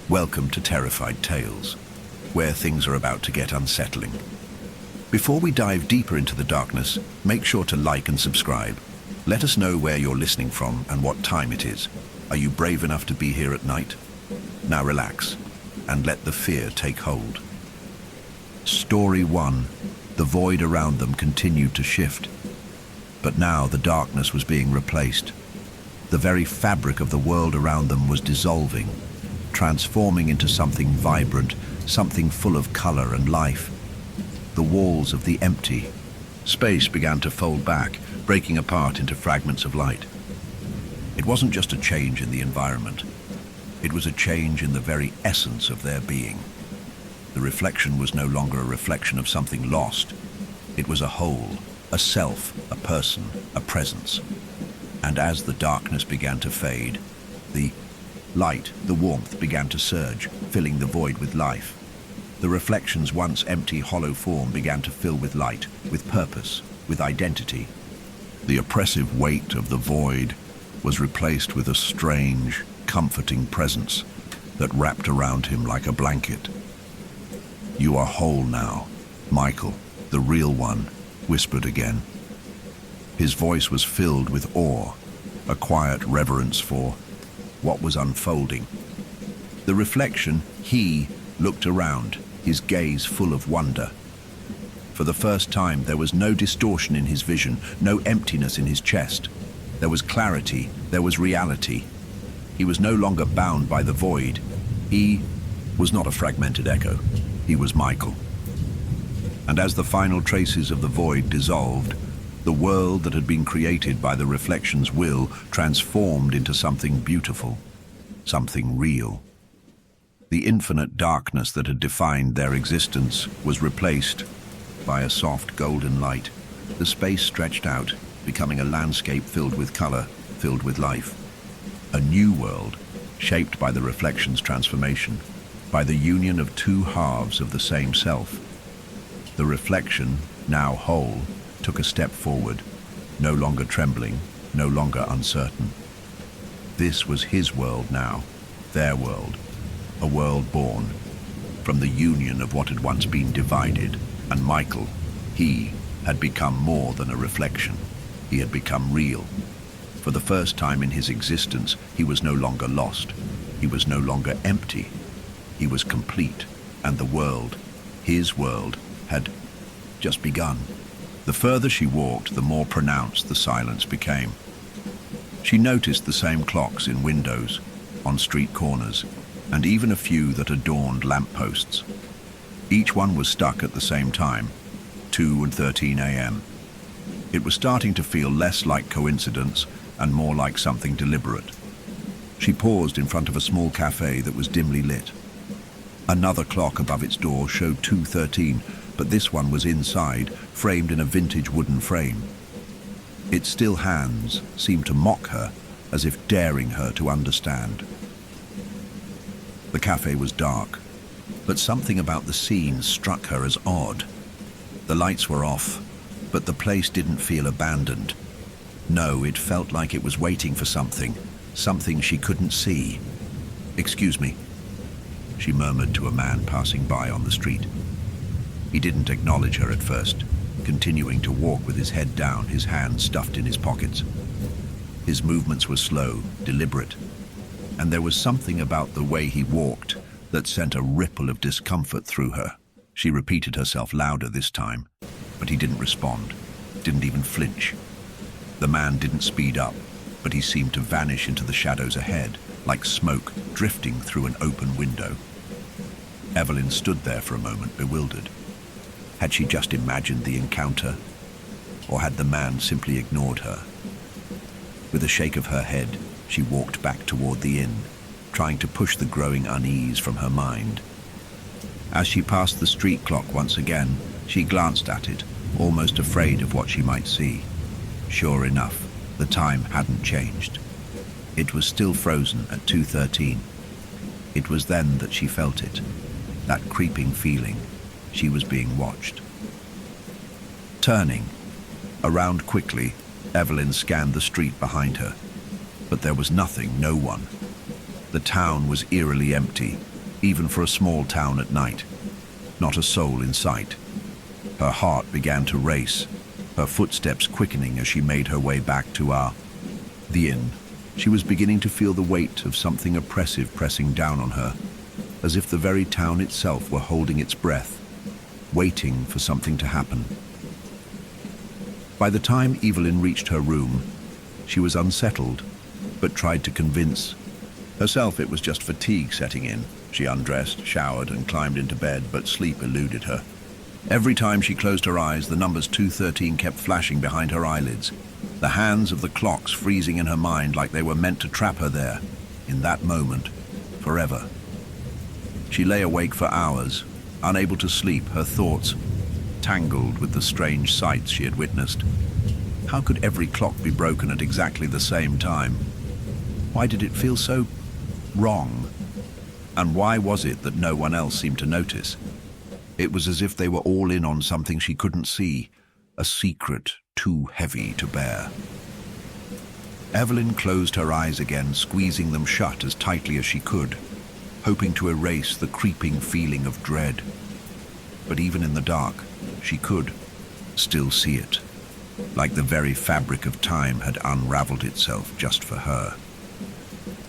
Welcome to Terrified Tales, where things are about to get unsettling. Before we dive deeper into the darkness, make sure to like and subscribe. Let us know where you're listening from and what time it is. Are you brave enough to be here at night? Now relax and let the fear take hold. Story 1. The void around them continued to shift, but now the darkness was being replaced. The very fabric of the world around them was dissolving, transforming into something vibrant, something full of color and life. The walls of the empty space began to fold back, breaking apart into fragments of light. It wasn't just a change in the environment. It was a change in the very essence of their being. The reflection was no longer a reflection of something lost. It was a whole, a self, a person, a presence. And as the darkness began to fade, the light, the warmth began to surge, filling the void with life. The reflection's once empty, hollow form began to fill with light, with purpose, with identity. The oppressive weight of the void was replaced with a strange, comforting presence that wrapped around him like a blanket. "You are whole now," Michael, the real one, whispered again. His voice was filled with awe, a quiet reverence for what was unfolding. The reflection, he, looked around, his gaze full of wonder. For the first time, there was no distortion in his vision, no emptiness in his chest. There was clarity, there was reality. He was no longer bound by the void. He was not a fragmented echo. He was Michael. And as the final traces of the void dissolved, the world that had been created by the reflection's will transformed into something beautiful, something real. The infinite darkness that had defined their existence was replaced by a soft golden light. The space stretched out, becoming a landscape filled with color, filled with life. A new world, shaped by the reflection's transformation, by the union of two halves of the same self. The reflection, now whole, took a step forward, no longer trembling, no longer uncertain. This was his world now, their world, a world born from the union of what had once been divided. And Michael, he, had become more than a reflection. He had become real. For the first time in his existence, he was no longer lost. He was no longer empty. He was complete, and the world, his world, had just begun. The further she walked, the more pronounced the silence became. She noticed the same clocks in windows, on street corners, and even a few that adorned lampposts. Each one was stuck at the same time, 2:13 a.m. It was starting to feel less like coincidence and more like something deliberate. She paused in front of a small cafe that was dimly lit. Another clock above its door showed 2:13, but this one was inside, framed in a vintage wooden frame. Its still hands seemed to mock her, as if daring her to understand. The cafe was dark, but something about the scene struck her as odd. The lights were off, but the place didn't feel abandoned. No, it felt like it was waiting for something, something she couldn't see. "Excuse me," she murmured to a man passing by on the street. He didn't acknowledge her at first, continuing to walk with his head down, his hands stuffed in his pockets. His movements were slow, deliberate, and there was something about the way he walked that sent a ripple of discomfort through her. She repeated herself louder this time, but he didn't respond, didn't even flinch. The man didn't speed up, but he seemed to vanish into the shadows ahead, like smoke drifting through an open window. Evelyn stood there for a moment, bewildered. Had she just imagined the encounter, or had the man simply ignored her? With a shake of her head, she walked back toward the inn, trying to push the growing unease from her mind. As she passed the street clock once again, she glanced at it, almost afraid of what she might see. Sure enough, the time hadn't changed. It was still frozen at 2:13. It was then that she felt it, that creeping feeling. She was being watched. Turning around quickly, Evelyn scanned the street behind her, but there was nothing, no one. The town was eerily empty, even for a small town at night. Not a soul in sight. Her heart began to race, her footsteps quickening as she made her way back to the inn. She was beginning to feel the weight of something oppressive pressing down on her, as if the very town itself were holding its breath, waiting for something to happen. By the time Evelyn reached her room, she was unsettled, but tried to convince herself it was just fatigue setting in. She undressed, showered, and climbed into bed, but sleep eluded her. Every time she closed her eyes, the numbers 213 kept flashing behind her eyelids, the hands of the clocks freezing in her mind like they were meant to trap her there, in that moment, forever. She lay awake for hours, unable to sleep, her thoughts tangled with the strange sights she had witnessed. How could every clock be broken at exactly the same time? Why did it feel so wrong? And why was it that no one else seemed to notice? It was as if they were all in on something she couldn't see, a secret too heavy to bear. Evelyn closed her eyes again, squeezing them shut as tightly as she could, hoping to erase the creeping feeling of dread. But even in the dark, she could still see it, like the very fabric of time had unraveled itself just for her.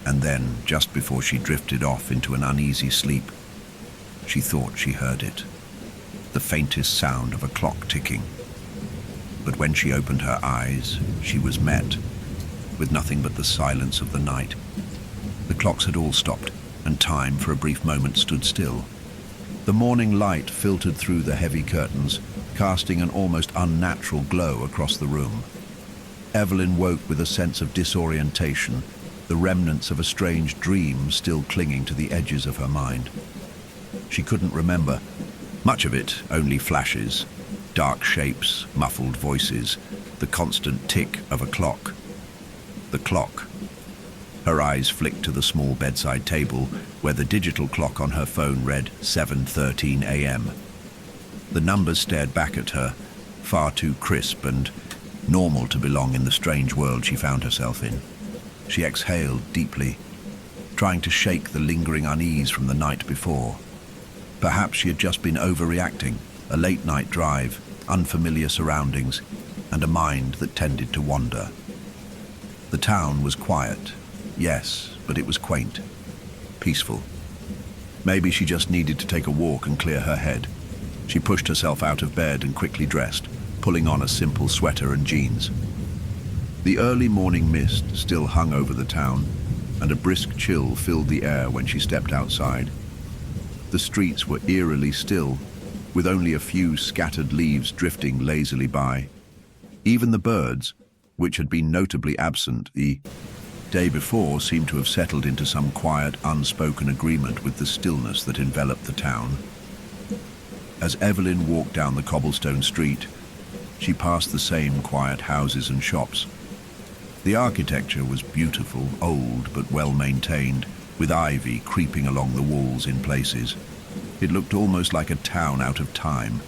And then, just before she drifted off into an uneasy sleep, she thought she heard it, the faintest sound of a clock ticking. But when she opened her eyes, she was met with nothing but the silence of the night. The clocks had all stopped, and time for a brief moment stood still. The morning light filtered through the heavy curtains, casting an almost unnatural glow across the room. Evelyn woke with a sense of disorientation, the remnants of a strange dream still clinging to the edges of her mind. She couldn't remember much of it, only flashes, dark shapes, muffled voices, the constant tick of a clock. The clock. Her eyes flicked to the small bedside table where the digital clock on her phone read 7:13 a.m. The numbers stared back at her, far too crisp and normal to belong in the strange world she found herself in. She exhaled deeply, trying to shake the lingering unease from the night before. Perhaps she had just been overreacting, a late-night drive, unfamiliar surroundings, and a mind that tended to wander. The town was quiet, yes, but it was quaint, peaceful. Maybe she just needed to take a walk and clear her head. She pushed herself out of bed and quickly dressed, pulling on a simple sweater and jeans. The early morning mist still hung over the town, and a brisk chill filled the air when she stepped outside. The streets were eerily still, with only a few scattered leaves drifting lazily by. Even the birds, which had been notably absent the day before, seemed to have settled into some quiet, unspoken agreement with the stillness that enveloped the town. As Evelyn walked down the cobblestone street, she passed the same quiet houses and shops. The architecture was beautiful, old but well-maintained, with ivy creeping along the walls in places. It looked almost like a town out of time,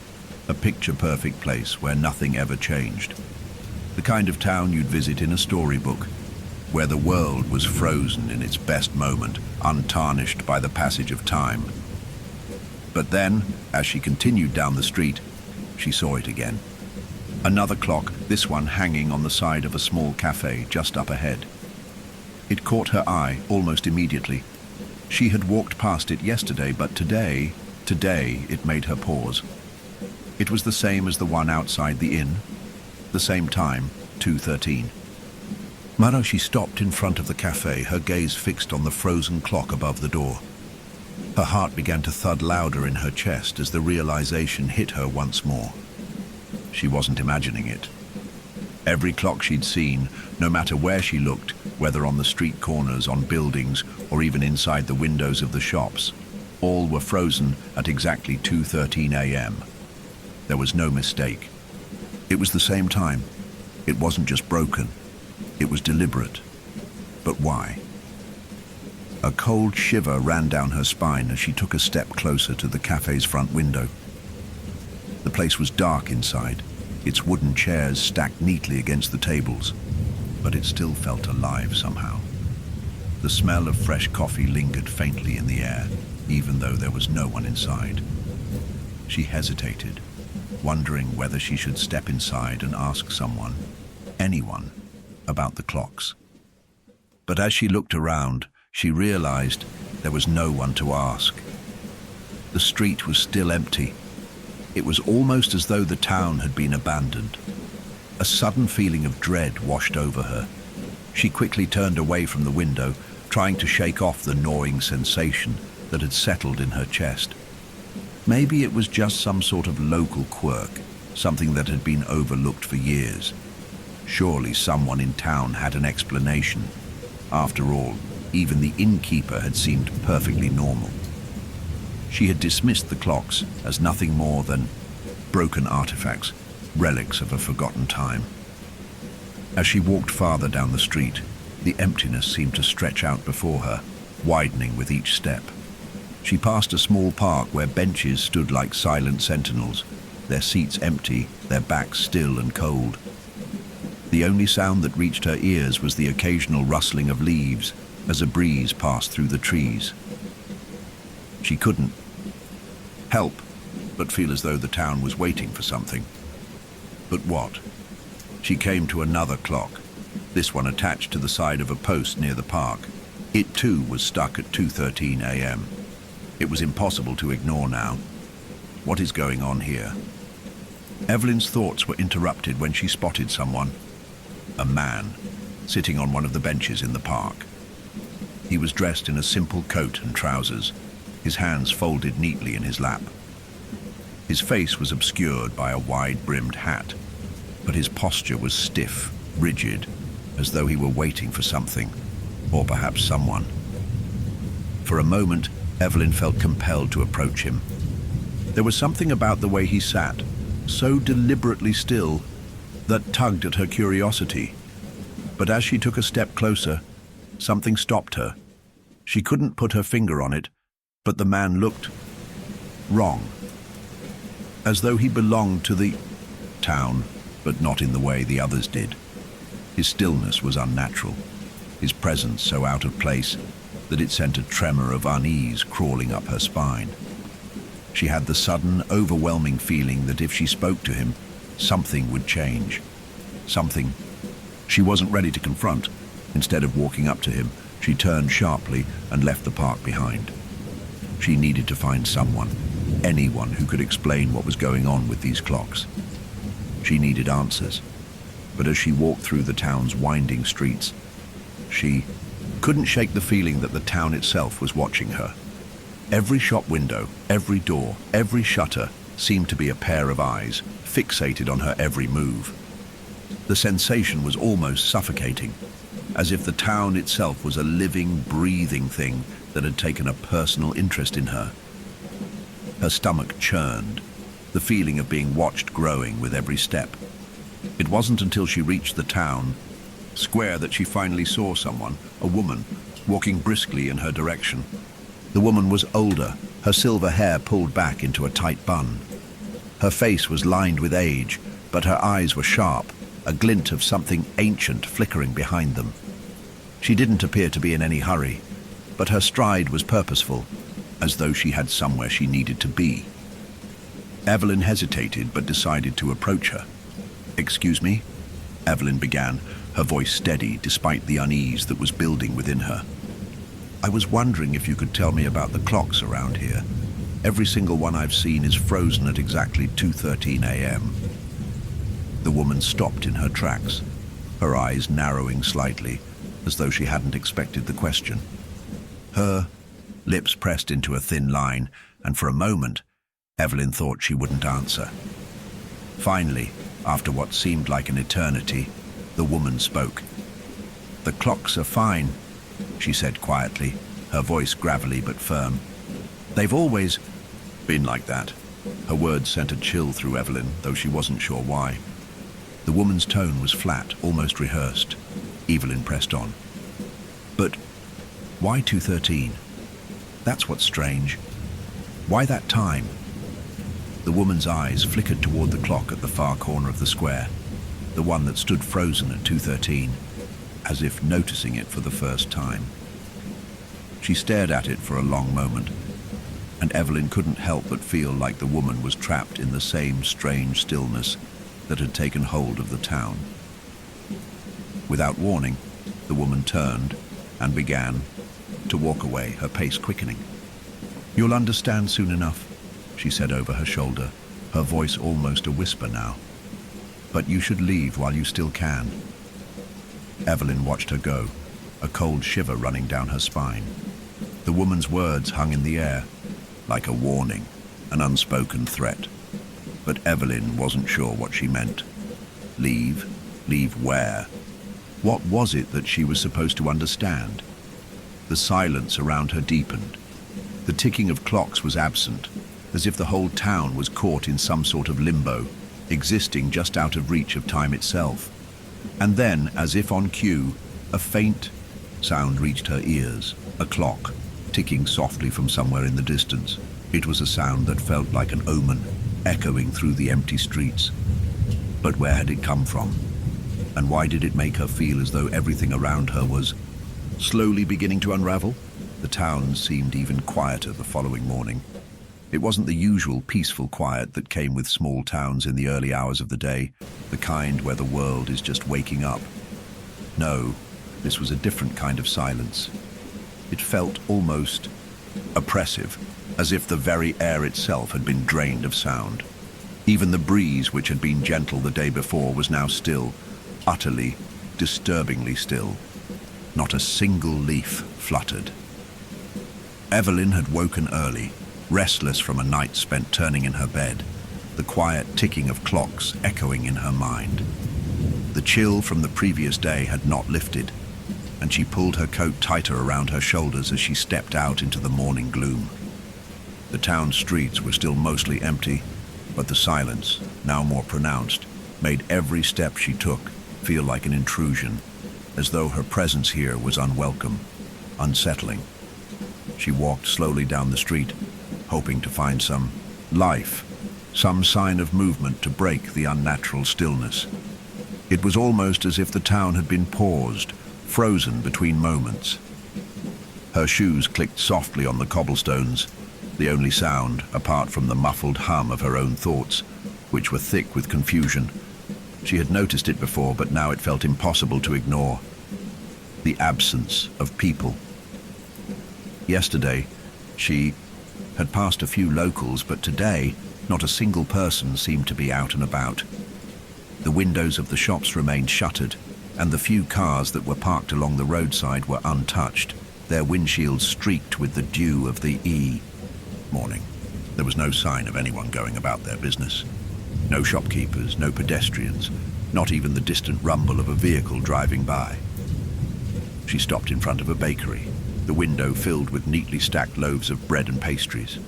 a picture-perfect place where nothing ever changed. The kind of town you'd visit in a storybook, where the world was frozen in its best moment, untarnished by the passage of time. But then, as she continued down the street, she saw it again. Another clock, this one hanging on the side of a small cafe just up ahead. It caught her eye almost immediately. She had walked past it yesterday, but today it made her pause. It was the same as the one outside the inn, the same time, 2:13. She stopped in front of the cafe, her gaze fixed on the frozen clock above the door. Her heart began to thud louder in her chest as the realization hit her once more. She wasn't imagining it. Every clock she'd seen, no matter where she looked, whether on the street corners, on buildings, or even inside the windows of the shops, all were frozen at exactly 2:13 a.m. There was no mistake. It was the same time. It wasn't just broken. It was deliberate. But why? A cold shiver ran down her spine as she took a step closer to the cafe's front window. The place was dark inside, its wooden chairs stacked neatly against the tables, but it still felt alive somehow. The smell of fresh coffee lingered faintly in the air, even though there was no one inside. She hesitated, wondering whether she should step inside and ask someone, anyone, about the clocks. But as she looked around, she realized there was no one to ask. The street was still empty. It was almost as though the town had been abandoned. A sudden feeling of dread washed over her. She quickly turned away from the window, trying to shake off the gnawing sensation that had settled in her chest. Maybe it was just some sort of local quirk, something that had been overlooked for years. Surely someone in town had an explanation. After all, even the innkeeper had seemed perfectly normal. She had dismissed the clocks as nothing more than broken artifacts, relics of a forgotten time. As she walked farther down the street, the emptiness seemed to stretch out before her, widening with each step. She passed a small park where benches stood like silent sentinels, their seats empty, their backs still and cold. The only sound that reached her ears was the occasional rustling of leaves as a breeze passed through the trees. She couldn't help but feel as though the town was waiting for something. But what? She came to another clock, this one attached to the side of a post near the park. It too was stuck at 2:13 a.m. It was impossible to ignore now. What is going on here? Evelyn's thoughts were interrupted when she spotted someone. A man, sitting on one of the benches in the park. He was dressed in a simple coat and trousers, his hands folded neatly in his lap. His face was obscured by a wide-brimmed hat, but his posture was stiff, rigid, as though he were waiting for something, or perhaps someone. For a moment, Evelyn felt compelled to approach him. There was something about the way he sat, so deliberately still, that tugged at her curiosity. But as she took a step closer, something stopped her. She couldn't put her finger on it, but the man looked wrong, as though he belonged to the town, but not in the way the others did. His stillness was unnatural, his presence so out of place that it sent a tremor of unease crawling up her spine. She had the sudden, overwhelming feeling that if she spoke to him, something would change. Something she wasn't ready to confront. Instead of walking up to him, she turned sharply and left the park behind. She needed to find someone, anyone who could explain what was going on with these clocks. She needed answers. But as she walked through the town's winding streets, she couldn't shake the feeling that the town itself was watching her. Every shop window, every door, every shutter seemed to be a pair of eyes, fixated on her every move. The sensation was almost suffocating, as if the town itself was a living, breathing thing that had taken a personal interest in her. Her stomach churned, the feeling of being watched growing with every step. It wasn't until she reached the town square that she finally saw someone, a woman, walking briskly in her direction. The woman was older, her silver hair pulled back into a tight bun. Her face was lined with age, but her eyes were sharp, a glint of something ancient flickering behind them. She didn't appear to be in any hurry, but her stride was purposeful, as though she had somewhere she needed to be. Evelyn hesitated but decided to approach her. "Excuse me?" Evelyn began, her voice steady despite the unease that was building within her. "I was wondering if you could tell me about the clocks around here. Every single one I've seen is frozen at exactly 2:13 a.m. The woman stopped in her tracks, her eyes narrowing slightly, as though she hadn't expected the question. Her lips pressed into a thin line, and for a moment, Evelyn thought she wouldn't answer. Finally, after what seemed like an eternity, the woman spoke. "The clocks are fine," she said quietly, her voice gravelly but firm. "They've always been like that." Her words sent a chill through Evelyn, though she wasn't sure why. The woman's tone was flat, almost rehearsed. Evelyn pressed on. "But why 2:13? That's what's strange. Why that time?" The woman's eyes flickered toward the clock at the far corner of the square, the one that stood frozen at 2:13, as if noticing it for the first time. She stared at it for a long moment, and Evelyn couldn't help but feel like the woman was trapped in the same strange stillness that had taken hold of the town. Without warning, the woman turned and began to walk away, her pace quickening. "You'll understand soon enough," she said over her shoulder, her voice almost a whisper now. "But you should leave while you still can." Evelyn watched her go, a cold shiver running down her spine. The woman's words hung in the air, like a warning, an unspoken threat. But Evelyn wasn't sure what she meant. Leave? Leave where? What was it that she was supposed to understand? The silence around her deepened. The ticking of clocks was absent, as if the whole town was caught in some sort of limbo, existing just out of reach of time itself. And then, as if on cue, a faint sound reached her ears, a clock, ticking softly from somewhere in the distance. It was a sound that felt like an omen, echoing through the empty streets. But where had it come from? And why did it make her feel as though everything around her was slowly beginning to unravel? The town seemed even quieter the following morning. It wasn't the usual peaceful quiet that came with small towns in the early hours of the day, the kind where the world is just waking up. No, this was a different kind of silence. It felt almost oppressive, as if the very air itself had been drained of sound. Even the breeze, which had been gentle the day before, was now still, utterly, disturbingly still. Not a single leaf fluttered. Evelyn had woken early, restless from a night spent turning in her bed, the quiet ticking of clocks echoing in her mind. The chill from the previous day had not lifted, and she pulled her coat tighter around her shoulders as she stepped out into the morning gloom. The town streets were still mostly empty, but the silence, now more pronounced, made every step she took feel like an intrusion, as though her presence here was unwelcome, unsettling. She walked slowly down the street, hoping to find some life, some sign of movement to break the unnatural stillness. It was almost as if the town had been paused, frozen between moments. Her shoes clicked softly on the cobblestones, the only sound, apart from the muffled hum of her own thoughts, which were thick with confusion. She had noticed it before, but now it felt impossible to ignore. The absence of people. Yesterday, she had passed a few locals, but today, not a single person seemed to be out and about. The windows of the shops remained shuttered, and the few cars that were parked along the roadside were untouched, their windshields streaked with the dew of the morning. There was no sign of anyone going about their business. No shopkeepers, no pedestrians, not even the distant rumble of a vehicle driving by. She stopped in front of a bakery, the window filled with neatly stacked loaves of bread and pastries.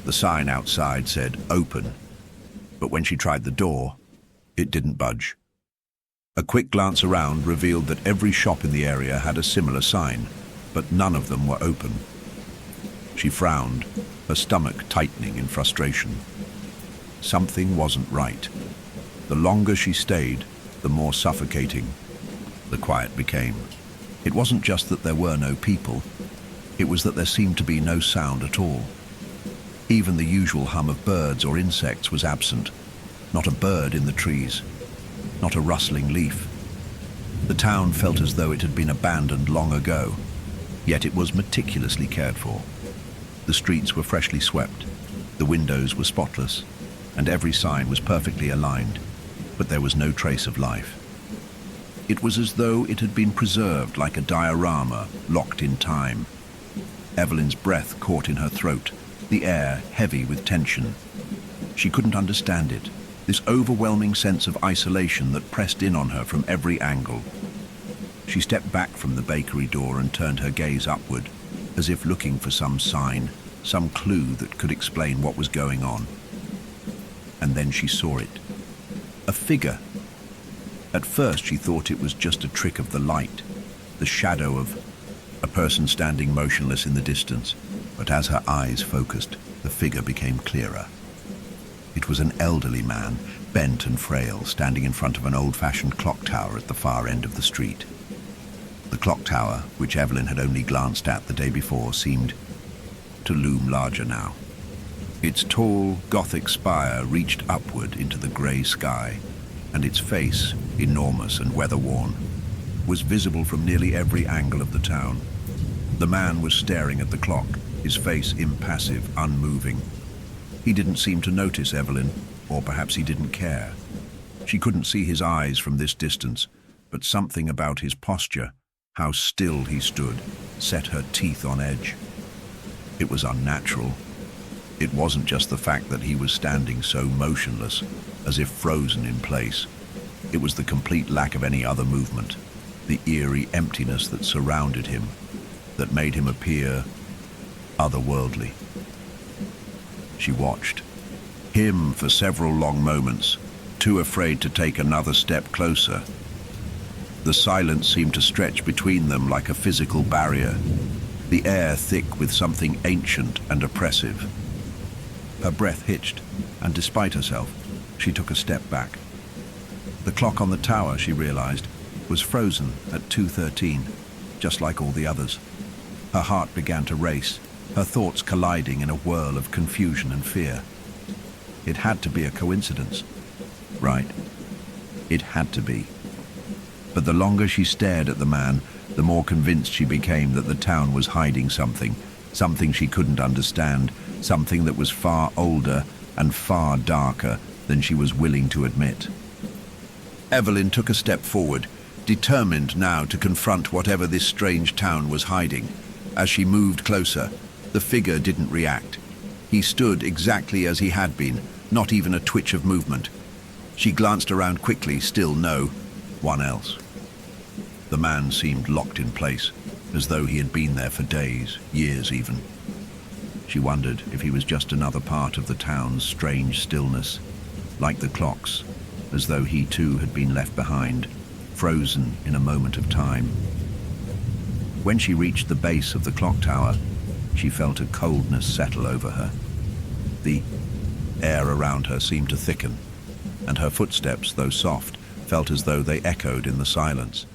The sign outside said "Open," but when she tried the door, it didn't budge. A quick glance around revealed that every shop in the area had a similar sign, but none of them were open. She frowned, her stomach tightening in frustration. Something wasn't right. The longer she stayed, the more suffocating the quiet became. It wasn't just that there were no people, it was that there seemed to be no sound at all. Even the usual hum of birds or insects was absent. Not a bird in the trees, not a rustling leaf. The town felt as though it had been abandoned long ago, yet it was meticulously cared for. The streets were freshly swept, the windows were spotless, and every sign was perfectly aligned, but there was no trace of life. It was as though it had been preserved like a diorama locked in time. Evelyn's breath caught in her throat, the air heavy with tension. She couldn't understand it, this overwhelming sense of isolation that pressed in on her from every angle. She stepped back from the bakery door and turned her gaze upward, as if looking for some sign, some clue that could explain what was going on. And then she saw it. A figure. At first she thought it was just a trick of the light, the shadow of a person standing motionless in the distance, but as her eyes focused, the figure became clearer. It was an elderly man, bent and frail, standing in front of an old-fashioned clock tower at the far end of the street. The clock tower, which Evelyn had only glanced at the day before, seemed to loom larger now. Its tall, Gothic spire reached upward into the grey sky, and its face, enormous and weather-worn, was visible from nearly every angle of the town. The man was staring at the clock, his face impassive, unmoving. He didn't seem to notice Evelyn, or perhaps he didn't care. She couldn't see his eyes from this distance, but something about his posture, how still he stood, set her teeth on edge. It was unnatural. It wasn't just the fact that he was standing so motionless, as if frozen in place. It was the complete lack of any other movement, the eerie emptiness that surrounded him, that made him appear otherworldly. She watched him for several long moments, too afraid to take another step closer. The silence seemed to stretch between them like a physical barrier, the air thick with something ancient and oppressive. Her breath hitched, and despite herself, she took a step back. The clock on the tower, she realized, was frozen at 2:13, just like all the others. Her heart began to race, her thoughts colliding in a whirl of confusion and fear. It had to be a coincidence. Right. It had to be. But the longer she stared at the man, the more convinced she became that the town was hiding something, something she couldn't understand, something that was far older and far darker than she was willing to admit. Evelyn took a step forward, determined now to confront whatever this strange town was hiding. As she moved closer, the figure didn't react. He stood exactly as he had been, not even a twitch of movement. She glanced around quickly, still no one else. The man seemed locked in place, as though he had been there for days, years even. She wondered if he was just another part of the town's strange stillness, like the clocks, as though he too had been left behind, frozen in a moment of time. When she reached the base of the clock tower, she felt a coldness settle over her. The air around her seemed to thicken, and her footsteps, though soft, felt as though they echoed in the silence.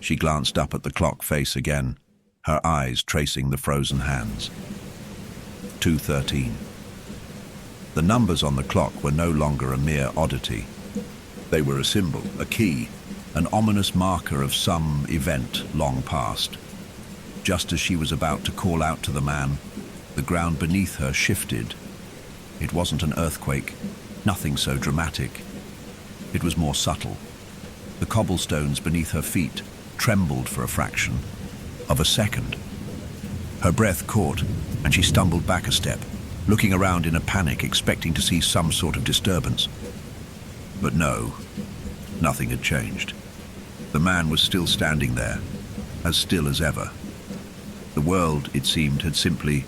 She glanced up at the clock face again, her eyes tracing the frozen hands. 2:13. The numbers on the clock were no longer a mere oddity. They were a symbol, a key, an ominous marker of some event long past. Just as she was about to call out to the man, the ground beneath her shifted. It wasn't an earthquake, nothing so dramatic. It was more subtle. The cobblestones beneath her feet trembled for a fraction of a second. Her breath caught, and she stumbled back a step, looking around in a panic, expecting to see some sort of disturbance. But no, nothing had changed. The man was still standing there, as still as ever. The world, it seemed, had simply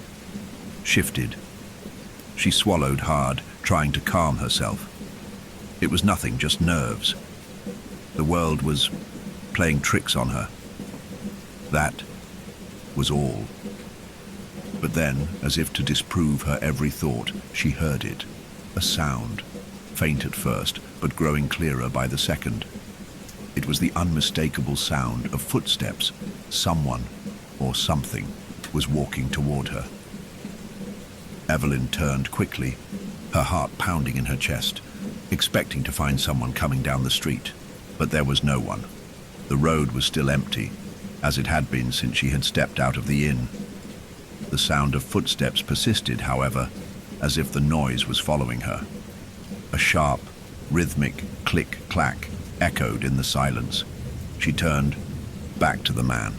shifted. She swallowed hard, trying to calm herself. It was nothing, just nerves. The world was playing tricks on her. That was all. But then, as if to disprove her every thought, she heard it. A sound, faint at first, but growing clearer by the second. It was the unmistakable sound of footsteps. Someone, or something, was walking toward her. Evelyn turned quickly, her heart pounding in her chest, expecting to find someone coming down the street. But there was no one. The road was still empty, as it had been since she had stepped out of the inn. The sound of footsteps persisted, however, as if the noise was following her. A sharp, rhythmic click-clack echoed in the silence. She turned back to the man,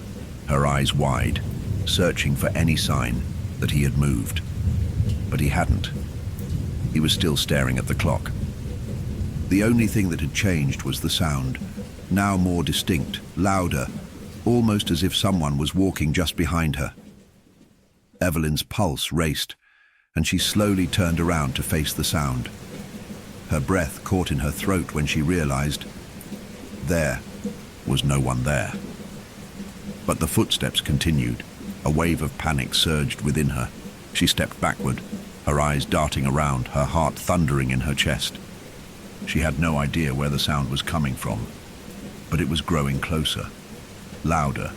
her eyes wide, searching for any sign that he had moved. But he hadn't. He was still staring at the clock. The only thing that had changed was the sound, now more distinct, louder, almost as if someone was walking just behind her. Evelyn's pulse raced, and she slowly turned around to face the sound. Her breath caught in her throat when she realized there was no one there. But the footsteps continued. A wave of panic surged within her. She stepped backward, her eyes darting around, her heart thundering in her chest. She had no idea where the sound was coming from, but it was growing closer, louder,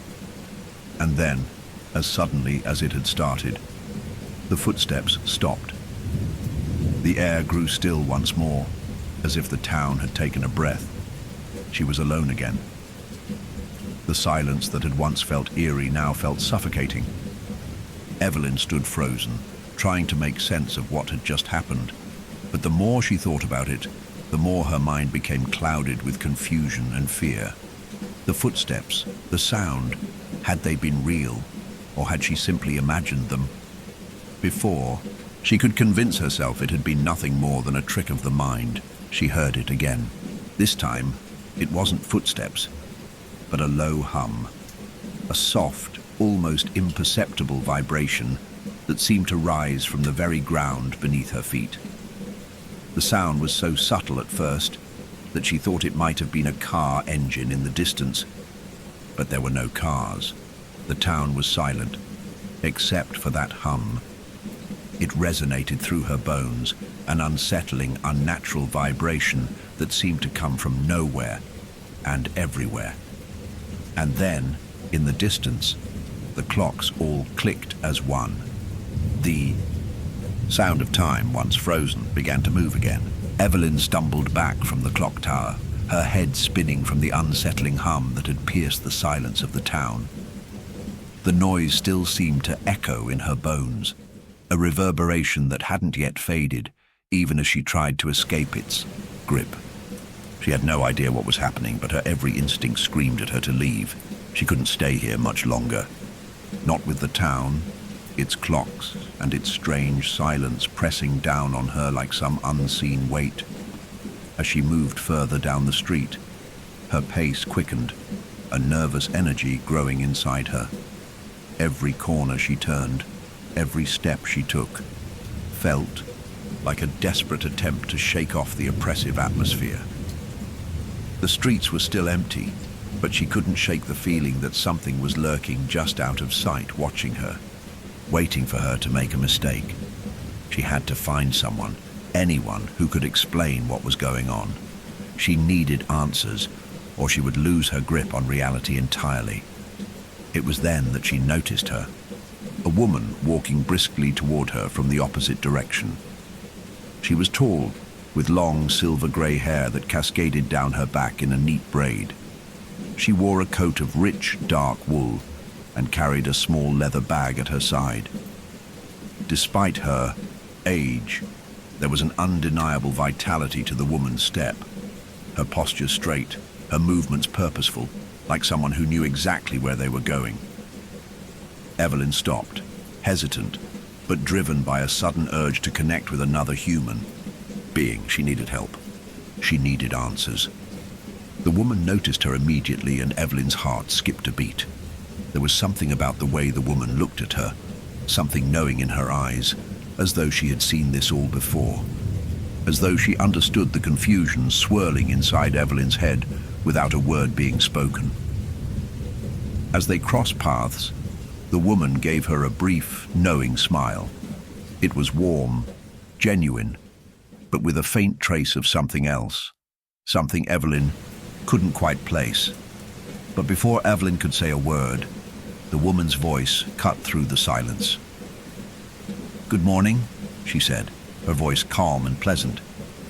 and then, as suddenly as it had started, The footsteps stopped. The air grew still once more, as if the town had taken a breath. She was alone again. The silence that had once felt eerie now felt suffocating. Evelyn stood frozen, trying to make sense of what had just happened. But the more she thought about it, the more her mind became clouded with confusion and fear. The footsteps, the sound, had they been real, or had she simply imagined them? Before, she could convince herself it had been nothing more than a trick of the mind. She heard it again. This time, it wasn't footsteps, but a low hum. A soft, almost imperceptible vibration that seemed to rise from the very ground beneath her feet. The sound was so subtle at first that she thought it might have been a car engine in the distance. But there were no cars. The town was silent, except for that hum. It resonated through her bones, an unsettling, unnatural vibration that seemed to come from nowhere and everywhere. And then, in the distance, the clocks all clicked as one. The sound of time, once frozen, began to move again. Evelyn stumbled back from the clock tower, her head spinning from the unsettling hum that had pierced the silence of the town. The noise still seemed to echo in her bones, a reverberation that hadn't yet faded, even as she tried to escape its grip. She had no idea what was happening, but her every instinct screamed at her to leave. She couldn't stay here much longer. Not with the town, its clocks and its strange silence pressing down on her like some unseen weight. As she moved further down the street, her pace quickened, a nervous energy growing inside her. Every corner she turned, every step she took, felt like a desperate attempt to shake off the oppressive atmosphere. The streets were still empty, but she couldn't shake the feeling that something was lurking just out of sight, watching her, waiting for her to make a mistake. She had to find someone, anyone who could explain what was going on. She needed answers, or she would lose her grip on reality entirely. It was then that she noticed her, a woman walking briskly toward her from the opposite direction. She was tall, with long silver-grey hair that cascaded down her back in a neat braid. She wore a coat of rich, dark wool and carried a small leather bag at her side. Despite her age, there was an undeniable vitality to the woman's step, her posture straight, her movements purposeful, like someone who knew exactly where they were going. Evelyn stopped, hesitant, but driven by a sudden urge to connect with another human being. She needed help. She needed answers. The woman noticed her immediately, and Evelyn's heart skipped a beat. There was something about the way the woman looked at her, something knowing in her eyes, as though she had seen this all before, as though she understood the confusion swirling inside Evelyn's head without a word being spoken. As they crossed paths, the woman gave her a brief, knowing smile. It was warm, genuine, but with a faint trace of something else, something Evelyn couldn't quite place. But before Evelyn could say a word, the woman's voice cut through the silence. "Good morning," she said, her voice calm and pleasant,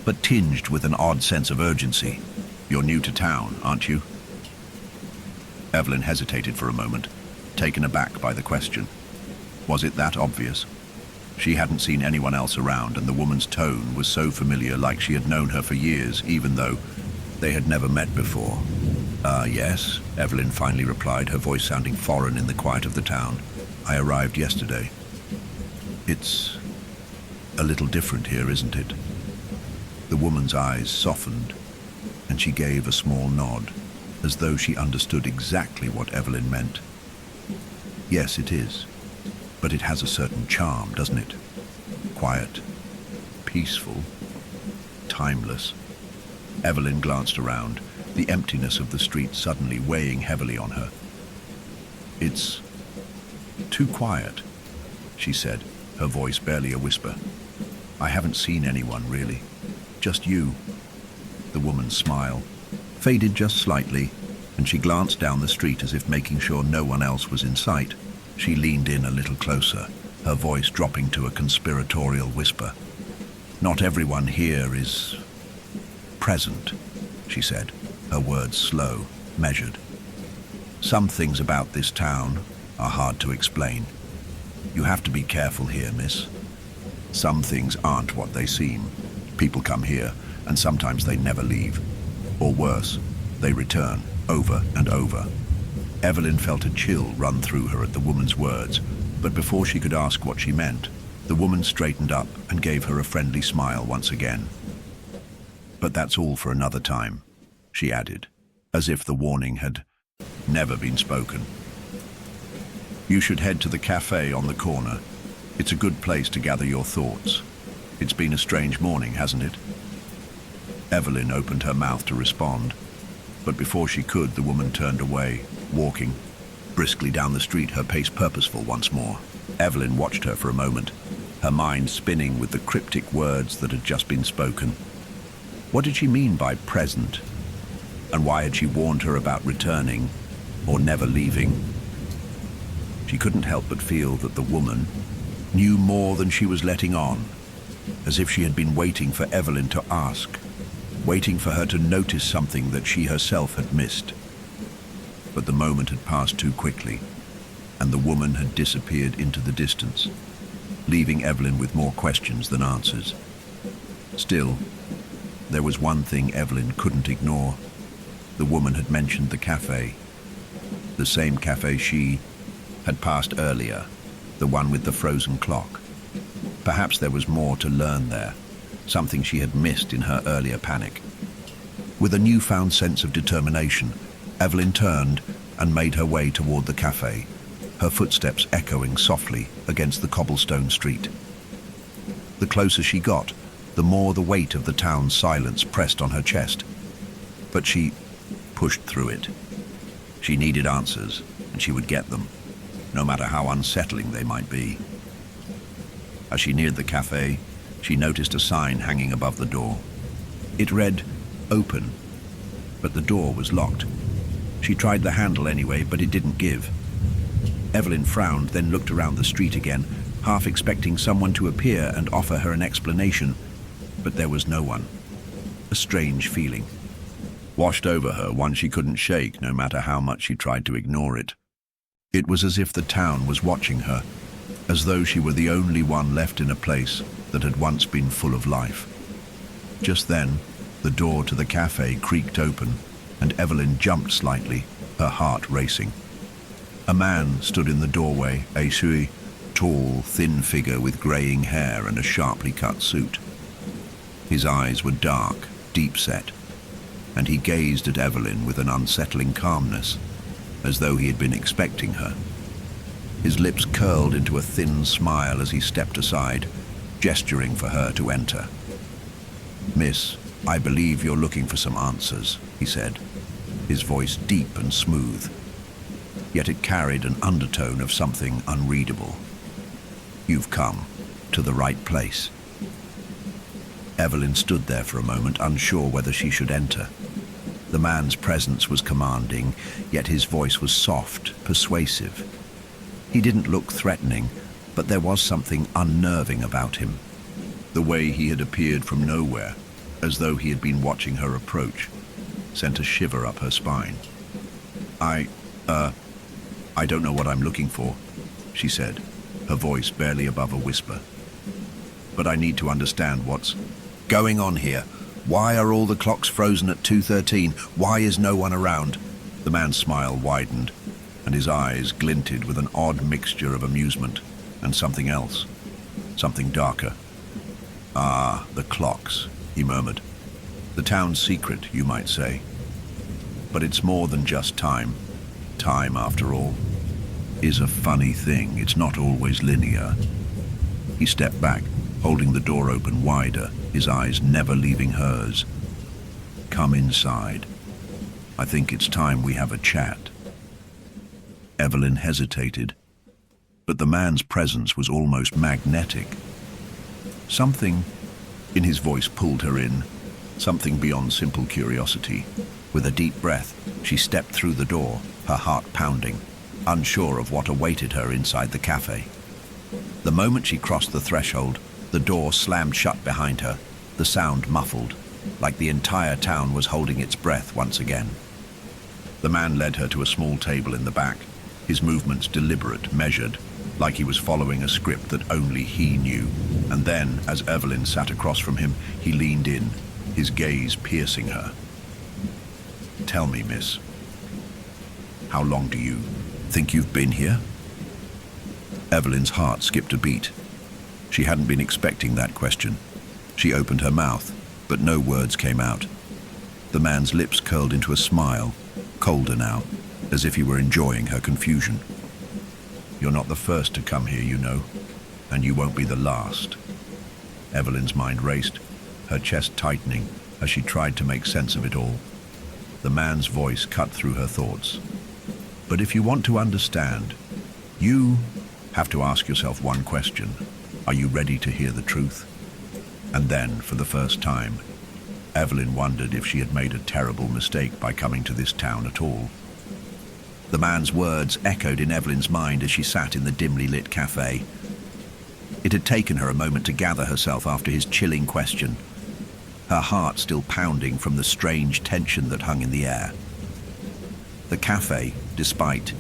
but tinged with an odd sense of urgency. "You're new to town, aren't you?" Evelyn hesitated for a moment, taken aback by the question. Was it that obvious? She hadn't seen anyone else around, and the woman's tone was so familiar, like she had known her for years, even though they had never met before. Yes," Evelyn finally replied, her voice sounding foreign in the quiet of the town. "I arrived yesterday." "It's a little different here, isn't it?" The woman's eyes softened, and she gave a small nod, as though she understood exactly what Evelyn meant. "Yes, it is. But it has a certain charm, doesn't it? Quiet, peaceful, timeless." Evelyn glanced around, the emptiness of the street suddenly weighing heavily on her. "It's too quiet," she said, her voice barely a whisper. "I haven't seen anyone, really. Just you." The woman's smile faded just slightly, and she glanced down the street as if making sure no one else was in sight. She leaned in a little closer, her voice dropping to a conspiratorial whisper. "Not everyone here is present," she said, her words slow, measured. "Some things about this town are hard to explain. You have to be careful here, miss. Some things aren't what they seem. People come here, and sometimes they never leave. Or worse, they return, over and over." Evelyn felt a chill run through her at the woman's words, but before she could ask what she meant, the woman straightened up and gave her a friendly smile once again. "But that's all for another time," she added, as if the warning had never been spoken. "You should head to the cafe on the corner. It's a good place to gather your thoughts. It's been a strange morning, hasn't it?" Evelyn opened her mouth to respond, but before she could, the woman turned away, walking briskly down the street, her pace purposeful once more. Evelyn watched her for a moment, her mind spinning with the cryptic words that had just been spoken. What did she mean by present? And why had she warned her about returning or never leaving? She couldn't help but feel that the woman knew more than she was letting on, as if she had been waiting for Evelyn to ask, waiting for her to notice something that she herself had missed. But the moment had passed too quickly, and the woman had disappeared into the distance, leaving Evelyn with more questions than answers. Still, there was one thing Evelyn couldn't ignore. The woman had mentioned the cafe, the same cafe she had passed earlier, the one with the frozen clock. Perhaps there was more to learn there, something she had missed in her earlier panic. With a newfound sense of determination, Evelyn turned and made her way toward the cafe, her footsteps echoing softly against the cobblestone street. The closer she got, the more the weight of the town's silence pressed on her chest. But she pushed through it. She needed answers, and she would get them, no matter how unsettling they might be. As she neared the cafe, she noticed a sign hanging above the door. It read, "Open," but the door was locked. She tried the handle anyway, but it didn't give. Evelyn frowned, then looked around the street again, half expecting someone to appear and offer her an explanation, but there was no one. A strange feeling washed over her, one she couldn't shake, no matter how much she tried to ignore it. It was as if the town was watching her, as though she were the only one left in a place that had once been full of life. Just then, the door to the cafe creaked open, and Evelyn jumped slightly, her heart racing. A man stood in the doorway, a tall, thin figure with greying hair and a sharply cut suit. His eyes were dark, deep-set, and he gazed at Evelyn with an unsettling calmness, as though he had been expecting her. His lips curled into a thin smile as he stepped aside, gesturing for her to enter. "Miss, I believe you're looking for some answers," he said, his voice deep and smooth, yet it carried an undertone of something unreadable. "You've come to the right place." Evelyn stood there for a moment, unsure whether she should enter. The man's presence was commanding, yet his voice was soft, persuasive. He didn't look threatening, but there was something unnerving about him. The way he had appeared from nowhere, as though he had been watching her approach, sent a shiver up her spine. I don't know what I'm looking for," she said, her voice barely above a whisper. "But I need to understand what's going on here. Why are all the clocks frozen at 2:13? Why is no one around?" The man's smile widened, and his eyes glinted with an odd mixture of amusement and something else, something darker. "Ah, the clocks," he murmured. "The town's secret, you might say. But it's more than just time. Time, after all, is a funny thing. It's not always linear." He stepped back, holding the door open wider, his eyes never leaving hers. "Come inside. I think it's time we have a chat." Evelyn hesitated, but the man's presence was almost magnetic. Something in his voice pulled her in, something beyond simple curiosity. With a deep breath, she stepped through the door, her heart pounding, unsure of what awaited her inside the cafe. The moment she crossed the threshold, the door slammed shut behind her, the sound muffled, like the entire town was holding its breath once again. The man led her to a small table in the back, his movements deliberate, measured, like he was following a script that only he knew. And then, as Evelyn sat across from him, he leaned in, his gaze piercing her. "Tell me, miss, how long do you think you've been here?" Evelyn's heart skipped a beat. She hadn't been expecting that question. She opened her mouth, but no words came out. The man's lips curled into a smile, colder now, as if he were enjoying her confusion. "You're not the first to come here, you know, and you won't be the last." Evelyn's mind raced, her chest tightening as she tried to make sense of it all. The man's voice cut through her thoughts. "But if you want to understand, you have to ask yourself one question. Are you ready to hear the truth?" And then, for the first time, Evelyn wondered if she had made a terrible mistake by coming to this town at all. The man's words echoed in Evelyn's mind as she sat in the dimly lit cafe. It had taken her a moment to gather herself after his chilling question, her heart still pounding from the strange tension that hung in the air. The cafe, despite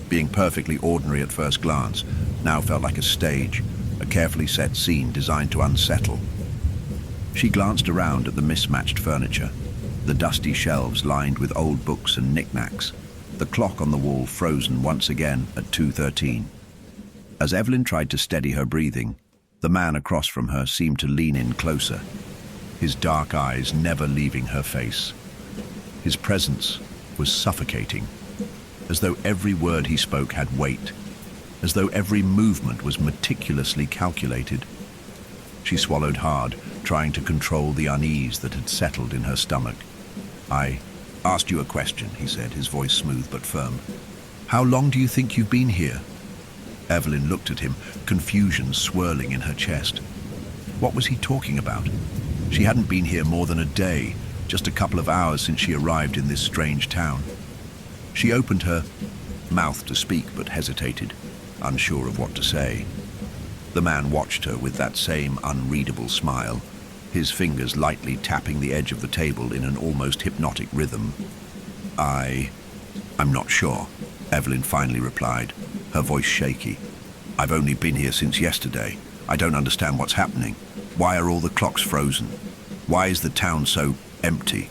being perfectly ordinary at first glance, now felt like a stage, a carefully set scene designed to unsettle. She glanced around at the mismatched furniture, the dusty shelves lined with old books and knickknacks, the clock on the wall frozen once again at 2:13. As Evelyn tried to steady her breathing, the man across from her seemed to lean in closer, his dark eyes never leaving her face. His presence was suffocating, as though every word he spoke had weight, as though every movement was meticulously calculated. She swallowed hard, trying to control the unease that had settled in her stomach. "I asked you a question," he said, his voice smooth but firm. "How long do you think you've been here?" Evelyn looked at him, confusion swirling in her chest. What was he talking about? She hadn't been here more than a day, just a couple of hours since she arrived in this strange town. She opened her mouth to speak but hesitated, unsure of what to say. The man watched her with that same unreadable smile, his fingers lightly tapping the edge of the table in an almost hypnotic rhythm. I'm not sure," Evelyn finally replied, her voice shaky. "I've only been here since yesterday. I don't understand what's happening. Why are all the clocks frozen? Why is the town so empty?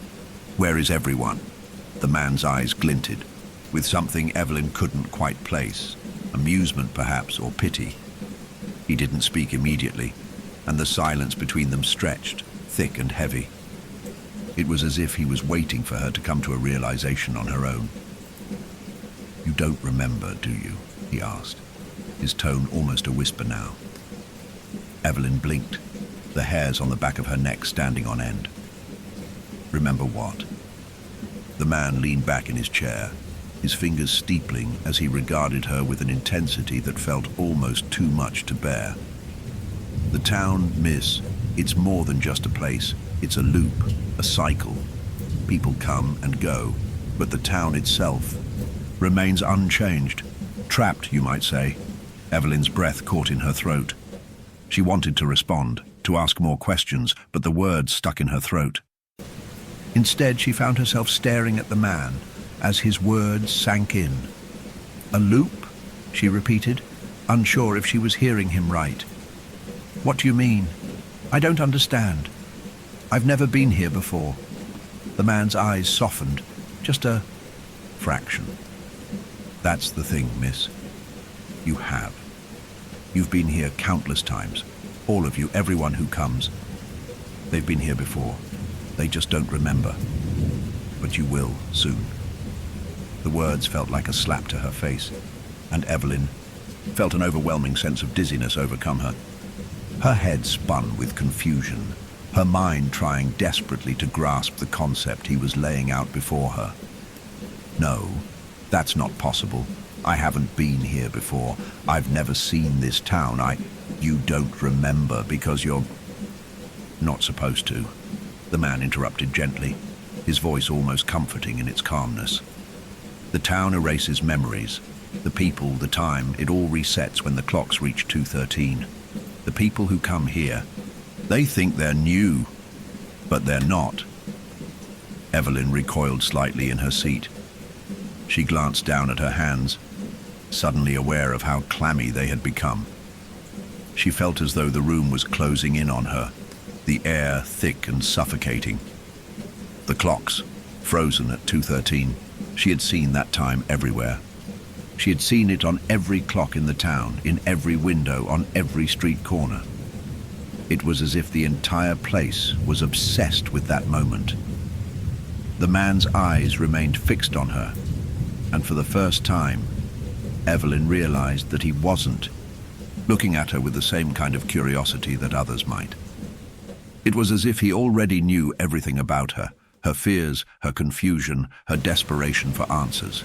Where is everyone?" The man's eyes glinted, with something Evelyn couldn't quite place, amusement perhaps, or pity. He didn't speak immediately, and the silence between them stretched, thick and heavy. It was as if he was waiting for her to come to a realization on her own. "You don't remember, do you?" he asked, his tone almost a whisper now. Evelyn blinked, the hairs on the back of her neck standing on end. "Remember what?" The man leaned back in his chair, his fingers steepling as he regarded her with an intensity that felt almost too much to bear. "The town, miss, it's more than just a place. It's a loop, a cycle. People come and go, but the town itself remains unchanged. Trapped, you might say." Evelyn's breath caught in her throat. She wanted to respond, to ask more questions, but the words stuck in her throat. Instead, she found herself staring at the man as his words sank in. "A loop?" she repeated, unsure if she was hearing him right. "What do you mean? I don't understand. I've never been here before." The man's eyes softened, just a fraction. "That's the thing, miss. You have. You've been here countless times. All of you, everyone who comes. They've been here before. They just don't remember. But you will, soon." The words felt like a slap to her face, and Evelyn felt an overwhelming sense of dizziness overcome her. Her head spun with confusion, her mind trying desperately to grasp the concept he was laying out before her. "No, that's not possible. I haven't been here before. I've never seen this town. You don't remember because you're not supposed to," the man interrupted gently, his voice almost comforting in its calmness. "The town erases memories, The people, the time, it all resets when the clocks reach 2:13. The people who come here, they think they're new, but they're not. Evelyn recoiled slightly in her seat. She glanced down at her hands, suddenly aware of how clammy they had become. She felt as though the room was closing in on her, the air thick and suffocating. The clocks, frozen at 2:13, she had seen that time everywhere. She had seen it on every clock in the town, in every window, on every street corner. It was as if the entire place was obsessed with that moment. The man's eyes remained fixed on her, and for the first time, Evelyn realized that he wasn't, looking at her with the same kind of curiosity that others might. It was as if he already knew everything about her fears, her confusion, her desperation for answers.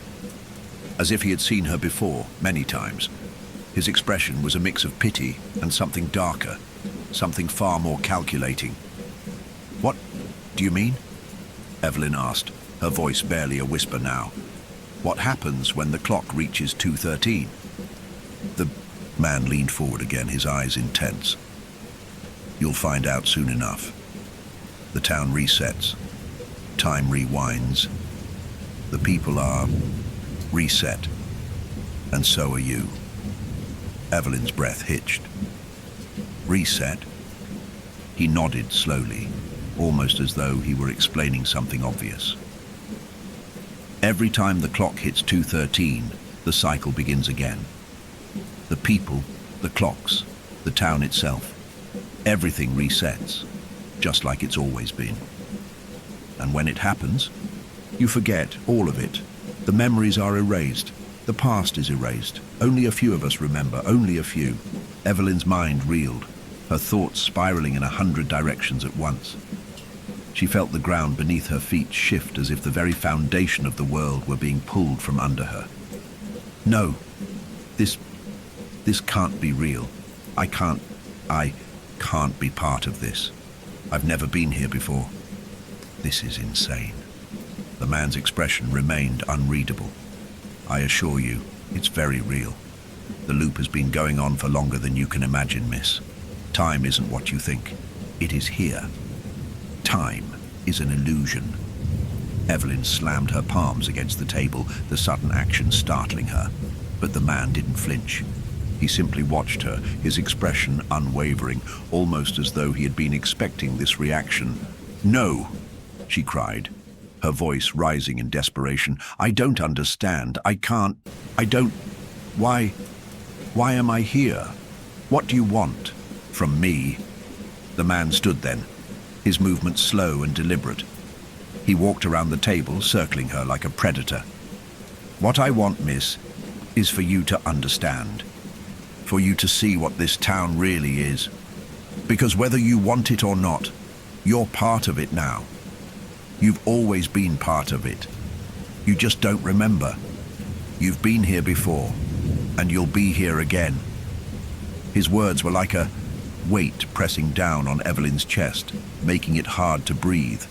As if he had seen her before, many times. His expression was a mix of pity and something darker, something far more calculating. "What do you mean?" Evelyn asked, her voice barely a whisper now. "What happens when the clock reaches 2:13? The man leaned forward again, his eyes intense. "You'll find out soon enough. The town resets. Time rewinds. The people are reset. And so are you." Evelyn's breath hitched. "Reset?" He nodded slowly, almost as though he were explaining something obvious. "Every time the clock hits 2:13, the cycle begins again. The people, the clocks, the town itself, everything resets, just like it's always been. And when it happens, you forget all of it. The memories are erased. The past is erased. Only a few of us remember, only a few." Evelyn's mind reeled, her thoughts spiraling in 100 directions at once. She felt the ground beneath her feet shift as if the very foundation of the world were being pulled from under her. "No, this can't be real. I can't be part of this. I've never been here before. This is insane." The man's expression remained unreadable. "I assure you, it's very real. The loop has been going on for longer than you can imagine, miss. Time isn't what you think. It is here. Time is an illusion." Evelyn slammed her palms against the table, the sudden action startling her. But the man didn't flinch. He simply watched her, his expression unwavering, almost as though he had been expecting this reaction. "No!" she cried, her voice rising in desperation. "I don't understand. I don't. Why am I here? What do you want from me?" The man stood then, his movements slow and deliberate. He walked around the table, circling her like a predator. "What I want, miss, is for you to understand. For you to see what this town really is. Because whether you want it or not, you're part of it now. You've always been part of it. You just don't remember. You've been here before, and you'll be here again." His words were like a weight pressing down on Evelyn's chest, making it hard to breathe.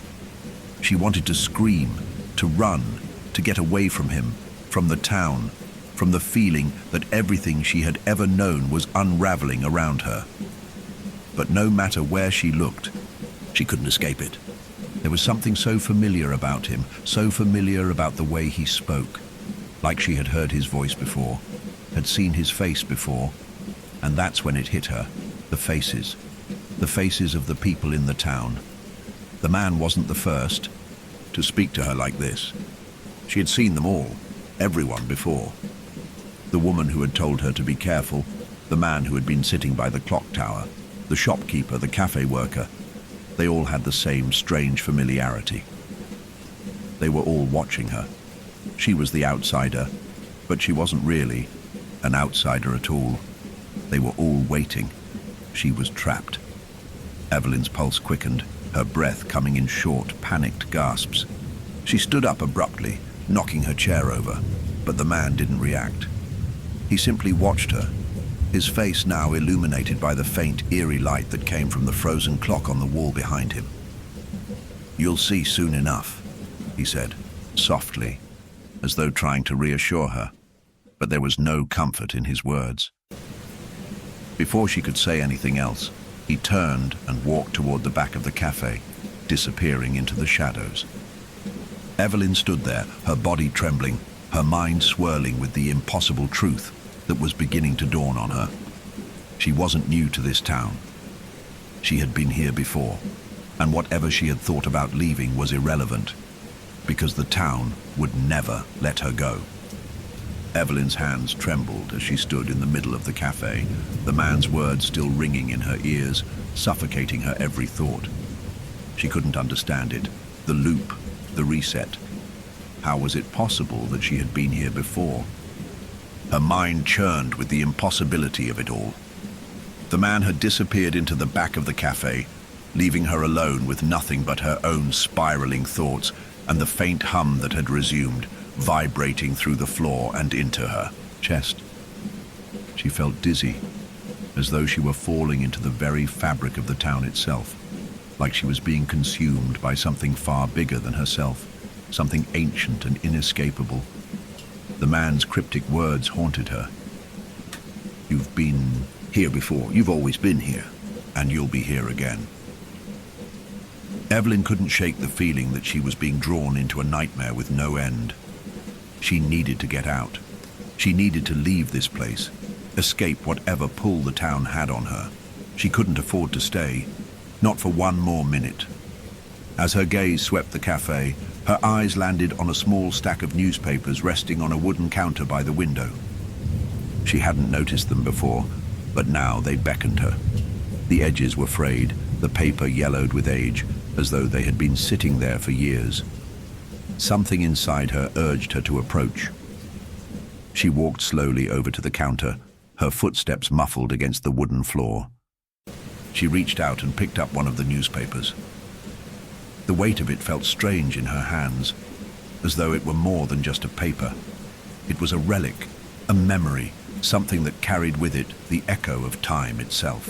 She wanted to scream, to run, to get away from him, from the town, from the feeling that everything she had ever known was unraveling around her. But no matter where she looked, she couldn't escape it. There was something so familiar about him, so familiar about the way he spoke, like she had heard his voice before, had seen his face before, and that's when it hit her, the faces of the people in the town. The man wasn't the first to speak to her like this. She had seen them all, everyone before. The woman who had told her to be careful, the man who had been sitting by the clock tower, the shopkeeper, the cafe worker. They all had the same strange familiarity. They were all watching her. She was the outsider, but she wasn't really an outsider at all. They were all waiting. She was trapped. Evelyn's pulse quickened, her breath coming in short, panicked gasps. She stood up abruptly, knocking her chair over, but the man didn't react. He simply watched her, his face now illuminated by the faint, eerie light that came from the frozen clock on the wall behind him. "You'll see soon enough," he said, softly, as though trying to reassure her. but there was no comfort in his words. Before she could say anything else, he turned and walked toward the back of the cafe, disappearing into the shadows. Evelyn stood there, her body trembling, her mind swirling with the impossible truth that was beginning to dawn on her. She wasn't new to this town. She had been here before, and whatever she had thought about leaving was irrelevant, because the town would never let her go. Evelyn's hands trembled as she stood in the middle of the cafe, the man's words still ringing in her ears, suffocating her every thought. She couldn't understand it. The loop, the reset. How was it possible that she had been here before? Her mind churned with the impossibility of it all. The man had disappeared into the back of the cafe, leaving her alone with nothing but her own spiraling thoughts and the faint hum that had resumed, vibrating through the floor and into her chest. She felt dizzy, as though she were falling into the very fabric of the town itself, like she was being consumed by something far bigger than herself, something ancient and inescapable. The man's cryptic words haunted her. "You've been here before. You've always been here, and you'll be here again." Evelyn couldn't shake the feeling that she was being drawn into a nightmare with no end. She needed to get out. She needed to leave this place, escape whatever pull the town had on her. She couldn't afford to stay, not for one more minute. As her gaze swept the cafe, her eyes landed on a small stack of newspapers resting on a wooden counter by the window. She hadn't noticed them before, but now they beckoned her. The edges were frayed, the paper yellowed with age, as though they had been sitting there for years. Something inside her urged her to approach. She walked slowly over to the counter, her footsteps muffled against the wooden floor. She reached out and picked up one of the newspapers. The weight of it felt strange in her hands, as though it were more than just a paper. It was a relic, a memory, something that carried with it the echo of time itself.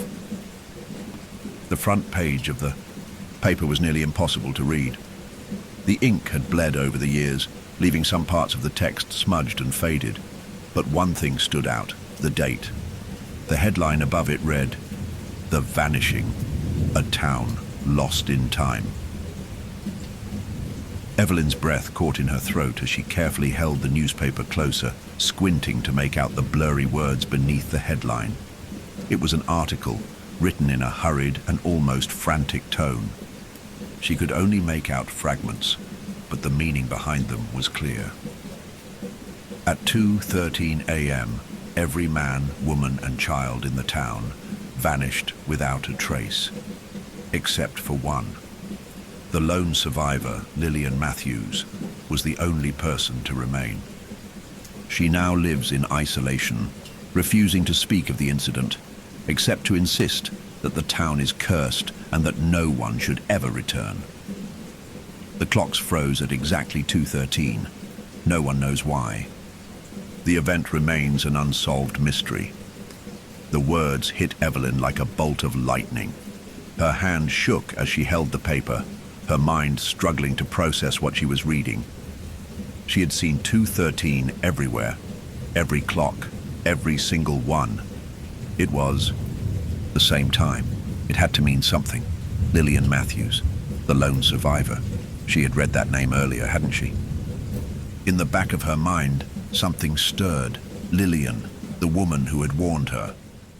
The front page of the paper was nearly impossible to read. The ink had bled over the years, leaving some parts of the text smudged and faded. But one thing stood out, the date. The headline above it read, "The Vanishing, a town lost in time." Evelyn's breath caught in her throat as she carefully held the newspaper closer, squinting to make out the blurry words beneath the headline. It was an article, written in a hurried and almost frantic tone. She could only make out fragments, but the meaning behind them was clear. At 2:13 a.m., every man, woman, and child in the town vanished without a trace, except for one. The lone survivor, Lillian Matthews, was the only person to remain. She now lives in isolation, refusing to speak of the incident, except to insist that the town is cursed and that no one should ever return. The clocks froze at exactly 2:13. No one knows why. The event remains an unsolved mystery. The words hit Evelyn like a bolt of lightning. Her hand shook as she held the paper, her mind struggling to process what she was reading. She had seen 2:13 everywhere, every clock, every single one. It was the same time. It had to mean something. Lillian Matthews, the lone survivor. She had read that name earlier, hadn't she? In the back of her mind, something stirred. Lillian, the woman who had warned her,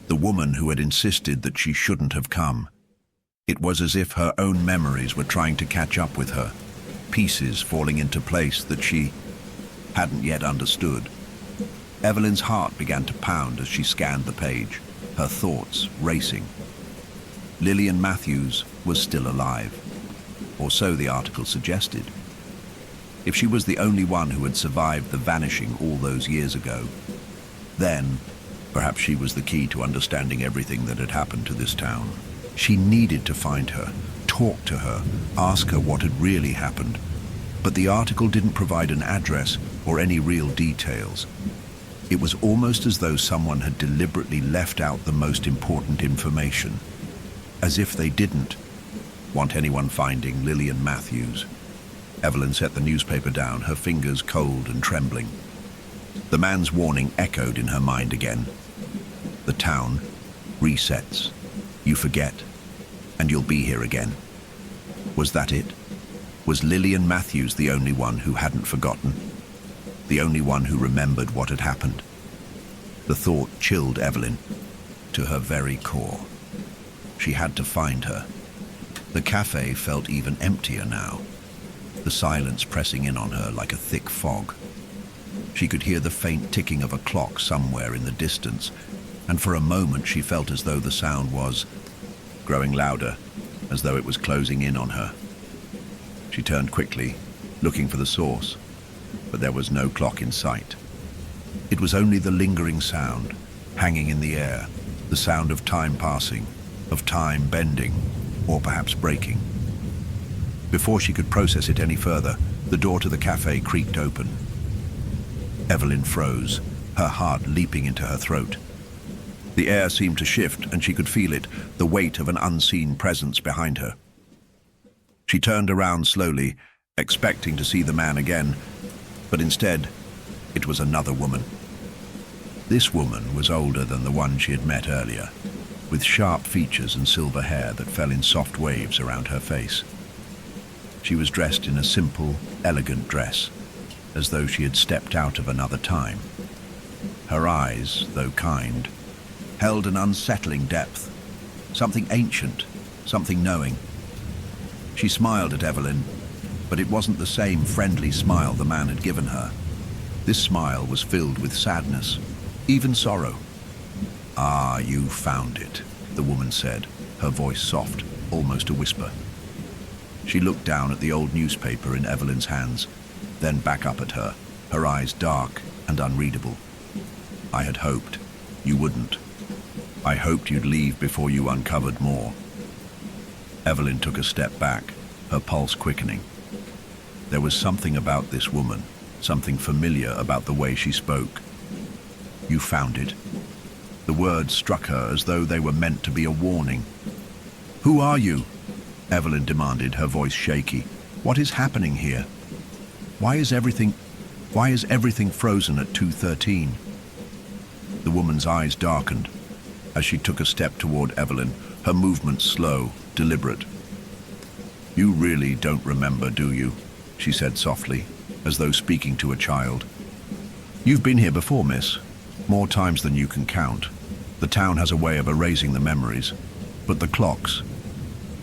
the woman who had insisted that she shouldn't have come. It was as if her own memories were trying to catch up with her, pieces falling into place that she hadn't yet understood. Evelyn's heart began to pound as she scanned the page, her thoughts racing. Lillian Matthews was still alive, or so the article suggested. If she was the only one who had survived the vanishing all those years ago, then perhaps she was the key to understanding everything that had happened to this town. She needed to find her, talk to her, ask her what had really happened. But the article didn't provide an address or any real details. It was almost as though someone had deliberately left out the most important information, as if they didn't want anyone finding Lillian Matthews. Evelyn set the newspaper down, her fingers cold and trembling. The man's warning echoed in her mind again. The town resets. You forget, and you'll be here again. Was that it? Was Lillian Matthews the only one who hadn't forgotten? The only one who remembered what had happened? The thought chilled Evelyn to her very core. She had to find her. The cafe felt even emptier now, the silence pressing in on her like a thick fog. She could hear the faint ticking of a clock somewhere in the distance, and for a moment she felt as though the sound was growing louder, as though it was closing in on her. She turned quickly, looking for the source, but there was no clock in sight. It was only the lingering sound, hanging in the air, the sound of time passing, of time bending, or perhaps breaking. Before she could process it any further, the door to the cafe creaked open. Evelyn froze, her heart leaping into her throat. The air seemed to shift, and she could feel it, the weight of an unseen presence behind her. She turned around slowly, expecting to see the man again, but instead, it was another woman. This woman was older than the one she had met earlier, with sharp features and silver hair that fell in soft waves around her face. She was dressed in a simple, elegant dress, as though she had stepped out of another time. Her eyes, though kind, held an unsettling depth, something ancient, something knowing. She smiled at Evelyn, but it wasn't the same friendly smile the man had given her. This smile was filled with sadness, even sorrow. "Ah, you found it," the woman said, her voice soft, almost a whisper. She looked down at the old newspaper in Evelyn's hands, then back up at her, her eyes dark and unreadable. "I had hoped you wouldn't. I hoped you'd leave before you uncovered more." Evelyn took a step back, her pulse quickening. There was something about this woman, something familiar about the way she spoke. "You found it." The words struck her as though they were meant to be a warning. "Who are you?" Evelyn demanded, her voice shaky. "What is happening here? Why is everything frozen at 2:13? The woman's eyes darkened as she took a step toward Evelyn, her movements slow, deliberate. "You really don't remember, do you?" she said softly, as though speaking to a child. "You've been here before, miss. More times than you can count. The town has a way of erasing the memories. But the clocks,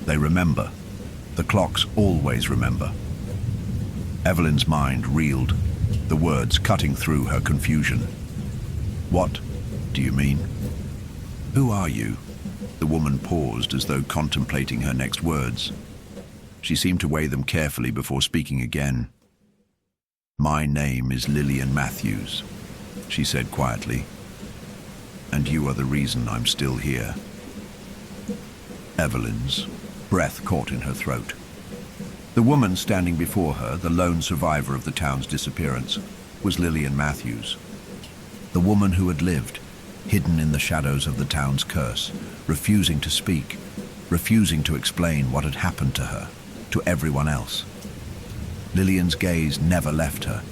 they remember. The clocks always remember." Evelyn's mind reeled, the words cutting through her confusion. "What do you mean? Who are you?" The woman paused as though contemplating her next words. She seemed to weigh them carefully before speaking again. "My name is Lillian Matthews," she said quietly, "and you are the reason I'm still here." Evelyn's breath caught in her throat. The woman standing before her, the lone survivor of the town's disappearance, was Lillian Matthews. The woman who had lived, hidden in the shadows of the town's curse, refusing to speak, refusing to explain what had happened to her, to everyone else. Lillian's gaze never left her,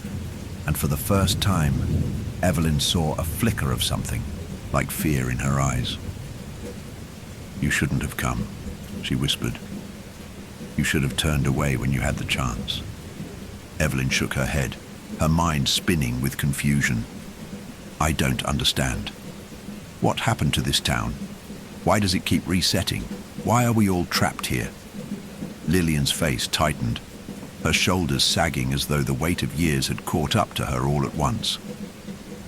and for the first time, Evelyn saw a flicker of something, like fear in her eyes. "You shouldn't have come," she whispered. "You should have turned away when you had the chance." Evelyn shook her head, her mind spinning with confusion. "I don't understand. What happened to this town? Why does it keep resetting? Why are we all trapped here?" Lillian's face tightened, her shoulders sagging as though the weight of years had caught up to her all at once.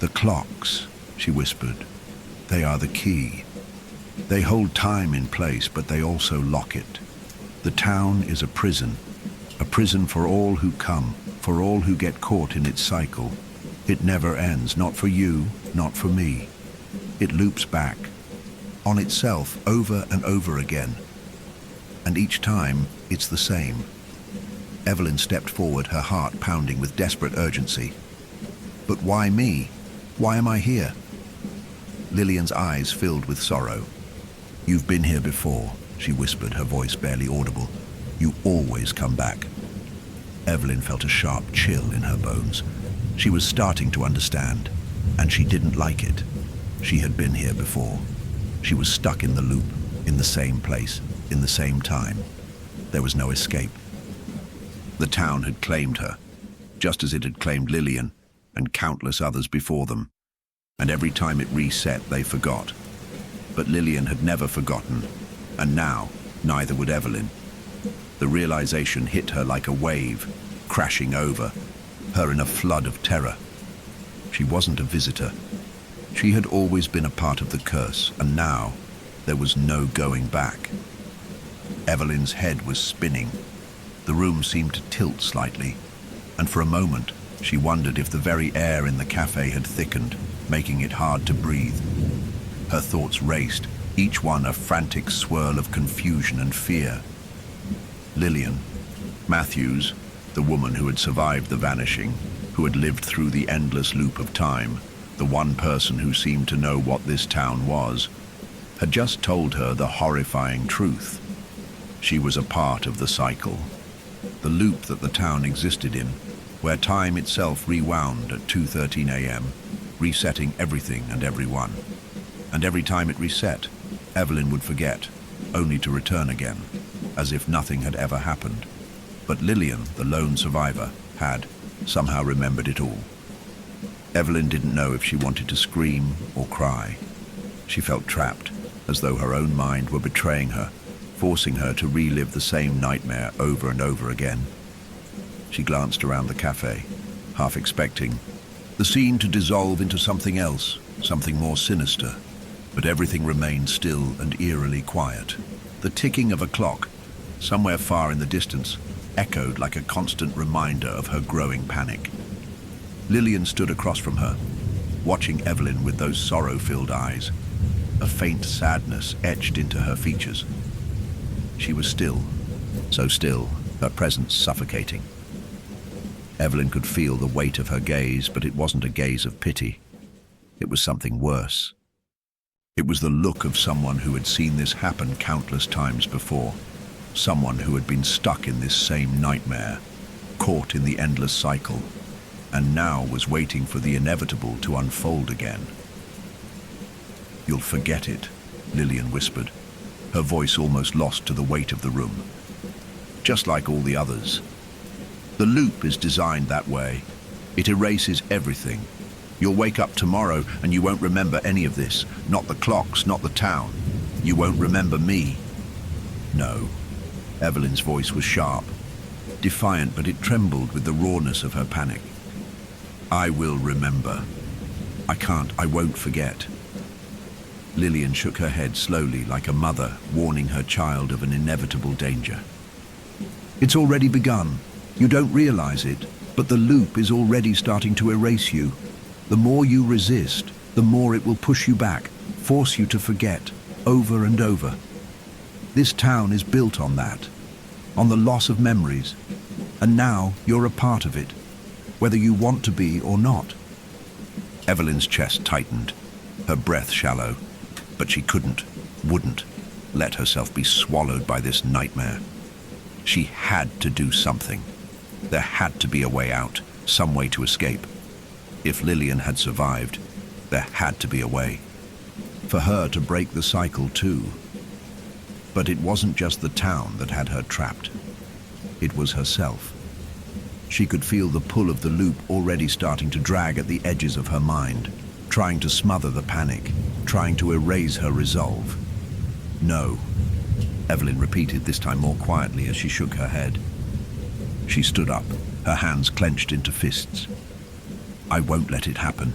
"The clocks," she whispered. "They are the key. They hold time in place, but they also lock it. The town is a prison for all who come, for all who get caught in its cycle. It never ends, not for you, not for me. It loops back, on itself over and over again. And each time, it's the same." Evelyn stepped forward, her heart pounding with desperate urgency. "But why me? Why am I here?" Lillian's eyes filled with sorrow. "You've been here before," she whispered, her voice barely audible. "You always come back." Evelyn felt a sharp chill in her bones. She was starting to understand, and she didn't like it. She had been here before. She was stuck in the loop, in the same place, in the same time. There was no escape. The town had claimed her, just as it had claimed Lillian and countless others before them. And every time it reset, they forgot. But Lillian had never forgotten, and now neither would Evelyn. The realization hit her like a wave, crashing over, her in a flood of terror. She wasn't a visitor. She had always been a part of the curse, and now there was no going back. Evelyn's head was spinning. The room seemed to tilt slightly, and for a moment she wondered if the very air in the cafe had thickened, making it hard to breathe. Her thoughts raced, each one a frantic swirl of confusion and fear. Lillian, Matthews, the woman who had survived the vanishing, who had lived through the endless loop of time, the one person who seemed to know what this town was, had just told her the horrifying truth. She was a part of the cycle, the loop that the town existed in, where time itself rewound at 2:13 a.m., resetting everything and everyone. And every time it reset, Evelyn would forget, only to return again, as if nothing had ever happened. But Lillian, the lone survivor, had somehow remembered it all. Evelyn didn't know if she wanted to scream or cry. She felt trapped, as though her own mind were betraying her, forcing her to relive the same nightmare over and over again. She glanced around the cafe, half expecting the scene to dissolve into something else, something more sinister. But everything remained still and eerily quiet. The ticking of a clock, somewhere far in the distance, echoed like a constant reminder of her growing panic. Lillian stood across from her, watching Evelyn with those sorrow-filled eyes, a faint sadness etched into her features. She was still, so still, her presence suffocating. Evelyn could feel the weight of her gaze, but it wasn't a gaze of pity. It was something worse. It was the look of someone who had seen this happen countless times before, someone who had been stuck in this same nightmare, caught in the endless cycle, and now was waiting for the inevitable to unfold again. "You'll forget it," Lillian whispered, her voice almost lost to the weight of the room. "Just like all the others. The loop is designed that way. It erases everything. You'll wake up tomorrow and you won't remember any of this. Not the clocks, not the town. You won't remember me." "No." Evelyn's voice was sharp, defiant, but it trembled with the rawness of her panic. "I will remember. I won't forget." Lillian shook her head slowly, like a mother warning her child of an inevitable danger. "It's already begun. You don't realize it, but the loop is already starting to erase you. The more you resist, the more it will push you back, force you to forget, over and over. This town is built on that, on the loss of memories, and now you're a part of it, whether you want to be or not." Evelyn's chest tightened, her breath shallow, but she wouldn't let herself be swallowed by this nightmare. She had to do something. There had to be a way out, some way to escape. If Lillian had survived, there had to be a way. For her to break the cycle too. But it wasn't just the town that had her trapped. It was herself. She could feel the pull of the loop already starting to drag at the edges of her mind, trying to smother the panic, trying to erase her resolve. "No," Evelyn repeated, this time more quietly as she shook her head. She stood up, her hands clenched into fists. "I won't let it happen.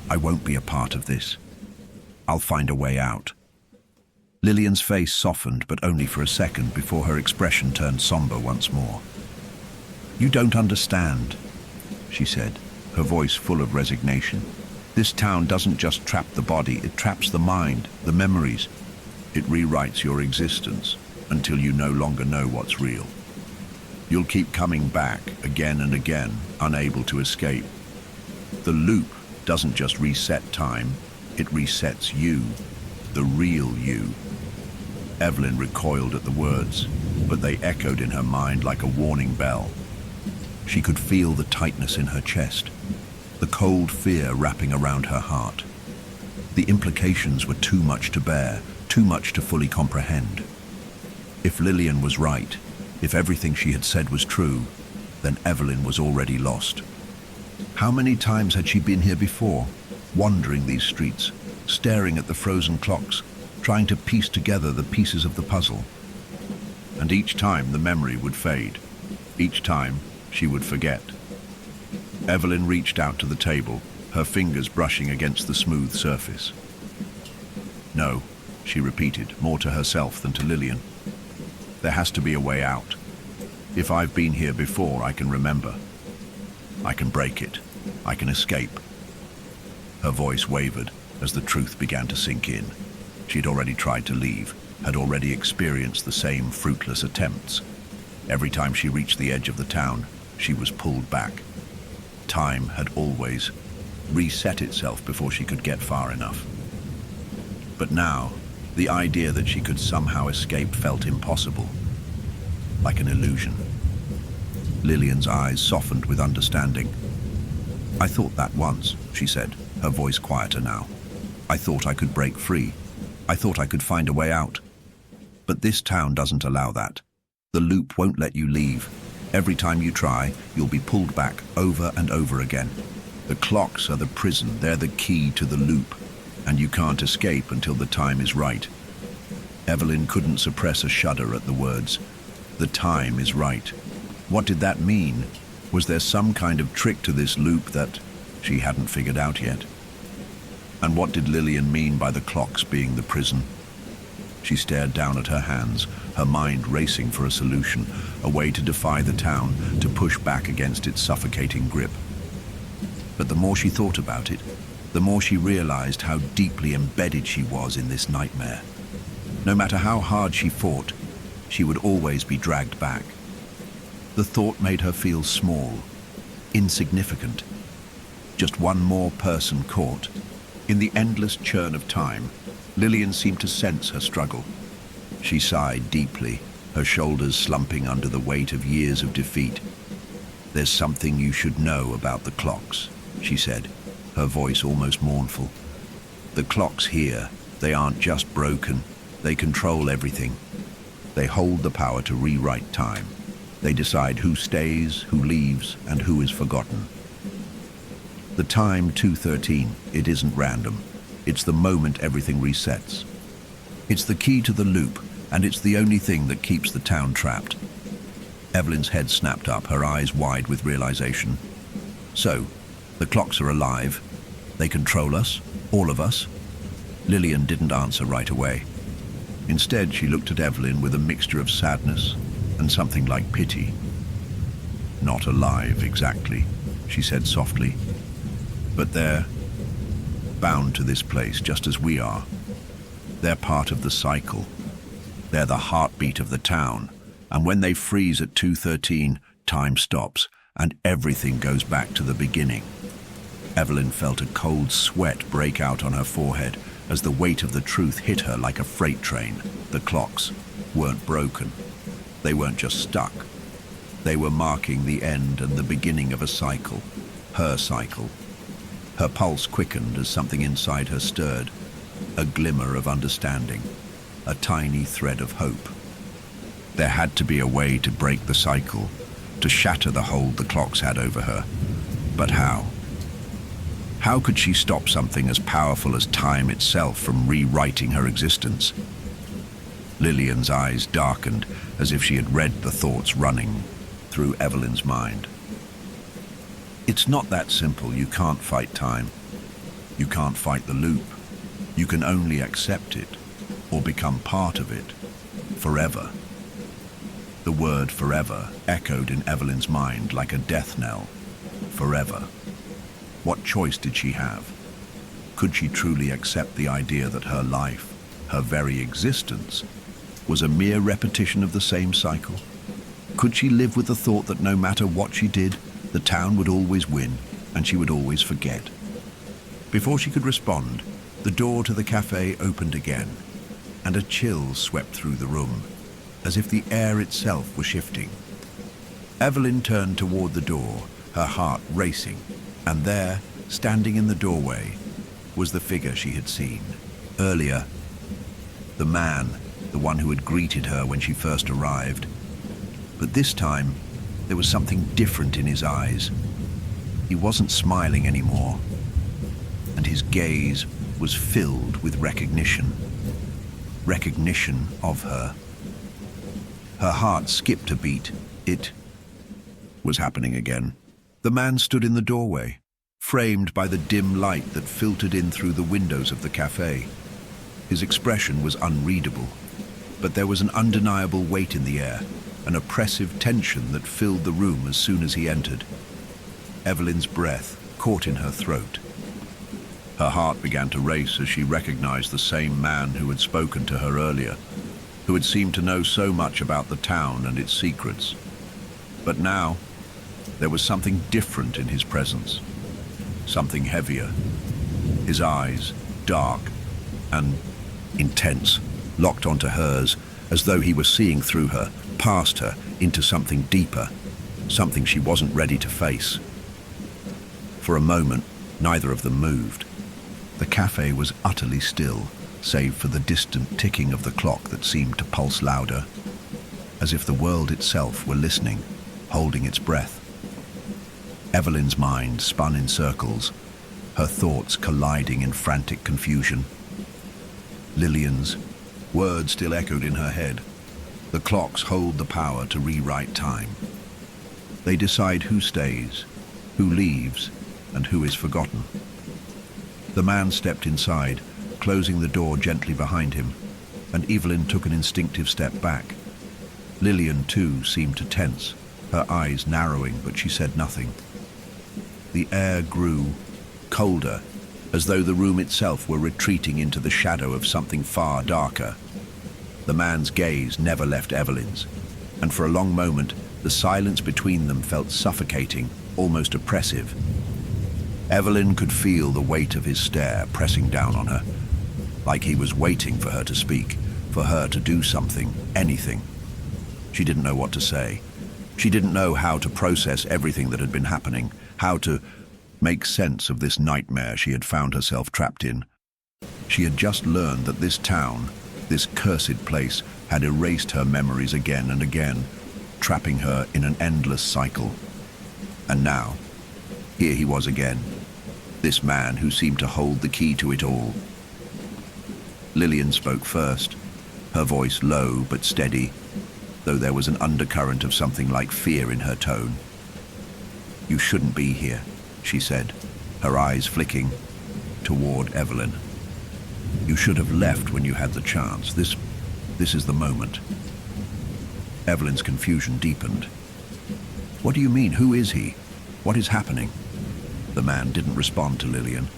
I won't be a part of this. I'll find a way out." Lillian's face softened, but only for a second before her expression turned somber once more. "You don't understand," she said, her voice full of resignation. "This town doesn't just trap the body, it traps the mind, the memories. It rewrites your existence until you no longer know what's real. You'll keep coming back again and again, unable to escape. The loop doesn't just reset time, it resets you, the real you." Evelyn recoiled at the words, but they echoed in her mind like a warning bell. She could feel the tightness in her chest, the cold fear wrapping around her heart. The implications were too much to bear, too much to fully comprehend. If Lillian was right, if everything she had said was true, then Evelyn was already lost. How many times had she been here before, wandering these streets, staring at the frozen clocks, trying to piece together the pieces of the puzzle? And each time the memory would fade. Each time she would forget. Evelyn reached out to the table, her fingers brushing against the smooth surface. "No," she repeated, more to herself than to Lillian. "There has to be a way out. If I've been here before, I can remember. I can break it. I can escape." Her voice wavered as the truth began to sink in. She'd already tried to leave, had already experienced the same fruitless attempts. Every time she reached the edge of the town, she was pulled back. Time had always reset itself before she could get far enough. But now, the idea that she could somehow escape felt impossible, like an illusion. Lillian's eyes softened with understanding. "I thought that once," she said, her voice quieter now. "I thought I could break free. I thought I could find a way out. But this town doesn't allow that. The loop won't let you leave. Every time you try, you'll be pulled back over and over again. The clocks are the prison, they're the key to the loop, and you can't escape until the time is right." Evelyn couldn't suppress a shudder at the words. The time is right. What did that mean? Was there some kind of trick to this loop that she hadn't figured out yet? And what did Lillian mean by the clocks being the prison? She stared down at her hands, her mind racing for a solution, a way to defy the town, to push back against its suffocating grip. But the more she thought about it, the more she realized how deeply embedded she was in this nightmare. No matter how hard she fought, she would always be dragged back. The thought made her feel small, insignificant. Just one more person caught. In the endless churn of time, Lillian seemed to sense her struggle. She sighed deeply, her shoulders slumping under the weight of years of defeat. "There's something you should know about the clocks," she said, her voice almost mournful. "The clocks here, they aren't just broken. They control everything. They hold the power to rewrite time. They decide who stays, who leaves, and who is forgotten. The time 2:13, it isn't random. It's the moment everything resets. It's the key to the loop, and it's the only thing that keeps the town trapped." Evelyn's head snapped up, her eyes wide with realization. "So, the clocks are alive. They control us, all of us?" Lillian didn't answer right away. Instead, she looked at Evelyn with a mixture of sadness and something like pity. "Not alive, exactly," she said softly. "But they're bound to this place just as we are. They're part of the cycle. They're the heartbeat of the town. And when they freeze at 2:13, time stops and everything goes back to the beginning." Evelyn felt a cold sweat break out on her forehead as the weight of the truth hit her like a freight train. The clocks weren't broken. They weren't just stuck. They were marking the end and the beginning of a cycle. Her cycle. Her pulse quickened as something inside her stirred. A glimmer of understanding. A tiny thread of hope. There had to be a way to break the cycle, to shatter the hold the clocks had over her. But how? How could she stop something as powerful as time itself from rewriting her existence? Lillian's eyes darkened as if she had read the thoughts running through Evelyn's mind. "It's not that simple. You can't fight time. You can't fight the loop. You can only accept it, or become part of it, forever." The word forever echoed in Evelyn's mind like a death knell. Forever. What choice did she have? Could she truly accept the idea that her life, her very existence, was a mere repetition of the same cycle? Could she live with the thought that no matter what she did, the town would always win and she would always forget? Before she could respond, the door to the cafe opened again, and a chill swept through the room, as if the air itself were shifting. Evelyn turned toward the door, her heart racing, and there, Standing in the doorway was the figure she had seen earlier. The man, the one who had greeted her when she first arrived. But this time, there was something different in his eyes. He wasn't smiling anymore, and his gaze was filled with recognition. Recognition of her. Her heart skipped a beat. It was happening again. The man stood in the doorway, framed by the dim light that filtered in through the windows of the cafe. His expression was unreadable, but there was an undeniable weight in the air, an oppressive tension that filled the room as soon as he entered. Evelyn's breath caught in her throat. Her heart began to race as she recognized the same man who had spoken to her earlier, who had seemed to know so much about the town and its secrets. But now, there was something different in his presence, something heavier. His eyes, dark and intense, locked onto hers, as though he were seeing through her, past her, into something deeper, something she wasn't ready to face. For a moment, neither of them moved. The cafe was utterly still, save for the distant ticking of the clock that seemed to pulse louder, as if the world itself were listening, holding its breath. Evelyn's mind spun in circles, her thoughts colliding in frantic confusion. Lillian's words still echoed in her head. The clocks hold the power to rewrite time. They decide who stays, who leaves, and who is forgotten. The man stepped inside, closing the door gently behind him, and Evelyn took an instinctive step back. Lillian, too, seemed to tense, her eyes narrowing, but she said nothing. The air grew colder, as though the room itself were retreating into the shadow of something far darker. The man's gaze never left Evelyn's, and for a long moment, the silence between them felt suffocating, almost oppressive. Evelyn could feel the weight of his stare pressing down on her, like he was waiting for her to speak, for her to do something, anything. She didn't know what to say. She didn't know how to process everything that had been happening, how to make sense of this nightmare she had found herself trapped in. She had just learned that this town, this cursed place, had erased her memories again and again, trapping her in an endless cycle. And now, here he was again, this man who seemed to hold the key to it all. Lillian spoke first, her voice low but steady, though there was an undercurrent of something like fear in her tone. "You shouldn't be here," she said, her eyes flicking toward Evelyn. "You should have left when you had the chance. This is the moment." Evelyn's confusion deepened. "What do you mean? Who is he? What is happening?" The man didn't respond to Lillian.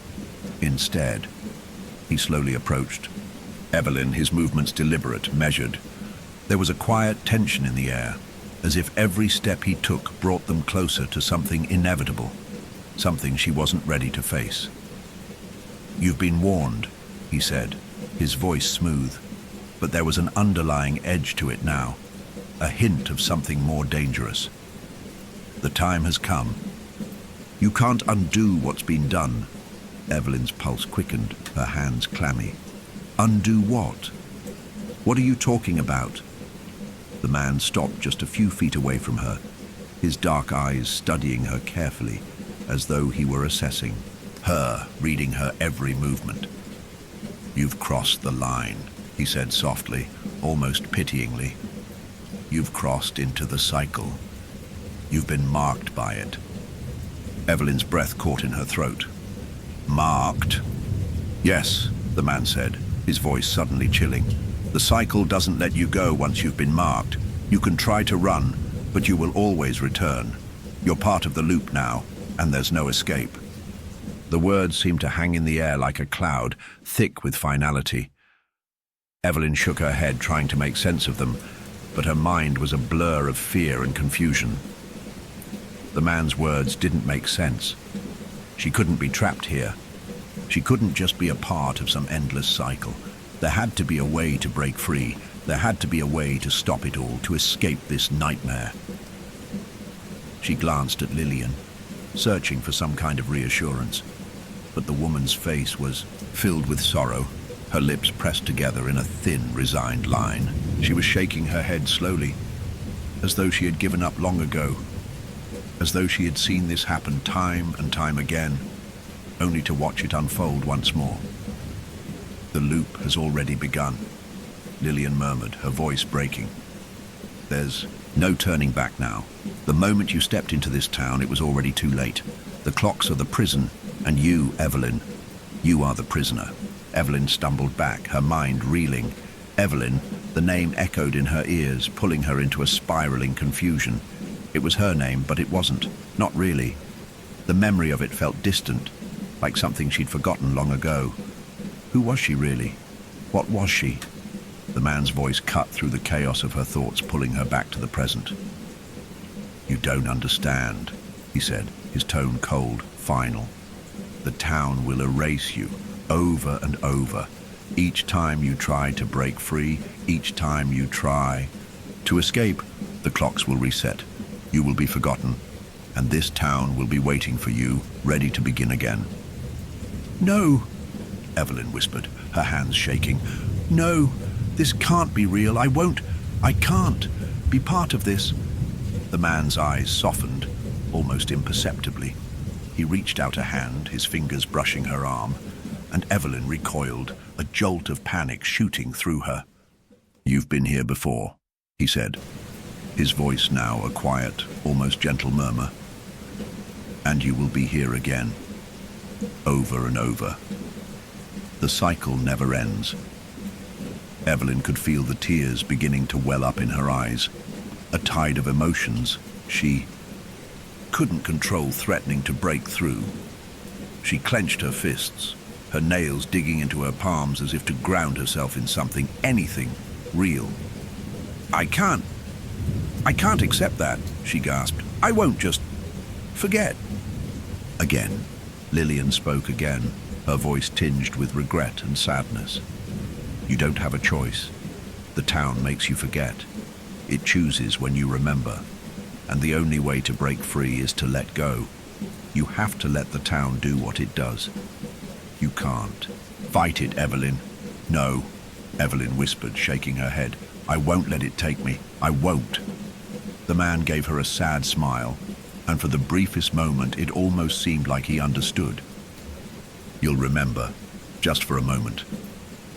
Instead, he slowly approached. Evelyn, his movements deliberate, measured. There was a quiet tension in the air, as if every step he took brought them closer to something inevitable, something she wasn't ready to face. "You've been warned," he said, his voice smooth, but there was an underlying edge to it now, a hint of something more dangerous. "The time has come. You can't undo what's been done." Evelyn's pulse quickened, her hands clammy. "Undo what? What are you talking about?" The man stopped just a few feet away from her, his dark eyes studying her carefully, as though he were assessing her, reading her every movement. "You've crossed the line," he said softly, almost pityingly. "You've crossed into the cycle. You've been marked by it." Evelyn's breath caught in her throat. "Marked?" "Yes," the man said, his voice suddenly chilling. "The cycle doesn't let you go once you've been marked. You can try to run, but you will always return. You're part of the loop now, and there's no escape." The words seemed to hang in the air like a cloud, thick with finality. Evelyn shook her head, trying to make sense of them, but her mind was a blur of fear and confusion. The man's words didn't make sense. She couldn't be trapped here. She couldn't just be a part of some endless cycle. There had to be a way to break free. There had to be a way to stop it all, to escape this nightmare. She glanced at Lillian, searching for some kind of reassurance. but the woman's face was filled with sorrow, her lips pressed together in a thin, resigned line. She was shaking her head slowly, as though she had given up long ago, as though she had seen this happen time and time again, only to watch it unfold once more. "The loop has already begun," Lillian murmured, her voice breaking. "There's no turning back now. The moment you stepped into this town, it was already too late. The clocks are the prison, and you, Evelyn, you are the prisoner." Evelyn stumbled back, her mind reeling. Evelyn, the name echoed in her ears, pulling her into a spiraling confusion. It was her name, but it wasn't. Not really. The memory of it felt distant, like something she'd forgotten long ago. Who was she really? What was she? The man's voice cut through the chaos of her thoughts, pulling her back to the present. "You don't understand," he said, his tone cold, final. "The town will erase you, over and over. Each time you try to break free, each time you try to escape, the clocks will reset. You will be forgotten, and this town will be waiting for you, ready to begin again." "No," Evelyn whispered, her hands shaking. "No, this can't be real. I can't be part of this." The man's eyes softened, almost imperceptibly. He reached out a hand, his fingers brushing her arm, and Evelyn recoiled, a jolt of panic shooting through her. "You've been here before," he said, his voice now a quiet, almost gentle murmur. "And you will be here again, over and over. The cycle never ends." Evelyn could feel the tears beginning to well up in her eyes, a tide of emotions she couldn't control threatening to break through. She clenched her fists, her nails digging into her palms as if to ground herself in something, anything, real. I can't accept that," she gasped. "I won't just forget." Again, Lillian spoke again, her voice tinged with regret and sadness. "You don't have a choice. The town makes you forget. It chooses when you remember. And the only way to break free is to let go. You have to let the town do what it does. You can't. Fight it, Evelyn." "No," Evelyn whispered, shaking her head. "I won't let it take me. I won't." The man gave her a sad smile, and for the briefest moment it almost seemed like he understood. "You'll remember, just for a moment.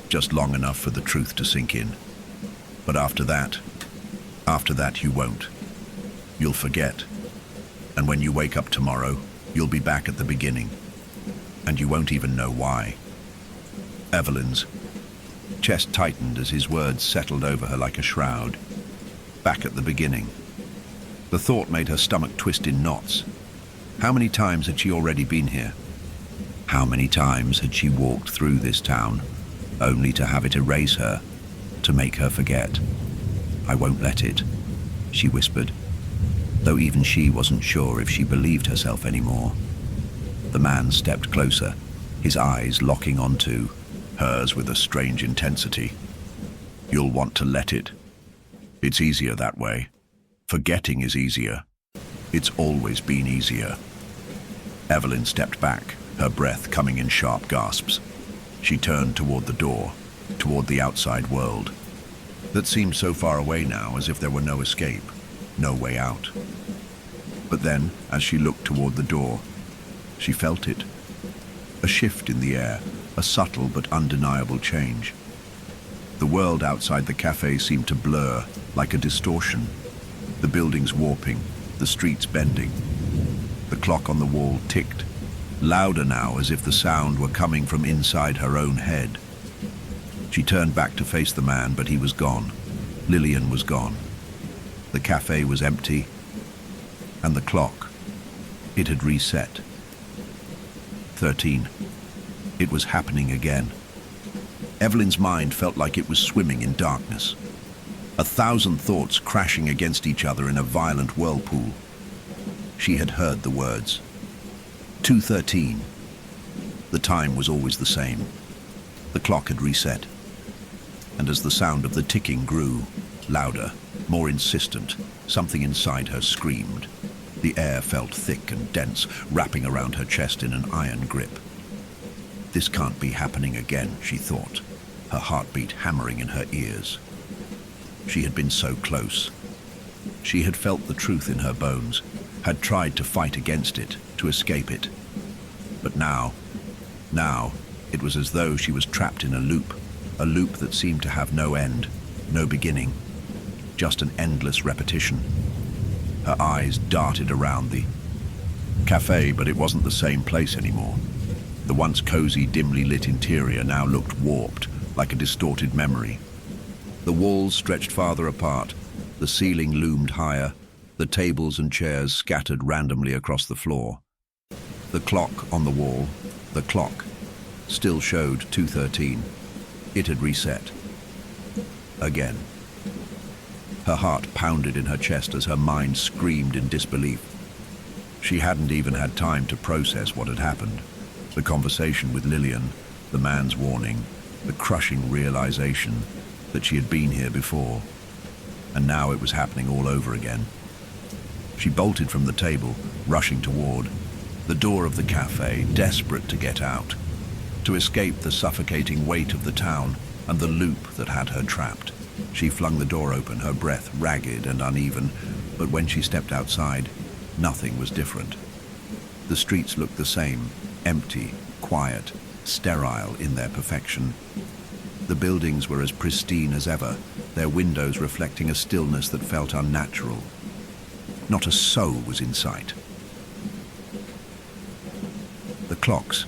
Just long enough for the truth to sink in. But after that you won't. You'll forget. And when you wake up tomorrow, you'll be back at the beginning. And you won't even know why." Evelyn's chest tightened as his words settled over her like a shroud. Back at the beginning. The thought made her stomach twist in knots. How many times had she already been here? How many times had she walked through this town, only to have it erase her, to make her forget? "I won't let it," she whispered, though even she wasn't sure if she believed herself anymore. The man stepped closer, his eyes locking onto hers with a strange intensity. "You'll want to let it. It's easier that way. Forgetting is easier. It's always been easier." Evelyn stepped back, her breath coming in sharp gasps. She turned toward the door, toward the outside world, that seemed so far away now, as if there were no escape, no way out. But then, as she looked toward the door, she felt it. A shift in the air, a subtle but undeniable change. The world outside the cafe seemed to blur, like a distortion. The buildings warping, the streets bending. The clock on the wall ticked, louder now, as if the sound were coming from inside her own head. She turned back to face the man, but he was gone. Lillian was gone. The cafe was empty, and the clock, it had reset. 13. It was happening again. Evelyn's mind felt like it was swimming in darkness. 1,000 thoughts crashing against each other in a violent whirlpool. She had heard the words. 2:13. The time was always the same. The clock had reset. And as the sound of the ticking grew, louder, more insistent, something inside her screamed. The air felt thick and dense, wrapping around her chest in an iron grip. This can't be happening again, she thought, her heartbeat hammering in her ears. She had been so close. She had felt the truth in her bones, had tried to fight against it, to escape it. But now, it was as though she was trapped in a loop that seemed to have no end, no beginning, just an endless repetition. Her eyes darted around the cafe, but it wasn't the same place anymore. The once cozy, dimly lit interior now looked warped, like a distorted memory. The walls stretched farther apart, the ceiling loomed higher, the tables and chairs scattered randomly across the floor. The clock on the wall, the clock, still showed 2:13. It had reset. Again. Her heart pounded in her chest as her mind screamed in disbelief. She hadn't even had time to process what had happened. The conversation with Lillian, the man's warning, the crushing realization that she had been here before. And now it was happening all over again. She bolted from the table, rushing toward the door of the cafe, desperate to get out, to escape the suffocating weight of the town and the loop that had her trapped. She flung the door open, her breath ragged and uneven, but when she stepped outside, nothing was different. The streets looked the same, empty, quiet, sterile in their perfection. The buildings were as pristine as ever, their windows reflecting a stillness that felt unnatural. Not a soul was in sight. The clocks.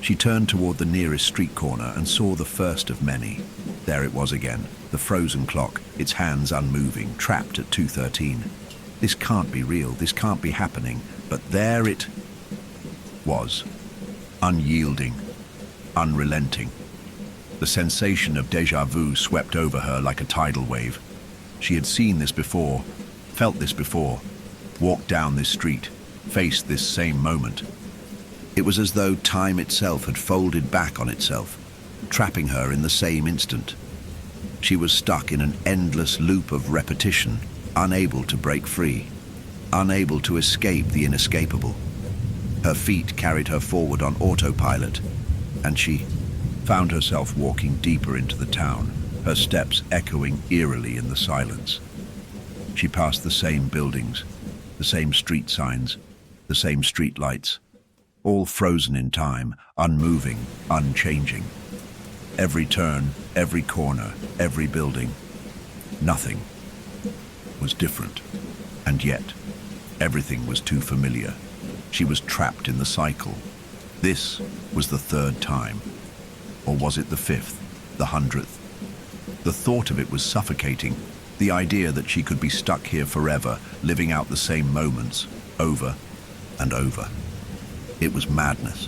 She turned toward the nearest street corner and saw the first of many. There it was again, the frozen clock, its hands unmoving, trapped at 2:13. This can't be real, this can't be happening, but there it was, unyielding, unrelenting. The sensation of déjà vu swept over her like a tidal wave. She had seen this before, felt this before, walked down this street, faced this same moment. It was as though time itself had folded back on itself, trapping her in the same instant. She was stuck in an endless loop of repetition, unable to break free, unable to escape the inescapable. Her feet carried her forward on autopilot, and she found herself walking deeper into the town, her steps echoing eerily in the silence. She passed the same buildings, the same street signs, the same street lights, all frozen in time, unmoving, unchanging. Every turn, every corner, every building, nothing was different. And yet, everything was too familiar. She was trapped in the cycle. This was the third time. Or was it the 5th, the 100th? The thought of it was suffocating, the idea that she could be stuck here forever, living out the same moments, over and over. It was madness.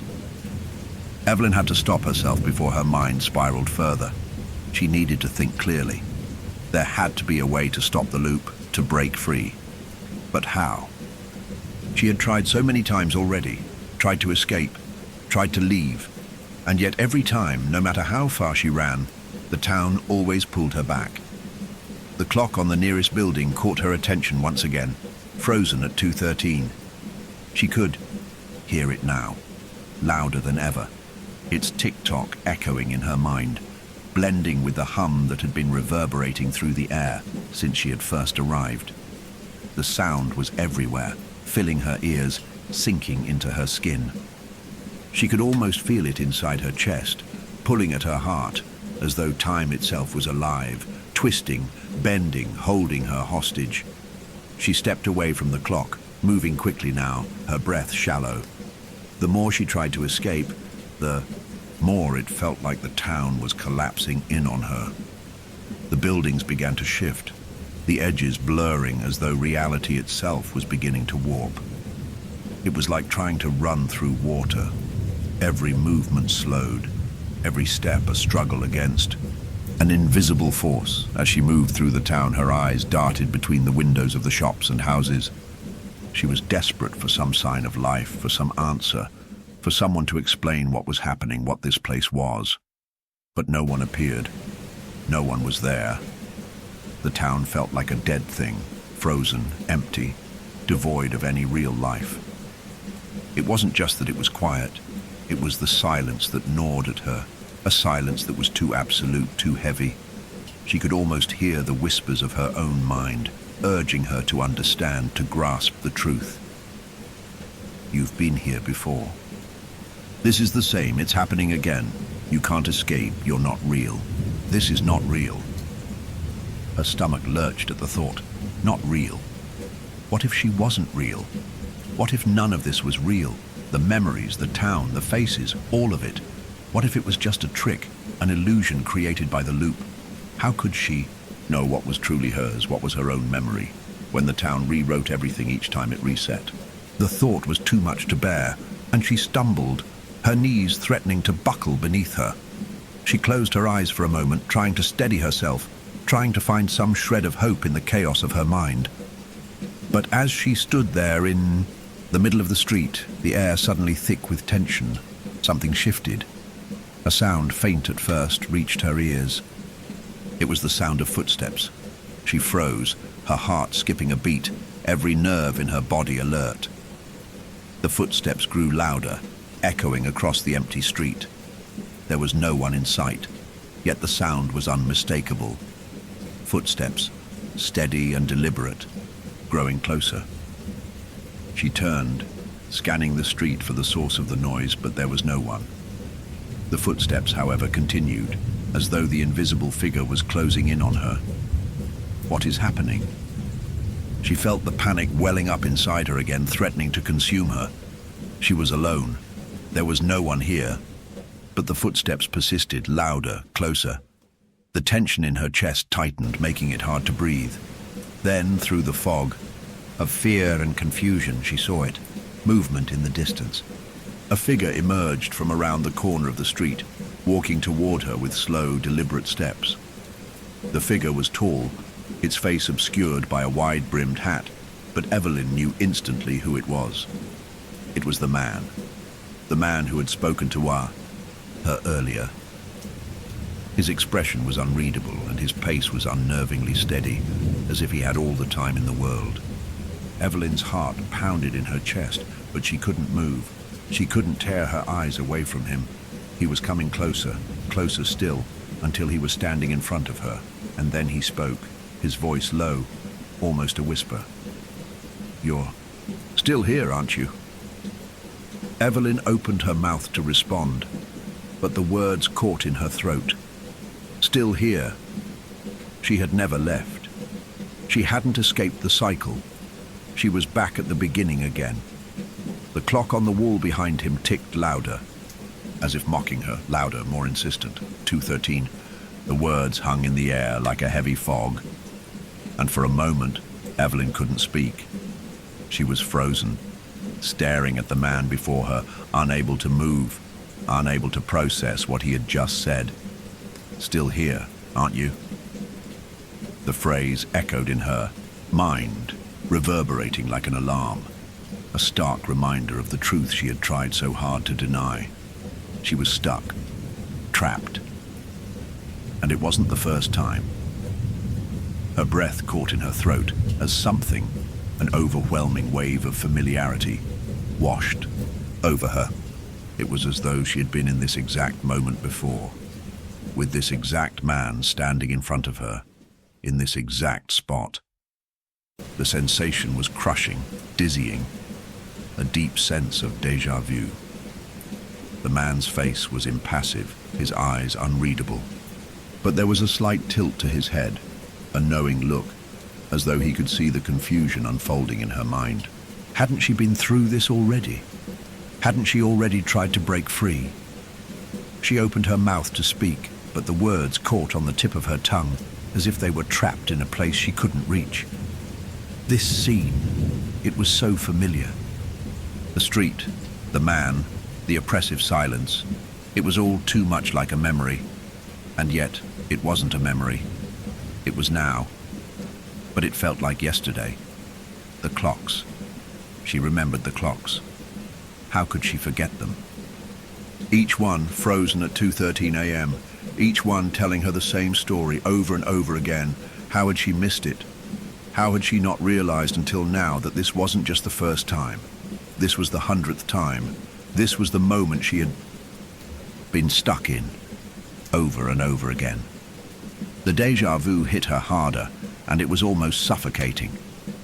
Evelyn had to stop herself before her mind spiraled further. She needed to think clearly. There had to be a way to stop the loop, to break free. But how? She had tried so many times already, tried to escape, tried to leave, and yet every time, no matter how far she ran, the town always pulled her back. The clock on the nearest building caught her attention once again, frozen at 2:13. She could hear it now, louder than ever, its tick-tock echoing in her mind, blending with the hum that had been reverberating through the air since she had first arrived. The sound was everywhere, filling her ears, sinking into her skin. She could almost feel it inside her chest, pulling at her heart, as though time itself was alive, twisting, bending, holding her hostage. She stepped away from the clock, moving quickly now, her breath shallow. The more she tried to escape, the more it felt like the town was collapsing in on her. The buildings began to shift, the edges blurring as though reality itself was beginning to warp. It was like trying to run through water. Every movement slowed, every step a struggle against an invisible force. As she moved through the town, her eyes darted between the windows of the shops and houses. She was desperate for some sign of life, for some answer, for someone to explain what was happening, what this place was. But no one appeared. No one was there. The town felt like a dead thing, frozen, empty, devoid of any real life. It wasn't just that it was quiet. It was the silence that gnawed at her, a silence that was too absolute, too heavy. She could almost hear the whispers of her own mind, urging her to understand, to grasp the truth. You've been here before. This is the same, it's happening again. You can't escape, you're not real. This is not real. Her stomach lurched at the thought. Not real. What if she wasn't real? What if none of this was real? The memories, the town, the faces, all of it. What if it was just a trick, an illusion created by the loop? How could she know what was truly hers, what was her own memory, when the town rewrote everything each time it reset? The thought was too much to bear, and she stumbled, her knees threatening to buckle beneath her. She closed her eyes for a moment, trying to steady herself, trying to find some shred of hope in the chaos of her mind. But as she stood there in the middle of the street, the air suddenly thick with tension, something shifted. A sound, faint at first, reached her ears. It was the sound of footsteps. She froze, her heart skipping a beat, every nerve in her body alert. The footsteps grew louder, echoing across the empty street. There was no one in sight, yet the sound was unmistakable. Footsteps, steady and deliberate, growing closer. She turned, scanning the street for the source of the noise, but there was no one. The footsteps, however, continued, as though the invisible figure was closing in on her. What is happening? She felt the panic welling up inside her again, threatening to consume her. She was alone. There was no one here. But the footsteps persisted, louder, closer. The tension in her chest tightened, making it hard to breathe. Then, through the fog of fear and confusion, she saw it, movement in the distance. A figure emerged from around the corner of the street, walking toward her with slow, deliberate steps. The figure was tall, its face obscured by a wide-brimmed hat, but Evelyn knew instantly who it was. It was the man who had spoken to her earlier. His expression was unreadable, and his pace was unnervingly steady, as if he had all the time in the world. Evelyn's heart pounded in her chest, but she couldn't move. She couldn't tear her eyes away from him. He was coming closer, closer still, until he was standing in front of her, and then he spoke, his voice low, almost a whisper. "You're still here, aren't you?" Evelyn opened her mouth to respond, but the words caught in her throat. Still here. She had never left. She hadn't escaped the cycle. She was back at the beginning again. The clock on the wall behind him ticked louder, as if mocking her, louder, more insistent. 2:13. The words hung in the air like a heavy fog, and for a moment, Evelyn couldn't speak. She was frozen, staring at the man before her, unable to move, unable to process what he had just said. "Still here, aren't you?" The phrase echoed in her mind, reverberating like an alarm, a stark reminder of the truth she had tried so hard to deny. She was stuck, trapped. And it wasn't the first time. Her breath caught in her throat as something, an overwhelming wave of familiarity, washed over her. It was as though she had been in this exact moment before, with this exact man standing in front of her, in this exact spot. The sensation was crushing, dizzying, a deep sense of déjà vu. The man's face was impassive, his eyes unreadable, but there was a slight tilt to his head, a knowing look, as though he could see the confusion unfolding in her mind. Hadn't she been through this already? Hadn't she already tried to break free? She opened her mouth to speak, but the words caught on the tip of her tongue, as if they were trapped in a place she couldn't reach. This scene, it was so familiar. The street, the man, the oppressive silence, it was all too much like a memory. And yet, it wasn't a memory. It was now. But it felt like yesterday. The clocks. She remembered the clocks. How could she forget them? Each one frozen at 2:13 a.m., each one telling her the same story over and over again. How had she missed it? How had she not realized until now that this wasn't just the first time? This was the 100th time. This was the moment she had been stuck in, over and over again. The déjà vu hit her harder, and it was almost suffocating.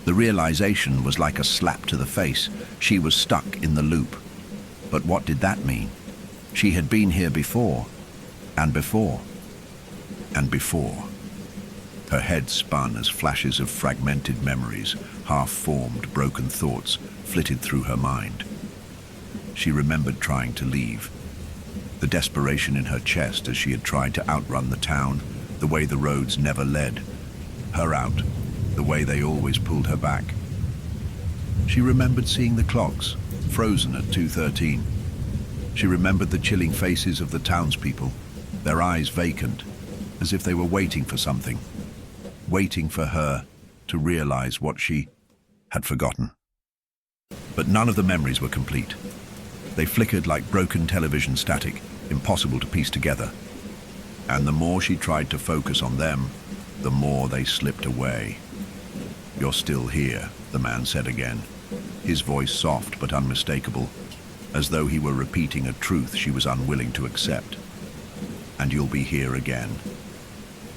The realization was like a slap to the face. She was stuck in the loop. But what did that mean? She had been here before, and before, and before. Her head spun as flashes of fragmented memories, half-formed, broken thoughts flitted through her mind. She remembered trying to leave, the desperation in her chest as she had tried to outrun the town, the way the roads never led her out, the way they always pulled her back. She remembered seeing the clocks, frozen at 2:13. She remembered the chilling faces of the townspeople, their eyes vacant, as if they were waiting for something, waiting for her to realize what she had forgotten. But none of the memories were complete. They flickered like broken television static, impossible to piece together. And the more she tried to focus on them, the more they slipped away. "You're still here," the man said again, his voice soft but unmistakable, as though he were repeating a truth she was unwilling to accept. "And you'll be here again.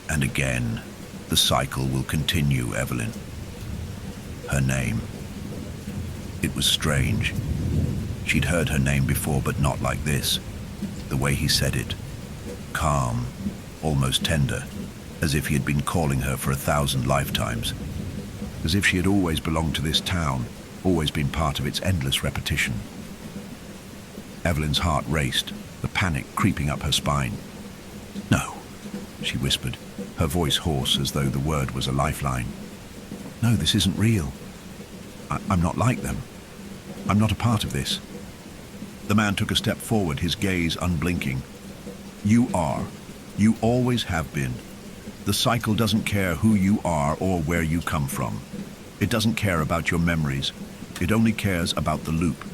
And again. The cycle will continue, Evelyn." Her name. It was strange. She'd heard her name before, but not like this. The way he said it. Calm, almost tender, as if he had been calling her for 1,000 lifetimes. As if she had always belonged to this town, always been part of its endless repetition. Evelyn's heart raced, the panic creeping up her spine. "No," she whispered, her voice hoarse as though the word was a lifeline. "No, this isn't real. I'm not like them. I'm not a part of this." The man took a step forward, his gaze unblinking. "You are. You always have been. The cycle doesn't care who you are or where you come from. It doesn't care about your memories. It only cares about the loop.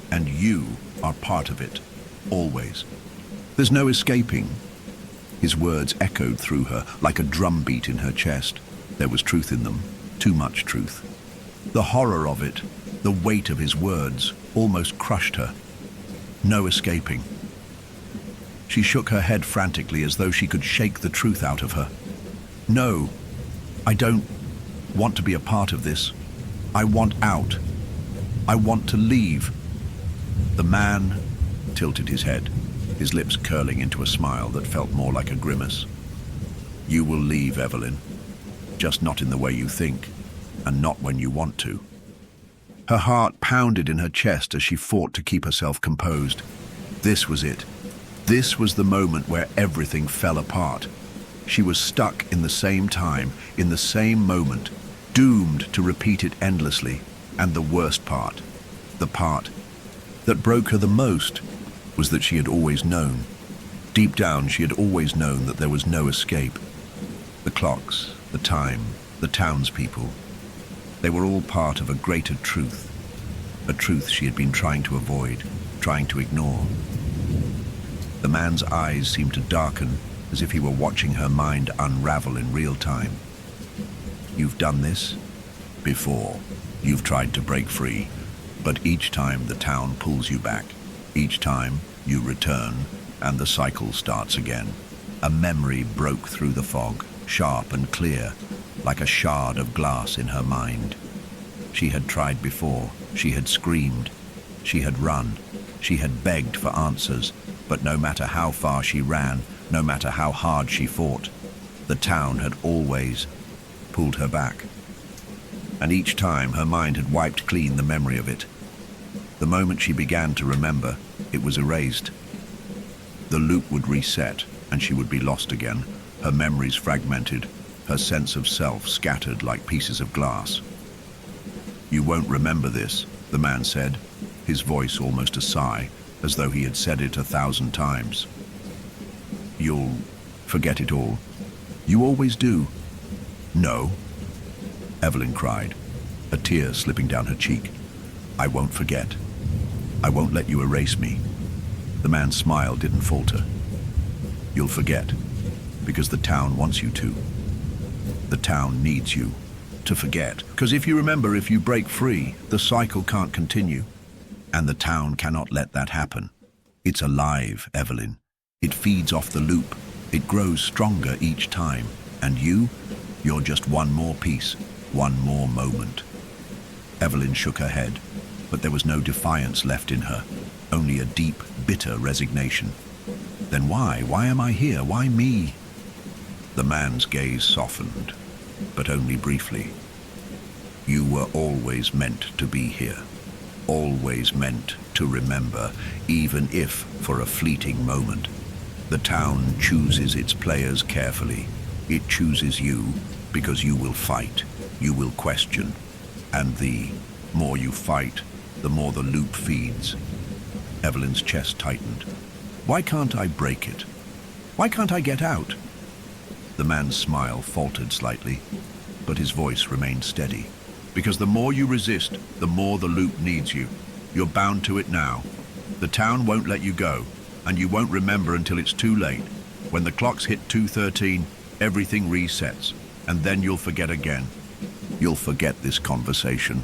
And you are part of it. Always. There's no escaping." His words echoed through her like a drumbeat in her chest. There was truth in them, too much truth. The horror of it, the weight of his words, almost crushed her. No escaping. She shook her head frantically as though she could shake the truth out of her. "No, I don't want to be a part of this. I want out. I want to leave." The man tilted his head, his lips curling into a smile that felt more like a grimace. "You will leave, Evelyn. Just not in the way you think, and not when you want to." Her heart pounded in her chest as she fought to keep herself composed. This was it. This was the moment where everything fell apart. She was stuck in the same time, in the same moment, doomed to repeat it endlessly. And the worst part, the part that broke her the most, was that she had always known. Deep down, she had always known that there was no escape. The clocks, the time, the townspeople, they were all part of a greater truth, a truth she had been trying to avoid, trying to ignore. The man's eyes seemed to darken, as if he were watching her mind unravel in real time. "You've done this before. You've tried to break free, but each time the town pulls you back. Each time you return, and the cycle starts again." A memory broke through the fog, sharp and clear, like a shard of glass in her mind. She had tried before. She had screamed. She had run. She had begged for answers. But no matter how far she ran, no matter how hard she fought, the town had always pulled her back. And each time her mind had wiped clean the memory of it. The moment she began to remember, it was erased. The loop would reset, and she would be lost again, her memories fragmented, her sense of self scattered like pieces of glass. "You won't remember this," the man said, his voice almost a sigh, as though he had said it 1,000 times. "You'll forget it all. You always do." "No," Evelyn cried, a tear slipping down her cheek. "I won't forget. I won't let you erase me." The man's smile didn't falter. "You'll forget, because the town wants you to. The town needs you to forget. Because if you remember, if you break free, the cycle can't continue. And the town cannot let that happen. It's alive, Evelyn. It feeds off the loop. It grows stronger each time. And you're just one more piece, one more moment. Evelyn shook her head, but there was no defiance left in her, only a deep, bitter resignation. Then why? Why am I here? Why me? The man's gaze softened, but only briefly. You were always meant to be here. Always meant to remember, even if for a fleeting moment. The town chooses its players carefully. It chooses you because you will fight, you will question, and the more you fight, the more the loop feeds. Evelyn's chest tightened. Why can't I break it? Why can't I get out? The man's smile faltered slightly, but his voice remained steady. Because the more you resist, the more the loop needs you. You're bound to it now. The town won't let you go, and you won't remember until it's too late. When the clocks hit 2:13, everything resets, and then you'll forget again. You'll forget this conversation.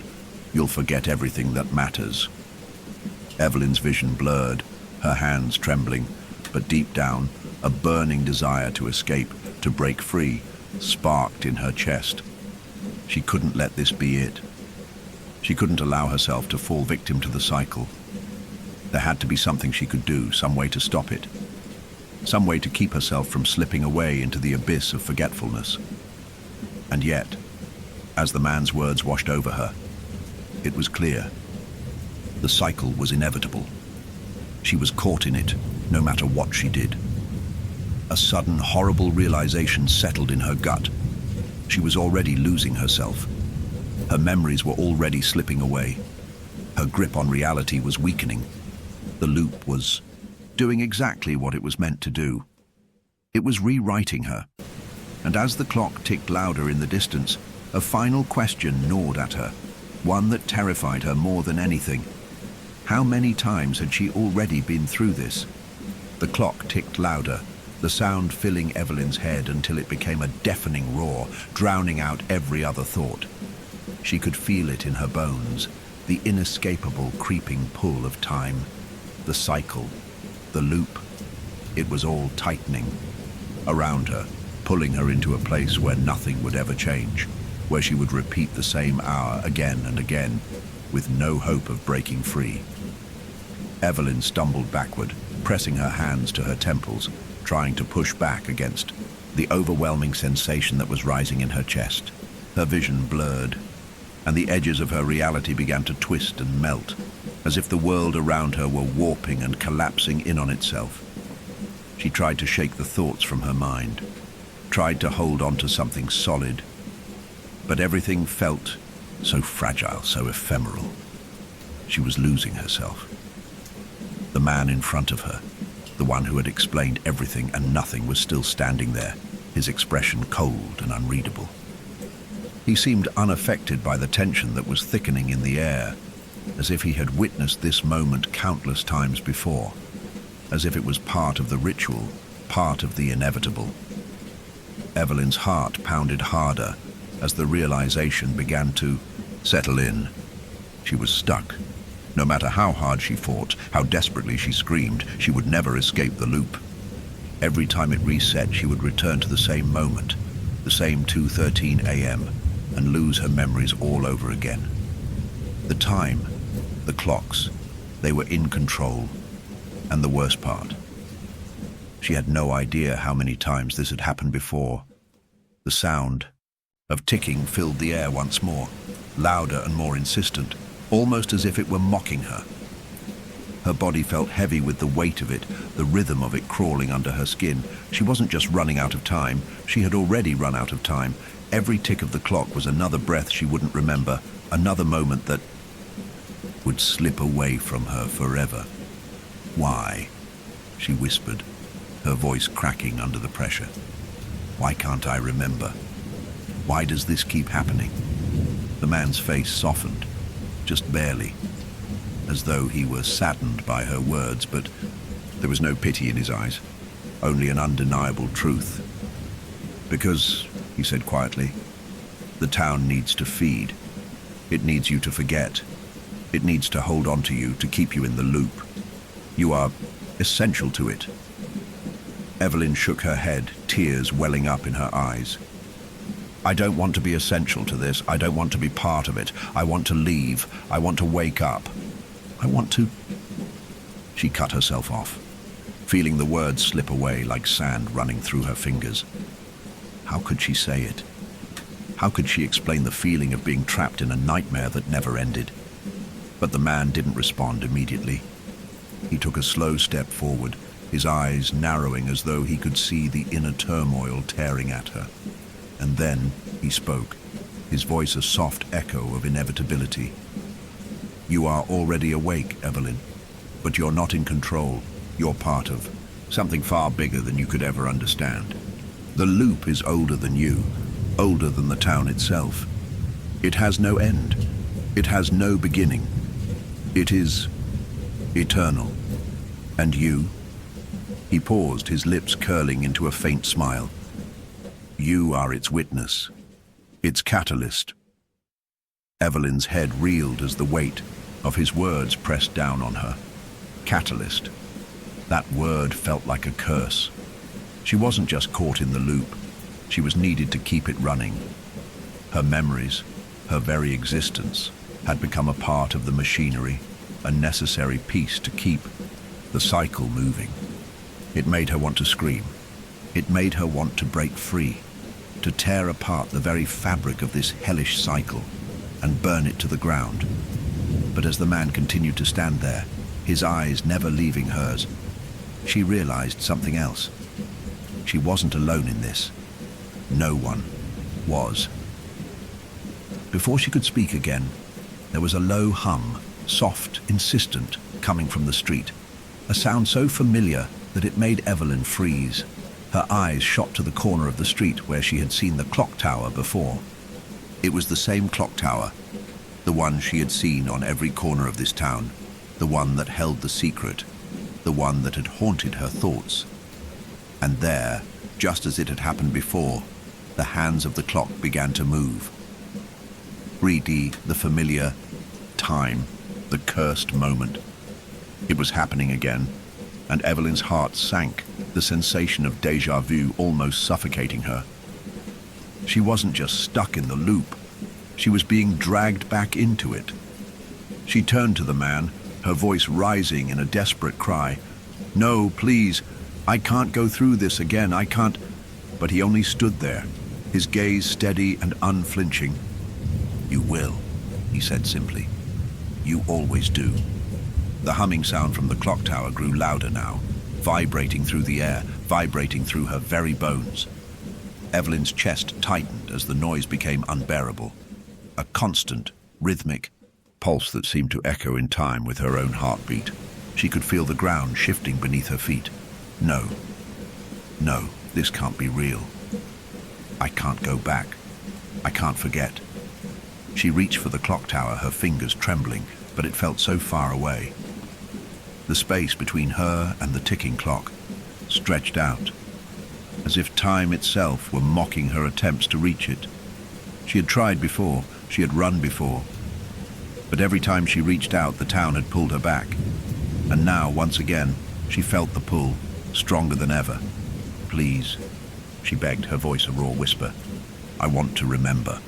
You'll forget everything that matters. Evelyn's vision blurred, her hands trembling, but deep down, a burning desire to escape, to break free, sparked in her chest. She couldn't let this be it. She couldn't allow herself to fall victim to the cycle. There had to be something she could do, some way to stop it. Some way to keep herself from slipping away into the abyss of forgetfulness. And yet, as the man's words washed over her, it was clear. The cycle was inevitable. She was caught in it, no matter what she did. A sudden, horrible realization settled in her gut. She was already losing herself. Her memories were already slipping away. Her grip on reality was weakening. The loop was doing exactly what it was meant to do. It was rewriting her. And as the clock ticked louder in the distance, a final question gnawed at her, one that terrified her more than anything. How many times had she already been through this? The clock ticked louder, the sound filling Evelyn's head until it became a deafening roar, drowning out every other thought. She could feel it in her bones, the inescapable creeping pull of time, the cycle, the loop. It was all tightening around her, pulling her into a place where nothing would ever change, where she would repeat the same hour again and again, with no hope of breaking free. Evelyn stumbled backward, pressing her hands to her temples, trying to push back against the overwhelming sensation that was rising in her chest. Her vision blurred, and the edges of her reality began to twist and melt, as if the world around her were warping and collapsing in on itself. She tried to shake the thoughts from her mind, tried to hold on to something solid, but everything felt so fragile, so ephemeral. She was losing herself. The man in front of her, the one who had explained everything and nothing, was still standing there, his expression cold and unreadable. He seemed unaffected by the tension that was thickening in the air, as if he had witnessed this moment countless times before, as if it was part of the ritual, part of the inevitable. Evelyn's heart pounded harder as the realization began to settle in. She was stuck. No matter how hard she fought, how desperately she screamed, she would never escape the loop. Every time it reset, she would return to the same moment, the same 2:13 a.m., and lose her memories all over again. The time, the clocks, they were in control. And the worst part, she had no idea how many times this had happened before. The sound of ticking filled the air once more, louder and more insistent, almost as if it were mocking her. Her body felt heavy with the weight of it, the rhythm of it crawling under her skin. She wasn't just running out of time, she had already run out of time. Every tick of the clock was another breath she wouldn't remember, another moment that would slip away from her forever. Why? She whispered, her voice cracking under the pressure. Why can't I remember? Why does this keep happening? The man's face softened, just barely, as though he were saddened by her words, but there was no pity in his eyes, only an undeniable truth. Because, he said quietly, the town needs to feed. It needs you to forget. It needs to hold on to you, to keep you in the loop. You are essential to it. Evelyn shook her head, tears welling up in her eyes. I don't want to be essential to this. I don't want to be part of it. I want to leave. I want to wake up. I want to... She cut herself off, feeling the words slip away like sand running through her fingers. How could she say it? How could she explain the feeling of being trapped in a nightmare that never ended? But the man didn't respond immediately. He took a slow step forward, his eyes narrowing as though he could see the inner turmoil tearing at her. And then he spoke, his voice a soft echo of inevitability. You are already awake, Evelyn, but you're not in control. You're part of something far bigger than you could ever understand. The loop is older than you, older than the town itself. It has no end. It has no beginning. It is eternal. And you? He paused, his lips curling into a faint smile. You are its witness, its catalyst. Evelyn's head reeled as the weight of his words pressed down on her. Catalyst. That word felt like a curse. She wasn't just caught in the loop. She was needed to keep it running. Her memories, her very existence, had become a part of the machinery, a necessary piece to keep the cycle moving. It made her want to scream. It made her want to break free, to tear apart the very fabric of this hellish cycle and burn it to the ground. But as the man continued to stand there, his eyes never leaving hers, she realized something else. She wasn't alone in this. No one was. Before she could speak again, there was a low hum, soft, insistent, coming from the street, a sound so familiar that it made Evelyn freeze. Her eyes shot to the corner of the street where she had seen the clock tower before. It was the same clock tower, the one she had seen on every corner of this town, the one that held the secret, the one that had haunted her thoughts. And there, just as it had happened before, the hands of the clock began to move. 3D, the familiar, time, the cursed moment. It was happening again, and Evelyn's heart sank, the sensation of déjà vu almost suffocating her. She wasn't just stuck in the loop, she was being dragged back into it. She turned to the man, her voice rising in a desperate cry. No, please, I can't go through this again, I can't. But he only stood there, his gaze steady and unflinching. You will, he said simply. You always do. The humming sound from the clock tower grew louder now, vibrating through the air, vibrating through her very bones. Evelyn's chest tightened as the noise became unbearable. A constant, rhythmic pulse that seemed to echo in time with her own heartbeat. She could feel the ground shifting beneath her feet. No, this can't be real. I can't go back. I can't forget. She reached for the clock tower, her fingers trembling, but it felt so far away. The space between her and the ticking clock stretched out, as if time itself were mocking her attempts to reach it. She had tried before, she had run before, but every time she reached out, the town had pulled her back. And now, once again, she felt the pull, stronger than ever. Please, she begged, her voice a raw whisper. I want to remember.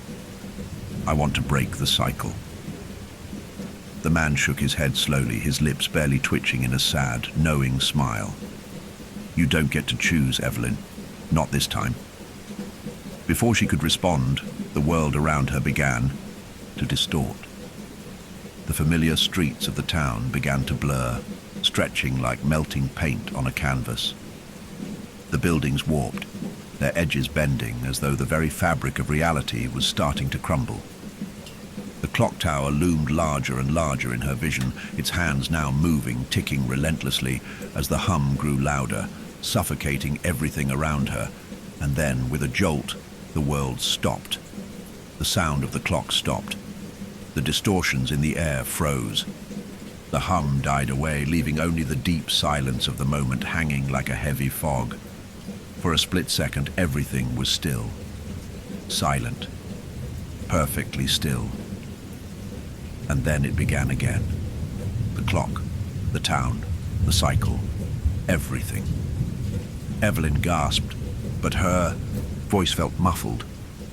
I want to break the cycle. The man shook his head slowly, his lips barely twitching in a sad, knowing smile. You don't get to choose, Evelyn. Not this time. Before she could respond, the world around her began to distort. The familiar streets of the town began to blur, stretching like melting paint on a canvas. The buildings warped, their edges bending as though the very fabric of reality was starting to crumble. The clock tower loomed larger and larger in her vision, its hands now moving, ticking relentlessly as the hum grew louder, suffocating everything around her. And then, with a jolt, the world stopped. The sound of the clock stopped. The distortions in the air froze. The hum died away, leaving only the deep silence of the moment hanging like a heavy fog. For a split second, everything was still. Silent. Perfectly still. And then it began again. The clock, the town, the cycle, everything. Evelyn gasped, but her voice felt muffled,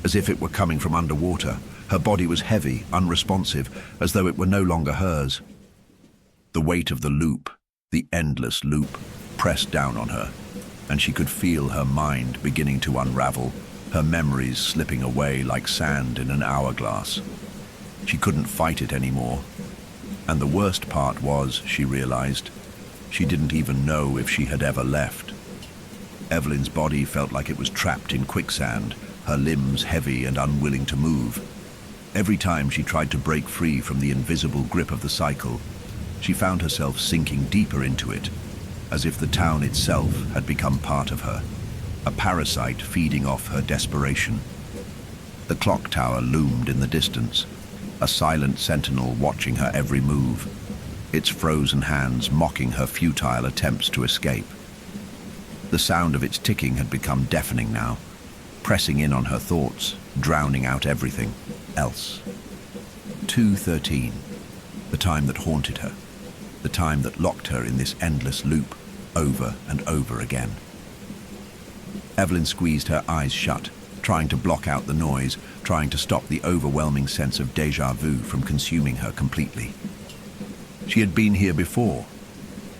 as if it were coming from underwater. Her body was heavy, unresponsive, as though it were no longer hers. The weight of the loop, the endless loop, pressed down on her, and she could feel her mind beginning to unravel, her memories slipping away like sand in an hourglass. She couldn't fight it anymore. And the worst part was, she realized, she didn't even know if she had ever left. Evelyn's body felt like it was trapped in quicksand, her limbs heavy and unwilling to move. Every time she tried to break free from the invisible grip of the cycle, she found herself sinking deeper into it, as if the town itself had become part of her, a parasite feeding off her desperation. The clock tower loomed in the distance, a silent sentinel watching her every move, its frozen hands mocking her futile attempts to escape. The sound of its ticking had become deafening now, pressing in on her thoughts, drowning out everything else. 2:13, the time that haunted her, the time that locked her in this endless loop, over and over again. Evelyn squeezed her eyes shut, trying to block out the noise, trying to stop the overwhelming sense of déjà vu from consuming her completely. She had been here before.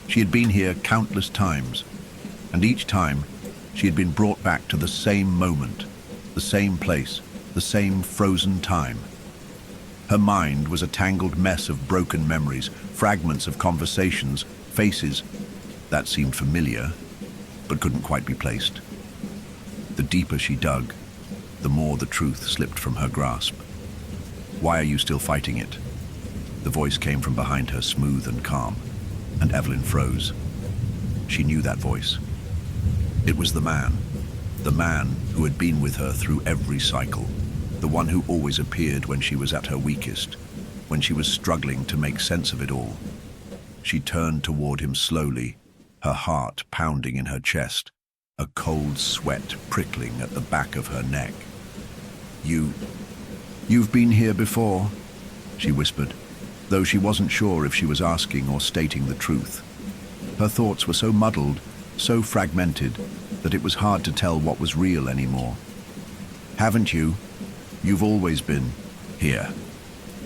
She had been here countless times, and each time she had been brought back to the same moment, the same place, the same frozen time. Her mind was a tangled mess of broken memories, fragments of conversations, faces that seemed familiar, but couldn't quite be placed. The deeper she dug, the more the truth slipped from her grasp. "Why are you still fighting it?" The voice came from behind her, smooth and calm, and Evelyn froze. She knew that voice. It was the man who had been with her through every cycle, the one who always appeared when she was at her weakest, when she was struggling to make sense of it all. She turned toward him slowly, her heart pounding in her chest, a cold sweat prickling at the back of her neck. You've been here before," she whispered, though she wasn't sure if she was asking or stating the truth. Her thoughts were so muddled, so fragmented, that it was hard to tell what was real anymore. "Haven't you? You've always been here."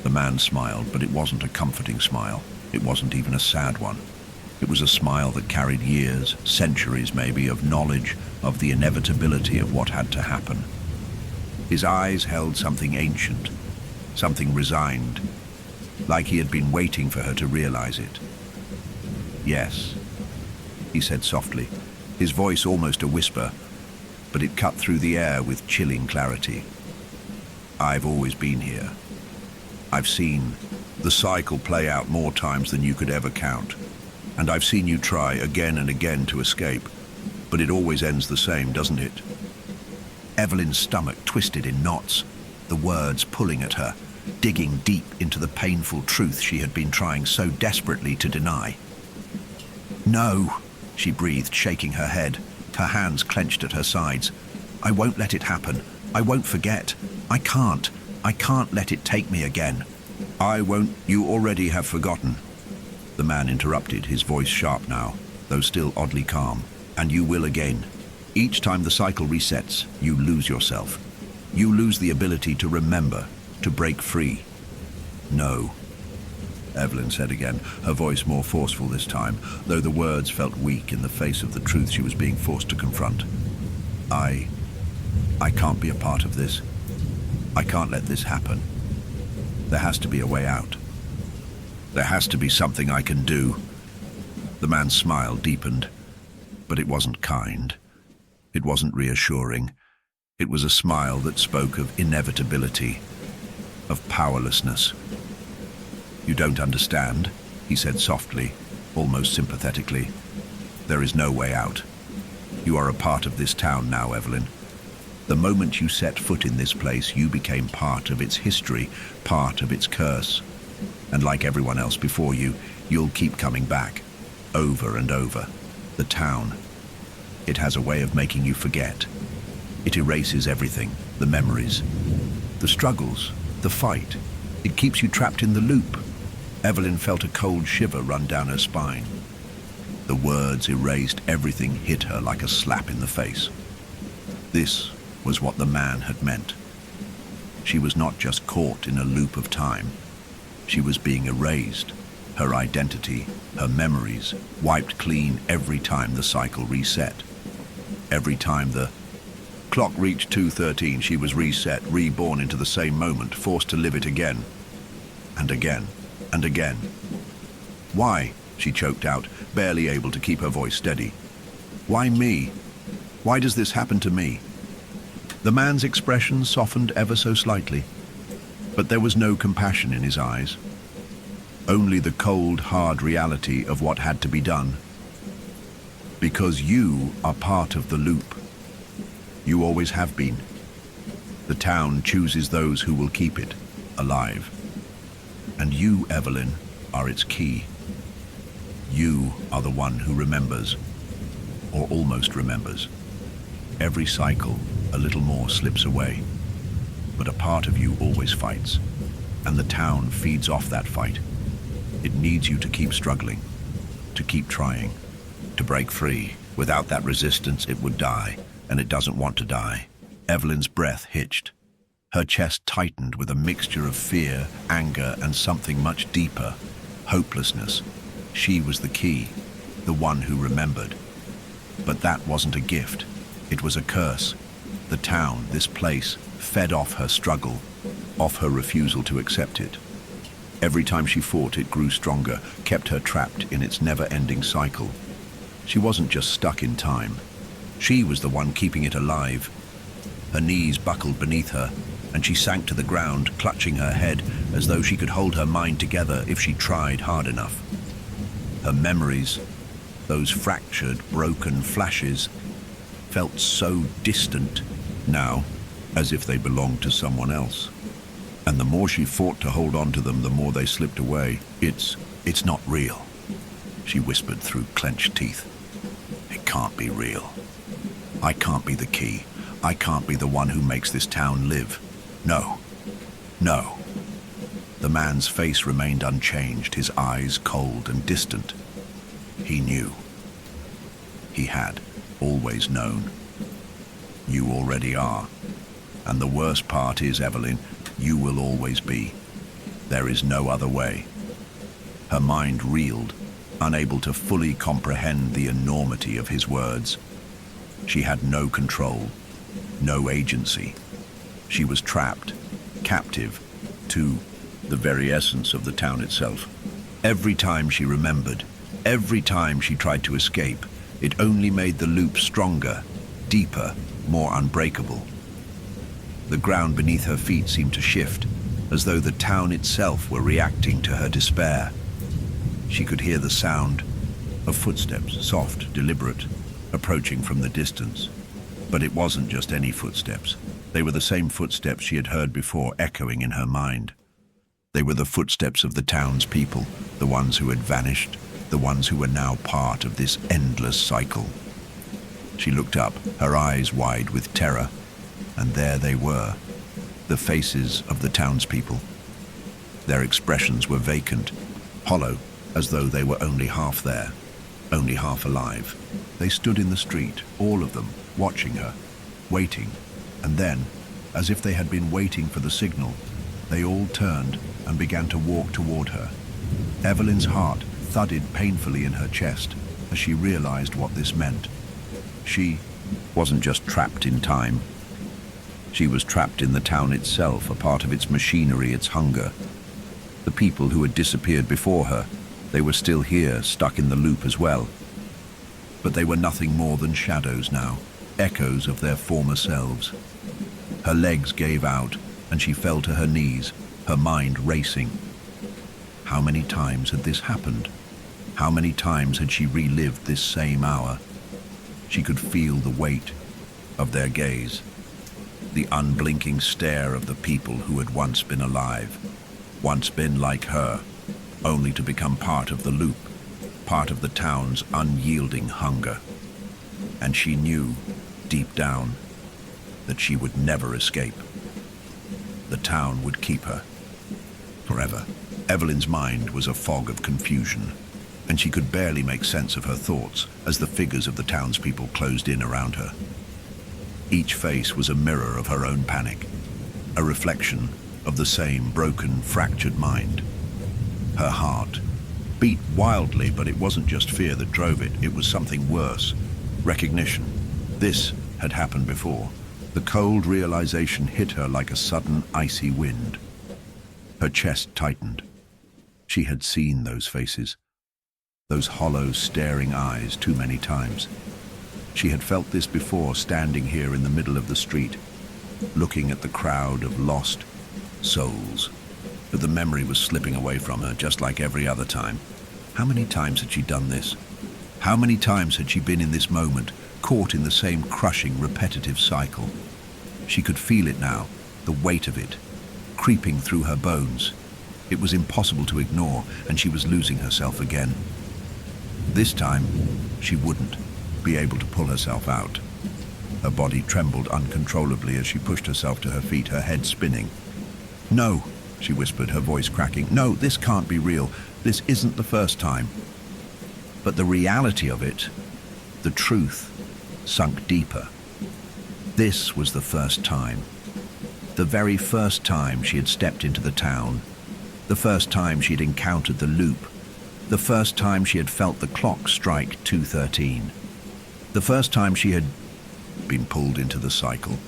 The man smiled, but it wasn't a comforting smile. It wasn't even a sad one. It was a smile that carried years, centuries maybe, of knowledge of the inevitability of what had to happen. His eyes held something ancient, something resigned, like he had been waiting for her to realize it. "Yes," he said softly, his voice almost a whisper, but it cut through the air with chilling clarity. "I've always been here. I've seen the cycle play out more times than you could ever count. And I've seen you try again and again to escape, but it always ends the same, doesn't it?" Evelyn's stomach twisted in knots, the words pulling at her, digging deep into the painful truth she had been trying so desperately to deny. "No," she breathed, shaking her head, her hands clenched at her sides. "I won't let it happen. I won't forget. I can't let it take me again." "I won't. You already have forgotten," the man interrupted, his voice sharp now, though still oddly calm. "And you will again. Each time the cycle resets, you lose yourself. You lose the ability to remember, to break free." "No," Evelyn said again, her voice more forceful this time, though the words felt weak in the face of the truth she was being forced to confront. I can't be a part of this. I can't let this happen. There has to be a way out. There has to be something I can do." The man's smile deepened, but it wasn't kind. It wasn't reassuring. It was a smile that spoke of inevitability, of powerlessness. "You don't understand," he said softly, almost sympathetically. "There is no way out. You are a part of this town now, Evelyn. The moment you set foot in this place, you became part of its history, part of its curse. And like everyone else before you, you'll keep coming back, over and over. The town, it has a way of making you forget. It erases everything, the memories, the struggles, the fight. It keeps you trapped in the loop. Evelyn felt a cold shiver run down her spine. The words erased everything, hit her like a slap in the face. This was what the man had meant. She was not just caught in a loop of time. She was being erased. Her identity, her memories, wiped clean every time the cycle reset. Every time the clock reached 2:13, she was reset, reborn into the same moment, forced to live it again. And again, and again. Why? She choked out, barely able to keep her voice steady. Why me? Why does this happen to me? The man's expression softened ever so slightly, but there was no compassion in his eyes. Only the cold, hard reality of what had to be done. Because you are part of the loop. You always have been. The town chooses those who will keep it alive. And you, Evelyn, are its key. You are the one who remembers, or almost remembers. Every cycle, a little more slips away. But a part of you always fights, and the town feeds off that fight. It needs you to keep struggling, to keep trying, to break free. Without that resistance, it would die, and it doesn't want to die. Evelyn's breath hitched. Her chest tightened with a mixture of fear, anger, and something much deeper, hopelessness. She was the key, the one who remembered. But that wasn't a gift. It was a curse. The town, this place, fed off her struggle, off her refusal to accept it. Every time she fought, it grew stronger, kept her trapped in its never-ending cycle. She wasn't just stuck in time. She was the one keeping it alive. Her knees buckled beneath her, and she sank to the ground, clutching her head as though she could hold her mind together if she tried hard enough. Her memories, those fractured, broken flashes, felt so distant now, as if they belonged to someone else. And the more she fought to hold on to them, the more they slipped away. It's not real, she whispered through clenched teeth. It can't be real. I can't be the key. I can't be the one who makes this town live. No. No. The man's face remained unchanged, his eyes cold and distant. He knew. He had always known. You already are. And the worst part is, Evelyn, you will always be. There is no other way. Her mind reeled, unable to fully comprehend the enormity of his words. She had no control, no agency. She was trapped, captive, to the very essence of the town itself. Every time she remembered, every time she tried to escape, it only made the loop stronger, deeper, more unbreakable. The ground beneath her feet seemed to shift, as though the town itself were reacting to her despair. She could hear the sound of footsteps, soft, deliberate, approaching from the distance. But it wasn't just any footsteps. They were the same footsteps she had heard before, echoing in her mind. They were the footsteps of the town's people, the ones who had vanished, the ones who were now part of this endless cycle. She looked up, her eyes wide with terror, and there they were, the faces of the townspeople. Their expressions were vacant, hollow, as though they were only half there, only half alive. They stood in the street, all of them, watching her, waiting, and then, as if they had been waiting for the signal, they all turned and began to walk toward her. Evelyn's heart thudded painfully in her chest as she realized what this meant. She wasn't just trapped in time. She was trapped in the town itself, a part of its machinery, its hunger. The people who had disappeared before her, they were still here, stuck in the loop as well. But they were nothing more than shadows now, echoes of their former selves. Her legs gave out, and she fell to her knees, her mind racing. How many times had this happened? How many times had she relived this same hour? She could feel the weight of their gaze, the unblinking stare of the people who had once been alive, once been like her, only to become part of the loop, part of the town's unyielding hunger. And she knew, deep down, that she would never escape. The town would keep her. forever. Evelyn's mind was a fog of confusion, and she could barely make sense of her thoughts as the figures of the townspeople closed in around her. Each face was a mirror of her own panic, a reflection of the same broken, fractured mind. Her heart beat wildly, but it wasn't just fear that drove it. It was something worse. Recognition. This had happened before. The cold realization hit her like a sudden, icy wind. Her chest tightened. She had seen those faces, those hollow, staring eyes too many times. She had felt this before, standing here in the middle of the street, looking at the crowd of lost souls. But the memory was slipping away from her, just like every other time. How many times had she done this? How many times had she been in this moment, caught in the same crushing, repetitive cycle? She could feel it now, the weight of it, creeping through her bones. It was impossible to ignore, and she was losing herself again. This time, she wouldn't be able to pull herself out. Her body trembled uncontrollably as she pushed herself to her feet, her head spinning. "No," she whispered, her voice cracking. "No, this can't be real. This isn't the first time." But the reality of it, the truth, sunk deeper. This was the first time. The very first time she had stepped into the town. The first time she had encountered the loop. The first time she had felt the clock strike 2:13. The first time she had been pulled into the cycle.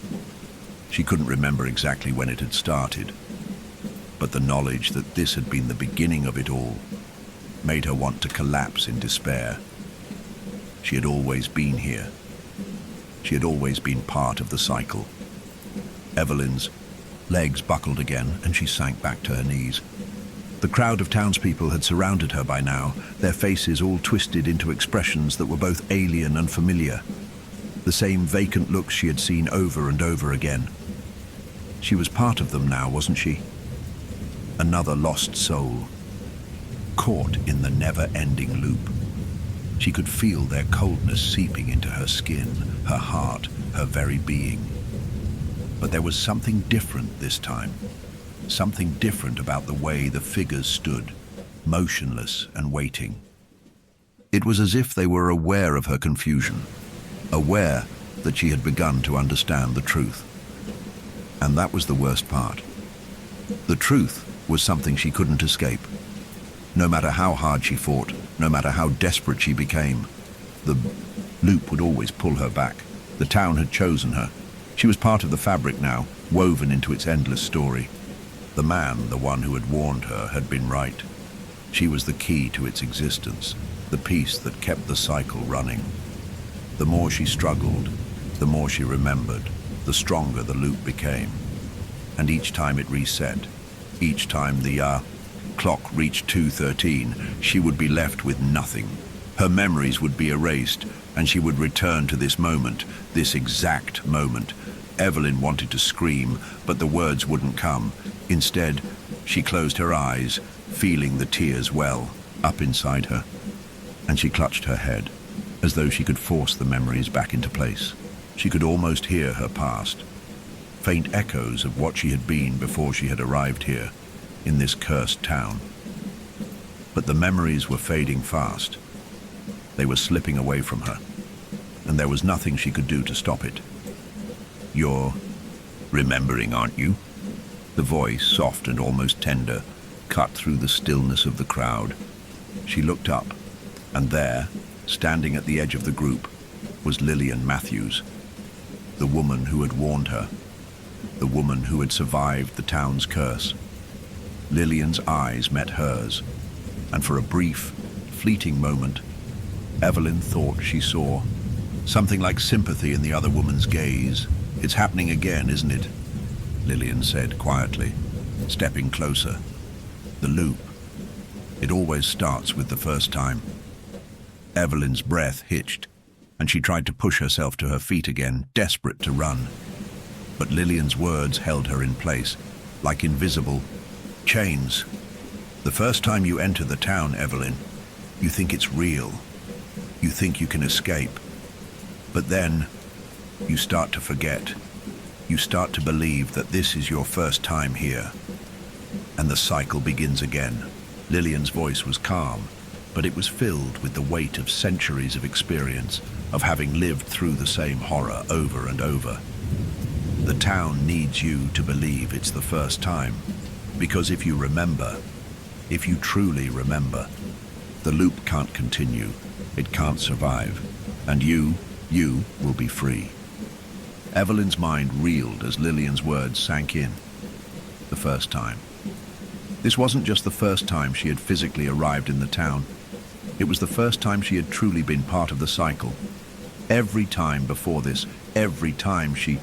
She couldn't remember exactly when it had started, but the knowledge that this had been the beginning of it all made her want to collapse in despair. She had always been here. She had always been part of the cycle. Evelyn's legs buckled again, and she sank back to her knees. The crowd of townspeople had surrounded her by now, their faces all twisted into expressions that were both alien and familiar. The same vacant looks she had seen over and over again. She was part of them now, wasn't she? Another lost soul, caught in the never-ending loop. She could feel their coldness seeping into her skin, her heart, her very being. But there was something different this time. Something different about the way the figures stood, motionless and waiting. It was as if they were aware of her confusion, aware that she had begun to understand the truth. And that was the worst part. The truth was something she couldn't escape. No matter how hard she fought, no matter how desperate she became, the loop would always pull her back. The town had chosen her. She was part of the fabric now, woven into its endless story. The man, the one who had warned her, had been right. She was the key to its existence, the piece that kept the cycle running. The more she struggled, the more she remembered, the stronger the loop became. And each time it reset, each time the clock reached 2:13, she would be left with nothing. Her memories would be erased, and she would return to this moment, this exact moment. Evelyn wanted to scream, but the words wouldn't come. Instead, she closed her eyes, feeling the tears well up inside her, and she clutched her head, as though she could force the memories back into place. She could almost hear her past, faint echoes of what she had been before she had arrived here, in this cursed town. But the memories were fading fast. They were slipping away from her, and there was nothing she could do to stop it. "You're remembering, aren't you?" The voice, soft and almost tender, cut through the stillness of the crowd. She looked up, and there, standing at the edge of the group, was Lillian Matthews, the woman who had warned her, the woman who had survived the town's curse. Lillian's eyes met hers, and for a brief, fleeting moment, Evelyn thought she saw something like sympathy in the other woman's gaze. "It's happening again, isn't it?" Lillian said quietly, stepping closer. "The loop. It always starts with the first time." Evelyn's breath hitched, and she tried to push herself to her feet again, desperate to run. But Lillian's words held her in place, like invisible chains. "The first time you enter the town, Evelyn, you think it's real. You think you can escape. But then you start to forget. You start to believe that this is your first time here. and the cycle begins again. Lillian's voice was calm, but it was filled with the weight of centuries of experience, of having lived through the same horror over and over. The town needs you to believe it's the first time, because if you remember, if you truly remember, the loop can't continue, it can't survive, and you will be free. Evelyn's mind reeled as Lillian's words sank in. The first time. This wasn't just the first time she had physically arrived in the town. It was the first time she had truly been part of the cycle. Every time before this, every time she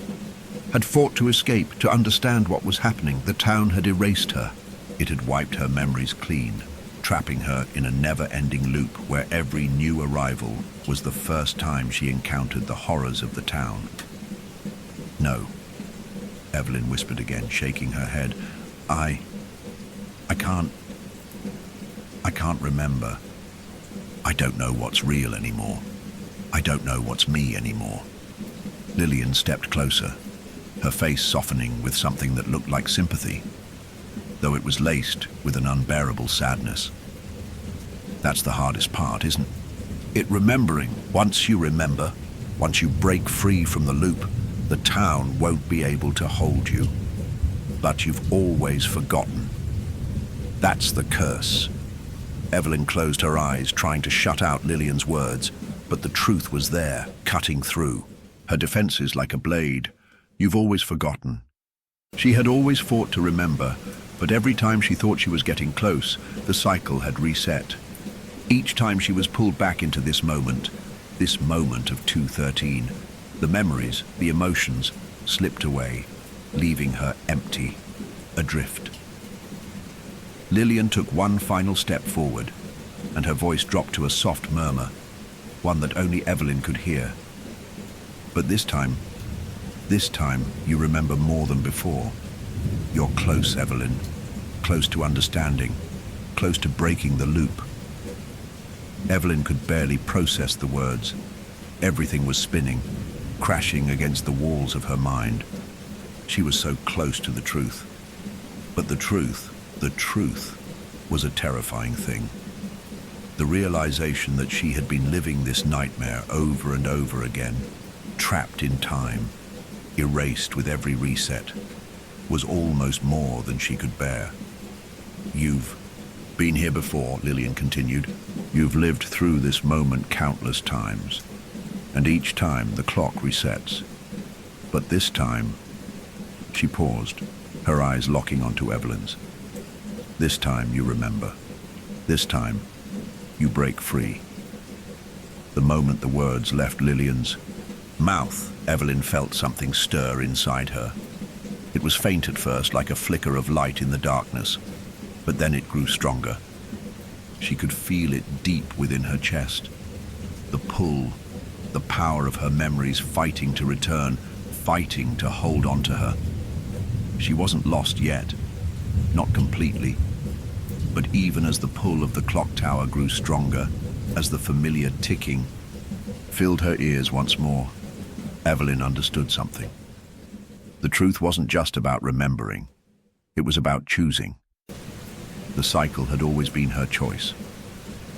had fought to escape, to understand what was happening, the town had erased her. It had wiped her memories clean, trapping her in a never-ending loop where every new arrival was the first time she encountered the horrors of the town. No, Evelyn whispered again, shaking her head. I can't remember. I don't know what's real anymore. I don't know what's me anymore. Lillian stepped closer, her face softening with something that looked like sympathy, though it was laced with an unbearable sadness. That's the hardest part, isn't it? Remembering. Once you remember, once you break free from the loop, the town won't be able to hold you. But you've always forgotten. That's the curse. Evelyn closed her eyes, trying to shut out Lillian's words, but the truth was there, cutting through. Her defenses like a blade. You've always forgotten. She had always fought to remember, but every time she thought she was getting close, the cycle had reset. Each time she was pulled back into this moment of 2:13, the memories, the emotions, slipped away, leaving her empty, adrift. Lillian took one final step forward, and her voice dropped to a soft murmur, one that only Evelyn could hear. But this time you remember more than before. You're close, Evelyn, close to understanding, close to breaking the loop. Evelyn could barely process the words. Everything was spinning, crashing against the walls of her mind. She was so close to the truth. But the truth was a terrifying thing. The realization that she had been living this nightmare over and over again, trapped in time, erased with every reset, was almost more than she could bear. You've been here before, Lillian continued. You've lived through this moment countless times, and each time the clock resets. But this time, she paused, her eyes locking onto Evelyn's. This time you remember. This time you break free. The moment the words left Lillian's mouth, Evelyn felt something stir inside her. It was faint at first, like a flicker of light in the darkness, but then it grew stronger. She could feel it deep within her chest. The pull, the power of her memories fighting to return, fighting to hold on to her. She wasn't lost yet, not completely. But even as the pull of the clock tower grew stronger, as the familiar ticking filled her ears once more, Evelyn understood something. The truth wasn't just about remembering. It was about choosing. The cycle had always been her choice.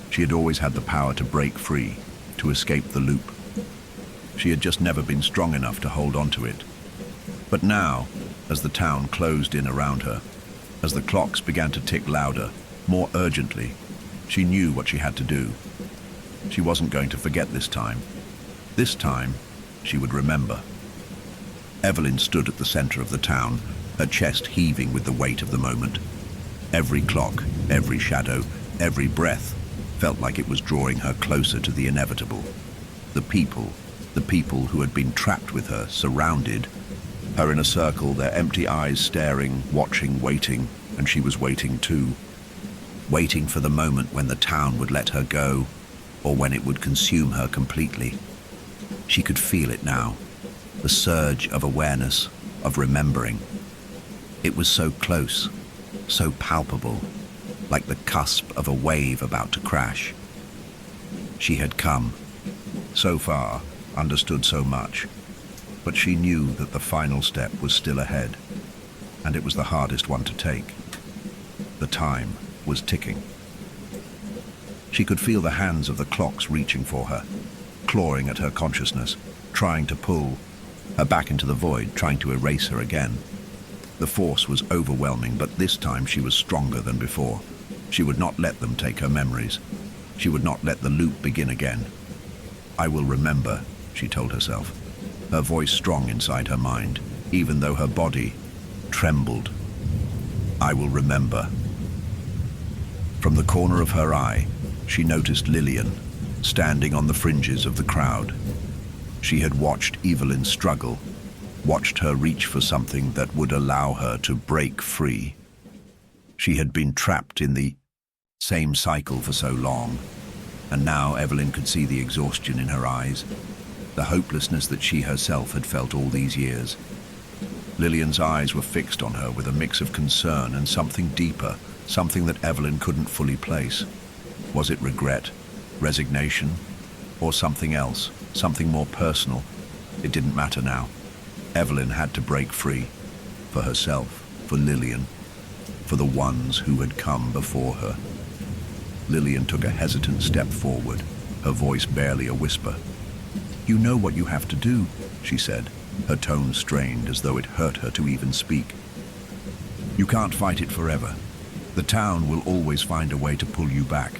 She had always had the power to break free, to escape the loop. She had just never been strong enough to hold on to it. But now, as the town closed in around her, as the clocks began to tick louder, more urgently, she knew what she had to do. She wasn't going to forget this time. This time, she would remember. Evelyn stood at the center of the town, her chest heaving with the weight of the moment. Every clock, every shadow, every breath felt like it was drawing her closer to the inevitable. The people who had been trapped with her, surrounded her in a circle, their empty eyes staring, watching, waiting, and she was waiting too. Waiting for the moment when the town would let her go, or when it would consume her completely. She could feel it now, the surge of awareness, of remembering. It was so close, so palpable, like the cusp of a wave about to crash. She had come so far, understood so much, but she knew that the final step was still ahead, and it was the hardest one to take. The time was ticking. She could feel the hands of the clocks reaching for her, clawing at her consciousness, trying to pull her back into the void, trying to erase her again. The force was overwhelming, but this time she was stronger than before. She would not let them take her memories. She would not let the loop begin again. "I will remember," she told herself, her voice strong inside her mind, even though her body trembled. "I will remember." From the corner of her eye, she noticed Lillian, standing on the fringes of the crowd. She had watched Evelyn struggle, watched her reach for something that would allow her to break free. She had been trapped in the same cycle for so long, and now Evelyn could see the exhaustion in her eyes, the hopelessness that she herself had felt all these years. Lillian's eyes were fixed on her with a mix of concern and something deeper, something that Evelyn couldn't fully place. Was it regret, resignation, or something else, something more personal? It didn't matter now. Evelyn had to break free, for herself, for Lillian, for the ones who had come before her. Lillian took a hesitant step forward, her voice barely a whisper. "You know what you have to do," she said, her tone strained as though it hurt her to even speak. "You can't fight it forever. The town will always find a way to pull you back.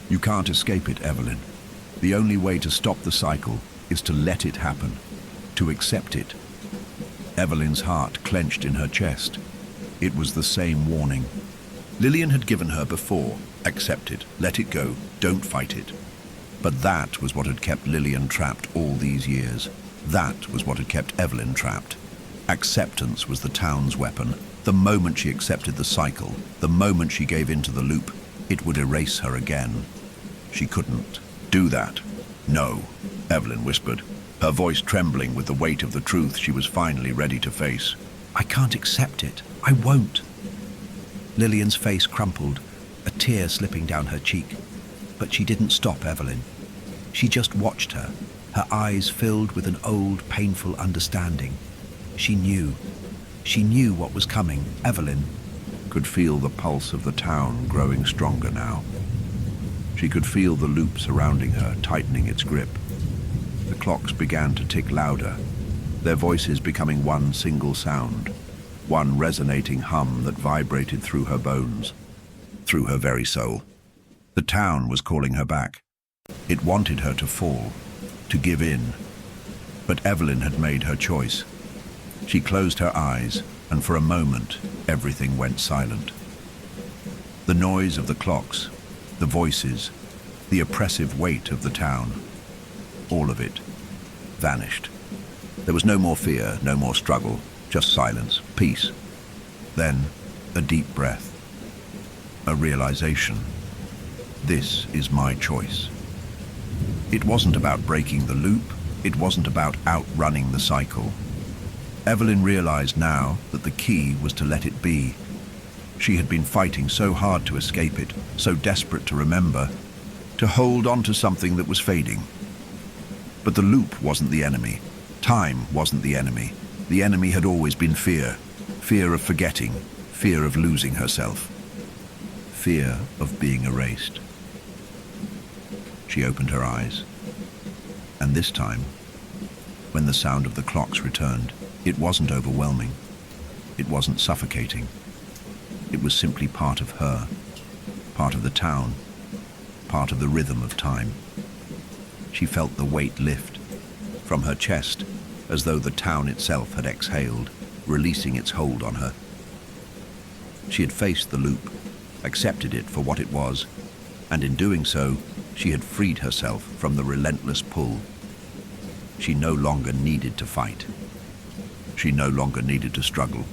You can't escape it, Evelyn. The only way to stop the cycle is to let it happen, to accept it." Evelyn's heart clenched in her chest. It was the same warning Lillian had given her before. Accept it, let it go, don't fight it. But that was what had kept Lillian trapped all these years. That was what had kept Evelyn trapped. Acceptance was the town's weapon. The moment she accepted the cycle, the moment she gave in to the loop, it would erase her again. She couldn't do that. "No," Evelyn whispered, her voice trembling with the weight of the truth she was finally ready to face. "I can't accept it. I won't." Lillian's face crumpled, a tear slipping down her cheek. But she didn't stop Evelyn. She just watched her, her eyes filled with an old, painful understanding. She knew what was coming. Evelyn could feel the pulse of the town growing stronger now. She could feel the loop surrounding her, tightening its grip. The clocks began to tick louder, their voices becoming one single sound, one resonating hum that vibrated through her bones, through her very soul. The town was calling her back. It wanted her to fall, to give in. But Evelyn had made her choice. She closed her eyes, and for a moment, everything went silent. The noise of the clocks, the voices, the oppressive weight of the town, all of it vanished. There was no more fear, no more struggle, just silence, peace. Then, a deep breath, a realization. This is my choice. It wasn't about breaking the loop. It wasn't about outrunning the cycle. Evelyn realized now that the key was to let it be. She had been fighting so hard to escape it, so desperate to remember, to hold on to something that was fading. But the loop wasn't the enemy. Time wasn't the enemy. The enemy had always been fear. Fear of forgetting. Fear of losing herself. Fear of being erased. She opened her eyes. And this time, when the sound of the clocks returned, it wasn't overwhelming. It wasn't suffocating. It was simply part of her, part of the town, part of the rhythm of time. She felt the weight lift from her chest, as though the town itself had exhaled, releasing its hold on her. She had faced the loop, accepted it for what it was, and in doing so, she had freed herself from the relentless pull. She no longer needed to fight. She no longer needed to struggle.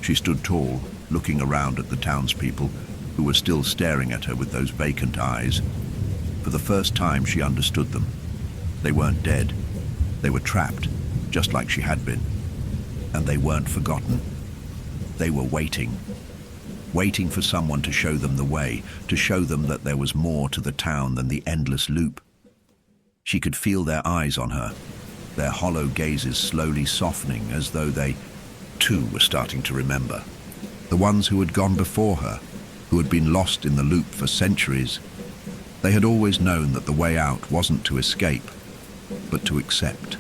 She stood tall, looking around at the townspeople, who were still staring at her with those vacant eyes. For the first time, she understood them. They weren't dead. They were trapped, just like she had been. And they weren't forgotten. They were waiting for someone to show them the way, to show them that there was more to the town than the endless loop. She could feel their eyes on her, their hollow gazes slowly softening as though they, too, were starting to remember. The ones who had gone before her, who had been lost in the loop for centuries. They had always known that the way out wasn't to escape, but to accept.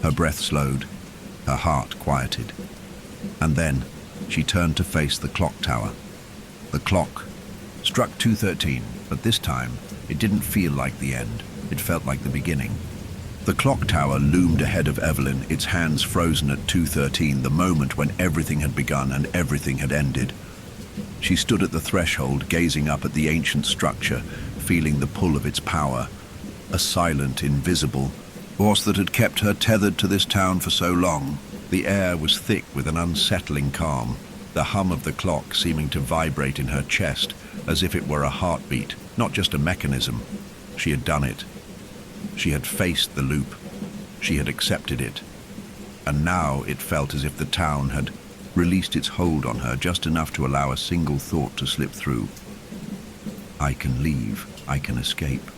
Her breath slowed, her heart quieted. And then she turned to face the clock tower. The clock struck 2:13, but this time it didn't feel like the end. It felt like the beginning. The clock tower loomed ahead of Evelyn, its hands frozen at 2:13, the moment when everything had begun and everything had ended. She stood at the threshold, gazing up at the ancient structure, feeling the pull of its power, a silent, invisible force that had kept her tethered to this town for so long. The air was thick with an unsettling calm, the hum of the clock seeming to vibrate in her chest as if it were a heartbeat, not just a mechanism. She had done it. She had faced the loop. She had accepted it. And now it felt as if the town had released its hold on her just enough to allow a single thought to slip through. I can leave. I can escape.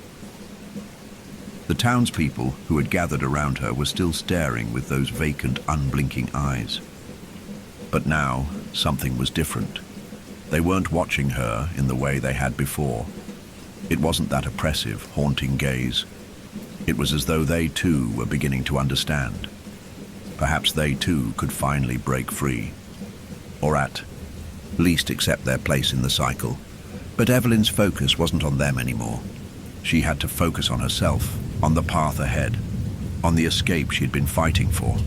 The townspeople who had gathered around her were still staring with those vacant, unblinking eyes. But now, something was different. They weren't watching her in the way they had before. It wasn't that oppressive, haunting gaze. It was as though they too were beginning to understand. Perhaps they too could finally break free. Or at least accept their place in the cycle. But Evelyn's focus wasn't on them anymore. She had to focus on herself, on the path ahead, on the escape she'd been fighting for,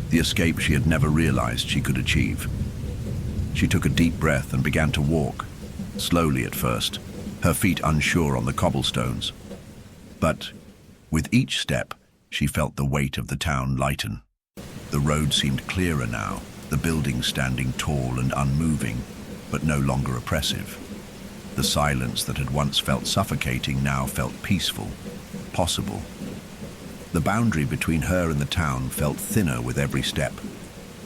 the escape she had never realized she could achieve. She took a deep breath and began to walk, slowly at first, her feet unsure on the cobblestones. But with each step, she felt the weight of the town lighten. The road seemed clearer now, the buildings standing tall and unmoving, but no longer oppressive. The silence that had once felt suffocating now felt peaceful, possible. The boundary between her and the town felt thinner with every step.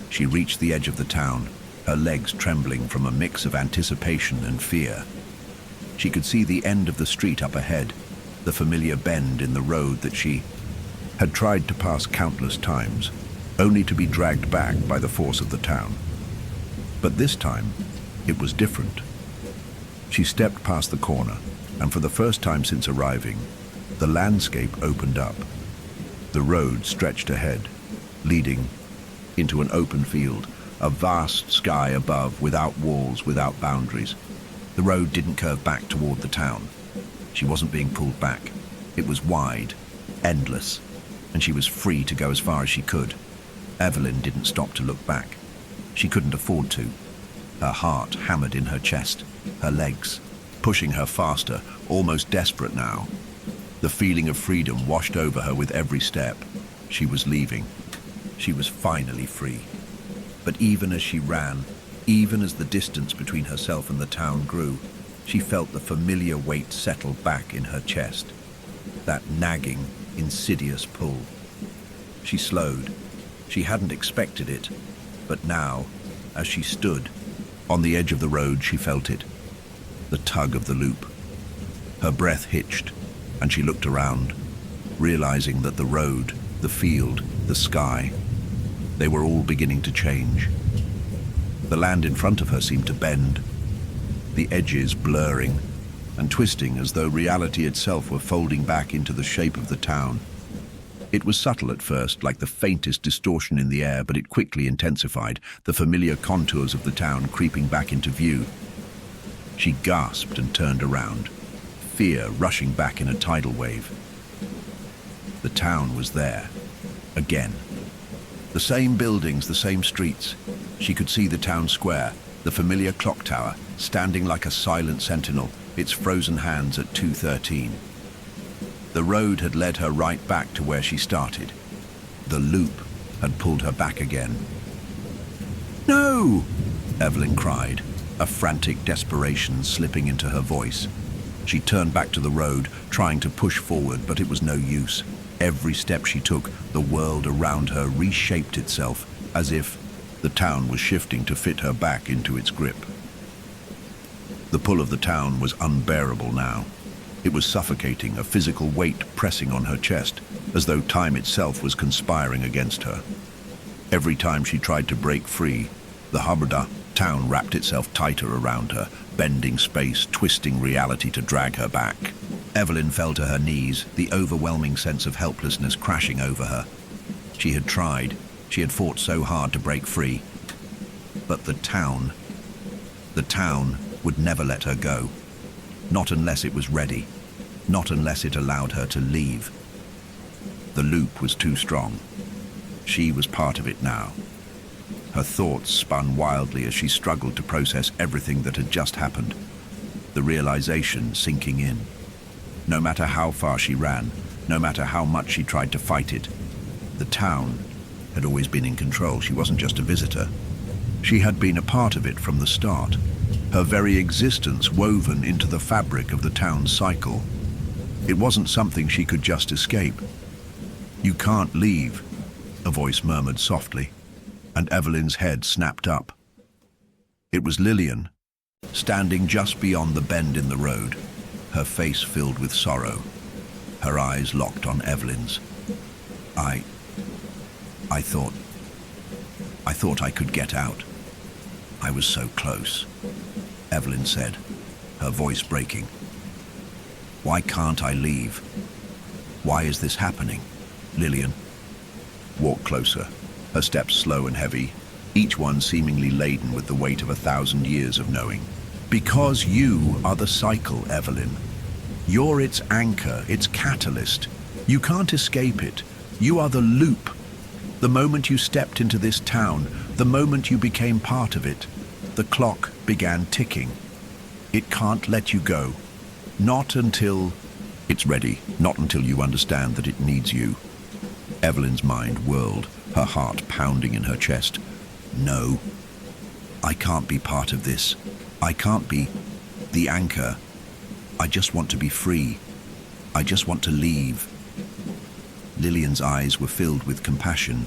She reached the edge of the town, her legs trembling from a mix of anticipation and fear. She could see the end of the street up ahead, the familiar bend in the road that she had tried to pass countless times, only to be dragged back by the force of the town. But this time, it was different. She stepped past the corner, and for the first time since arriving, the landscape opened up. The road stretched ahead, leading into an open field, a vast sky above, without walls, without boundaries. The road didn't curve back toward the town. She wasn't being pulled back. It was wide, endless, and she was free to go as far as she could. Evelyn didn't stop to look back. She couldn't afford to. Her heart hammered in her chest, her legs pushing her faster, almost desperate now. The feeling of freedom washed over her with every step. She was leaving. She was finally free. But even as she ran, even as the distance between herself and the town grew, she felt the familiar weight settle back in her chest. That nagging, insidious pull. She slowed. She hadn't expected it. But now, as she stood on the edge of the road, she felt it. The tug of the loop. Her breath hitched, and she looked around, realizing that the road, the field, the sky, they were all beginning to change. The land in front of her seemed to bend, the edges blurring and twisting as though reality itself were folding back into the shape of the town. It was subtle at first, like the faintest distortion in the air, but it quickly intensified, the familiar contours of the town creeping back into view. She gasped and turned around, fear rushing back in a tidal wave. The town was there, again. The same buildings, the same streets. She could see the town square, the familiar clock tower, standing like a silent sentinel, its frozen hands at 2:13. The road had led her right back to where she started. The loop had pulled her back again. "No!" Evelyn cried, a frantic desperation slipping into her voice. She turned back to the road, trying to push forward, but it was no use. Every step she took, the world around her reshaped itself, as if the town was shifting to fit her back into its grip. The pull of the town was unbearable now. It was suffocating, a physical weight pressing on her chest, as though time itself was conspiring against her. Every time she tried to break free, the Habada town wrapped itself tighter around her, bending space, twisting reality to drag her back. Evelyn fell to her knees, the overwhelming sense of helplessness crashing over her. She had tried. She had fought so hard to break free. But the town would never let her go. Not unless it was ready. Not unless it allowed her to leave. The loop was too strong. She was part of it now. Her thoughts spun wildly as she struggled to process everything that had just happened. The realization sinking in. No matter how far she ran, no matter how much she tried to fight it, the town had always been in control. She wasn't just a visitor. She had been a part of it from the start, her very existence woven into the fabric of the town's cycle. It wasn't something she could just escape. "You can't leave," a voice murmured softly, and Evelyn's head snapped up. It was Lillian, standing just beyond the bend in the road, her face filled with sorrow, her eyes locked on Evelyn's. I thought I could get out. I was so close," Evelyn said, her voice breaking. "Why can't I leave? Why is this happening? Lillian?" Walked closer, her steps slow and heavy, each one seemingly laden with the weight of 1,000 years of knowing. "Because you are the cycle, Evelyn. You're its anchor, its catalyst. You can't escape it. You are the loop. The moment you stepped into this town, the moment you became part of it, the clock began ticking. It can't let you go. Not until it's ready, not until you understand that it needs you." Evelyn's mind whirled, her heart pounding in her chest. "No, I can't be part of this. I can't be the anchor. I just want to be free. I just want to leave." Lillian's eyes were filled with compassion,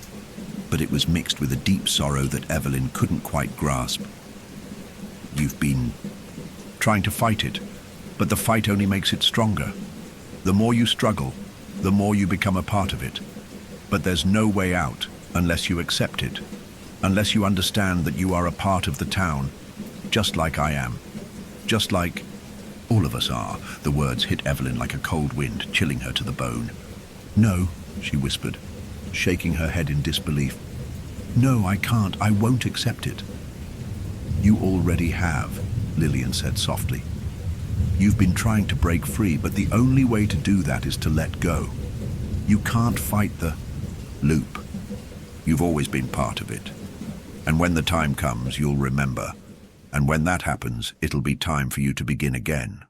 but it was mixed with a deep sorrow that Evelyn couldn't quite grasp. "You've been trying to fight it, but the fight only makes it stronger. The more you struggle, the more you become a part of it. But there's no way out unless you accept it, unless you understand that you are a part of the town, just like I am, just like all of us are." The words hit Evelyn like a cold wind, chilling her to the bone. "No," she whispered, shaking her head in disbelief. "No, I can't. I won't accept it." "You already have," Lillian said softly. "You've been trying to break free, but the only way to do that is to let go. You can't fight the loop. You've always been part of it. And when the time comes, you'll remember. And when that happens, it'll be time for you to begin again."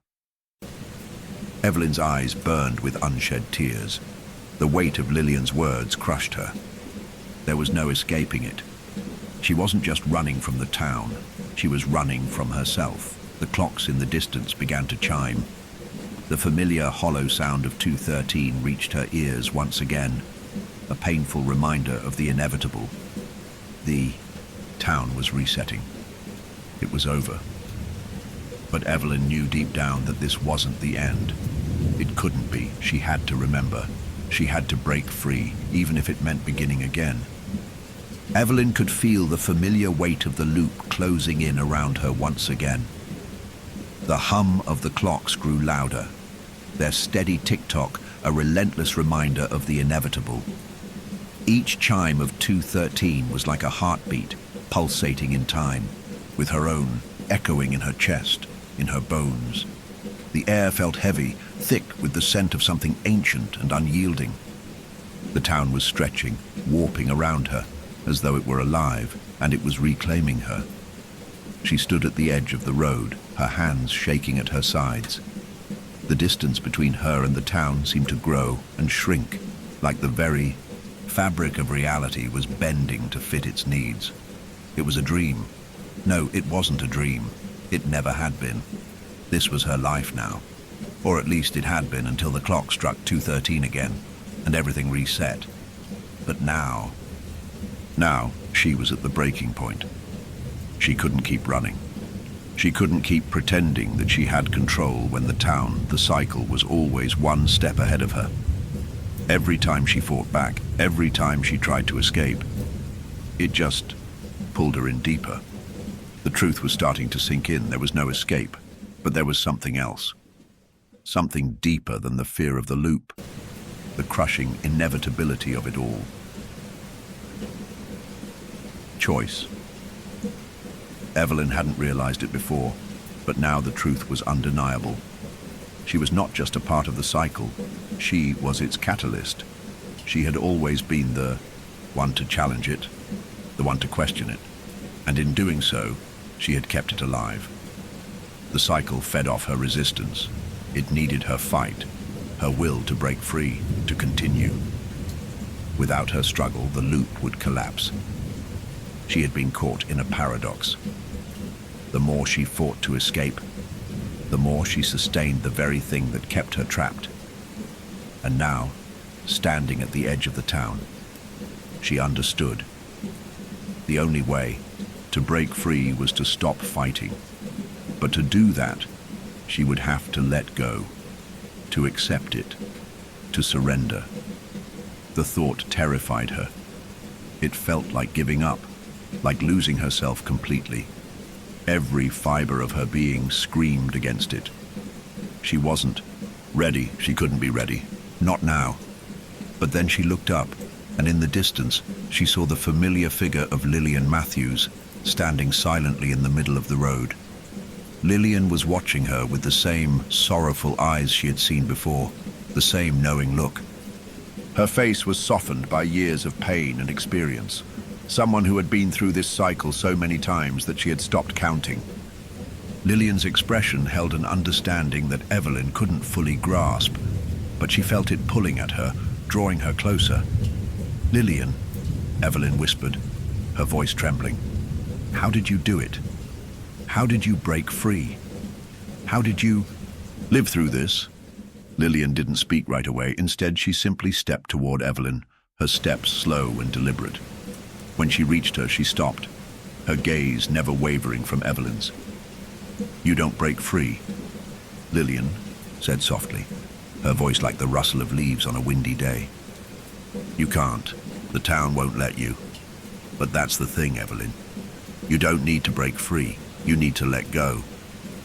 Evelyn's eyes burned with unshed tears. The weight of Lillian's words crushed her. There was no escaping it. She wasn't just running from the town. She was running from herself. The clocks in the distance began to chime. The familiar hollow sound of 2:13 reached her ears once again, a painful reminder of the inevitable. The town was resetting. It was over. But Evelyn knew deep down that this wasn't the end. It couldn't be. She had to remember. She had to break free, even if it meant beginning again. Evelyn could feel the familiar weight of the loop closing in around her once again. The hum of the clocks grew louder, their steady tick-tock a relentless reminder of the inevitable. Each chime of 2:13 was like a heartbeat, pulsating in time, with her own echoing in her chest, in her bones. The air felt heavy, thick with the scent of something ancient and unyielding. The town was stretching, warping around her, as though it were alive, and it was reclaiming her. She stood at the edge of the road, her hands shaking at her sides. The distance between her and the town seemed to grow and shrink, like the very fabric of reality was bending to fit its needs. It was a dream. No, it wasn't a dream. It never had been. This was her life now. Or at least it had been until the clock struck 2:13 again, and everything reset. But now she was at the breaking point. She couldn't keep running. She couldn't keep pretending that she had control when the town, the cycle, was always one step ahead of her. Every time she fought back, every time she tried to escape, it just pulled her in deeper. The truth was starting to sink in. There was no escape, but there was something else. Something deeper than the fear of the loop, the crushing inevitability of it all. Choice. Evelyn hadn't realized it before, but now the truth was undeniable. She was not just a part of the cycle, she was its catalyst. She had always been the one to challenge it, the one to question it, and in doing so, she had kept it alive. The cycle fed off her resistance. It needed her fight, her will to break free, to continue. Without her struggle, the loop would collapse. She had been caught in a paradox. The more she fought to escape, the more she sustained the very thing that kept her trapped. And now, standing at the edge of the town, she understood. The only way to break free was to stop fighting. But to do that, she would have to let go, to accept it, to surrender. The thought terrified her. It felt like giving up, like losing herself completely. Every fiber of her being screamed against it. She wasn't ready. She couldn't be ready. Not now. But then she looked up, and in the distance, she saw the familiar figure of Lillian Matthews, standing silently in the middle of the road. Lillian was watching her with the same sorrowful eyes she had seen before, the same knowing look. Her face was softened by years of pain and experience. Someone who had been through this cycle so many times that she had stopped counting. Lillian's expression held an understanding that Evelyn couldn't fully grasp, but she felt it pulling at her, drawing her closer. "Lillian," Evelyn whispered, her voice trembling. "How did you do it? How did you break free? How did you live through this?" Lillian didn't speak right away. Instead, she simply stepped toward Evelyn, her steps slow and deliberate. When she reached her, she stopped, her gaze never wavering from Evelyn's. "You don't break free," Lillian said softly, her voice like the rustle of leaves on a windy day. "You can't. The town won't let you. But that's the thing, Evelyn. You don't need to break free. You need to let go.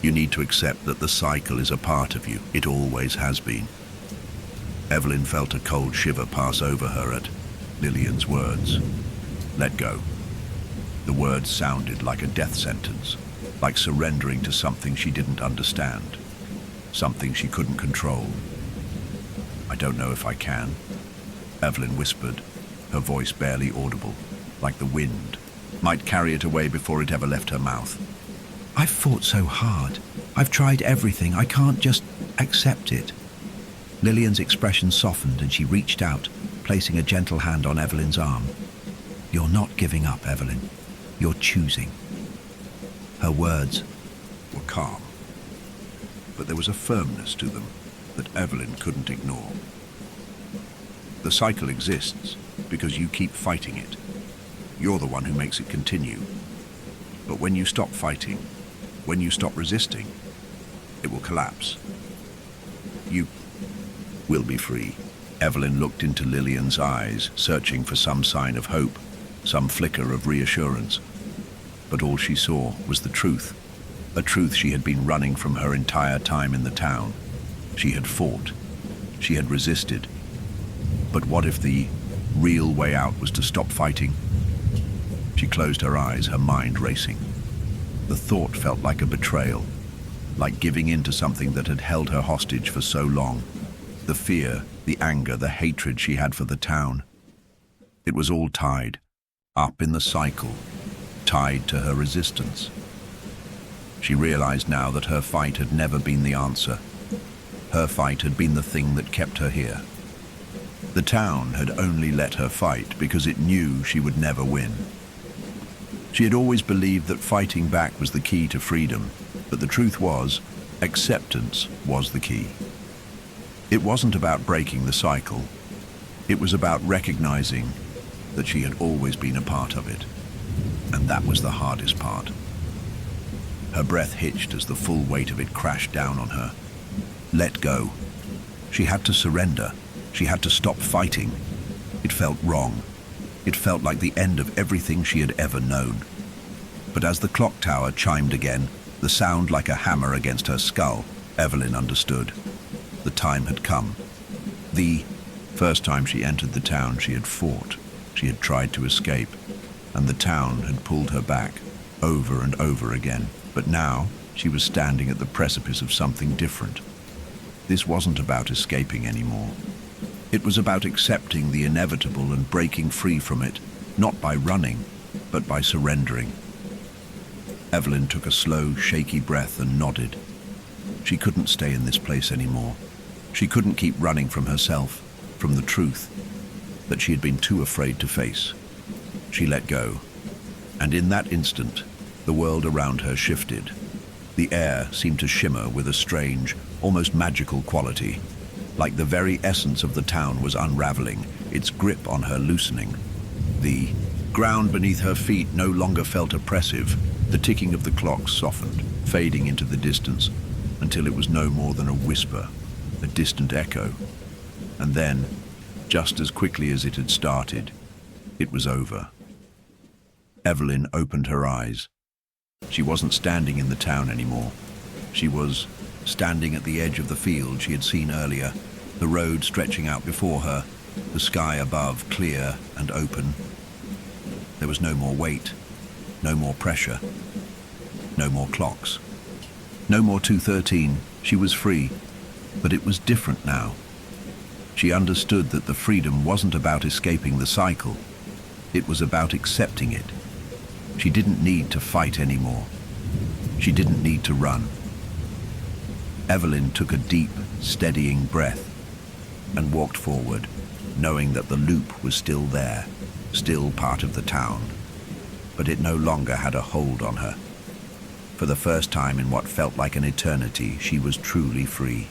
You need to accept that the cycle is a part of you. It always has been." Evelyn felt a cold shiver pass over her at Lillian's words. Let go. The words sounded like a death sentence, like surrendering to something she didn't understand, something she couldn't control. "I don't know if I can," Evelyn whispered, her voice barely audible, like the wind might carry it away before it ever left her mouth. "I've fought so hard. I've tried everything. I can't just accept it." Lillian's expression softened and she reached out, placing a gentle hand on Evelyn's arm. "You're not giving up, Evelyn. You're choosing." Her words were calm, but there was a firmness to them that Evelyn couldn't ignore. The cycle exists because you keep fighting it. You're the one who makes it continue. But when you stop fighting, when you stop resisting, it will collapse. You will be free. Evelyn looked into Lillian's eyes, searching for some sign of hope, some flicker of reassurance. But all she saw was the truth, a truth she had been running from her entire time in the town. She had fought. She had resisted. But what if the real way out was to stop fighting? She closed her eyes, her mind racing. The thought felt like a betrayal, like giving in to something that had held her hostage for so long. The fear, the anger, the hatred she had for the town. It was all tied, up in the cycle, tied to her resistance. She realized now that her fight had never been the answer. Her fight had been the thing that kept her here. The town had only let her fight because it knew she would never win. She had always believed that fighting back was the key to freedom, but the truth was, acceptance was the key. It wasn't about breaking the cycle. It was about recognizing that she had always been a part of it. And that was the hardest part. Her breath hitched as the full weight of it crashed down on her. Let go. She had to surrender. She had to stop fighting. It felt wrong. It felt like the end of everything she had ever known. But as the clock tower chimed again, the sound like a hammer against her skull, Evelyn understood. The time had come. The first time she entered the town, she had fought. She had tried to escape, and the town had pulled her back, over and over again. But now, she was standing at the precipice of something different. This wasn't about escaping anymore. It was about accepting the inevitable and breaking free from it, not by running, but by surrendering. Evelyn took a slow, shaky breath and nodded. She couldn't stay in this place anymore. She couldn't keep running from herself, from the truth that she had been too afraid to face. She let go, and in that instant, the world around her shifted. The air seemed to shimmer with a strange, almost magical quality, like the very essence of the town was unraveling, its grip on her loosening. The ground beneath her feet no longer felt oppressive. The ticking of the clock softened, fading into the distance, until it was no more than a whisper, a distant echo. And then, just as quickly as it had started, it was over. Evelyn opened her eyes. She wasn't standing in the town anymore. She was standing at the edge of the field she had seen earlier, the road stretching out before her, the sky above clear and open. There was no more weight, no more pressure, no more clocks. No more 2:13. She was free, but it was different now. She understood that the freedom wasn't about escaping the cycle. It was about accepting it. She didn't need to fight anymore. She didn't need to run. Evelyn took a deep, steadying breath and walked forward, knowing that the loop was still there, still part of the town, but it no longer had a hold on her. For the first time in what felt like an eternity, she was truly free.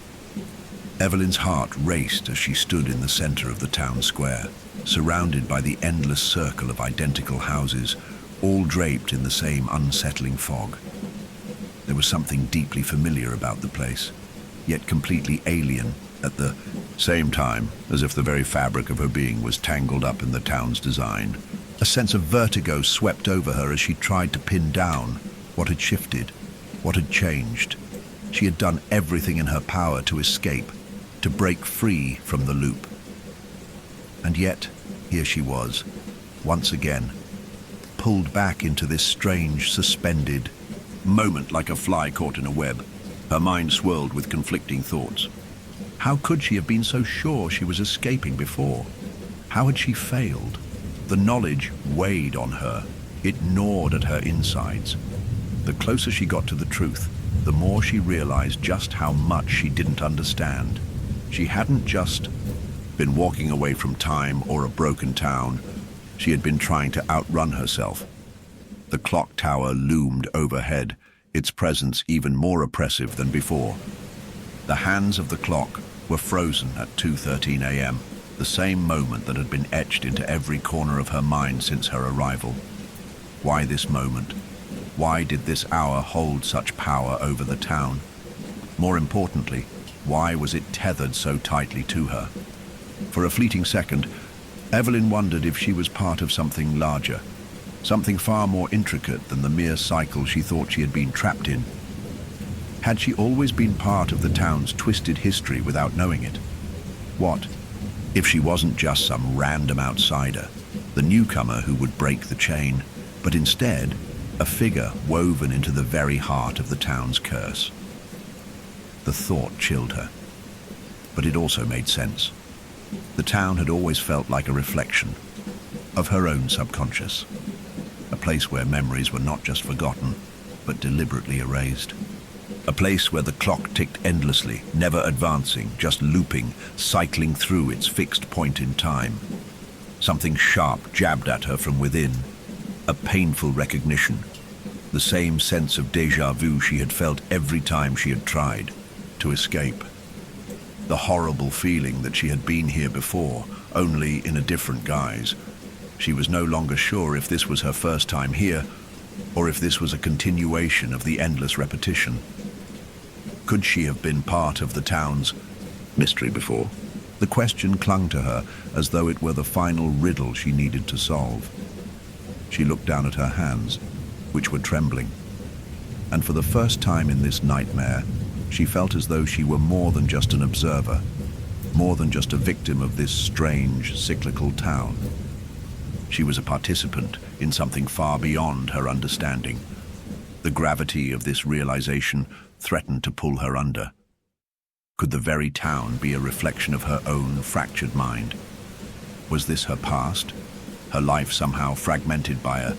Evelyn's heart raced as she stood in the center of the town square, surrounded by the endless circle of identical houses, all draped in the same unsettling fog. There was something deeply familiar about the place, yet completely alien at the same time, as if the very fabric of her being was tangled up in the town's design. A sense of vertigo swept over her as she tried to pin down what had shifted, what had changed. She had done everything in her power to escape, to break free from the loop. And yet, here she was, once again, pulled back into this strange, suspended moment like a fly caught in a web. Her mind swirled with conflicting thoughts. How could she have been so sure she was escaping before? How had she failed? The knowledge weighed on her. It gnawed at her insides. The closer she got to the truth, the more she realized just how much she didn't understand. She hadn't just been walking away from time or a broken town. She had been trying to outrun herself. The clock tower loomed overhead, its presence even more oppressive than before. The hands of the clock were frozen at 2:13 a.m., the same moment that had been etched into every corner of her mind since her arrival. Why this moment? Why did this hour hold such power over the town? More importantly, why was it tethered so tightly to her? For a fleeting second, Evelyn wondered if she was part of something larger, something far more intricate than the mere cycle she thought she had been trapped in. Had she always been part of the town's twisted history without knowing it? What if she wasn't just some random outsider, the newcomer who would break the chain, but instead a figure woven into the very heart of the town's curse? The thought chilled her, but it also made sense. The town had always felt like a reflection of her own subconscious, a place where memories were not just forgotten, but deliberately erased. A place where the clock ticked endlessly, never advancing, just looping, cycling through its fixed point in time. Something sharp jabbed at her from within, a painful recognition, the same sense of déjà vu she had felt every time she had tried to escape. The horrible feeling that she had been here before, only in a different guise. She was no longer sure if this was her first time here, or if this was a continuation of the endless repetition. Could she have been part of the town's mystery before? The question clung to her as though it were the final riddle she needed to solve. She looked down at her hands. which were trembling. And for the first time in this nightmare, she felt as though she were more than just an observer, more than just a victim of this strange, cyclical town. She was a participant in something far beyond her understanding. The gravity of this realization threatened to pull her under. Could the very town be a reflection of her own fractured mind? Was this her past, her life somehow fragmented by a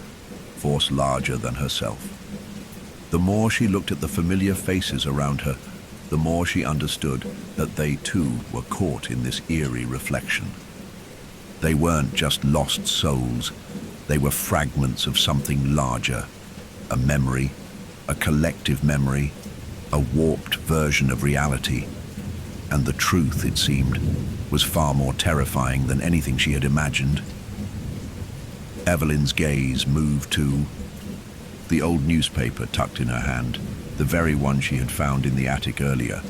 force larger than herself? The more she looked at the familiar faces around her, the more she understood that they too were caught in this eerie reflection. They weren't just lost souls, they were fragments of something larger, a memory, a collective memory, a warped version of reality. And the truth, it seemed, was far more terrifying than anything she had imagined. Evelyn's gaze moved to the old newspaper tucked in her hand, the very one she had found in the attic earlier,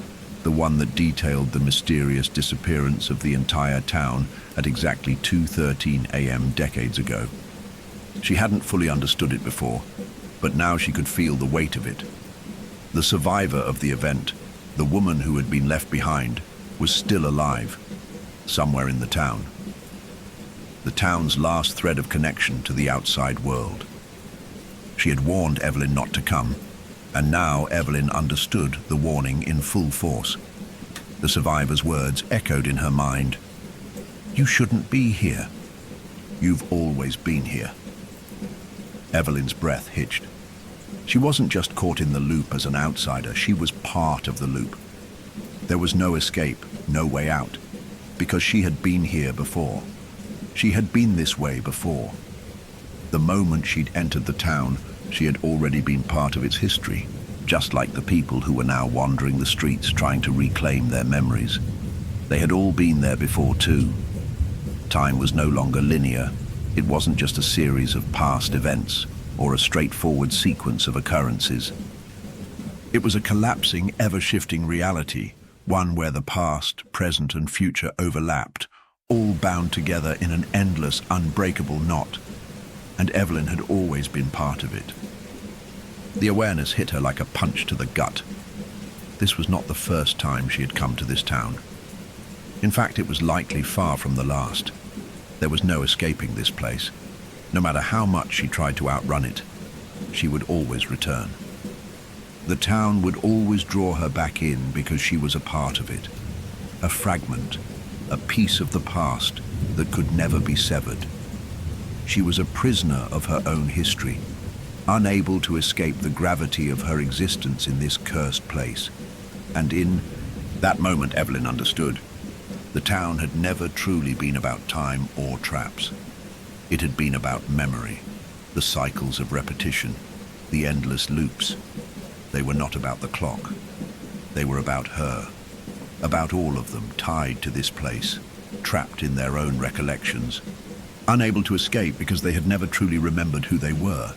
the one that detailed the mysterious disappearance of the entire town at exactly 2:13 a.m. decades ago. She hadn't fully understood it before, but now she could feel the weight of it. The survivor of the event, the woman who had been left behind, was still alive, somewhere in the town. The town's last thread of connection to the outside world. She had warned Evelyn not to come, and now Evelyn understood the warning in full force. The survivor's words echoed in her mind. "You shouldn't be here. You've always been here." Evelyn's breath hitched. She wasn't just caught in the loop as an outsider, she was part of the loop. There was no escape, no way out, because she had been here before. She had been this way before. The moment she'd entered the town, she had already been part of its history, just like the people who were now wandering the streets trying to reclaim their memories. They had all been there before too. Time was no longer linear. It wasn't just a series of past events or a straightforward sequence of occurrences. It was a collapsing, ever-shifting reality, one where the past, present, and future overlapped, all bound together in an endless, unbreakable knot. And Evelyn had always been part of it. The awareness hit her like a punch to the gut. This was not the first time she had come to this town. In fact, it was likely far from the last. There was no escaping this place. No matter how much she tried to outrun it, she would always return. The town would always draw her back in because she was a part of it. A fragment, a piece of the past that could never be severed. She was a prisoner of her own history, unable to escape the gravity of her existence in this cursed place. And in that moment, Evelyn understood. The town had never truly been about time or traps. It had been about memory, the cycles of repetition, the endless loops. They were not about the clock. They were about her, about all of them tied to this place, trapped in their own recollections, unable to escape because they had never truly remembered who they were.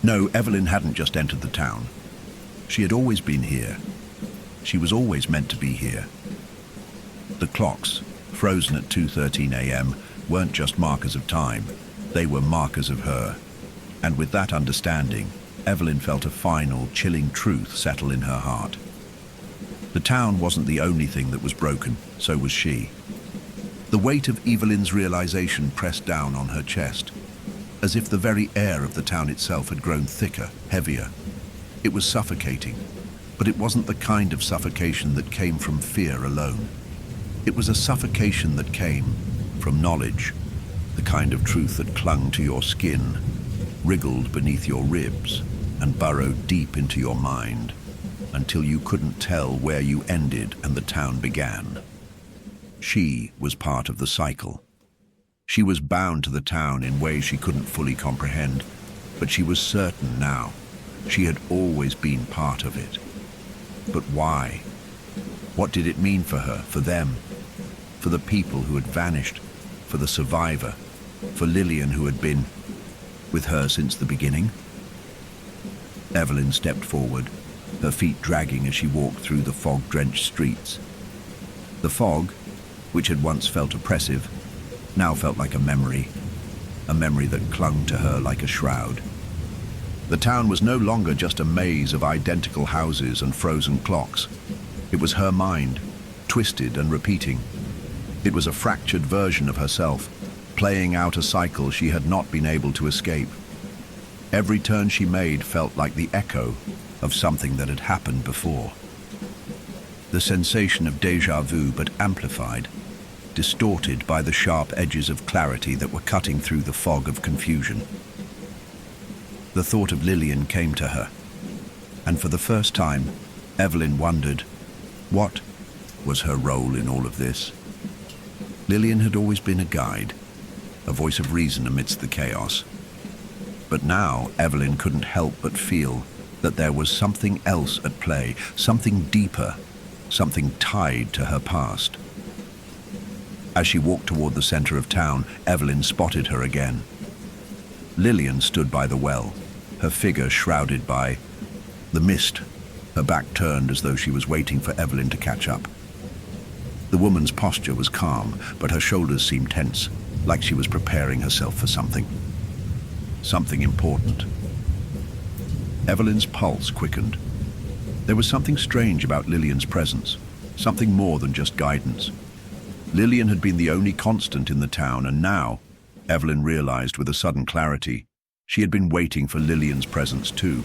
No, Evelyn hadn't just entered the town. She had always been here. She was always meant to be here. The clocks, frozen at 2:13 a.m., weren't just markers of time. They were markers of her. And with that understanding, Evelyn felt a final, chilling truth settle in her heart. The town wasn't the only thing that was broken, so was she. The weight of Evelyn's realization pressed down on her chest, as if the very air of the town itself had grown thicker, heavier. It was suffocating, but it wasn't the kind of suffocation that came from fear alone. It was a suffocation that came from knowledge, the kind of truth that clung to your skin, wriggled beneath your ribs, and burrowed deep into your mind, until you couldn't tell where you ended and the town began. She was part of the cycle. She was bound to the town in ways she couldn't fully comprehend, but she was certain now. She had always been part of it. But why? What did it mean for her, for them, for the people who had vanished, for the survivor, for Lillian who had been with her since the beginning? Evelyn stepped forward, her feet dragging as she walked through the fog-drenched streets. The fog, which had once felt oppressive, now felt like a memory that clung to her like a shroud. The town was no longer just a maze of identical houses and frozen clocks. It was her mind, twisted and repeating. It was a fractured version of herself, playing out a cycle she had not been able to escape. Every turn she made felt like the echo of something that had happened before. The sensation of déjà vu, but amplified, distorted by the sharp edges of clarity that were cutting through the fog of confusion. The thought of Lillian came to her, and for the first time, Evelyn wondered, what was her role in all of this? Lillian had always been a guide, a voice of reason amidst the chaos. But now Evelyn couldn't help but feel that there was something else at play, something deeper, something tied to her past. As she walked toward the center of town, Evelyn spotted her again. Lillian stood by the well, her figure shrouded by the mist, her back turned as though she was waiting for Evelyn to catch up. The woman's posture was calm, but her shoulders seemed tense, like she was preparing herself for something. Something important. Evelyn's pulse quickened. There was something strange about Lillian's presence, something more than just guidance. Lillian had been the only constant in the town, and now, Evelyn realized with a sudden clarity, she had been waiting for Lillian's presence too.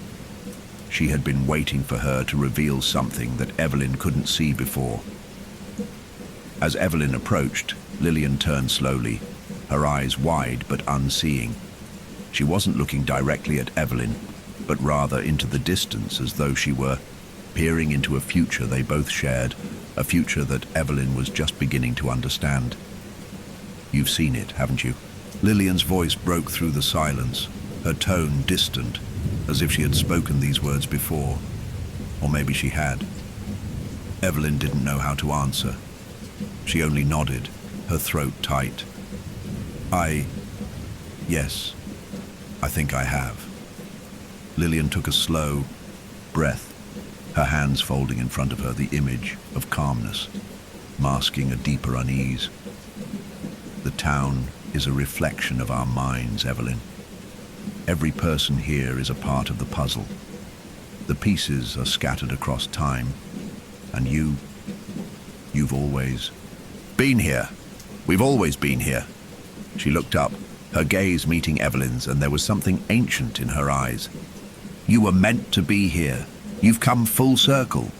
She had been waiting for her to reveal something that Evelyn couldn't see before. As Evelyn approached, Lillian turned slowly, her eyes wide but unseeing. She wasn't looking directly at Evelyn, but rather into the distance, as though she were peering into a future they both shared, a future that Evelyn was just beginning to understand. "You've seen it, haven't you?" Lillian's voice broke through the silence, her tone distant, as if she had spoken these words before. Or maybe she had. Evelyn didn't know how to answer. She only nodded, her throat tight. Yes, I think I have." Lillian took a slow breath, her hands folding in front of her, the image of calmness, masking a deeper unease. "The town is a reflection of our minds, Evelyn. Every person here is a part of the puzzle. The pieces are scattered across time, and you've always been here. We've always been here." She looked up, her gaze meeting Evelyn's, and there was something ancient in her eyes. "You were meant to be here. You've come full circle."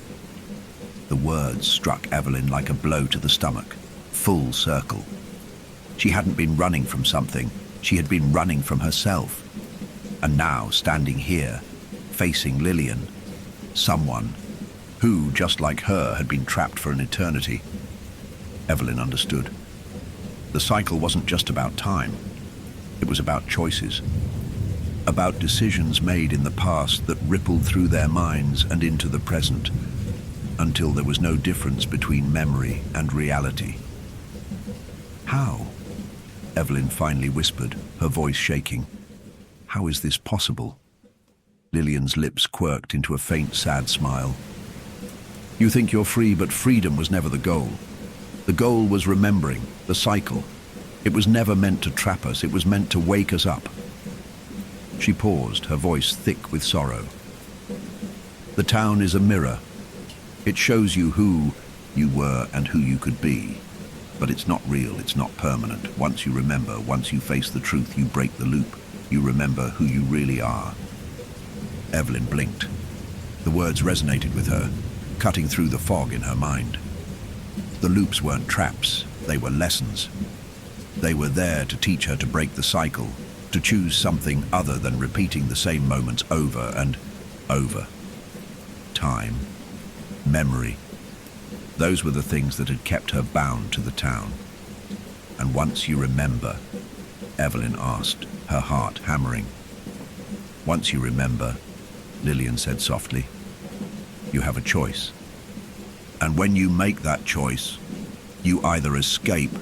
The words struck Evelyn like a blow to the stomach. Full circle. She hadn't been running from something. She had been running from herself. And now, standing here, facing Lillian, someone who, just like her, had been trapped for an eternity. Evelyn understood. The cycle wasn't just about time. It was about choices. About decisions made in the past that rippled through their minds and into the present, until there was no difference between memory and reality. "How?" Evelyn finally whispered, her voice shaking. "How is this possible?" Lillian's lips quirked into a faint, sad smile. "You think you're free, but freedom was never the goal. The goal was remembering, the cycle. It was never meant to trap us, it was meant to wake us up." She paused, her voice thick with sorrow. "The town is a mirror. It shows you who you were and who you could be. But it's not real, it's not permanent. Once you remember, once you face the truth, you break the loop. You remember who you really are." Evelyn blinked. The words resonated with her, cutting through the fog in her mind. The loops weren't traps, they were lessons. They were there to teach her to break the cycle, to choose something other than repeating the same moments over and over. Time, memory, those were the things that had kept her bound to the town. "And once you remember," Evelyn asked, her heart hammering. "Once you remember," Lillian said softly, "you have a choice. And when you make that choice, you either escape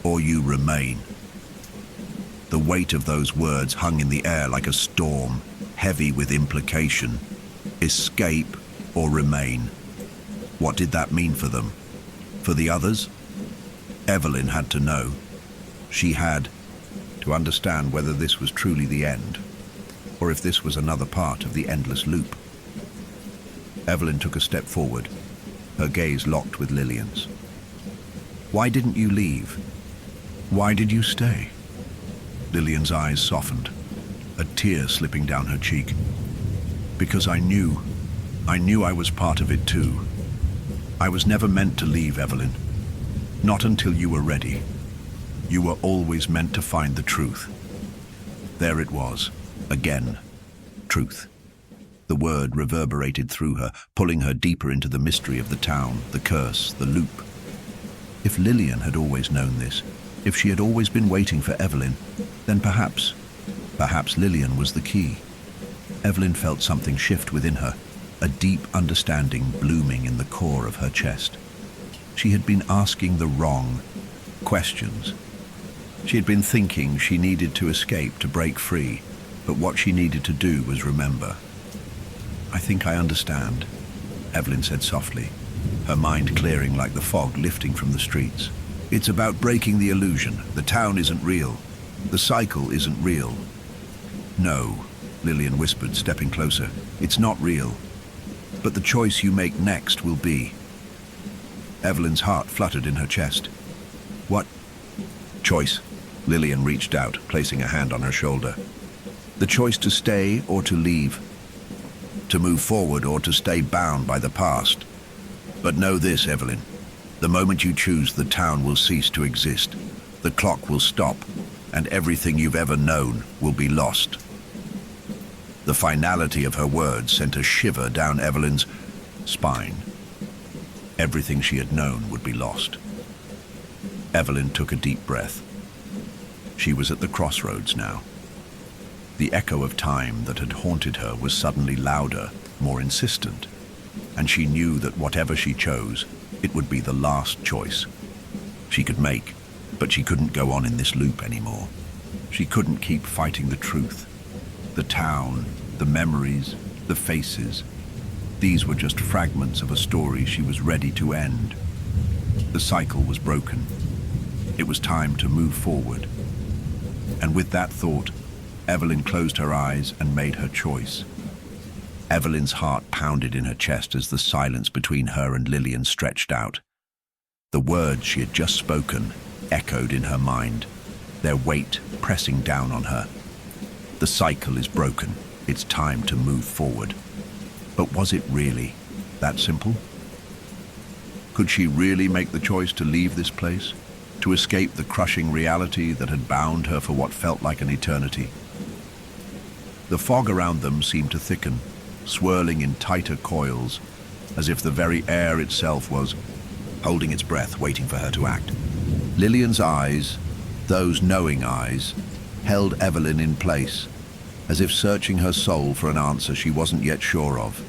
or you remain." The weight of those words hung in the air like a storm, heavy with implication. Escape or remain. What did that mean for them? For the others? Evelyn had to know. She had to understand whether this was truly the end, or if this was another part of the endless loop. Evelyn took a step forward, her gaze locked with Lillian's. "Why didn't you leave? Why did you stay?" Lillian's eyes softened, a tear slipping down her cheek. "Because I knew I was part of it too. I was never meant to leave, Evelyn. Not until you were ready. You were always meant to find the truth." There it was, again, truth. The word reverberated through her, pulling her deeper into the mystery of the town, the curse, the loop. If Lillian had always known this, if she had always been waiting for Evelyn, then perhaps Lillian was the key. Evelyn felt something shift within her, a deep understanding blooming in the core of her chest. She had been asking the wrong questions. She had been thinking she needed to escape, to break free, but what she needed to do was remember. "I think I understand," Evelyn said softly, her mind clearing like the fog lifting from the streets. "It's about breaking the illusion. The town isn't real. The cycle isn't real." "No," Lillian whispered, stepping closer. "It's not real. But the choice you make next will be." Evelyn's heart fluttered in her chest. "What choice?" Lillian reached out, placing a hand on her shoulder. "The choice to stay or to leave. To move forward or to stay bound by the past. But know this, Evelyn. The moment you choose, the town will cease to exist. The clock will stop, and everything you've ever known will be lost." The finality of her words sent a shiver down Evelyn's spine. Everything she had known would be lost. Evelyn took a deep breath. She was at the crossroads now. The echo of time that had haunted her was suddenly louder, more insistent, and she knew that whatever she chose, it would be the last choice she could make, but she couldn't go on in this loop anymore. She couldn't keep fighting the truth. The town, the memories, the faces, these were just fragments of a story she was ready to end. The cycle was broken. It was time to move forward. And with that thought, Evelyn closed her eyes and made her choice. Evelyn's heart pounded in her chest as the silence between her and Lillian stretched out. The words she had just spoken echoed in her mind, their weight pressing down on her. The cycle is broken. It's time to move forward. But was it really that simple? Could she really make the choice to leave this place, to escape the crushing reality that had bound her for what felt like an eternity? The fog around them seemed to thicken, swirling in tighter coils, as if the very air itself was holding its breath, waiting for her to act. Lillian's eyes, those knowing eyes, held Evelyn in place, as if searching her soul for an answer she wasn't yet sure of.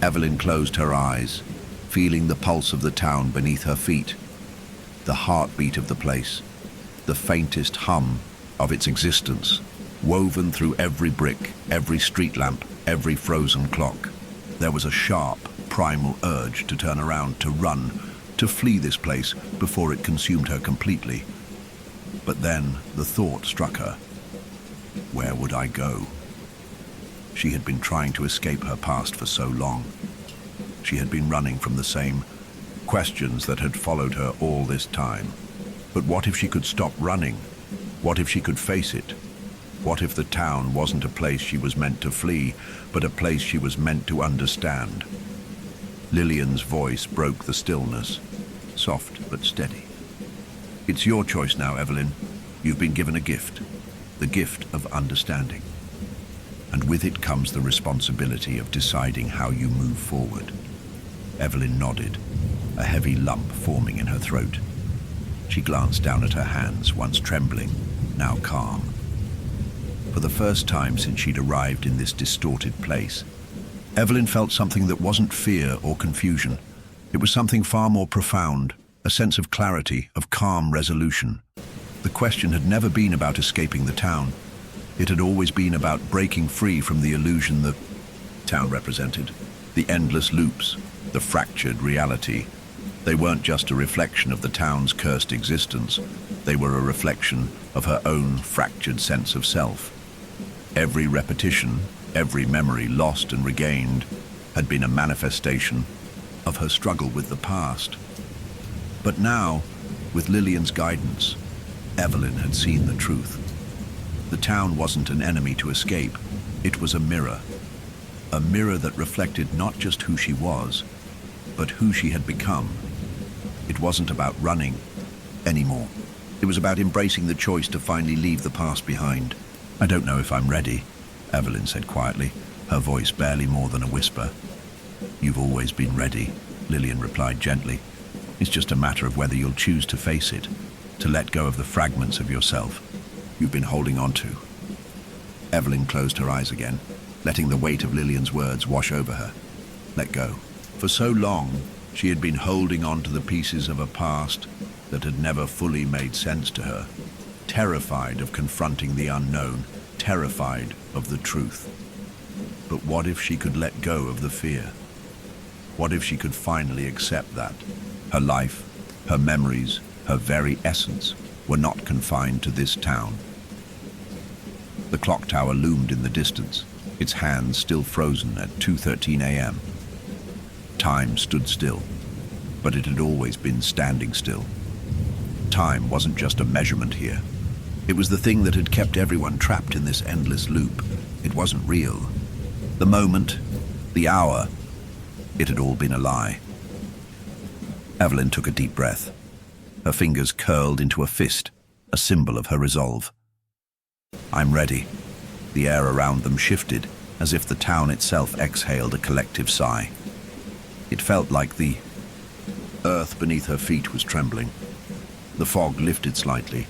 Evelyn closed her eyes, feeling the pulse of the town beneath her feet, the heartbeat of the place, the faintest hum of its existence, woven through every brick, every street lamp, every frozen clock. There was a sharp, primal urge to turn around, to run, to flee this place before it consumed her completely. But then the thought struck her. Where would I go? She had been trying to escape her past for so long. She had been running from the same questions that had followed her all this time. But what if she could stop running? What if she could face it? What if the town wasn't a place she was meant to flee, but a place she was meant to understand? Lillian's voice broke the stillness, soft but steady. "It's your choice now, Evelyn. You've been given a gift, the gift of understanding. And with it comes the responsibility of deciding how you move forward." Evelyn nodded, a heavy lump forming in her throat. She glanced down at her hands, once trembling, now calm. For the first time since she'd arrived in this distorted place, Evelyn felt something that wasn't fear or confusion. It was something far more profound, a sense of clarity, of calm resolution. The question had never been about escaping the town. It had always been about breaking free from the illusion the town represented. The endless loops, the fractured reality. They weren't just a reflection of the town's cursed existence. They were a reflection of her own fractured sense of self. Every repetition, every memory lost and regained had been a manifestation of her struggle with the past. But now, with Lillian's guidance, Evelyn had seen the truth. The town wasn't an enemy to escape, it was a mirror that reflected not just who she was, but who she had become. It wasn't about running anymore. It was about embracing the choice to finally leave the past behind. "I don't know if I'm ready," Evelyn said quietly, her voice barely more than a whisper. "You've always been ready," Lillian replied gently. "It's just a matter of whether you'll choose to face it, to let go of the fragments of yourself you've been holding on to." Evelyn closed her eyes again, letting the weight of Lillian's words wash over her. Let go. For so long, she had been holding on to the pieces of a past that had never fully made sense to her, terrified of confronting the unknown, terrified of the truth. But what if she could let go of the fear? What if she could finally accept that her life, her memories, her very essence were not confined to this town? The clock tower loomed in the distance, its hands still frozen at 2:13 a.m. Time stood still, but it had always been standing still. Time wasn't just a measurement here. It was the thing that had kept everyone trapped in this endless loop. It wasn't real. The moment, the hour, it had all been a lie. Evelyn took a deep breath. Her fingers curled into a fist, a symbol of her resolve. "I'm ready." The air around them shifted, as if the town itself exhaled a collective sigh. It felt like the earth beneath her feet was trembling. The fog lifted slightly,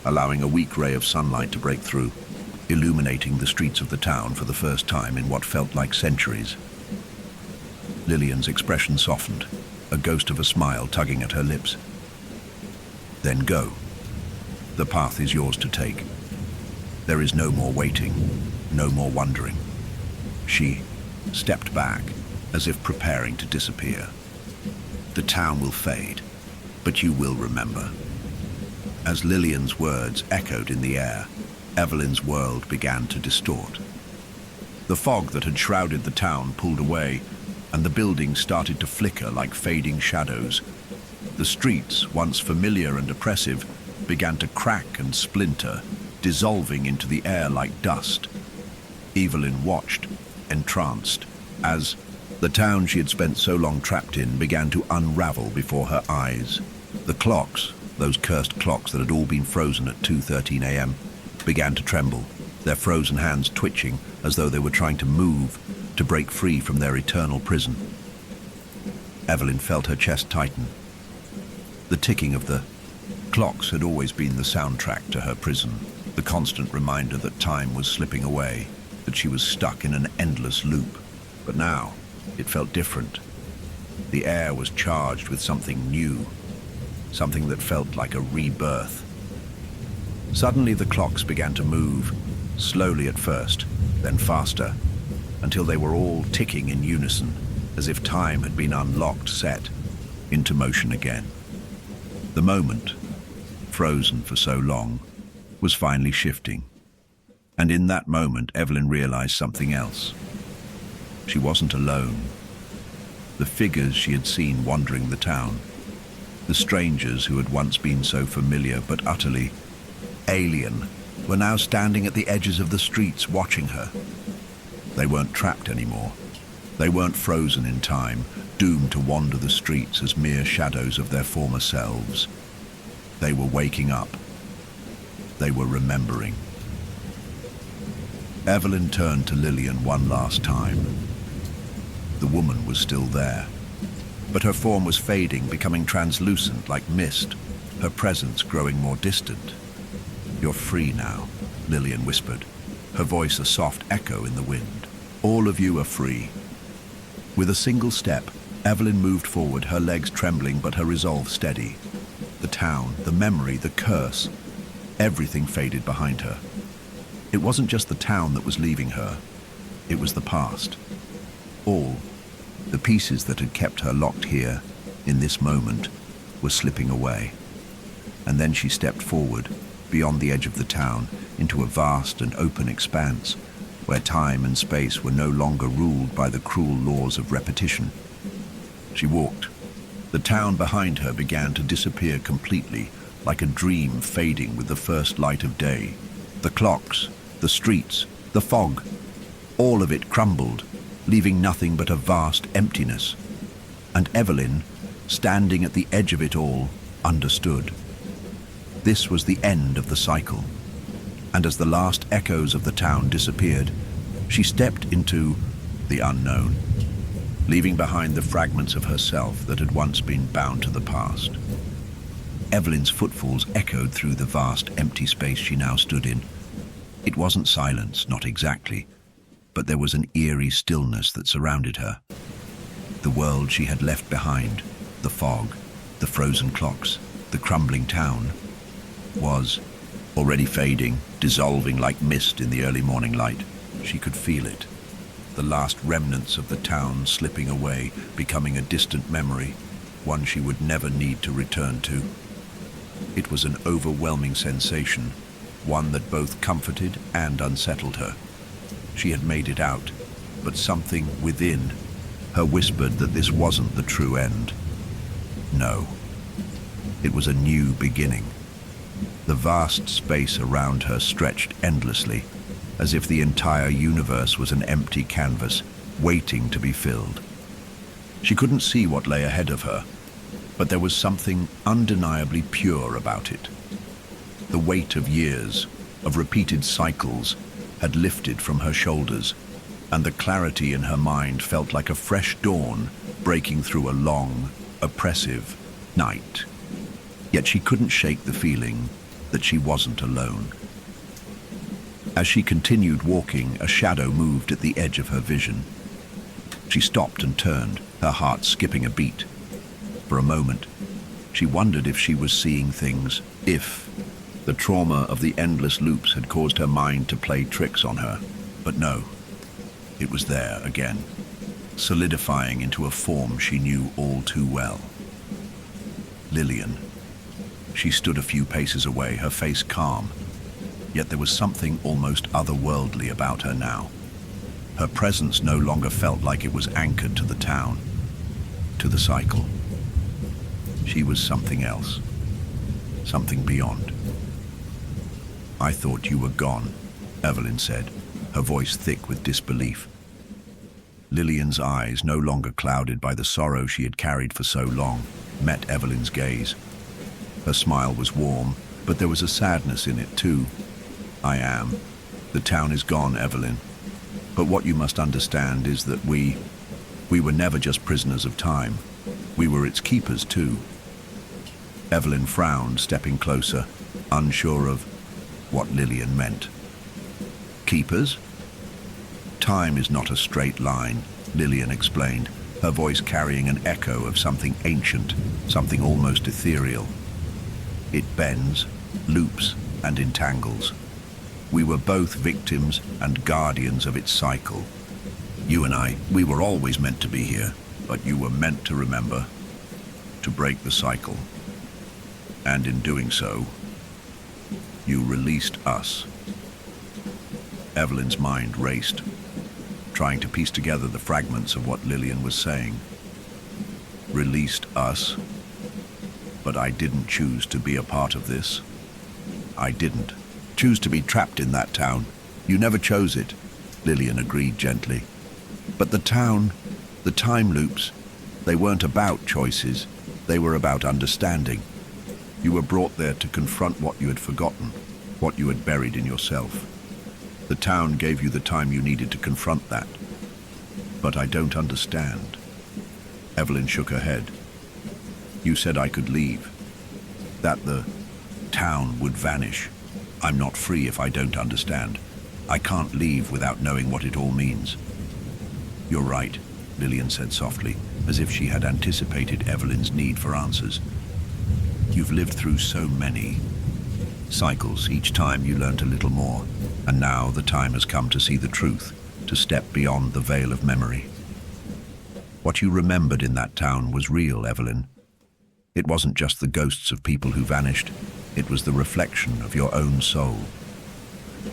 allowing a weak ray of sunlight to break through, illuminating the streets of the town for the first time in what felt like centuries. Lillian's expression softened, a ghost of a smile tugging at her lips. "Then go. The path is yours to take. There is no more waiting, no more wondering." She stepped back, as if preparing to disappear. "The town will fade, but you will remember." As Lillian's words echoed in the air, Evelyn's world began to distort. The fog that had shrouded the town pulled away, and the buildings started to flicker like fading shadows. The streets, once familiar and oppressive, began to crack and splinter, dissolving into the air like dust. Evelyn watched, entranced, as the town she had spent so long trapped in began to unravel before her eyes. The clocks, those cursed clocks that had all been frozen at 2:13 a.m., began to tremble, their frozen hands twitching as though they were trying to move, to break free from their eternal prison. Evelyn felt her chest tighten. The ticking of the clocks had always been the soundtrack to her prison, the constant reminder that time was slipping away, that she was stuck in an endless loop. But now, it felt different. The air was charged with something new, something that felt like a rebirth. Suddenly the clocks began to move, slowly at first, then faster, until they were all ticking in unison, as if time had been unlocked, set into motion again. The moment, frozen for so long, was finally shifting. And in that moment, Evelyn realized something else. She wasn't alone. The figures she had seen wandering the town, the strangers who had once been so familiar but utterly alien, were now standing at the edges of the streets watching her. They weren't trapped anymore. They weren't frozen in time, doomed to wander the streets as mere shadows of their former selves. They were waking up. They were remembering. Evelyn turned to Lillian one last time. The woman was still there, but her form was fading, becoming translucent like mist, her presence growing more distant. "You're free now," Lillian whispered, her voice a soft echo in the wind. "All of you are free." With a single step, Evelyn moved forward, her legs trembling but her resolve steady. The town, the memory, the curse, everything faded behind her. It wasn't just the town that was leaving her, it was the past. All, the pieces that had kept her locked here, in this moment, were slipping away. And then she stepped forward, beyond the edge of the town, into a vast and open expanse, where time and space were no longer ruled by the cruel laws of repetition. She walked. The town behind her began to disappear completely, like a dream fading with the first light of day. The clocks, the streets, the fog, all of it crumbled, leaving nothing but a vast emptiness. And Evelyn, standing at the edge of it all, understood. This was the end of the cycle. And as the last echoes of the town disappeared, she stepped into the unknown, leaving behind the fragments of herself that had once been bound to the past. Evelyn's footfalls echoed through the vast, empty space she now stood in. It wasn't silence, not exactly, but there was an eerie stillness that surrounded her. The world she had left behind, the fog, the frozen clocks, the crumbling town, was already fading, dissolving like mist in the early morning light. She could feel it. The last remnants of the town slipping away, becoming a distant memory, one she would never need to return to. It was an overwhelming sensation, one that both comforted and unsettled her. She had made it out, but something within her whispered that this wasn't the true end. No, it was a new beginning. The vast space around her stretched endlessly, as if the entire universe was an empty canvas, waiting to be filled. She couldn't see what lay ahead of her, but there was something undeniably pure about it. The weight of years, of repeated cycles, had lifted from her shoulders, and the clarity in her mind felt like a fresh dawn breaking through a long, oppressive night. Yet she couldn't shake the feeling that she wasn't alone. As she continued walking, a shadow moved at the edge of her vision. She stopped and turned, her heart skipping a beat. For a moment, she wondered if she was seeing things, if the trauma of the endless loops had caused her mind to play tricks on her. But no, it was there again, solidifying into a form she knew all too well. Lillian. She stood a few paces away, her face calm, yet there was something almost otherworldly about her now. Her presence no longer felt like it was anchored to the town, to the cycle. She was something else, something beyond. "I thought you were gone," Evelyn said, her voice thick with disbelief. Lillian's eyes, no longer clouded by the sorrow she had carried for so long, met Evelyn's gaze. Her smile was warm, but there was a sadness in it too. "I am. The town is gone, Evelyn. But what you must understand is that we were never just prisoners of time. We were its keepers too." Evelyn frowned, stepping closer, unsure of what Lillian meant. "Keepers? Time is not a straight line," Lillian explained, her voice carrying an echo of something ancient, something almost ethereal. "It bends, loops, and entangles. We were both victims and guardians of its cycle. You and I, we were always meant to be here, but you were meant to remember, to break the cycle. And in doing so, you released us." Evelyn's mind raced, trying to piece together the fragments of what Lillian was saying. "Released us? But I didn't choose to be a part of this. I didn't choose to be trapped in that town. You never chose it," Lillian agreed gently. "But the town, the time loops, they weren't about choices. They were about understanding. You were brought there to confront what you had forgotten, what you had buried in yourself. The town gave you the time you needed to confront that. But I don't understand." Evelyn shook her head. "You said I could leave, that the town would vanish. I'm not free if I don't understand. I can't leave without knowing what it all means." "You're right," Lillian said softly, as if she had anticipated Evelyn's need for answers. "You've lived through so many cycles. Each time you learned a little more, and now the time has come to see the truth, to step beyond the veil of memory. What you remembered in that town was real, Evelyn. It wasn't just the ghosts of people who vanished. It was the reflection of your own soul."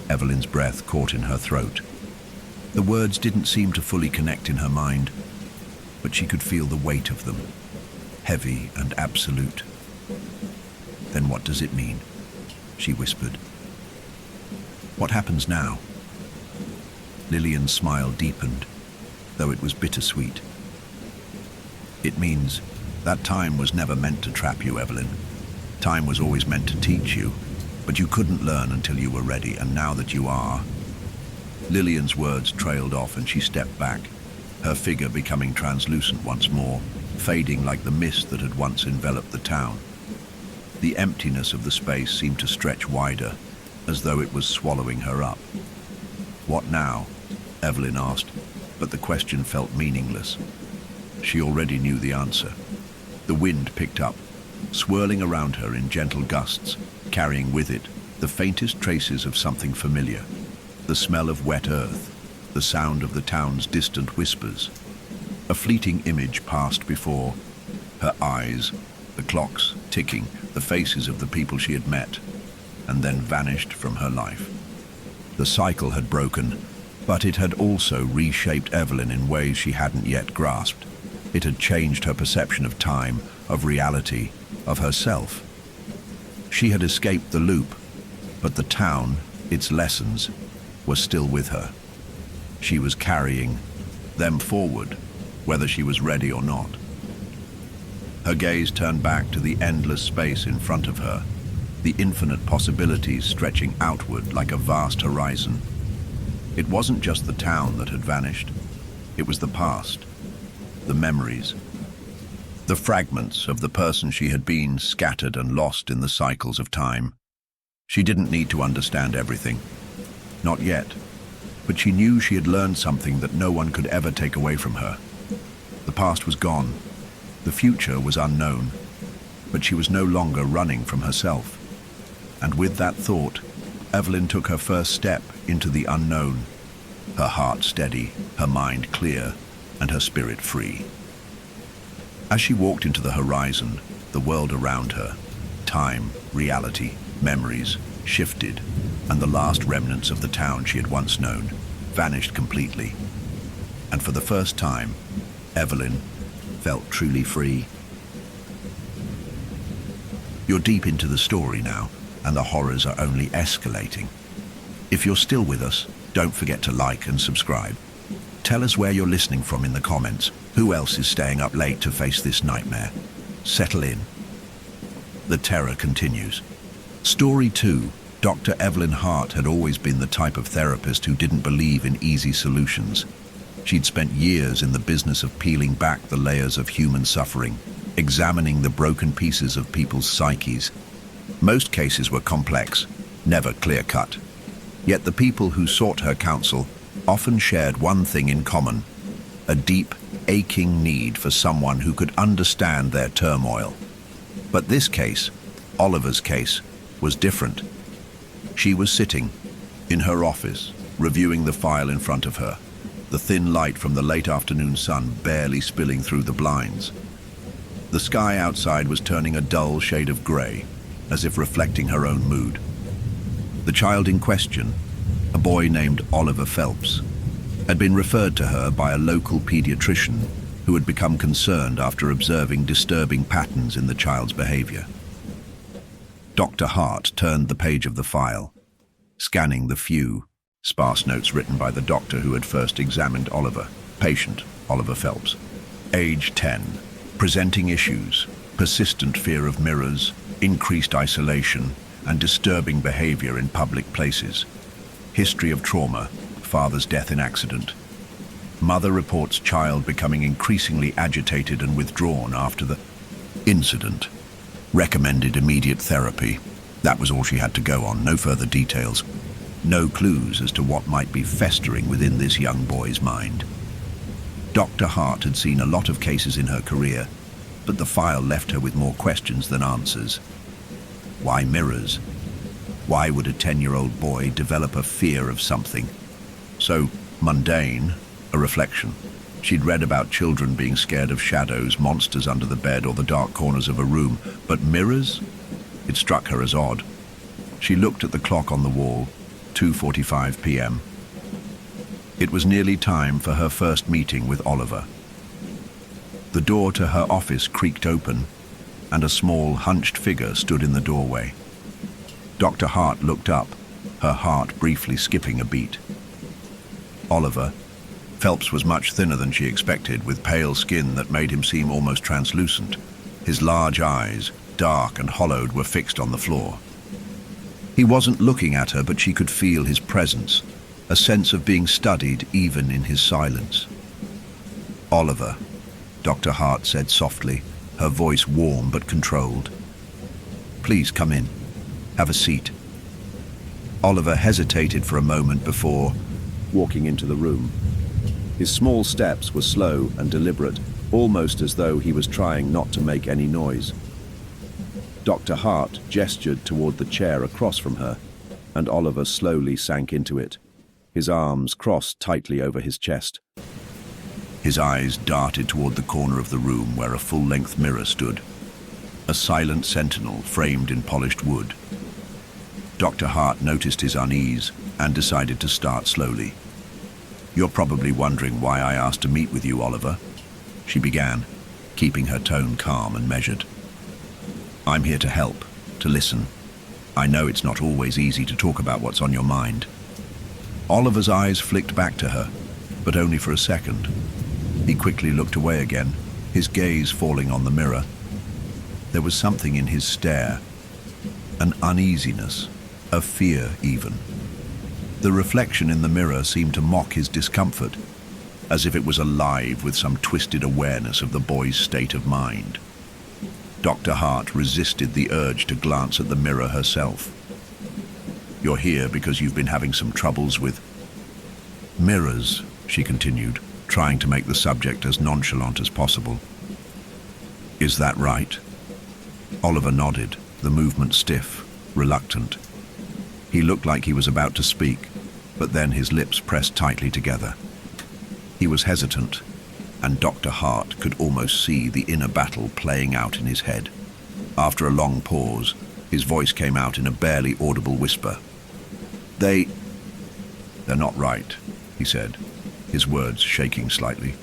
Evelyn's breath caught in her throat, The words didn't seem to fully connect in her mind, but she could feel the weight of them, heavy and absolute. "Then what does it mean?" she whispered. "What happens now?" Lillian's smile deepened, though it was bittersweet. "It means that time was never meant to trap you, Evelyn. Time was always meant to teach you, but you couldn't learn until you were ready, and now that you are..." Lillian's words trailed off and she stepped back, her figure becoming translucent once more, fading like the mist that had once enveloped the town. The emptiness of the space seemed to stretch wider, as though it was swallowing her up. "What now?" Evelyn asked, but the question felt meaningless. She already knew the answer. The wind picked up, swirling around her in gentle gusts, carrying with it the faintest traces of something familiar. The smell of wet earth, the sound of the town's distant whispers. A fleeting image passed before her eyes, the clocks ticking, the faces of the people she had met, and then vanished from her life. The cycle had broken, but it had also reshaped Evelyn in ways she hadn't yet grasped. It had changed her perception of time, of reality, of herself. She had escaped the loop, but the town, its lessons, were still with her. She was carrying them forward, whether she was ready or not. Her gaze turned back to the endless space in front of her, the infinite possibilities stretching outward like a vast horizon. It wasn't just the town that had vanished. It was the past, the memories, the fragments of the person she had been, scattered and lost in the cycles of time. She didn't need to understand everything. Not yet. But she knew she had learned something that no one could ever take away from her. The past was gone. The future was unknown. But she was no longer running from herself. And with that thought, Evelyn took her first step into the unknown, her heart steady, her mind clear, and her spirit free. As she walked into the horizon, the world around her, time, reality, memories, shifted, and the last remnants of the town she had once known vanished completely. And for the first time, Evelyn felt truly free. You're deep into the story now, and the horrors are only escalating. If you're still with us, don't forget to like and subscribe. Tell us where you're listening from in the comments. Who else is staying up late to face this nightmare? Settle in. The terror continues. Story 2. Dr. Evelyn Hart had always been the type of therapist who didn't believe in easy solutions. She'd spent years in the business of peeling back the layers of human suffering, examining the broken pieces of people's psyches. Most cases were complex, never clear-cut. Yet the people who sought her counsel often shared one thing in common: a deep, aching need for someone who could understand their turmoil. But this case, Oliver's case, was different. She was sitting in her office, reviewing the file in front of her, the thin light from the late afternoon sun barely spilling through the blinds. The sky outside was turning a dull shade of grey, as if reflecting her own mood. The child in question, a boy named Oliver Phelps, had been referred to her by a local pediatrician who had become concerned after observing disturbing patterns in the child's behavior. Dr. Hart turned the page of the file, scanning the few sparse notes written by the doctor who had first examined Oliver. Patient, Oliver Phelps. Age 10. Presenting issues: persistent fear of mirrors, increased isolation, and disturbing behavior in public places. History of trauma: father's death in accident. Mother reports child becoming increasingly agitated and withdrawn after the incident. Recommended immediate therapy. That was all she had to go on, no further details. No clues as to what might be festering within this young boy's mind. Dr. Hart had seen a lot of cases in her career, but the file left her with more questions than answers. Why mirrors? Why would a 10-year-old boy develop a fear of something so mundane, a reflection? She'd read about children being scared of shadows, monsters under the bed, or the dark corners of a room, but mirrors? It struck her as odd. She looked at the clock on the wall, 2:45 p.m. It was nearly time for her first meeting with Oliver. The door to her office creaked open, and a small, hunched figure stood in the doorway. Dr. Hart looked up, her heart briefly skipping a beat. Oliver. Phelps was much thinner than she expected, with pale skin that made him seem almost translucent. His large eyes, dark and hollowed, were fixed on the floor. He wasn't looking at her, but she could feel his presence, a sense of being studied even in his silence. "Oliver," Dr. Hart said softly, her voice warm but controlled. "Please come in. Have a seat." Oliver hesitated for a moment before walking into the room. His small steps were slow and deliberate, almost as though he was trying not to make any noise. Dr. Hart gestured toward the chair across from her, and Oliver slowly sank into it, his arms crossed tightly over his chest. His eyes darted toward the corner of the room where a full-length mirror stood, a silent sentinel framed in polished wood. Dr. Hart noticed his unease and decided to start slowly. "You're probably wondering why I asked to meet with you, Oliver," she began, keeping her tone calm and measured. "I'm here to help, to listen. I know it's not always easy to talk about what's on your mind." Oliver's eyes flicked back to her, but only for a second. He quickly looked away again, his gaze falling on the mirror. There was something in his stare, an uneasiness, a fear even. The reflection in the mirror seemed to mock his discomfort, as if it was alive with some twisted awareness of the boy's state of mind. Dr. Hart resisted the urge to glance at the mirror herself. "You're here because you've been having some troubles with mirrors," she continued, trying to make the subject as nonchalant as possible. "Is that right?" Oliver nodded, the movement stiff, reluctant. He looked like he was about to speak, but then his lips pressed tightly together. He was hesitant, and Dr. Hart could almost see the inner battle playing out in his head. After a long pause, his voice came out in a barely audible whisper. They're not right," he said, his words shaking slightly.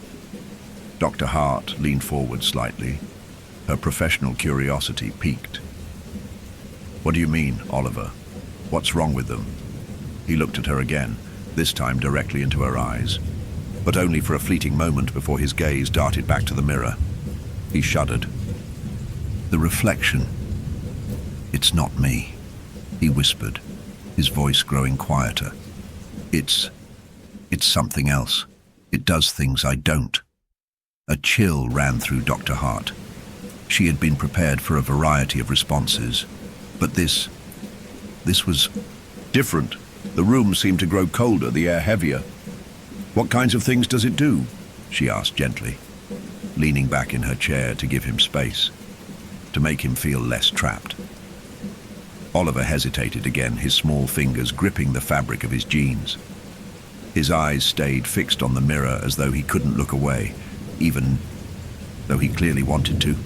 Dr. Hart leaned forward slightly, her professional curiosity piqued. "What do you mean, Oliver? What's wrong with them?" He looked at her again, this time directly into her eyes, but only for a fleeting moment before his gaze darted back to the mirror. He shuddered. "The reflection. It's not me," he whispered, his voice growing quieter. It's something else. It does things I don't." A chill ran through Dr. Hart. She had been prepared for a variety of responses, but this was different. The room seemed to grow colder, the air heavier. "What kinds of things does it do?" she asked gently, leaning back in her chair to give him space, to make him feel less trapped. Oliver hesitated again, his small fingers gripping the fabric of his jeans. His eyes stayed fixed on the mirror as though he couldn't look away, even though he clearly wanted to.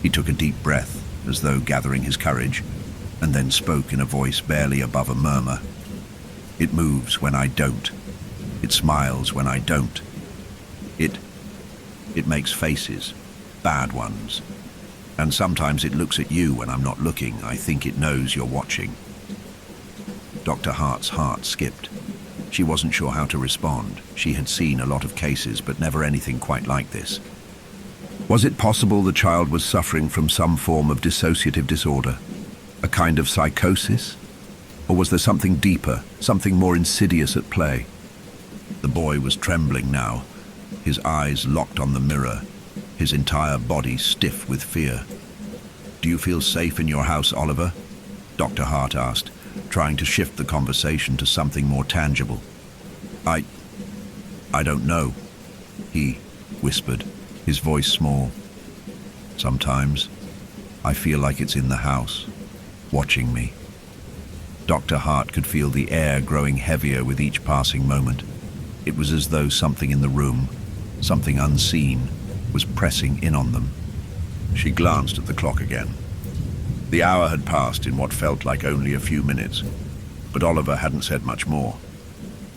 He took a deep breath, as though gathering his courage, and then spoke in a voice barely above a murmur. "It moves when I don't. It smiles when I don't. It makes faces, bad ones. And sometimes it looks at you when I'm not looking. I think it knows you're watching." Dr. Hart's heart skipped. She wasn't sure how to respond. She had seen a lot of cases, but never anything quite like this. Was it possible the child was suffering from some form of dissociative disorder? A kind of psychosis? Or was there something deeper, something more insidious at play? The boy was trembling now, his eyes locked on the mirror, his entire body stiff with fear. "Do you feel safe in your house, Oliver?" Dr. Hart asked, trying to shift the conversation to something more tangible. I don't know," he whispered, his voice small. "Sometimes I feel like it's in the house, watching me." Dr. Hart could feel the air growing heavier with each passing moment. It was as though something in the room, something unseen, was pressing in on them. She glanced at the clock again. The hour had passed in what felt like only a few minutes, but Oliver hadn't said much more.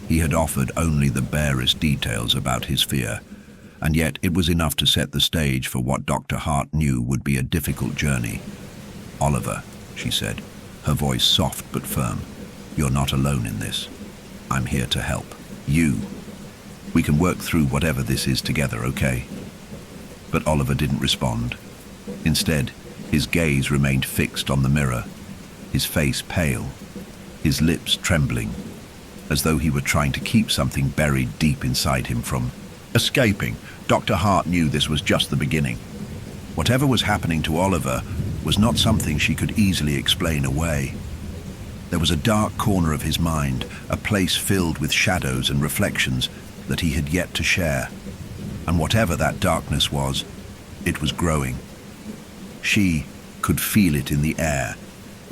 He had offered only the barest details about his fear, and yet it was enough to set the stage for what Dr. Hart knew would be a difficult journey. "Oliver," she said, her voice soft but firm, "you're not alone in this. I'm here to help. You. We can work through whatever this is together, okay?" But Oliver didn't respond. Instead, his gaze remained fixed on the mirror, his face pale, his lips trembling, as though he were trying to keep something buried deep inside him from escaping. Dr. Hart knew this was just the beginning. Whatever was happening to Oliver was not something she could easily explain away. There was a dark corner of his mind, a place filled with shadows and reflections that he had yet to share. And whatever that darkness was, it was growing. She could feel it in the air,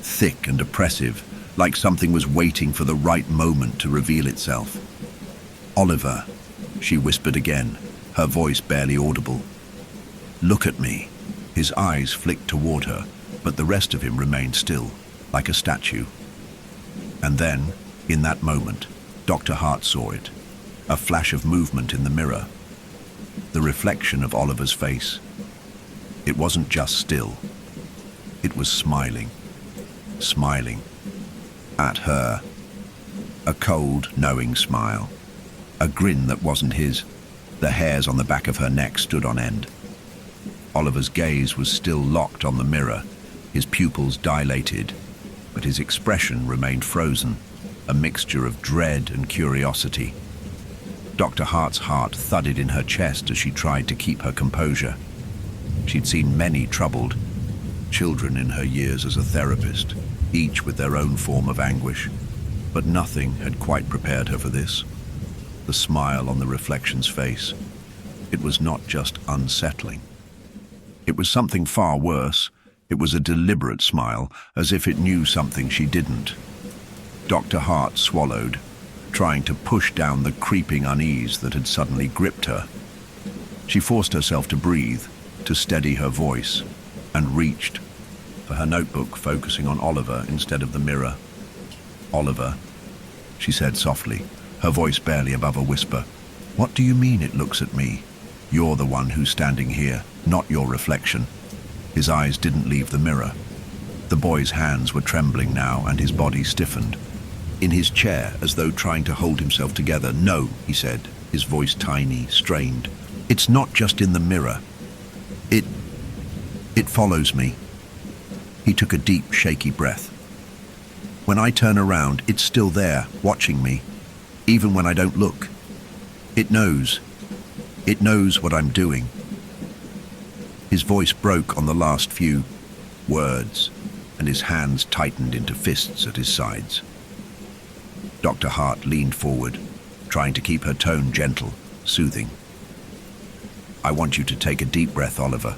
thick and oppressive, like something was waiting for the right moment to reveal itself. "Oliver," she whispered again, her voice barely audible. "Look at me." His eyes flicked toward her, but the rest of him remained still, like a statue. And then, in that moment, Dr. Hart saw it, a flash of movement in the mirror, the reflection of Oliver's face. It wasn't just still. It was smiling at her, a cold, knowing smile, a grin that wasn't his. The hairs on the back of her neck stood on end. Oliver's gaze was still locked on the mirror, his pupils dilated, but his expression remained frozen, a mixture of dread and curiosity. Dr. Hart's heart thudded in her chest as she tried to keep her composure. She'd seen many troubled children in her years as a therapist, each with their own form of anguish, but nothing had quite prepared her for this. The smile on the reflection's face, it was not just unsettling. It was something far worse. It was a deliberate smile, as if it knew something she didn't. Dr. Hart swallowed, trying to push down the creeping unease that had suddenly gripped her. She forced herself to breathe, to steady her voice, and reached for her notebook, focusing on Oliver instead of the mirror. "Oliver," she said softly, her voice barely above a whisper. "What do you mean it looks at me? You're the one who's standing here, not your reflection." His eyes didn't leave the mirror. The boy's hands were trembling now, and his body stiffened. In his chair, as though trying to hold himself together. "No," he said, his voice tiny, strained. "It's not just in the mirror. It follows me." He took a deep, shaky breath. "When I turn around, it's still there, watching me, even when I don't look. It knows what I'm doing." His voice broke on the last few words, and his hands tightened into fists at his sides. Dr. Hart leaned forward, trying to keep her tone gentle, soothing. "I want you to take a deep breath, Oliver.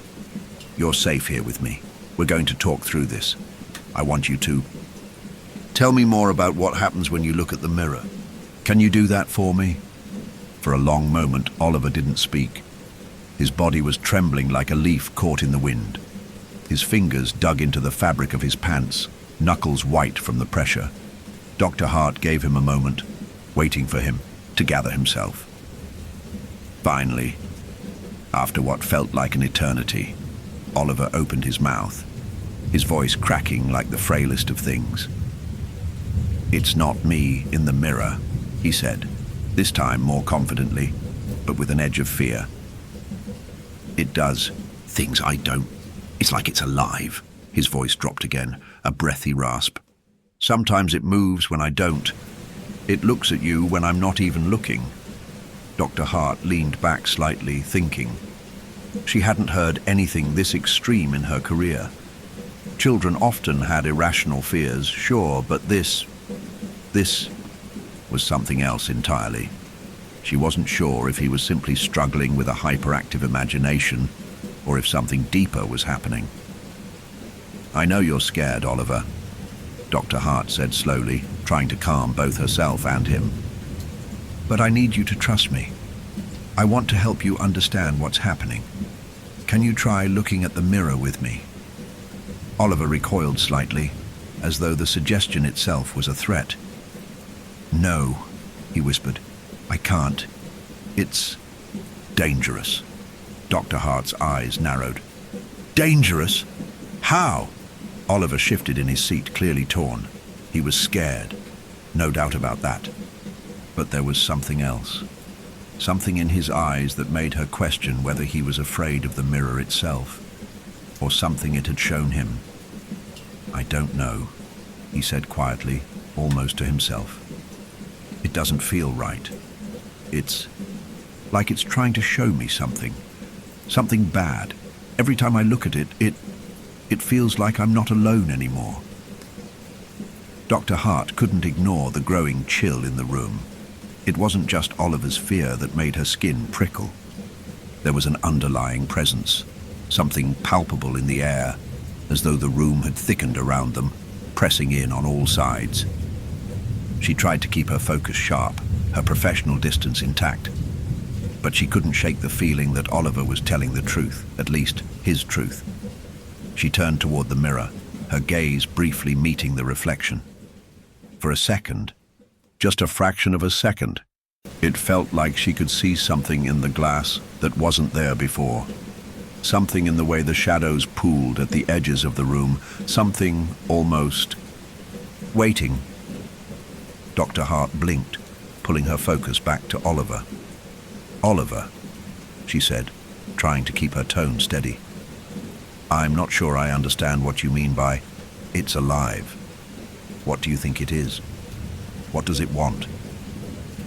You're safe here with me. We're going to talk through this. I want you to tell me more about what happens when you look at the mirror. Can you do that for me?" For a long moment, Oliver didn't speak. His body was trembling like a leaf caught in the wind. His fingers dug into the fabric of his pants, knuckles white from the pressure. Dr. Hart gave him a moment, waiting for him to gather himself. Finally, after what felt like an eternity, Oliver opened his mouth, his voice cracking like the frailest of things. "It's not me in the mirror," he said, this time more confidently, but with an edge of fear. "It does things I don't. It's like it's alive." His voice dropped again, a breathy rasp. "Sometimes it moves when I don't. It looks at you when I'm not even looking." Dr. Hart leaned back slightly, thinking. She hadn't heard anything this extreme in her career. Children often had irrational fears, sure, but this was something else entirely. She wasn't sure if he was simply struggling with a hyperactive imagination, or if something deeper was happening. "I know you're scared, Oliver," Dr. Hart said slowly, trying to calm both herself and him. "But I need you to trust me. I want to help you understand what's happening. Can you try looking at the mirror with me?" Oliver recoiled slightly, as though the suggestion itself was a threat. "No," he whispered. "I can't. It's dangerous." Dr. Hart's eyes narrowed. "Dangerous? How?" Oliver shifted in his seat, clearly torn. He was scared, no doubt about that. But there was something else. Something in his eyes that made her question whether he was afraid of the mirror itself, or something it had shown him. "I don't know," he said quietly, almost to himself. "It doesn't feel right. It's like it's trying to show me something bad. Every time I look at it, it feels like I'm not alone anymore." Dr. Hart couldn't ignore the growing chill in the room. It wasn't just Oliver's fear that made her skin prickle. There was an underlying presence, something palpable in the air, as though the room had thickened around them, pressing in on all sides. She tried to keep her focus sharp, her professional distance intact. But she couldn't shake the feeling that Oliver was telling the truth, at least his truth. She turned toward the mirror, her gaze briefly meeting the reflection. For a second, just a fraction of a second, it felt like she could see something in the glass that wasn't there before. Something in the way the shadows pooled at the edges of the room, something almost waiting. Dr. Hart blinked, pulling her focus back to Oliver. "Oliver," she said, trying to keep her tone steady. "I'm not sure I understand what you mean by, 'it's alive.' What do you think it is? What does it want?"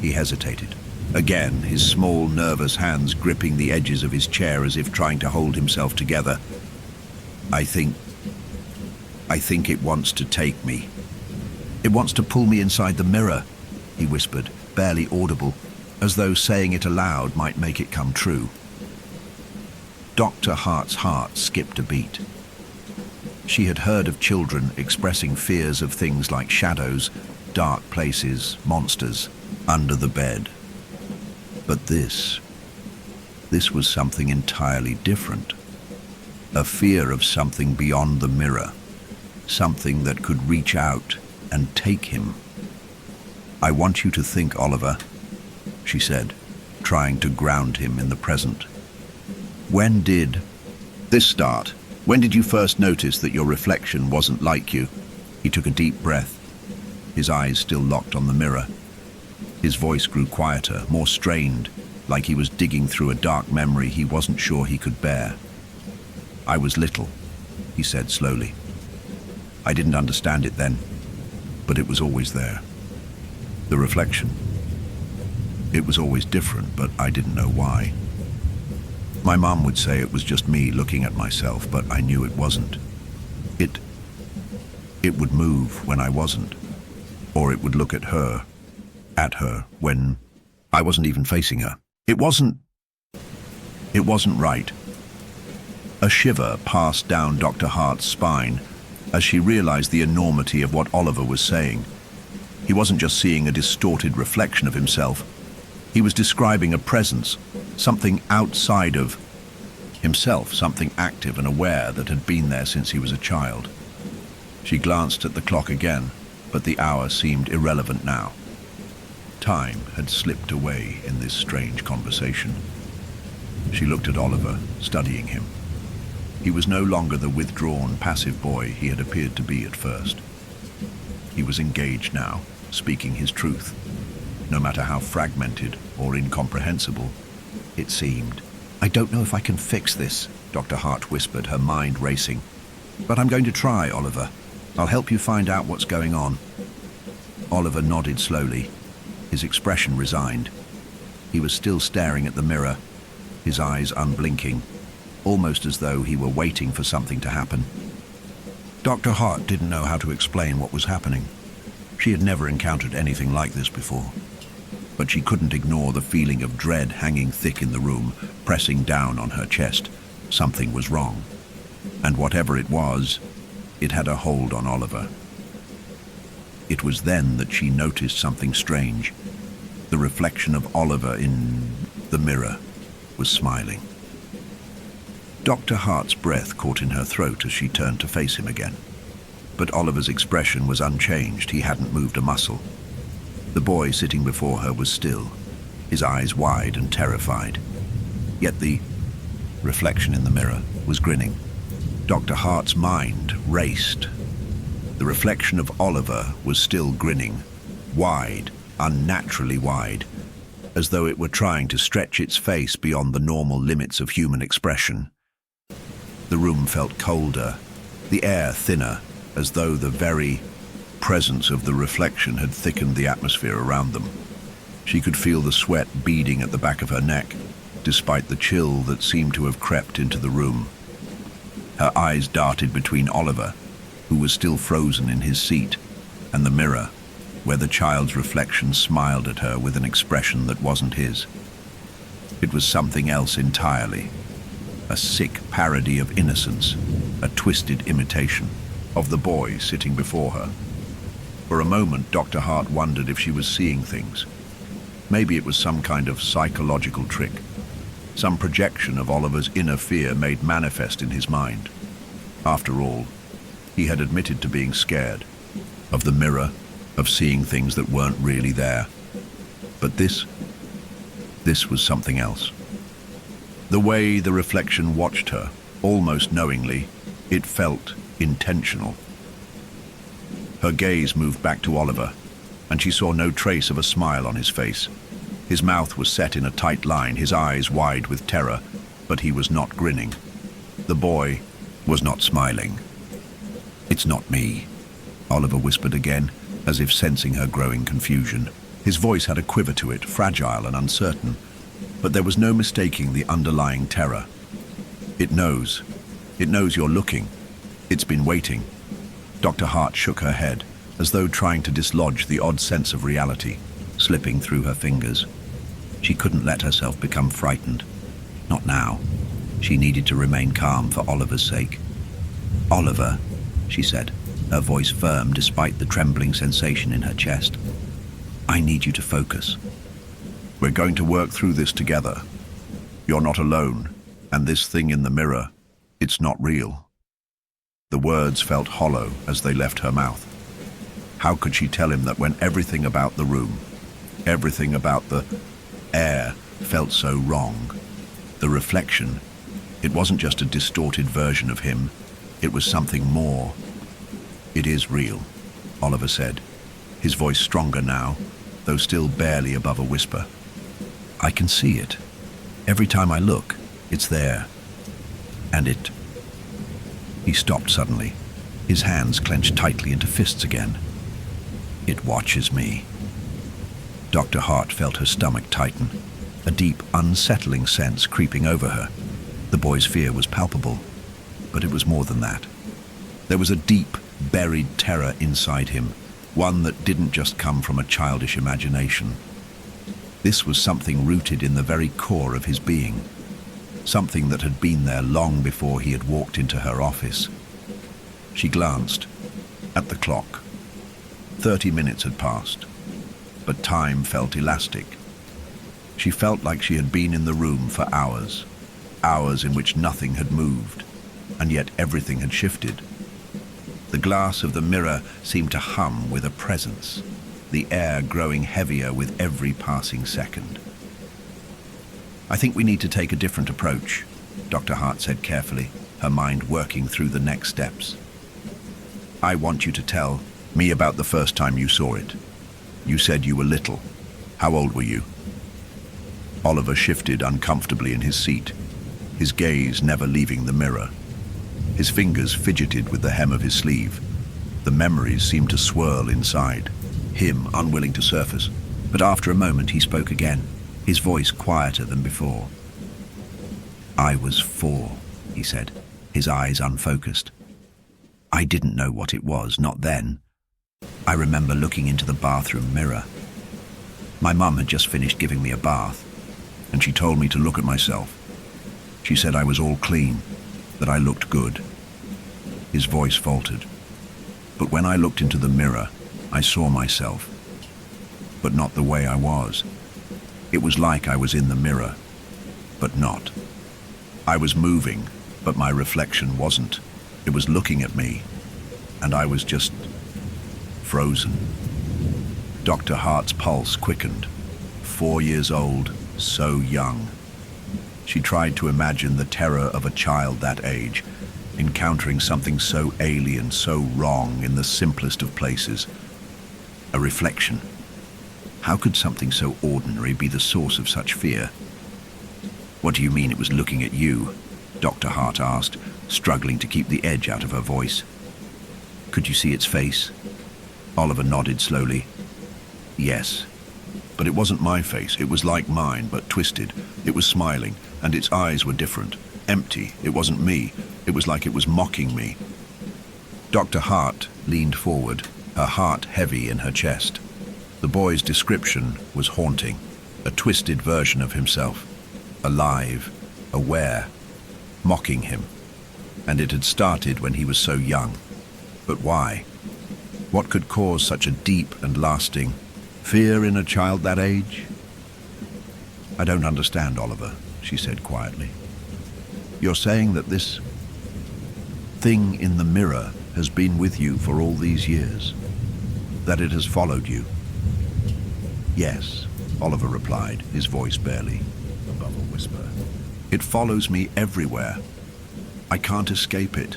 He hesitated. Again, his small, nervous hands gripping the edges of his chair as if trying to hold himself together. I think it wants to take me. It wants to pull me inside the mirror," he whispered, barely audible, as though saying it aloud might make it come true. Dr. Hart's heart skipped a beat. She had heard of children expressing fears of things like shadows, dark places, monsters, under the bed. But this was something entirely different. A fear of something beyond the mirror, something that could reach out and take him. "I want you to think, Oliver," she said, trying to ground him in the present. "When did this start? When did you first notice that your reflection wasn't like you?" He took a deep breath, his eyes still locked on the mirror. His voice grew quieter, more strained, like he was digging through a dark memory he wasn't sure he could bear. "I was little," he said slowly. "I didn't understand it then, but it was always there. The reflection. It was always different, but I didn't know why. My mom would say it was just me looking at myself, but I knew it wasn't. It would move when I wasn't, or it would look at her when I wasn't even facing her. It wasn't right." A shiver passed down Dr. Hart's spine as she realized the enormity of what Oliver was saying. He wasn't just seeing a distorted reflection of himself. He was describing a presence, something outside of himself, something active and aware that had been there since he was a child. She glanced at the clock again, but the hour seemed irrelevant now. Time had slipped away in this strange conversation. She looked at Oliver, studying him. He was no longer the withdrawn, passive boy he had appeared to be at first. He was engaged now, speaking his truth, no matter how fragmented or incomprehensible it seemed. "I don't know if I can fix this," Dr. Hart whispered, her mind racing. "But I'm going to try, Oliver. I'll help you find out what's going on." Oliver nodded slowly, his expression resigned. He was still staring at the mirror, his eyes unblinking, almost as though he were waiting for something to happen. Dr. Hart didn't know how to explain what was happening. She had never encountered anything like this before. But she couldn't ignore the feeling of dread hanging thick in the room, pressing down on her chest. Something was wrong. And whatever it was, it had a hold on Oliver. It was then that she noticed something strange. The reflection of Oliver in the mirror was smiling. Dr. Hart's breath caught in her throat as she turned to face him again. But Oliver's expression was unchanged. He hadn't moved a muscle. The boy sitting before her was still, his eyes wide and terrified. Yet the reflection in the mirror was grinning. Dr. Hart's mind raced. The reflection of Oliver was still grinning, wide, unnaturally wide, as though it were trying to stretch its face beyond the normal limits of human expression. The room felt colder, the air thinner, as though the very presence of the reflection had thickened the atmosphere around them. She could feel the sweat beading at the back of her neck, despite the chill that seemed to have crept into the room. Her eyes darted between Oliver, who was still frozen in his seat, and the mirror, where the child's reflection smiled at her with an expression that wasn't his. It was something else entirely, a sick parody of innocence, a twisted imitation of the boy sitting before her. For a moment, Dr. Hart wondered if she was seeing things. Maybe it was some kind of psychological trick, some projection of Oliver's inner fear made manifest in his mind. After all, he had admitted to being scared of the mirror, of seeing things that weren't really there. But this was something else. The way the reflection watched her, almost knowingly, it felt intentional. Her gaze moved back to Oliver, and she saw no trace of a smile on his face. His mouth was set in a tight line, his eyes wide with terror, but he was not grinning. The boy was not smiling. "It's not me," Oliver whispered again, as if sensing her growing confusion. His voice had a quiver to it, fragile and uncertain, but there was no mistaking the underlying terror. It knows you're looking. It's been waiting." Dr. Hart shook her head, as though trying to dislodge the odd sense of reality, slipping through her fingers. She couldn't let herself become frightened. Not now. She needed to remain calm for Oliver's sake. "Oliver," she said, her voice firm despite the trembling sensation in her chest. "I need you to focus. We're going to work through this together. You're not alone, and this thing in the mirror, it's not real." The words felt hollow as they left her mouth. How could she tell him that when everything about the room, everything about the air felt so wrong? The reflection, it wasn't just a distorted version of him, it was something more. "It is real," Oliver said, his voice stronger now, though still barely above a whisper. "I can see it. Every time I look, it's there. And it..." He stopped suddenly, his hands clenched tightly into fists again. "It watches me." Dr. Hart felt her stomach tighten, a deep, unsettling sense creeping over her. The boy's fear was palpable, but it was more than that. There was a deep, buried terror inside him, one that didn't just come from a childish imagination. This was something rooted in the very core of his being, something that had been there long before he had walked into her office. She glanced at the clock. 30 minutes had passed, but time felt elastic. She felt like she had been in the room for hours, hours in which nothing had moved, and yet everything had shifted. The glass of the mirror seemed to hum with a presence, the air growing heavier with every passing second. "I think we need to take a different approach," Dr. Hart said carefully, her mind working through the next steps. "I want you to tell me about the first time you saw it. You said you were little. How old were you?" Oliver shifted uncomfortably in his seat, his gaze never leaving the mirror. His fingers fidgeted with the hem of his sleeve. The memories seemed to swirl inside, him unwilling to surface. But after a moment he spoke again, his voice quieter than before. "I was 4, he said, his eyes unfocused. "I didn't know what it was, not then. I remember looking into the bathroom mirror. My mum had just finished giving me a bath, and she told me to look at myself. She said I was all clean, that I looked good." His voice faltered. "But when I looked into the mirror, I saw myself, but not the way I was. It was like I was in the mirror, but not. I was moving, but my reflection wasn't. It was looking at me, and I was just frozen." Dr. Hart's pulse quickened. 4 years old, so young. She tried to imagine the terror of a child that age, encountering something so alien, so wrong in the simplest of places. A reflection. How could something so ordinary be the source of such fear? "What do you mean it was looking at you?" Dr. Hart asked, struggling to keep the edge out of her voice. "Could you see its face?" Oliver nodded slowly. "Yes. But it wasn't my face. It was like mine, but twisted. It was smiling, and its eyes were different. Empty. It wasn't me. It was like it was mocking me." Dr. Hart leaned forward, her heart heavy in her chest. The boy's description was haunting, a twisted version of himself, alive, aware, mocking him. And it had started when he was so young. But why? What could cause such a deep and lasting fear in a child that age? "I don't understand, Oliver," she said quietly. "You're saying that this thing in the mirror has been with you for all these years? That it has followed you?" "Yes," Oliver replied, his voice barely above a whisper. "It follows me everywhere. I can't escape it.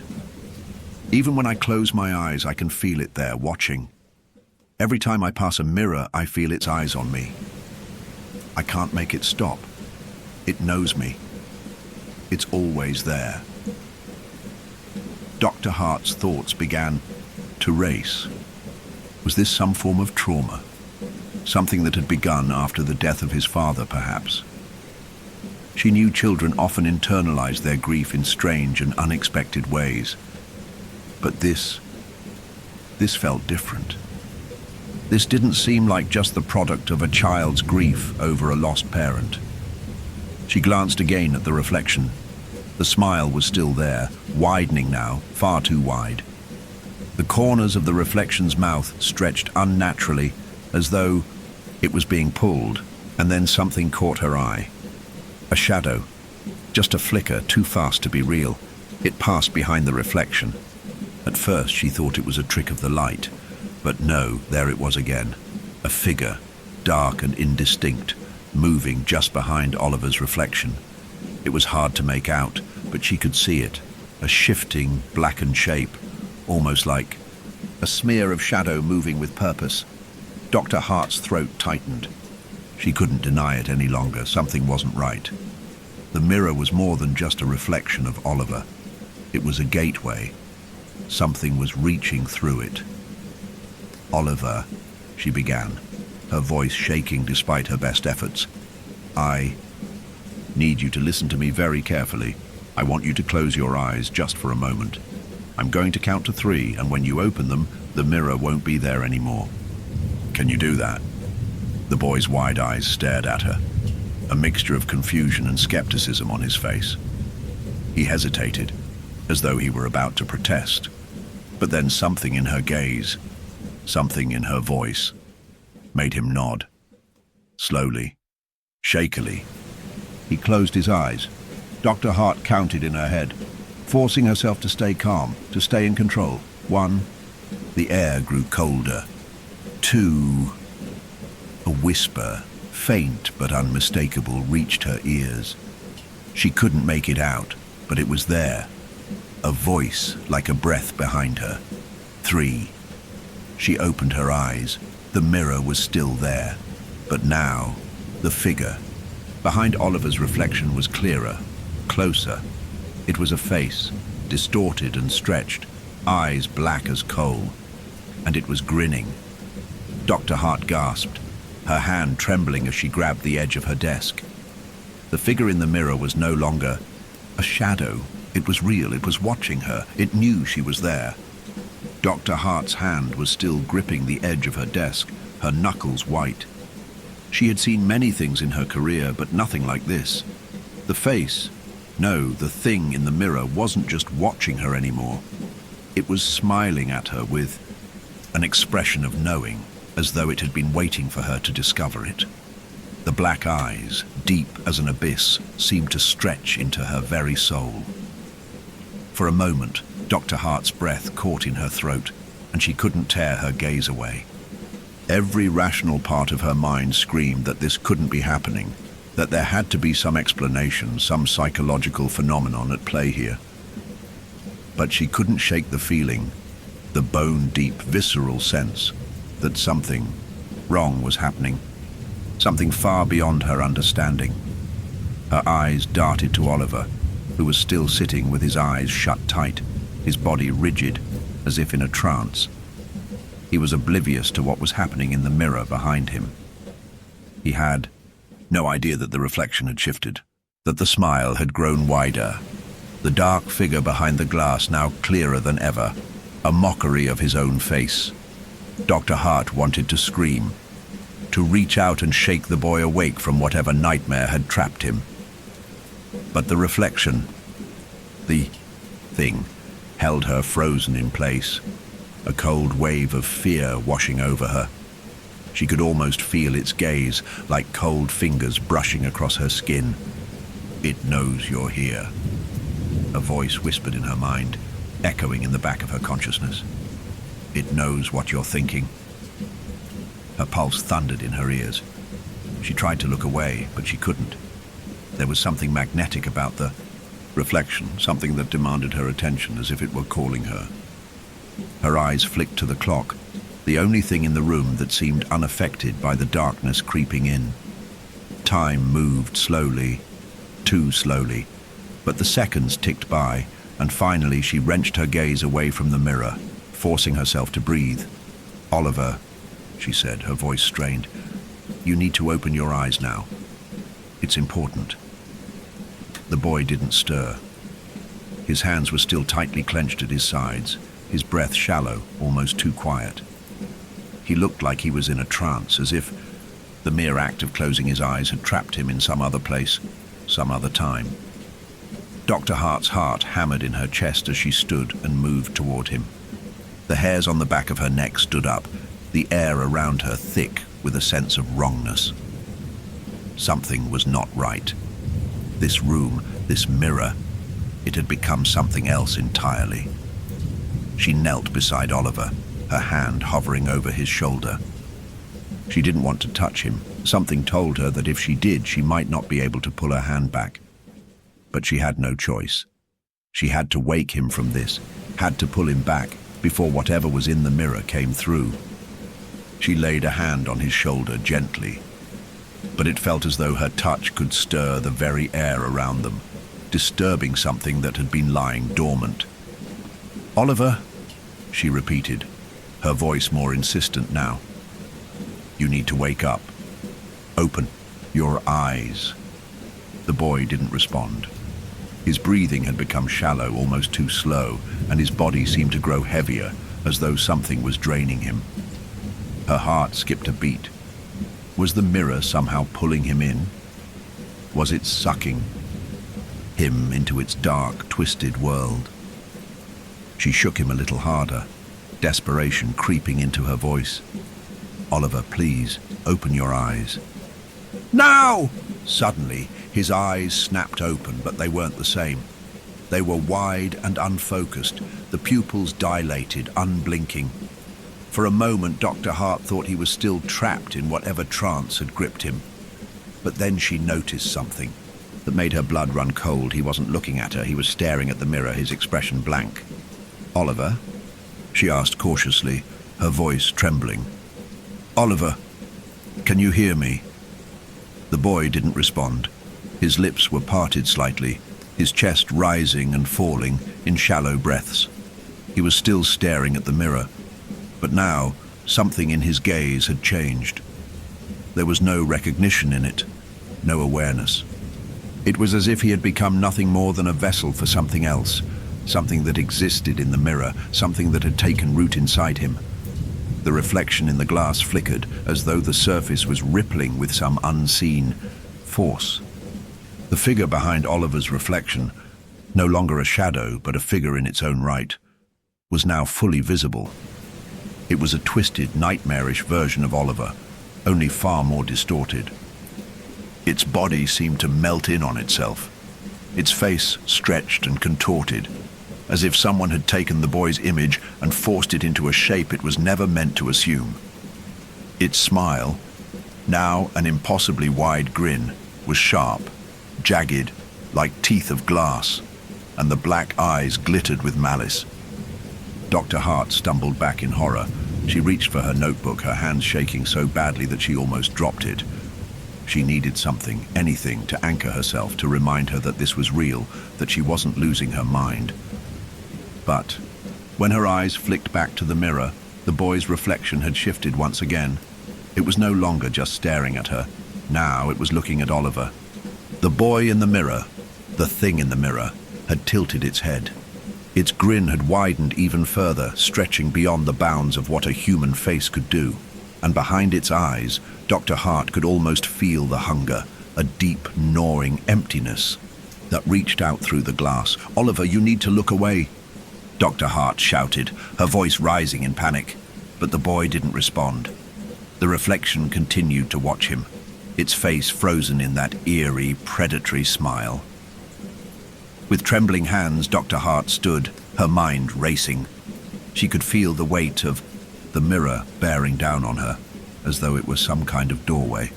Even when I close my eyes, I can feel it there, watching. Every time I pass a mirror, I feel its eyes on me. I can't make it stop. It knows me. It's always there." Dr. Hart's thoughts began to race. Was this some form of trauma? Something that had begun after the death of his father, perhaps? She knew children often internalize their grief in strange and unexpected ways. But this felt different. This didn't seem like just the product of a child's grief over a lost parent. She glanced again at the reflection. The smile was still there, widening now, far too wide. The corners of the reflection's mouth stretched unnaturally, as though it was being pulled, and then something caught her eye. A shadow, just a flicker, too fast to be real. It passed behind the reflection. At first she thought it was a trick of the light, but no, there it was again. A figure, dark and indistinct, moving just behind Oliver's reflection. It was hard to make out, but she could see it, a shifting, blackened shape, almost like a smear of shadow moving with purpose. Dr. Hart's throat tightened. She couldn't deny it any longer. Something wasn't right. The mirror was more than just a reflection of Oliver. It was a gateway. Something was reaching through it. "Oliver," she began, her voice shaking despite her best efforts. "I need you to listen to me very carefully. I want you to close your eyes just for a moment. I'm going to count to 3, and when you open them, the mirror won't be there anymore. Can you do that?" The boy's wide eyes stared at her, a mixture of confusion and skepticism on his face. He hesitated, as though he were about to protest. But then something in her gaze, something in her voice, made him nod. Slowly, shakily, he closed his eyes. Dr. Hart counted in her head, forcing herself to stay calm, to stay in control. 1. The air grew colder. 2. A whisper, faint but unmistakable, reached her ears. She couldn't make it out, but it was there. A voice like a breath behind her. 3. She opened her eyes. The mirror was still there. But now, the figure behind Oliver's reflection was clearer, closer. It was a face, distorted and stretched, eyes black as coal. And it was grinning. Dr. Hart gasped, her hand trembling as she grabbed the edge of her desk. The figure in the mirror was no longer a shadow. It was real. It was watching her. It knew she was there. Dr. Hart's hand was still gripping the edge of her desk, her knuckles white. She had seen many things in her career, but nothing like this. The face, no, the thing in the mirror wasn't just watching her anymore. It was smiling at her with an expression of knowing, as though it had been waiting for her to discover it. The black eyes, deep as an abyss, seemed to stretch into her very soul. For a moment, Dr. Hart's breath caught in her throat, and she couldn't tear her gaze away. Every rational part of her mind screamed that this couldn't be happening, that there had to be some explanation, some psychological phenomenon at play here. But she couldn't shake the feeling, the bone-deep, visceral sense that something wrong was happening, something far beyond her understanding. Her eyes darted to Oliver, who was still sitting with his eyes shut tight, his body rigid, as if in a trance. He was oblivious to what was happening in the mirror behind him. He had no idea that the reflection had shifted, that the smile had grown wider, the dark figure behind the glass now clearer than ever, a mockery of his own face. Dr. Hart wanted to scream, to reach out and shake the boy awake from whatever nightmare had trapped him. But the reflection, the thing, held her frozen in place, a cold wave of fear washing over her. She could almost feel its gaze, like cold fingers brushing across her skin. "It knows you're here," a voice whispered in her mind, echoing in the back of her consciousness. "It knows what you're thinking." Her pulse thundered in her ears. She tried to look away, but she couldn't. There was something magnetic about the reflection, something that demanded her attention as if it were calling her. Her eyes flicked to the clock, the only thing in the room that seemed unaffected by the darkness creeping in. Time moved slowly, too slowly, but the seconds ticked by, and finally she wrenched her gaze away from the mirror, forcing herself to breathe. "Oliver," she said, her voice strained, "you need to open your eyes now. It's important." The boy didn't stir. His hands were still tightly clenched at his sides, his breath shallow, almost too quiet. He looked like he was in a trance, as if the mere act of closing his eyes had trapped him in some other place, some other time. Dr. Hart's heart hammered in her chest as she stood and moved toward him. The hairs on the back of her neck stood up, the air around her thick with a sense of wrongness. Something was not right. This room, this mirror, it had become something else entirely. She knelt beside Oliver, her hand hovering over his shoulder. She didn't want to touch him. Something told her that if she did, she might not be able to pull her hand back. But she had no choice. She had to wake him from this, had to pull him back before whatever was in the mirror came through. She laid a hand on his shoulder gently, but it felt as though her touch could stir the very air around them, disturbing something that had been lying dormant. "Oliver," she repeated, her voice more insistent now. "You need to wake up. Open your eyes." The boy didn't respond. His breathing had become shallow, almost too slow, and his body seemed to grow heavier, as though something was draining him. Her heart skipped a beat. Was the mirror somehow pulling him in? Was it sucking him into its dark, twisted world? She shook him a little harder, desperation creeping into her voice. "Oliver, please, open your eyes." "Now!" Suddenly, his eyes snapped open, but they weren't the same. They were wide and unfocused, the pupils dilated, unblinking. For a moment, Dr. Hart thought he was still trapped in whatever trance had gripped him. But then she noticed something that made her blood run cold. He wasn't looking at her, he was staring at the mirror, his expression blank. "Oliver?" she asked cautiously, her voice trembling. "Oliver, can you hear me?" The boy didn't respond. His lips were parted slightly, his chest rising and falling in shallow breaths. He was still staring at the mirror, but now something in his gaze had changed. There was no recognition in it, no awareness. It was as if he had become nothing more than a vessel for something else, something that existed in the mirror, something that had taken root inside him. The reflection in the glass flickered, as though the surface was rippling with some unseen force. The figure behind Oliver's reflection, no longer a shadow but a figure in its own right, was now fully visible. It was a twisted, nightmarish version of Oliver, only far more distorted. Its body seemed to melt in on itself, its face stretched and contorted, as if someone had taken the boy's image and forced it into a shape it was never meant to assume. Its smile, now an impossibly wide grin, was sharp, jagged, like teeth of glass, and the black eyes glittered with malice. Dr. Hart stumbled back in horror. She reached for her notebook, her hands shaking so badly that she almost dropped it. She needed something, anything, to anchor herself, to remind her that this was real, that she wasn't losing her mind. But when her eyes flicked back to the mirror, the boy's reflection had shifted once again. It was no longer just staring at her. Now it was looking at Oliver. The boy in the mirror, the thing in the mirror, had tilted its head. Its grin had widened even further, stretching beyond the bounds of what a human face could do. And behind its eyes, Dr. Hart could almost feel the hunger, a deep, gnawing emptiness that reached out through the glass. "Oliver, you need to look away," Dr. Hart shouted, her voice rising in panic. But the boy didn't respond. The reflection continued to watch him, its face frozen in that eerie, predatory smile. With trembling hands, Dr. Hart stood, her mind racing. She could feel the weight of the mirror bearing down on her, as though it was some kind of doorway,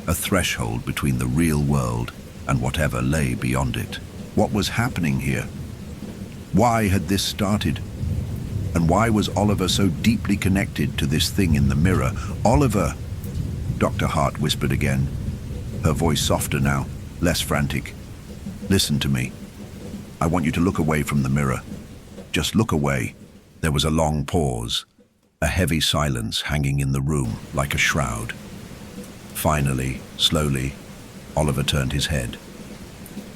a threshold between the real world and whatever lay beyond it. What was happening here? Why had this started? And why was Oliver so deeply connected to this thing in the mirror? "Oliver!" Dr. Hart whispered again, her voice softer now, less frantic. "Listen to me. I want you to look away from the mirror. Just look away." There was a long pause, a heavy silence hanging in the room like a shroud. Finally, slowly, Oliver turned his head.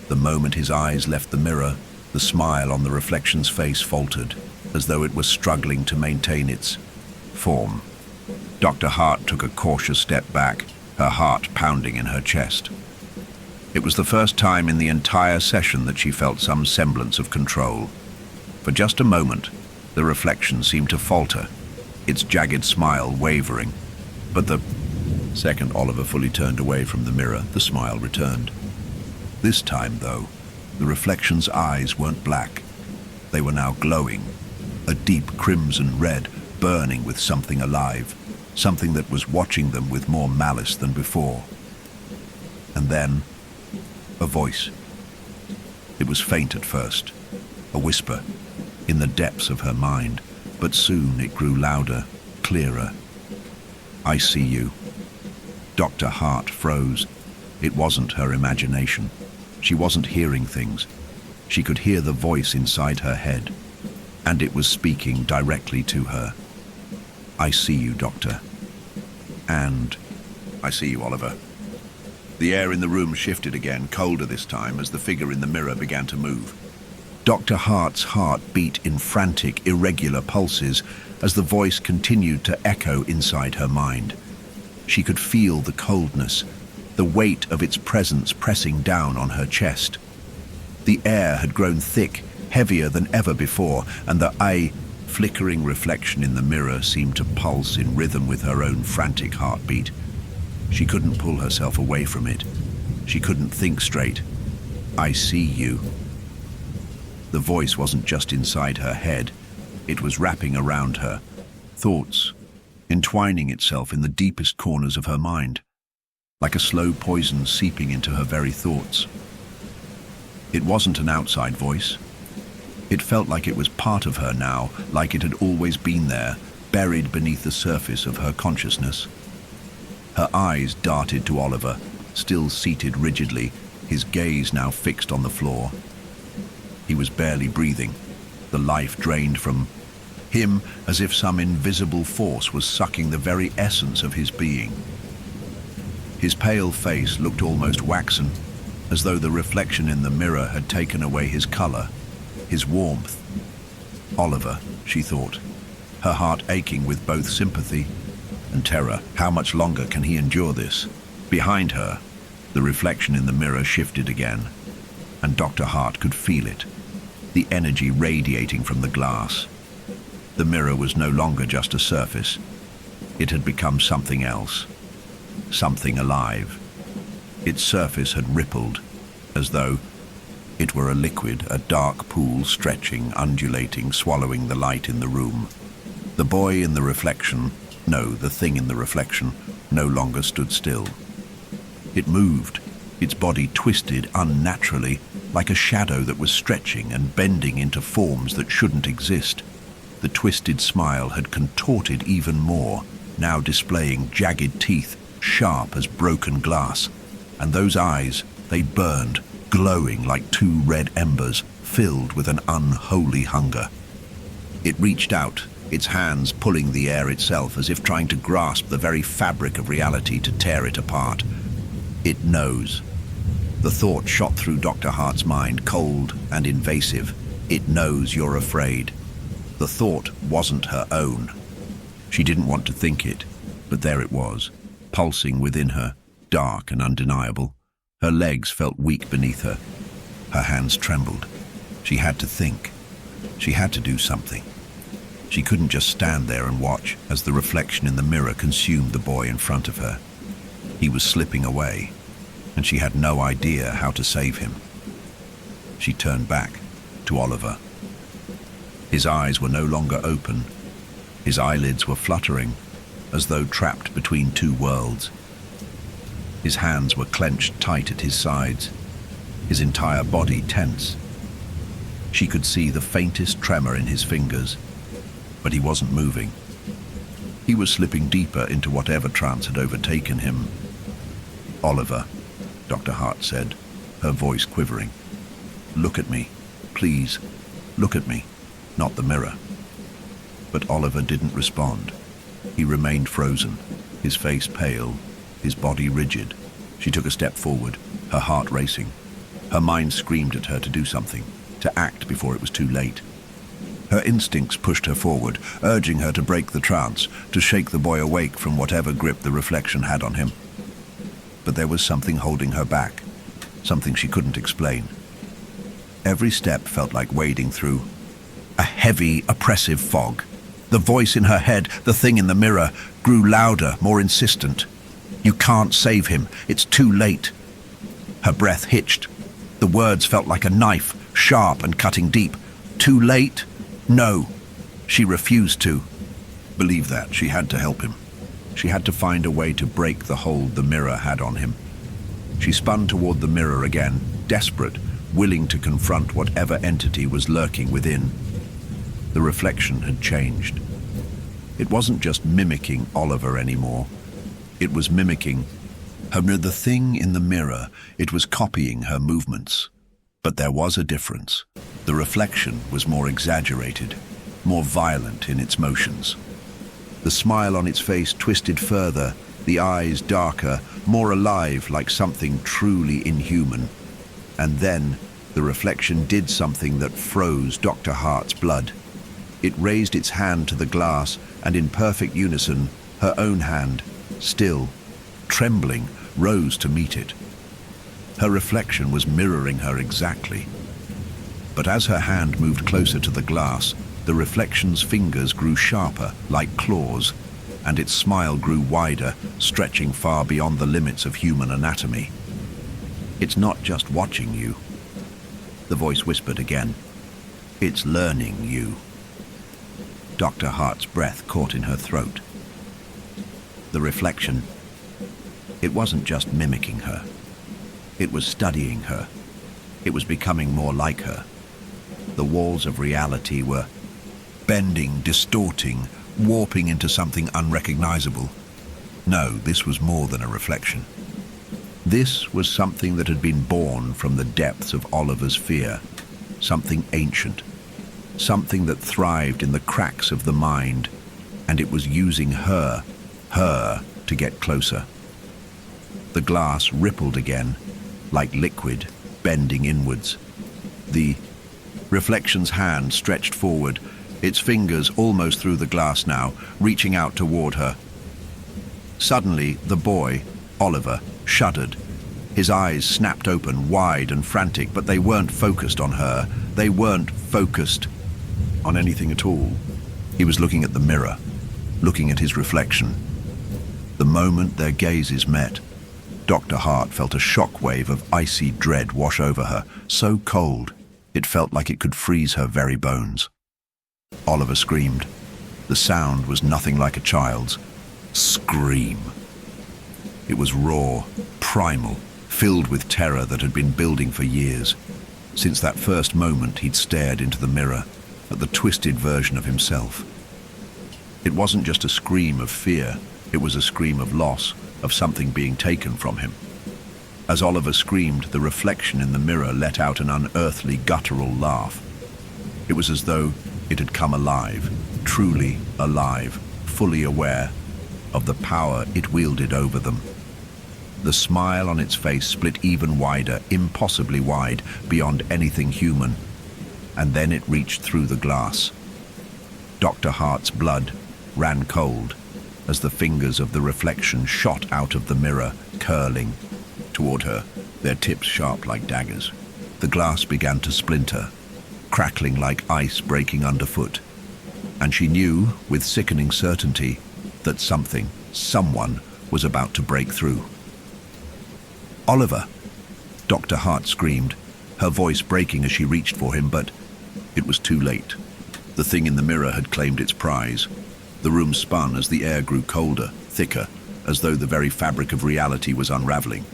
The moment his eyes left the mirror, the smile on the reflection's face faltered, as though it was struggling to maintain its form. Dr. Hart took a cautious step back, her heart pounding in her chest. It was the first time in the entire session that she felt some semblance of control. For just a moment, the reflection seemed to falter, its jagged smile wavering. But the second Oliver fully turned away from the mirror, the smile returned. This time, though, the reflection's eyes weren't black. They were now glowing, a deep crimson red, burning with something alive, something that was watching them with more malice than before. And then, a voice. It was faint at first, a whisper, in the depths of her mind, but soon it grew louder, clearer. "I see you." Dr. Hart froze. It wasn't her imagination. She wasn't hearing things. She could hear the voice inside her head, and it was speaking directly to her. "I see you, Doctor. And I see you, Oliver." The air in the room shifted again, colder this time, as the figure in the mirror began to move. Dr. Hart's heart beat in frantic, irregular pulses as the voice continued to echo inside her mind. She could feel the coldness, the weight of its presence pressing down on her chest. The air had grown thick, heavier than ever before, and the flickering reflection in the mirror seemed to pulse in rhythm with her own frantic heartbeat. She couldn't pull herself away from it. She couldn't think straight. "I see you." The voice wasn't just inside her head. It was wrapping around her, thoughts, entwining itself in the deepest corners of her mind, like a slow poison seeping into her very thoughts. It wasn't an outside voice. It felt like it was part of her now, like it had always been there, buried beneath the surface of her consciousness. Her eyes darted to Oliver, still seated rigidly, his gaze now fixed on the floor. He was barely breathing, the life drained from him as if some invisible force was sucking the very essence of his being. His pale face looked almost waxen, as though the reflection in the mirror had taken away his color, his warmth. Oliver, she thought, her heart aching with both sympathy and terror. How much longer can he endure this? Behind her, the reflection in the mirror shifted again, and Dr. Hart could feel it, the energy radiating from the glass. The mirror was no longer just a surface. It had become something else, something alive. Its surface had rippled, as though it were a liquid, a dark pool stretching, undulating, swallowing the light in the room. The boy in the reflection, No, the thing in the reflection no longer stood still. It moved, its body twisted unnaturally, like a shadow that was stretching and bending into forms that shouldn't exist. The twisted smile had contorted even more, now displaying jagged teeth, sharp as broken glass. And those eyes, they burned, glowing like two red embers, filled with an unholy hunger. It reached out, its hands pulling the air itself as if trying to grasp the very fabric of reality to tear it apart. It knows. The thought shot through Dr. Hart's mind, cold and invasive. It knows you're afraid. The thought wasn't her own. She didn't want to think it, but there it was, pulsing within her, dark and undeniable. Her legs felt weak beneath her. Her hands trembled. She had to think. She had to do something. She couldn't just stand there and watch as the reflection in the mirror consumed the boy in front of her. He was slipping away, and she had no idea how to save him. She turned back to Oliver. His eyes were no longer open. His eyelids were fluttering, as though trapped between two worlds. His hands were clenched tight at his sides, his entire body tense. She could see the faintest tremor in his fingers, but he wasn't moving. He was slipping deeper into whatever trance had overtaken him. "Oliver," Dr. Hart said, her voice quivering. "Look at me, please. Look at me, not the mirror." But Oliver didn't respond. He remained frozen, his face pale, his body rigid. She took a step forward, her heart racing. Her mind screamed at her to do something, to act before it was too late. Her instincts pushed her forward, urging her to break the trance, to shake the boy awake from whatever grip the reflection had on him. But there was something holding her back, something she couldn't explain. Every step felt like wading through a heavy, oppressive fog. The voice in her head, the thing in the mirror, grew louder, more insistent. "You can't save him. It's too late." Her breath hitched. The words felt like a knife, sharp and cutting deep. Too late? No. She refused to believe that. She had to help him. She had to find a way to break the hold the mirror had on him. She spun toward the mirror again, desperate, willing to confront whatever entity was lurking within. The reflection had changed. It wasn't just mimicking Oliver anymore. It was mimicking her. The thing in the mirror, it was copying her movements. But there was a difference. The reflection was more exaggerated, more violent in its motions. The smile on its face twisted further, the eyes darker, more alive, like something truly inhuman. And then the reflection did something that froze Dr. Hart's blood. It raised its hand to the glass, and in perfect unison, her own hand, still, trembling, rose to meet it. Her reflection was mirroring her exactly. But as her hand moved closer to the glass, the reflection's fingers grew sharper, like claws, and its smile grew wider, stretching far beyond the limits of human anatomy. "It's not just watching you," the voice whispered again. "It's learning you." Dr. Hart's breath caught in her throat. The reflection, it wasn't just mimicking her. It was studying her. It was becoming more like her. The walls of reality were bending, distorting, warping into something unrecognizable. No, this was more than a reflection. This was something that had been born from the depths of Oliver's fear, something ancient, something that thrived in the cracks of the mind, and it was using her to get closer. The glass rippled again, like liquid, bending inwards. The reflection's hand stretched forward, its fingers almost through the glass now, reaching out toward her. Suddenly, the boy, Oliver, shuddered. His eyes snapped open, wide and frantic, but they weren't focused on her. They weren't focused on anything at all. He was looking at the mirror, looking at his reflection. The moment their gazes met, Dr. Hart felt a shockwave of icy dread wash over her, so cold it felt like it could freeze her very bones. Oliver screamed. The sound was nothing like a child's, scream. It was raw, primal, filled with terror that had been building for years. Since that first moment he'd stared into the mirror at the twisted version of himself. It wasn't just a scream of fear, it was a scream of loss, of something being taken from him. As Oliver screamed, the reflection in the mirror let out an unearthly, guttural laugh. It was as though it had come alive, truly alive, fully aware of the power it wielded over them. The smile on its face split even wider, impossibly wide, beyond anything human. And then it reached through the glass. Dr. Hart's blood ran cold as the fingers of the reflection shot out of the mirror, curling toward her, their tips sharp like daggers. The glass began to splinter, crackling like ice breaking underfoot. And she knew, with sickening certainty, that someone was about to break through. "Oliver!" Dr. Hart screamed, her voice breaking as she reached for him, but it was too late. The thing in the mirror had claimed its prize. The room spun as the air grew colder, thicker, as though the very fabric of reality was unraveling.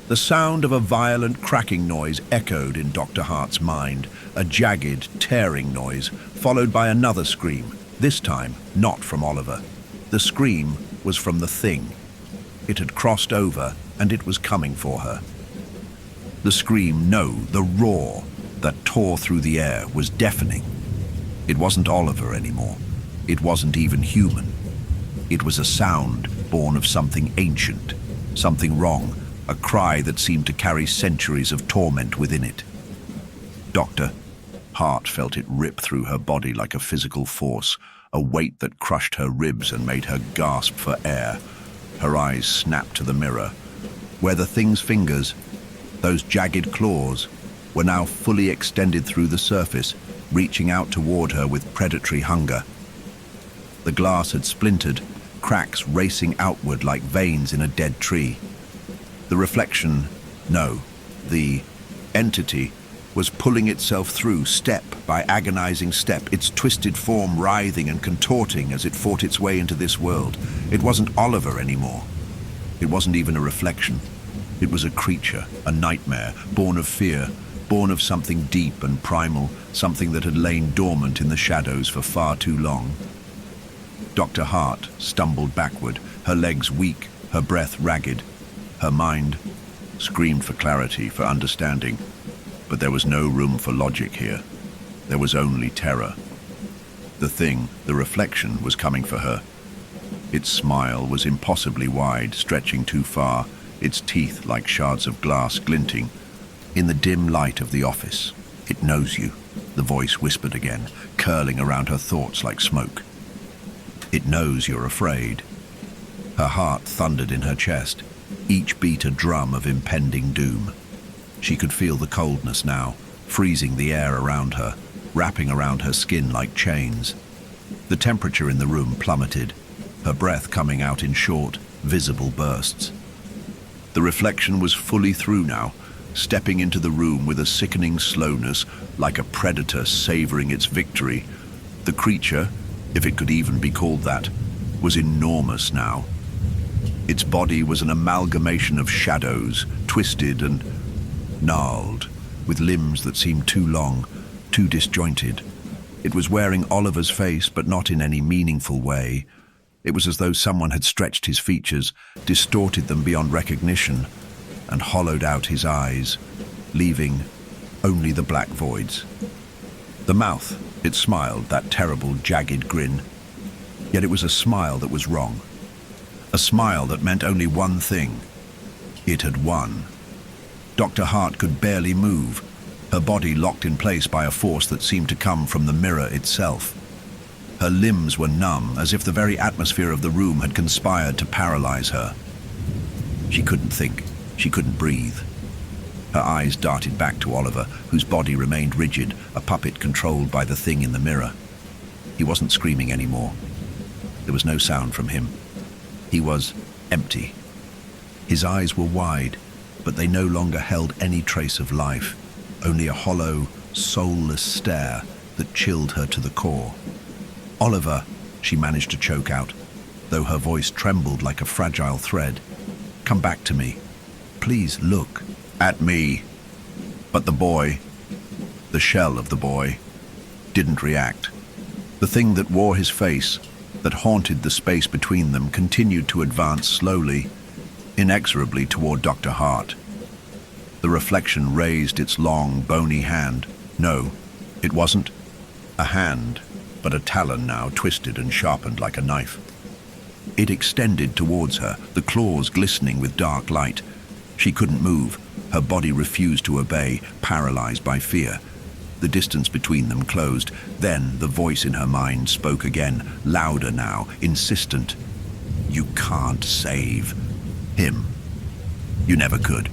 The sound of a violent cracking noise echoed in Dr. Hart's mind, a jagged, tearing noise, followed by another scream, this time not from Oliver. The scream was from the thing. It had crossed over, and it was coming for her. The scream, no, the roar that tore through the air was deafening. It wasn't Oliver anymore. It wasn't even human. It was a sound born of something ancient, something wrong, a cry that seemed to carry centuries of torment within it. Dr. Hart felt it rip through her body like a physical force, a weight that crushed her ribs and made her gasp for air. Her eyes snapped to the mirror, where the thing's fingers, those jagged claws, were now fully extended through the surface, reaching out toward her with predatory hunger. The glass had splintered, cracks racing outward like veins in a dead tree. The reflection, no, the entity, was pulling itself through step by agonizing step, its twisted form writhing and contorting as it fought its way into this world. It wasn't Oliver anymore. It wasn't even a reflection. It was a creature, a nightmare, born of fear, born of something deep and primal, something that had lain dormant in the shadows for far too long. Dr. Hart stumbled backward, her legs weak, her breath ragged. Her mind screamed for clarity, for understanding, but there was no room for logic here. There was only terror. The thing, the reflection, was coming for her. Its smile was impossibly wide, stretching too far, its teeth like shards of glass glinting. In the dim light of the office, "It knows you," the voice whispered again, curling around her thoughts like smoke. "It knows you're afraid." Her heart thundered in her chest, each beat a drum of impending doom. She could feel the coldness now, freezing the air around her, wrapping around her skin like chains. The temperature in the room plummeted, her breath coming out in short, visible bursts. The reflection was fully through now, stepping into the room with a sickening slowness, like a predator savoring its victory. The creature, if it could even be called that, was enormous now. Its body was an amalgamation of shadows, twisted and gnarled, with limbs that seemed too long, too disjointed. It was wearing Oliver's face, but not in any meaningful way. It was as though someone had stretched his features, distorted them beyond recognition, and hollowed out his eyes, leaving only the black voids. The mouth, it smiled, that terrible, jagged grin. Yet it was a smile that was wrong. A smile that meant only one thing. It had won. Dr. Hart could barely move, her body locked in place by a force that seemed to come from the mirror itself. Her limbs were numb, as if the very atmosphere of the room had conspired to paralyze her. She couldn't think. She couldn't breathe. Her eyes darted back to Oliver, whose body remained rigid, a puppet controlled by the thing in the mirror. He wasn't screaming anymore. There was no sound from him. He was empty. His eyes were wide, but they no longer held any trace of life, only a hollow, soulless stare that chilled her to the core. "Oliver," she managed to choke out. though her voice trembled like a fragile thread. "Come back to me. Please look at me." But the boy, the shell of the boy, didn't react. The thing that wore his face, that haunted the space between them, continued to advance slowly, inexorably toward Dr. Hart. The reflection raised its long, bony hand. No, it wasn't a hand, but a talon now, twisted and sharpened like a knife. It extended towards her, the claws glistening with dark light. She couldn't move. Her body refused to obey, paralyzed by fear. The distance between them closed. Then the voice in her mind spoke again, louder now, insistent. "You can't save him. You never could."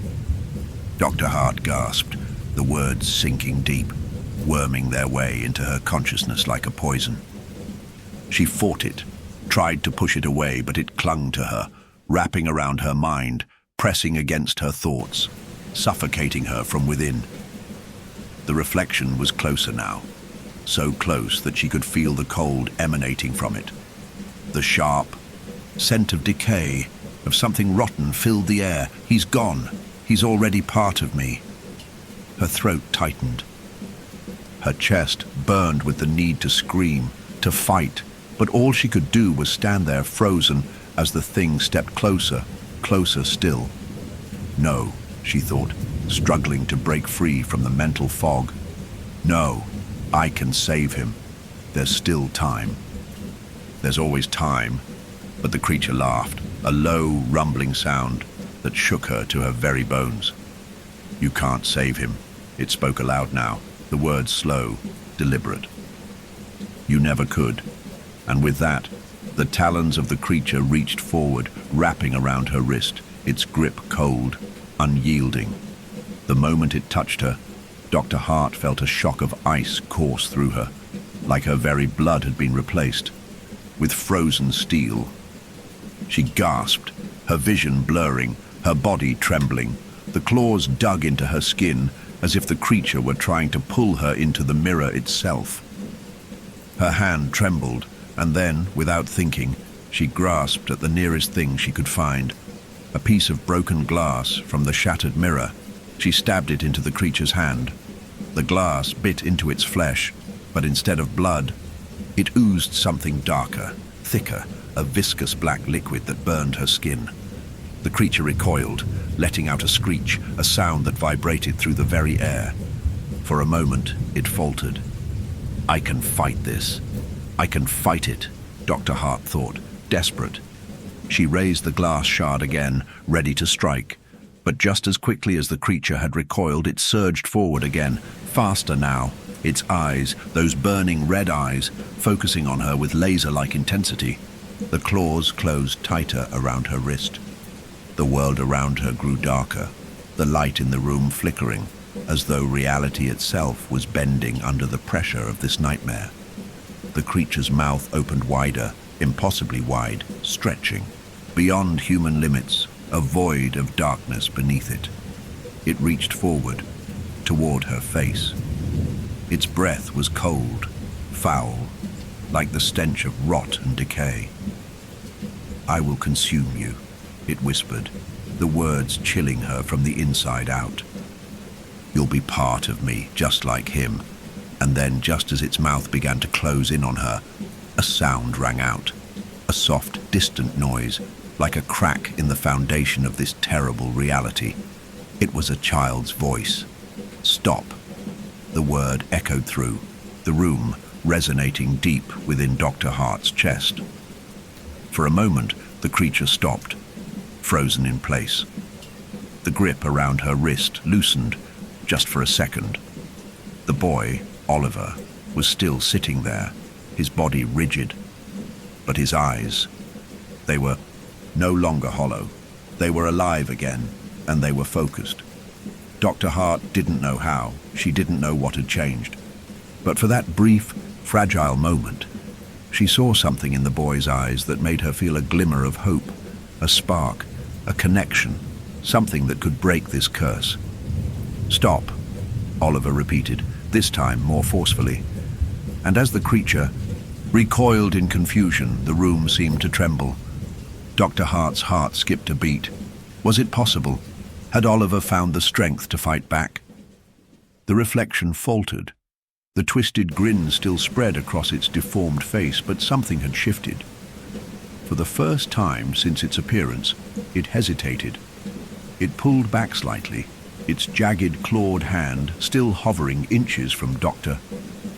Dr. Hart gasped, the words sinking deep, worming their way into her consciousness like a poison. She fought it, tried to push it away, but it clung to her, wrapping around her mind, pressing against her thoughts, suffocating her from within. The reflection was closer now, so close that she could feel the cold emanating from it. The sharp scent of decay, of something rotten, filled the air. "He's gone. He's already part of me." Her throat tightened. Her chest burned with the need to scream, to fight, but all she could do was stand there frozen as the thing stepped closer, closer still. "No," she thought, struggling to break free from the mental fog. "No, I can save him. There's still time." "There's always time," but the creature laughed, a low, rumbling sound that shook her to her very bones. "You can't save him." It spoke aloud now, the words slow, deliberate. "You never could." And with that, the talons of the creature reached forward, wrapping around her wrist, its grip cold, unyielding. The moment it touched her, Dr. Hart felt a shock of ice course through her, like her very blood had been replaced with frozen steel. She gasped, her vision blurring, her body trembling. The claws dug into her skin as if the creature were trying to pull her into the mirror itself. Her hand trembled, and then, without thinking, she grasped at the nearest thing she could find, a piece of broken glass from the shattered mirror. She stabbed it into the creature's hand. The glass bit into its flesh, but instead of blood, it oozed something darker, thicker, a viscous black liquid that burned her skin. The creature recoiled, letting out a screech, a sound that vibrated through the very air. For a moment, it faltered. "I can fight this. I can fight it," Dr. Hart thought, desperate. She raised the glass shard again, ready to strike. But just as quickly as the creature had recoiled, it surged forward again, faster now, its eyes, those burning red eyes, focusing on her with laser-like intensity. The claws closed tighter around her wrist. The world around her grew darker, the light in the room flickering, as though reality itself was bending under the pressure of this nightmare. The creature's mouth opened wider, impossibly wide, stretching. Beyond human limits, a void of darkness beneath it. It reached forward, toward her face. Its breath was cold, foul, like the stench of rot and decay. "I will consume you," it whispered, the words chilling her from the inside out. "You'll be part of me, just like him." And then, just as its mouth began to close in on her, a sound rang out, a soft, distant noise, like a crack in the foundation of this terrible reality. It was a child's voice. "Stop." The word echoed through the room, resonating deep within Dr. Hart's chest. For a moment, the creature stopped, frozen in place. The grip around her wrist loosened, just for a second. The boy, Oliver, was still sitting there, his body rigid. But his eyes, they were no longer hollow. They were alive again, and they were focused. Dr. Hart didn't know how, she didn't know what had changed. But for that brief, fragile moment, she saw something in the boy's eyes that made her feel a glimmer of hope, a spark, a connection, something that could break this curse. "Stop," Oliver repeated, this time more forcefully. And as the creature recoiled in confusion, the room seemed to tremble. Dr. Hart's heart skipped a beat. Was it possible? Had Oliver found the strength to fight back? The reflection faltered. The twisted grin still spread across its deformed face, but something had shifted. For the first time since its appearance, it hesitated. It pulled back slightly, its jagged, clawed hand still hovering inches from Dr.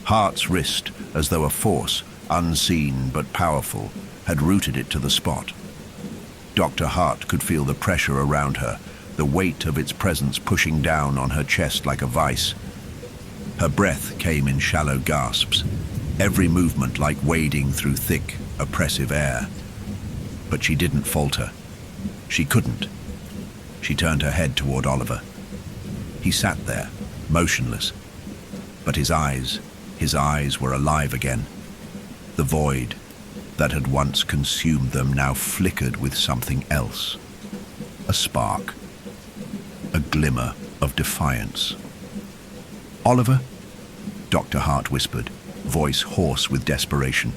Hart's wrist, as though a force, unseen but powerful, had rooted it to the spot. Dr. Hart could feel the pressure around her, the weight of its presence pushing down on her chest like a vice. Her breath came in shallow gasps, every movement like wading through thick, oppressive air. But she didn't falter. She couldn't. She turned her head toward Oliver. He sat there, motionless. But his eyes were alive again. The void that had once consumed them now flickered with something else. A spark. A glimmer of defiance. "Oliver?" Dr. Hart whispered, voice hoarse with desperation.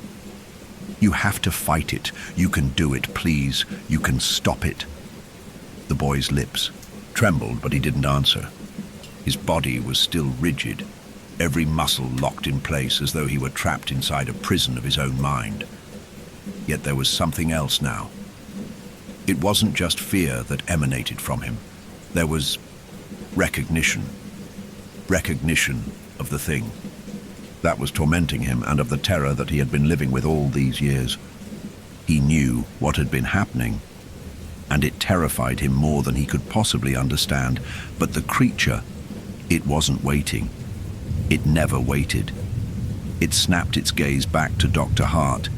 "You have to fight it. You can do it, please. You can stop it." The boy's lips trembled, but he didn't answer. His body was still rigid, every muscle locked in place as though he were trapped inside a prison of his own mind. Yet there was something else now. It wasn't just fear that emanated from him. There was recognition. Recognition of the thing that was tormenting him and of the terror that he had been living with all these years. He knew what had been happening, and it terrified him more than he could possibly understand. But the creature, it wasn't waiting. It never waited. It snapped its gaze back to Dr. Hart,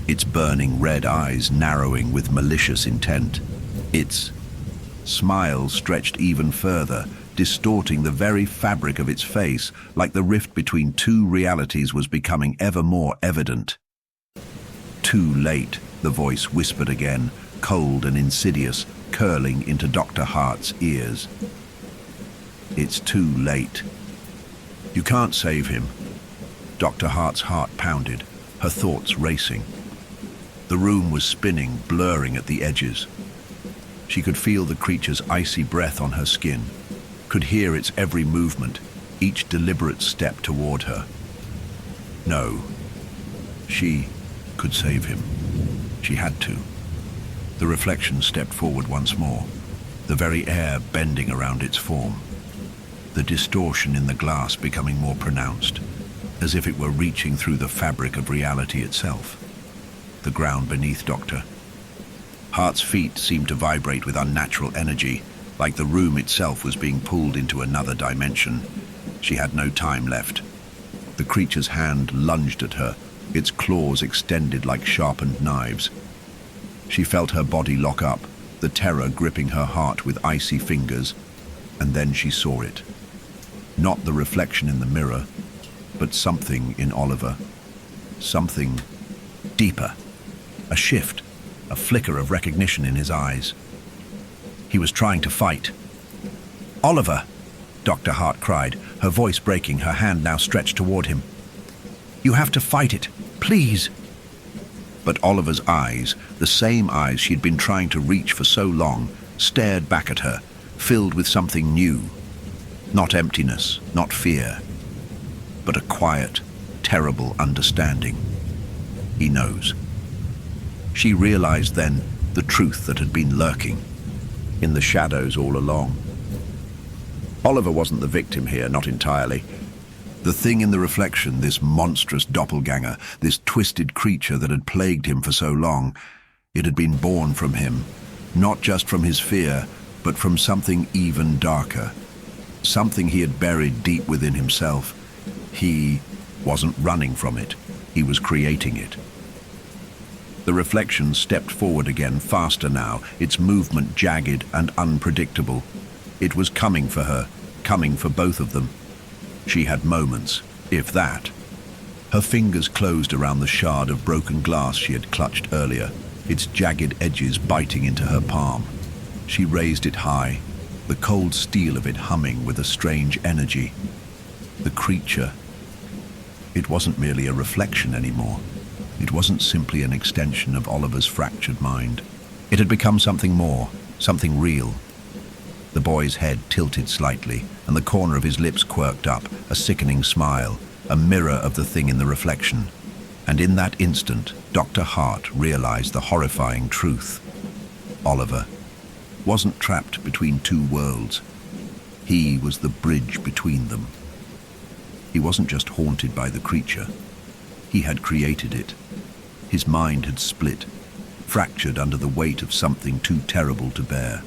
its burning red eyes narrowing with malicious intent. Its smile stretched even further, distorting the very fabric of its face, like the rift between two realities was becoming ever more evident. "Too late," the voice whispered again, cold and insidious, curling into Dr. Hart's ears. "It's too late. You can't save him." Dr. Hart's heart pounded, her thoughts racing. The room was spinning, blurring at the edges. She could feel the creature's icy breath on her skin, could hear its every movement, each deliberate step toward her. No, she could save him. She had to. The reflection stepped forward once more, the very air bending around its form, the distortion in the glass becoming more pronounced, as if it were reaching through the fabric of reality itself. The ground beneath Dr. Hart's feet seemed to vibrate with unnatural energy, like the room itself was being pulled into another dimension. She had no time left. The creature's hand lunged at her, its claws extended like sharpened knives. She felt her body lock up, the terror gripping her heart with icy fingers, and then she saw it. Not the reflection in the mirror, but something in Oliver. Something deeper. A shift, a flicker of recognition in his eyes. He was trying to fight. "Oliver!" Dr. Hart cried, her voice breaking, her hand now stretched toward him. "You have to fight it, please!" But Oliver's eyes, the same eyes she'd been trying to reach for so long, stared back at her, filled with something new. Not emptiness, not fear, but a quiet, terrible understanding. He knows. She realized then the truth that had been lurking in the shadows all along. Oliver wasn't the victim here, not entirely. The thing in the reflection, this monstrous doppelganger, this twisted creature that had plagued him for so long, it had been born from him, not just from his fear, but from something even darker, something he had buried deep within himself. He wasn't running from it, he was creating it. The reflection stepped forward again, faster now, its movement jagged and unpredictable. It was coming for her, coming for both of them. She had moments, if that. Her fingers closed around the shard of broken glass she had clutched earlier, its jagged edges biting into her palm. She raised it high, the cold steel of it humming with a strange energy. The creature. It wasn't merely a reflection anymore. It wasn't simply an extension of Oliver's fractured mind. It had become something more, something real. The boy's head tilted slightly, and the corner of his lips quirked up, a sickening smile, a mirror of the thing in the reflection. And in that instant, Dr. Hart realized the horrifying truth. Oliver wasn't trapped between two worlds. He was the bridge between them. He wasn't just haunted by the creature. He had created it. His mind had split, fractured under the weight of something too terrible to bear.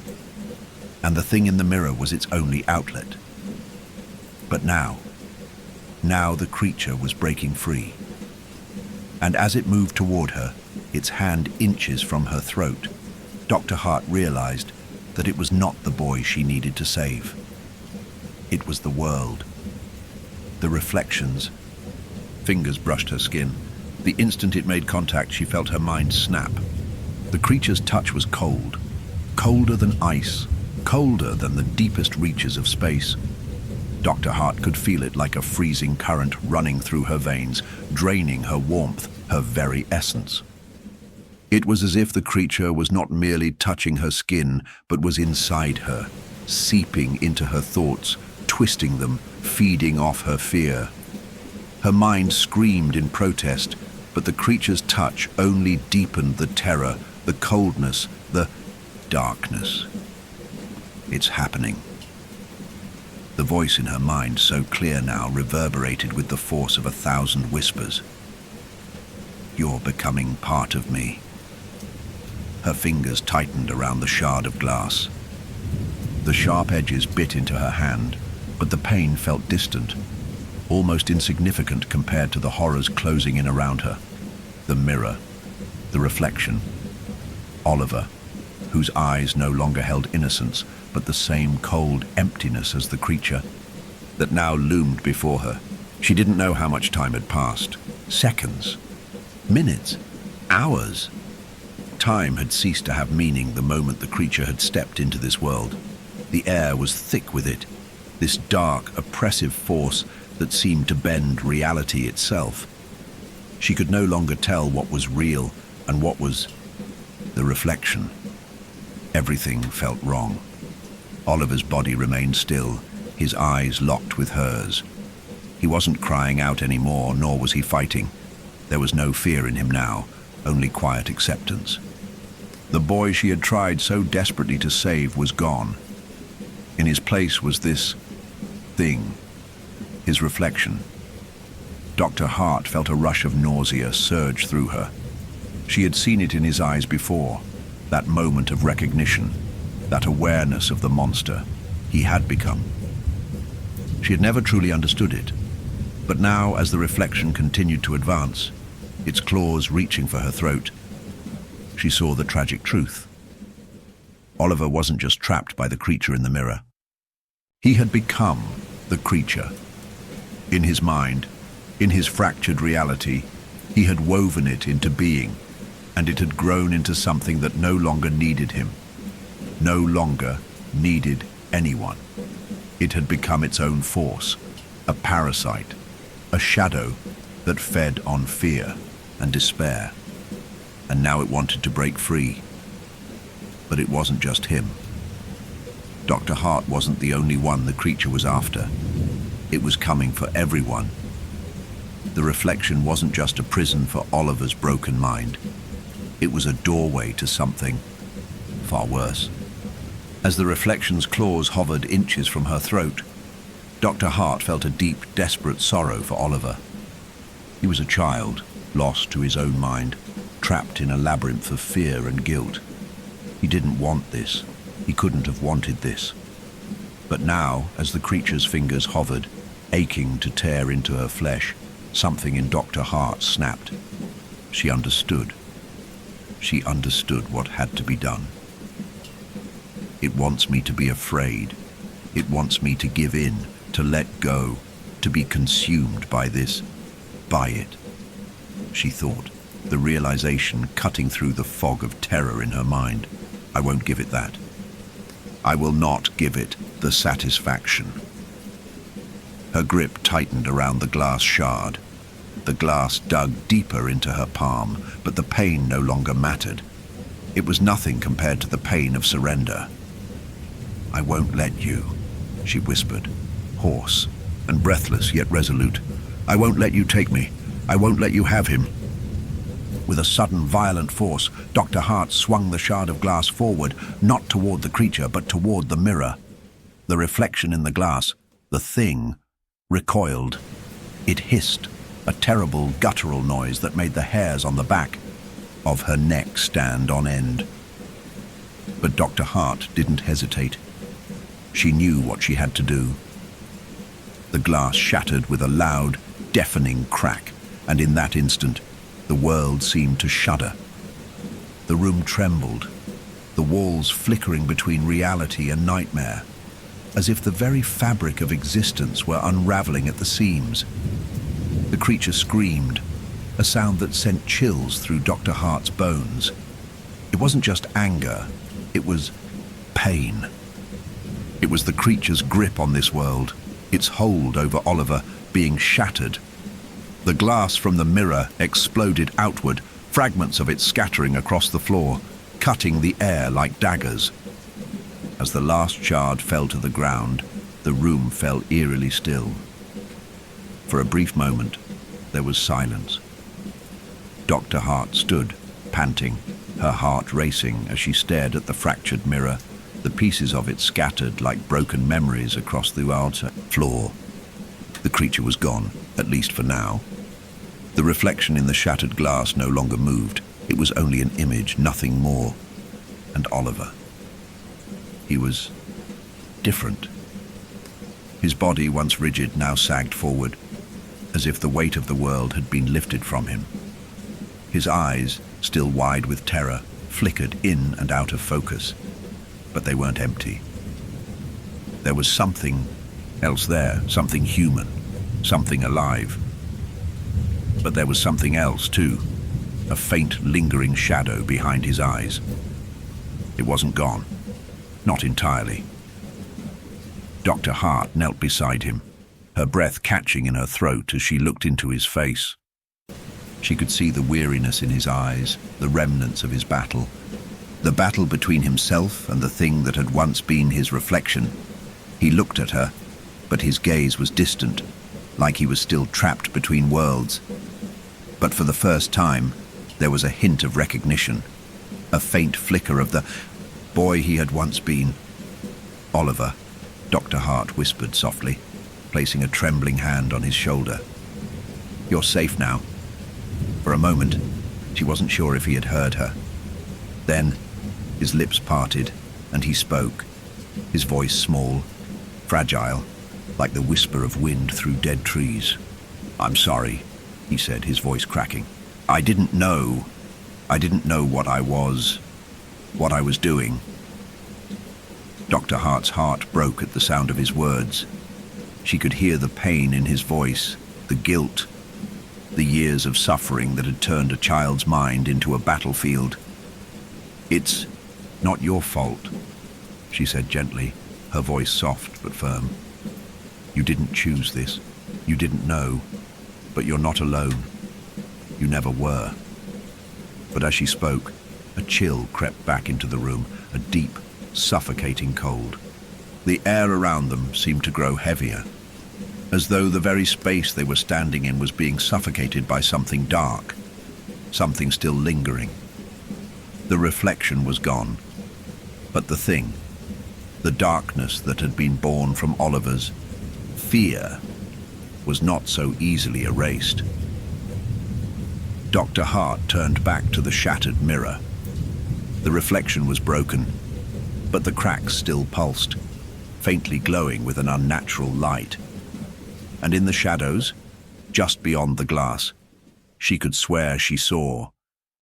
And the thing in the mirror was its only outlet. But now the creature was breaking free. And as it moved toward her, its hand inches from her throat, Dr. Hart realized that it was not the boy she needed to save. It was the world. The reflections. Fingers brushed her skin. The instant it made contact, she felt her mind snap. The creature's touch was cold, colder than ice, colder than the deepest reaches of space. Dr. Hart could feel it like a freezing current running through her veins, draining her warmth, her very essence. It was as if the creature was not merely touching her skin, but was inside her, seeping into her thoughts, twisting them, feeding off her fear. Her mind screamed in protest, but the creature's touch only deepened the terror, the coldness, the darkness. It's happening. The voice in her mind, so clear now, reverberated with the force of 1,000 whispers. You're becoming part of me. Her fingers tightened around the shard of glass. The sharp edges bit into her hand, but the pain felt distant, almost insignificant compared to the horrors closing in around her. The mirror, the reflection. Oliver, whose eyes no longer held innocence, but the same cold emptiness as the creature that now loomed before her. She didn't know how much time had passed. Seconds, minutes, hours. Time had ceased to have meaning the moment the creature had stepped into this world. The air was thick with it, this dark, oppressive force that seemed to bend reality itself. She could no longer tell what was real and what was the reflection. Everything felt wrong. Oliver's body remained still, his eyes locked with hers. He wasn't crying out anymore, nor was he fighting. There was no fear in him now, only quiet acceptance. The boy she had tried so desperately to save was gone. In his place was this thing, his reflection. Dr. Hart felt a rush of nausea surge through her. She had seen it in his eyes before, that moment of recognition, that awareness of the monster he had become. She had never truly understood it, but now, as the reflection continued to advance, its claws reaching for her throat, she saw the tragic truth. Oliver wasn't just trapped by the creature in the mirror. He had become the creature. In his mind, in his fractured reality, he had woven it into being, and it had grown into something that no longer needed him, no longer needed anyone. It had become its own force, a parasite, a shadow that fed on fear and despair. And now it wanted to break free. But it wasn't just him. Dr. Hart wasn't the only one the creature was after. It was coming for everyone. The reflection wasn't just a prison for Oliver's broken mind. It was a doorway to something far worse. As the reflection's claws hovered inches from her throat, Dr. Hart felt a deep, desperate sorrow for Oliver. He was a child, lost to his own mind, trapped in a labyrinth of fear and guilt. He didn't want this. He couldn't have wanted this. But now, as the creature's fingers hovered, aching to tear into her flesh, something in Dr. Hart snapped. She understood. She understood what had to be done. It wants me to be afraid. It wants me to give in, to let go, to be consumed by this, by it, she thought, the realization cutting through the fog of terror in her mind. I won't give it that. I will not give it the satisfaction. Her grip tightened around the glass shard. The glass dug deeper into her palm, but the pain no longer mattered. It was nothing compared to the pain of surrender. "I won't let you," she whispered, hoarse and breathless yet resolute. "I won't let you take me. I won't let you have him." With a sudden violent force, Dr. Hart swung the shard of glass forward, not toward the creature, but toward the mirror. The reflection in the glass, the thing, recoiled. It hissed, a terrible guttural noise that made the hairs on the back of her neck stand on end. But Dr. Hart didn't hesitate. She knew what she had to do. The glass shattered with a loud, deafening crack, and in that instant, the world seemed to shudder. The room trembled, the walls flickering between reality and nightmare, as if the very fabric of existence were unraveling at the seams. The creature screamed, a sound that sent chills through Dr. Hart's bones. It wasn't just anger, it was pain. It was the creature's grip on this world, its hold over Oliver being shattered. The glass from the mirror exploded outward, fragments of it scattering across the floor, cutting the air like daggers. As the last shard fell to the ground, the room fell eerily still. For a brief moment, there was silence. Dr. Hart stood, panting, her heart racing as she stared at the fractured mirror, the pieces of it scattered like broken memories across the outer floor. The creature was gone, at least for now. The reflection in the shattered glass no longer moved. It was only an image, nothing more. And Oliver. He was different. His body, once rigid, now sagged forward, as if the weight of the world had been lifted from him. His eyes, still wide with terror, flickered in and out of focus, but they weren't empty. There was something else there, something human, something alive. But there was something else too, a faint, lingering shadow behind his eyes. It wasn't gone, not entirely. Dr. Hart knelt beside him, her breath catching in her throat as she looked into his face. She could see the weariness in his eyes, the remnants of his battle. The battle between himself and the thing that had once been his reflection. He looked at her, but his gaze was distant, like he was still trapped between worlds. But for the first time, there was a hint of recognition, a faint flicker of the boy he had once been. "Oliver," Dr. Hart whispered softly, placing a trembling hand on his shoulder. "You're safe now." For a moment, she wasn't sure if he had heard her. Then, his lips parted, and he spoke, his voice small, fragile, like the whisper of wind through dead trees. "I'm sorry," he said, his voice cracking. I didn't know what I was doing." Dr. Hart's heart broke at the sound of his words. She could hear the pain in his voice, the guilt, the years of suffering that had turned a child's mind into a battlefield. "It's not your fault," she said gently, her voice soft but firm. "You didn't choose this. You didn't know. But you're not alone. You never were." But as she spoke, a chill crept back into the room, a deep, suffocating cold. The air around them seemed to grow heavier, as though the very space they were standing in was being suffocated by something dark, something still lingering. The reflection was gone, but the thing, the darkness that had been born from Oliver's fear, was not so easily erased. Dr. Hart turned back to the shattered mirror. The reflection was broken, but the cracks still pulsed, faintly glowing with an unnatural light. And in the shadows, just beyond the glass, she could swear she saw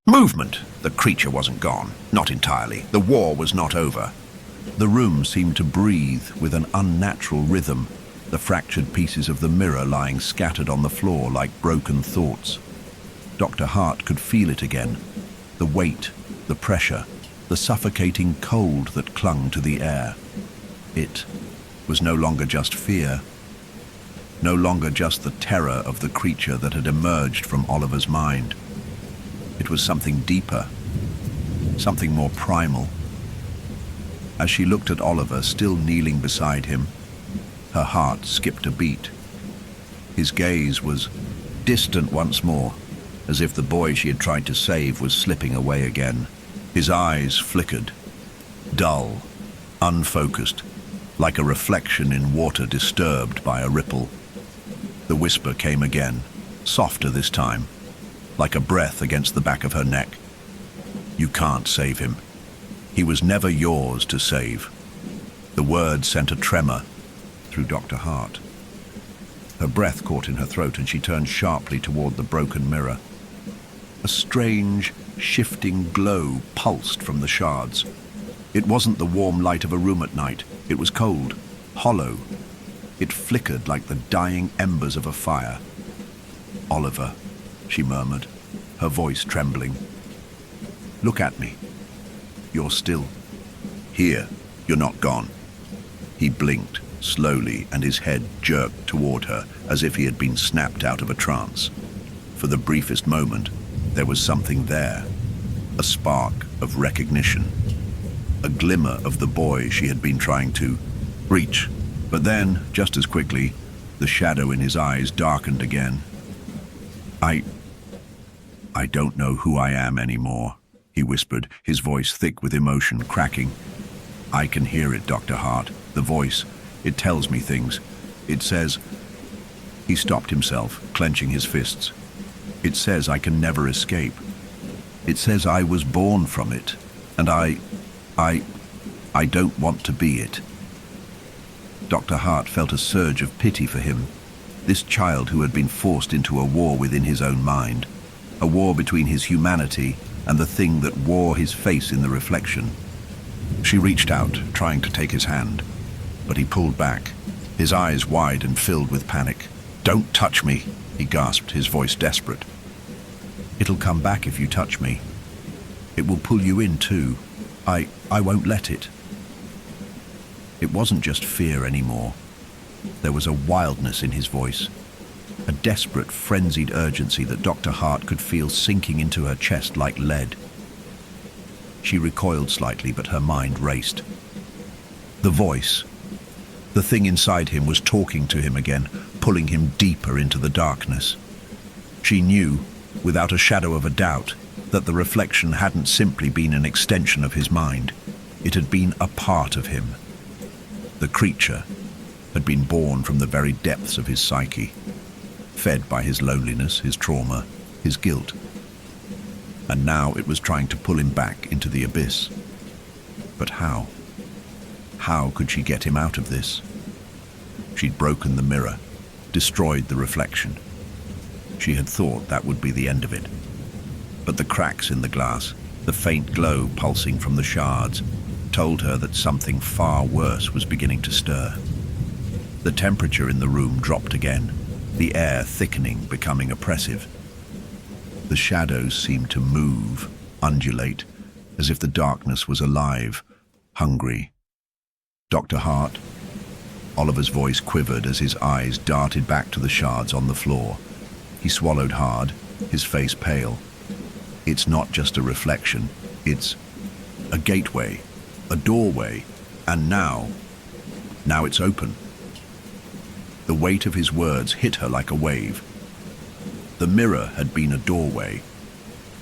movement. The creature wasn't gone, not entirely. The war was not over. The room seemed to breathe with an unnatural rhythm, the fractured pieces of the mirror lying scattered on the floor like broken thoughts. Dr. Hart could feel it again, the weight, the pressure, the suffocating cold that clung to the air. It was no longer just fear, no longer just the terror of the creature that had emerged from Oliver's mind. It was something deeper, something more primal. As she looked at Oliver, still kneeling beside him, her heart skipped a beat. His gaze was distant once more, as if the boy she had tried to save was slipping away again. His eyes flickered, dull, unfocused, like a reflection in water disturbed by a ripple. The whisper came again, softer this time, like a breath against the back of her neck. "You can't save him. He was never yours to save." The word sent a tremor through Dr. Hart. Her breath caught in her throat and she turned sharply toward the broken mirror. A strange, shifting glow pulsed from the shards. It wasn't the warm light of a room at night. It was cold, hollow. It flickered like the dying embers of a fire. "Oliver," she murmured, her voice trembling. "Look at me. You're still here. You're not gone." He blinked slowly and his head jerked toward her as if he had been snapped out of a trance. For the briefest moment, there was something there, a spark of recognition, a glimmer of the boy she had been trying to reach. But then, just as quickly, the shadow in his eyes darkened again. I don't know who I am anymore," he whispered, his voice thick with emotion, cracking. "I can hear it, Dr. Hart. The voice, it tells me things. It says..." He stopped himself, clenching his fists. "It says I can never escape. It says I was born from it, and I don't want to be it." Dr. Hart felt a surge of pity for him, this child who had been forced into a war within his own mind, a war between his humanity and the thing that wore his face in the reflection. She reached out, trying to take his hand, but he pulled back, his eyes wide and filled with panic. "Don't touch me," he gasped, his voice desperate. "It'll come back if you touch me. It will pull you in too. I won't let it." It wasn't just fear anymore. There was a wildness in his voice, a desperate, frenzied urgency that Dr. Hart could feel sinking into her chest like lead. She recoiled slightly, but her mind raced. The voice, the thing inside him, was talking to him again, pulling him deeper into the darkness. She knew, without a shadow of a doubt, that the reflection hadn't simply been an extension of his mind. It had been a part of him. The creature had been born from the very depths of his psyche, fed by his loneliness, his trauma, his guilt. And now it was trying to pull him back into the abyss. But how? How could she get him out of this? She'd broken the mirror, destroyed the reflection. She had thought that would be the end of it. But the cracks in the glass, the faint glow pulsing from the shards, told her that something far worse was beginning to stir. The temperature in the room dropped again, the air thickening, becoming oppressive. The shadows seemed to move, undulate, as if the darkness was alive, hungry. "Dr. Hart?" Oliver's voice quivered as his eyes darted back to the shards on the floor. He swallowed hard, his face pale. "It's not just a reflection, it's a gateway, a doorway, and now it's open." The weight of his words hit her like a wave. The mirror had been a doorway,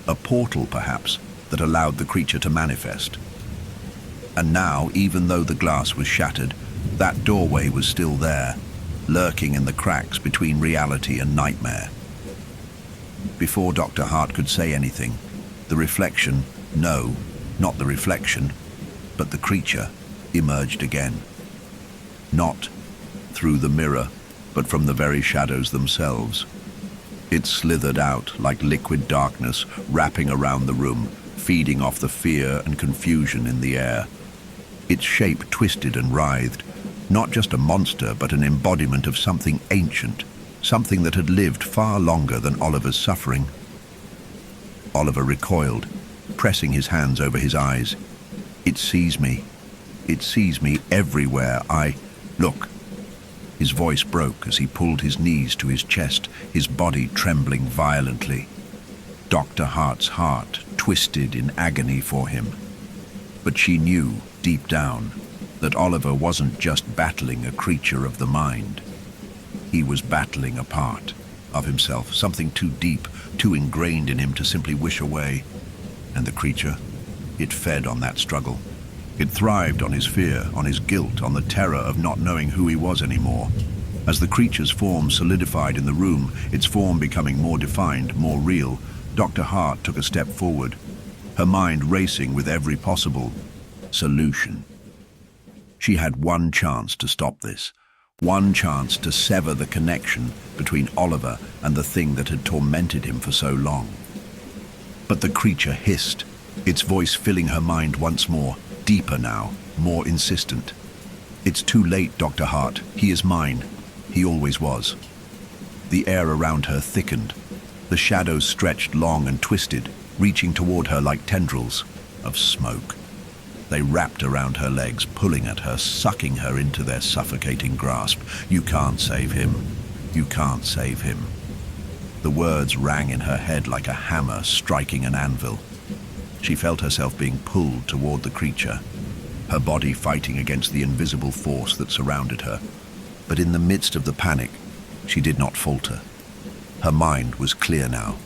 a portal perhaps, that allowed the creature to manifest. And now, even though the glass was shattered, that doorway was still there, lurking in the cracks between reality and nightmare. Before Dr. Hart could say anything, the reflection, no, not the reflection, but the creature, emerged again. Not through the mirror, but from the very shadows themselves. It slithered out like liquid darkness, wrapping around the room, feeding off the fear and confusion in the air. Its shape twisted and writhed, not just a monster, but an embodiment of something ancient, something that had lived far longer than Oliver's suffering. Oliver recoiled, pressing his hands over his eyes. "It sees me. It sees me everywhere. Look." His voice broke as he pulled his knees to his chest, his body trembling violently. Dr. Hart's heart twisted in agony for him. But she knew, deep down, that Oliver wasn't just battling a creature of the mind. He was battling a part of himself, something too deep, too ingrained in him to simply wish away. And the creature, it fed on that struggle. It thrived on his fear, on his guilt, on the terror of not knowing who he was anymore. As the creature's form solidified in the room, its form becoming more defined, more real, Dr. Hart took a step forward, her mind racing with every possible solution. She had one chance to stop this, one chance to sever the connection between Oliver and the thing that had tormented him for so long. But the creature hissed, its voice filling her mind once more, deeper now, more insistent. "It's too late, Dr. Hart. He is mine. He always was." The air around her thickened. The shadows stretched long and twisted, reaching toward her like tendrils of smoke. They wrapped around her legs, pulling at her, sucking her into their suffocating grasp. "You can't save him. You can't save him." The words rang in her head like a hammer striking an anvil. She felt herself being pulled toward the creature, her body fighting against the invisible force that surrounded her. But in the midst of the panic, she did not falter. Her mind was clear now.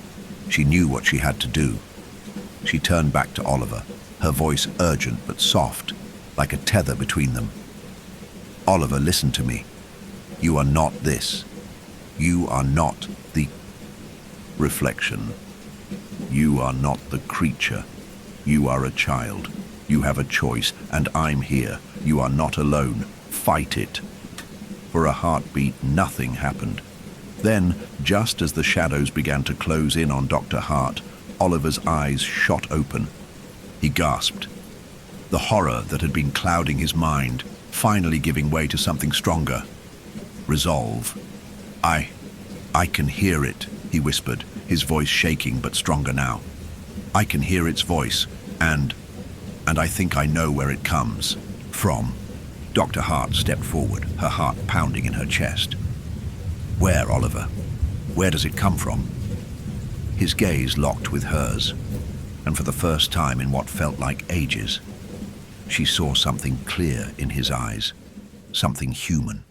She knew what she had to do. She turned back to Oliver, her voice urgent but soft, like a tether between them. "Oliver, listen to me. You are not this. You are not the reflection. You are not the creature. You are a child. You have a choice, and I'm here. You are not alone. Fight it." For a heartbeat, nothing happened. Then, just as the shadows began to close in on Dr. Hart, Oliver's eyes shot open. He gasped. The horror that had been clouding his mind, finally giving way to something stronger. Resolve. I can hear it," he whispered, his voice shaking but stronger now. "I can hear its voice, and I think I know where it comes from." Dr. Hart stepped forward, her heart pounding in her chest. "Where, Oliver? Where does it come from?" His gaze locked with hers, and for the first time in what felt like ages, she saw something clear in his eyes, something human,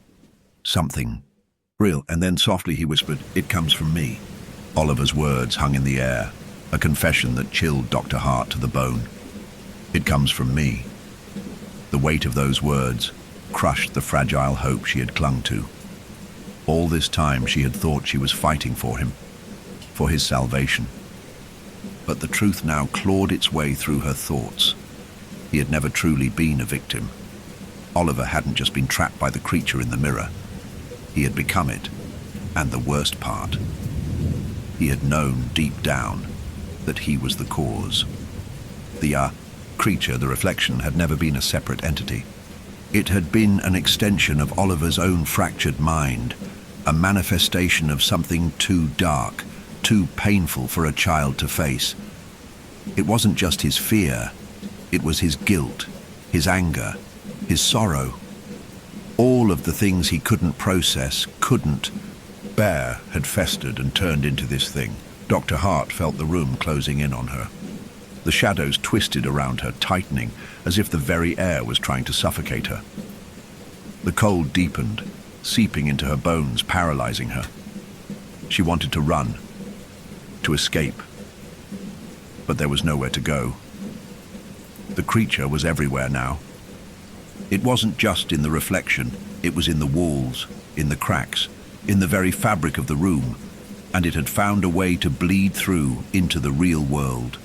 something real. And then softly he whispered, "It comes from me." Oliver's words hung in the air, a confession that chilled Dr. Hart to the bone. "It comes from me." The weight of those words crushed the fragile hope she had clung to. All this time she had thought she was fighting for him, for his salvation. But the truth now clawed its way through her thoughts. He had never truly been a victim. Oliver hadn't just been trapped by the creature in the mirror. He had become it, and the worst part. He had known deep down that he was the cause. The creature, the reflection, had never been a separate entity. It had been an extension of Oliver's own fractured mind, a manifestation of something too dark, too painful for a child to face. It wasn't just his fear, it was his guilt, his anger, his sorrow. All of the things he couldn't process, couldn't bear, had festered and turned into this thing. Dr. Hart felt the room closing in on her. The shadows twisted around her, tightening, as if the very air was trying to suffocate her. The cold deepened, seeping into her bones, paralyzing her. She wanted to run, to escape, but there was nowhere to go. The creature was everywhere now. It wasn't just in the reflection, it was in the walls, in the cracks, in the very fabric of the room, and it had found a way to bleed through into the real world.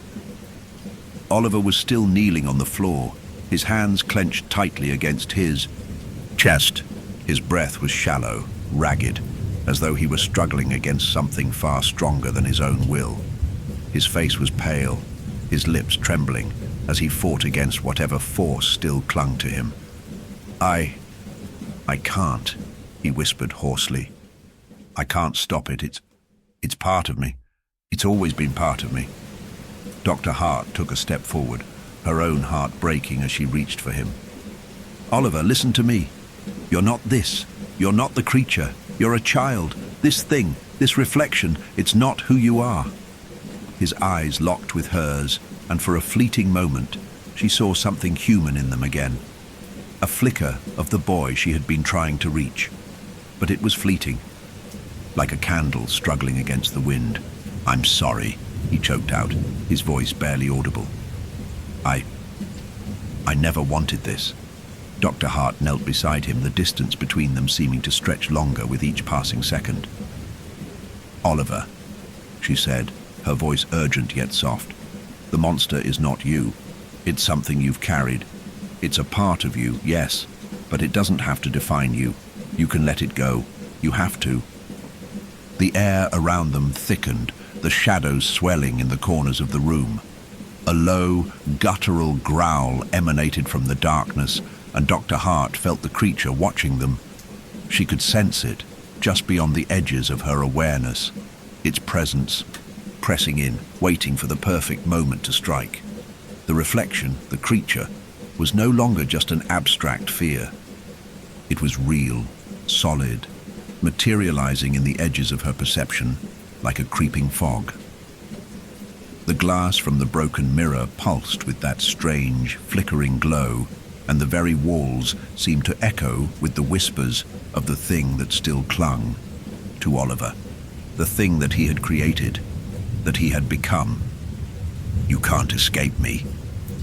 Oliver was still kneeling on the floor, his hands clenched tightly against his chest. His breath was shallow, ragged, as though he were struggling against something far stronger than his own will. His face was pale, his lips trembling, as he fought against whatever force still clung to him. I can't," he whispered hoarsely. "I can't stop it. It's part of me. It's always been part of me." Dr. Hart took a step forward, her own heart breaking as she reached for him. "Oliver, listen to me. You're not this. You're not the creature. You're a child. This thing, this reflection, it's not who you are." His eyes locked with hers, and for a fleeting moment, she saw something human in them again. A flicker of the boy she had been trying to reach. But it was fleeting, like a candle struggling against the wind. "I'm sorry," he choked out, his voice barely audible. I never wanted this." Dr. Hart knelt beside him, the distance between them seeming to stretch longer with each passing second. "Oliver," she said, her voice urgent yet soft, "the monster is not you. It's something you've carried. It's a part of you, yes, but it doesn't have to define you. You can let it go. You have to." The air around them thickened, the shadows swelling in the corners of the room. A low, guttural growl emanated from the darkness, and Dr. Hart felt the creature watching them. She could sense it, just beyond the edges of her awareness, its presence, pressing in, waiting for the perfect moment to strike. The reflection, the creature, was no longer just an abstract fear. It was real, solid, materializing in the edges of her perception like a creeping fog. The glass from the broken mirror pulsed with that strange, flickering glow, and the very walls seemed to echo with the whispers of the thing that still clung to Oliver, the thing that he had created, that he had become. "You can't escape me,"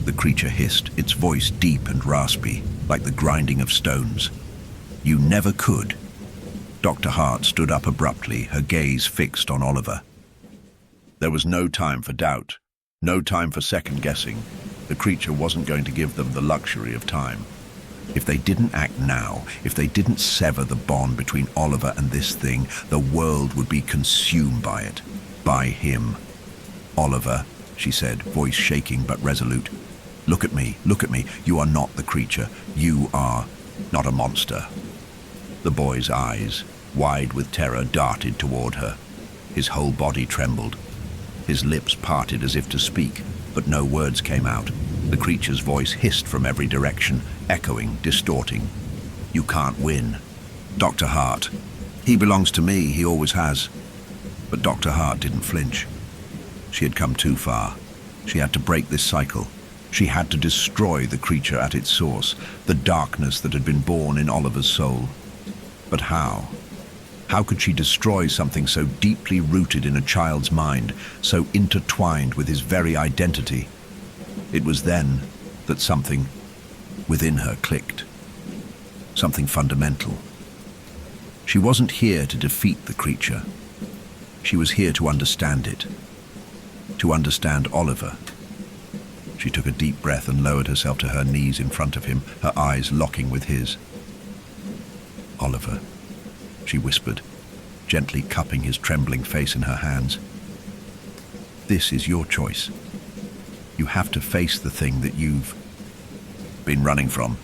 the creature hissed, its voice deep and raspy, like the grinding of stones. "You never could." Dr. Hart stood up abruptly, her gaze fixed on Oliver. There was no time for doubt, no time for second-guessing. The creature wasn't going to give them the luxury of time. If they didn't act now, if they didn't sever the bond between Oliver and this thing, the world would be consumed by it, by him. "Oliver," she said, voice shaking but resolute, look at me. You are not the creature. You are not a monster." The boy's eyes, wide with terror, darted toward her. His whole body trembled. His lips parted as if to speak, but no words came out. The creature's voice hissed from every direction, echoing, distorting. "You can't win. Dr. Hart. He belongs to me, he always has." But Dr. Hart didn't flinch. She had come too far. She had to break this cycle. She had to destroy the creature at its source, the darkness that had been born in Oliver's soul. But how? How could she destroy something so deeply rooted in a child's mind, so intertwined with his very identity? It was then that something within her clicked. Something fundamental. She wasn't here to defeat the creature. She was here to understand it. To understand Oliver. She took a deep breath and lowered herself to her knees in front of him, her eyes locking with his. "Oliver," she whispered, gently cupping his trembling face in her hands. "This is your choice. You have to face the thing that you've been running from.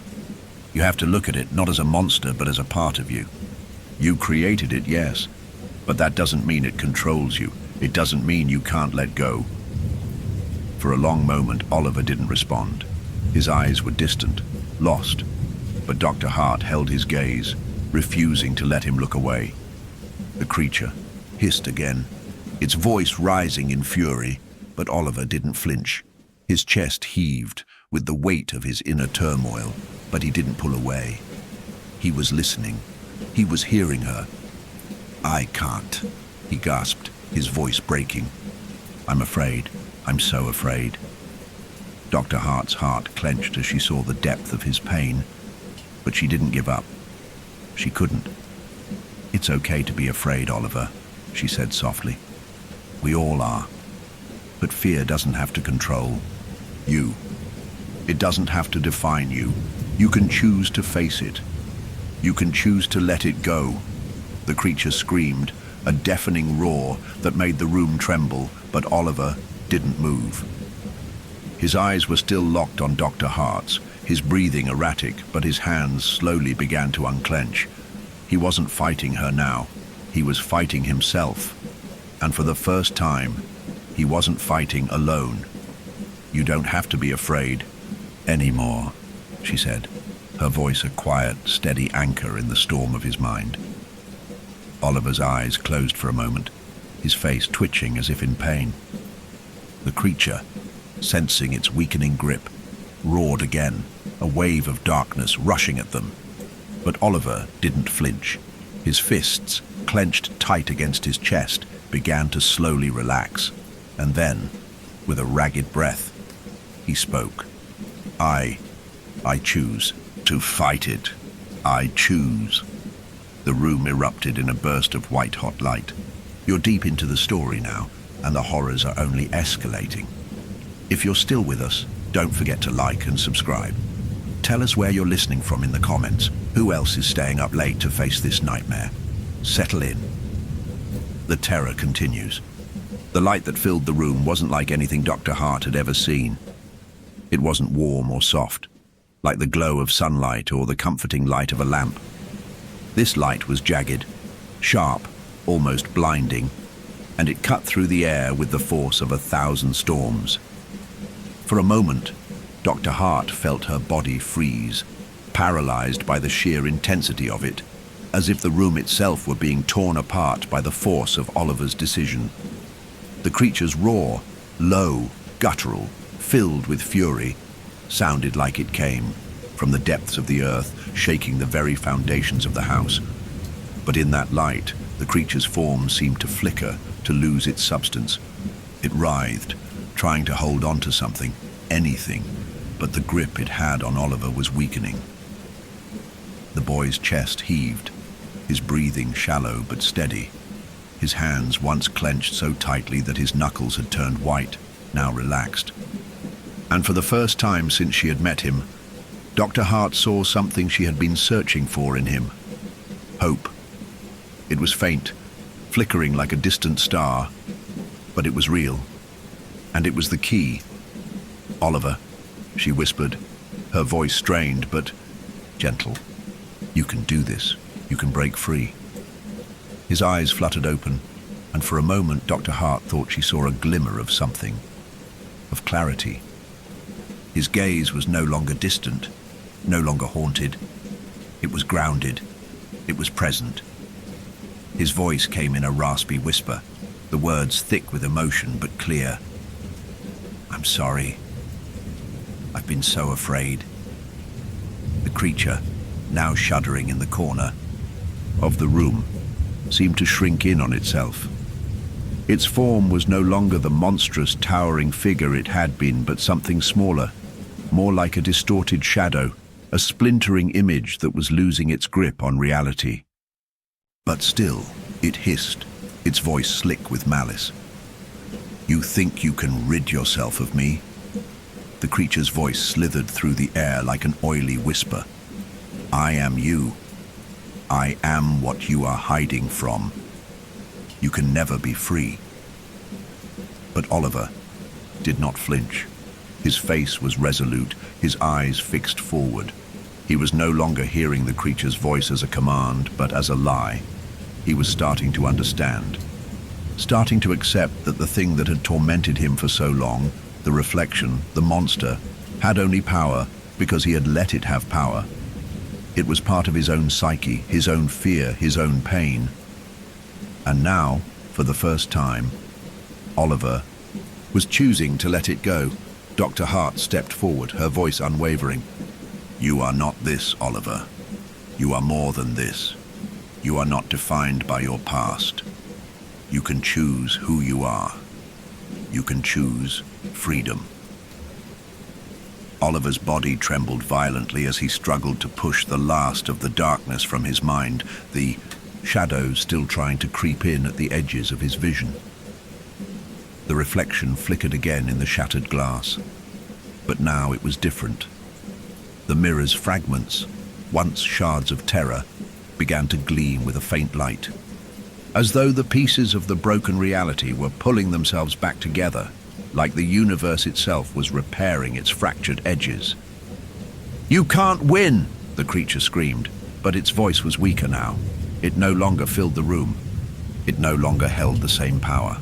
You have to look at it not as a monster, but as a part of you. You created it, yes, but that doesn't mean it controls you. It doesn't mean you can't let go." For a long moment, Oliver didn't respond. His eyes were distant, lost, but Dr. Hart held his gaze, refusing to let him look away. The creature hissed again, its voice rising in fury, but Oliver didn't flinch. His chest heaved with the weight of his inner turmoil, but he didn't pull away. He was listening. He was hearing her. "I can't," he gasped, his voice breaking. "I'm afraid. I'm so afraid." Dr. Hart's heart clenched as she saw the depth of his pain, but she didn't give up. She couldn't. "It's okay to be afraid, Oliver," she said softly. "We all are. But fear doesn't have to control you. It doesn't have to define you. You can choose to face it. You can choose to let it go." The creature screamed, a deafening roar that made the room tremble, but Oliver didn't move. His eyes were still locked on Dr. Hart's, his breathing erratic, but his hands slowly began to unclench. He wasn't fighting her now. He was fighting himself. And for the first time, he wasn't fighting alone. "You don't have to be afraid anymore," she said, her voice a quiet, steady anchor in the storm of his mind. Oliver's eyes closed for a moment, his face twitching as if in pain. The creature, sensing its weakening grip, roared again, a wave of darkness rushing at them. But Oliver didn't flinch. His fists, clenched tight against his chest, began to slowly relax. And then, with a ragged breath, he spoke. I choose to fight it. I choose. The room erupted in a burst of white-hot light. You're deep into the story now, and the horrors are only escalating. If you're still with us, don't forget to like and subscribe. Tell us where you're listening from in the comments. Who else is staying up late to face this nightmare? Settle in. The terror continues. The light that filled the room wasn't like anything Dr. Hart had ever seen. It wasn't warm or soft, like the glow of sunlight or the comforting light of a lamp. This light was jagged, sharp, almost blinding, and it cut through the air with the force of 1,000 storms. For a moment, Dr. Hart felt her body freeze, paralyzed by the sheer intensity of it, as if the room itself were being torn apart by the force of Oliver's decision. The creature's roar, low, guttural, filled with fury, sounded like it came from the depths of the earth, shaking the very foundations of the house. But in that light, the creature's form seemed to flicker, to lose its substance. It writhed, trying to hold on to something, anything, but the grip it had on Oliver was weakening. The boy's chest heaved, his breathing shallow but steady. His hands, once clenched so tightly that his knuckles had turned white, now relaxed. And for the first time since she had met him, Dr. Hart saw something she had been searching for in him. Hope. It was faint, flickering like a distant star, but it was real. And it was the key. Oliver, she whispered, her voice strained but gentle. You can do this. You can break free. His eyes fluttered open, and for a moment Dr. Hart thought she saw a glimmer of something, of clarity. His gaze was no longer distant, no longer haunted. It was grounded. It was present. His voice came in a raspy whisper, the words thick with emotion but clear. I'm sorry. I've been so afraid. The creature, now shuddering in the corner of the room, seemed to shrink in on itself. Its form was no longer the monstrous, towering figure it had been, but something smaller, more like a distorted shadow, a splintering image that was losing its grip on reality. But still, it hissed, its voice slick with malice. You think you can rid yourself of me? The creature's voice slithered through the air like an oily whisper. I am you. I am what you are hiding from. You can never be free. But Oliver did not flinch. His face was resolute, his eyes fixed forward. He was no longer hearing the creature's voice as a command, but as a lie. He was starting to understand, starting to accept that the thing that had tormented him for so long, the reflection, the monster, had only power because he had let it have power. It was part of his own psyche, his own fear, his own pain. And now, for the first time, Oliver was choosing to let it go. Dr. Hart stepped forward, her voice unwavering. You are not this, Oliver. You are more than this. You are not defined by your past. You can choose who you are. You can choose freedom. Oliver's body trembled violently as he struggled to push the last of the darkness from his mind, the shadows still trying to creep in at the edges of his vision. The reflection flickered again in the shattered glass, but now it was different. The mirror's fragments, once shards of terror, began to gleam with a faint light, as though the pieces of the broken reality were pulling themselves back together, like the universe itself was repairing its fractured edges. You can't win, the creature screamed, but its voice was weaker now. It no longer filled the room. It no longer held the same power.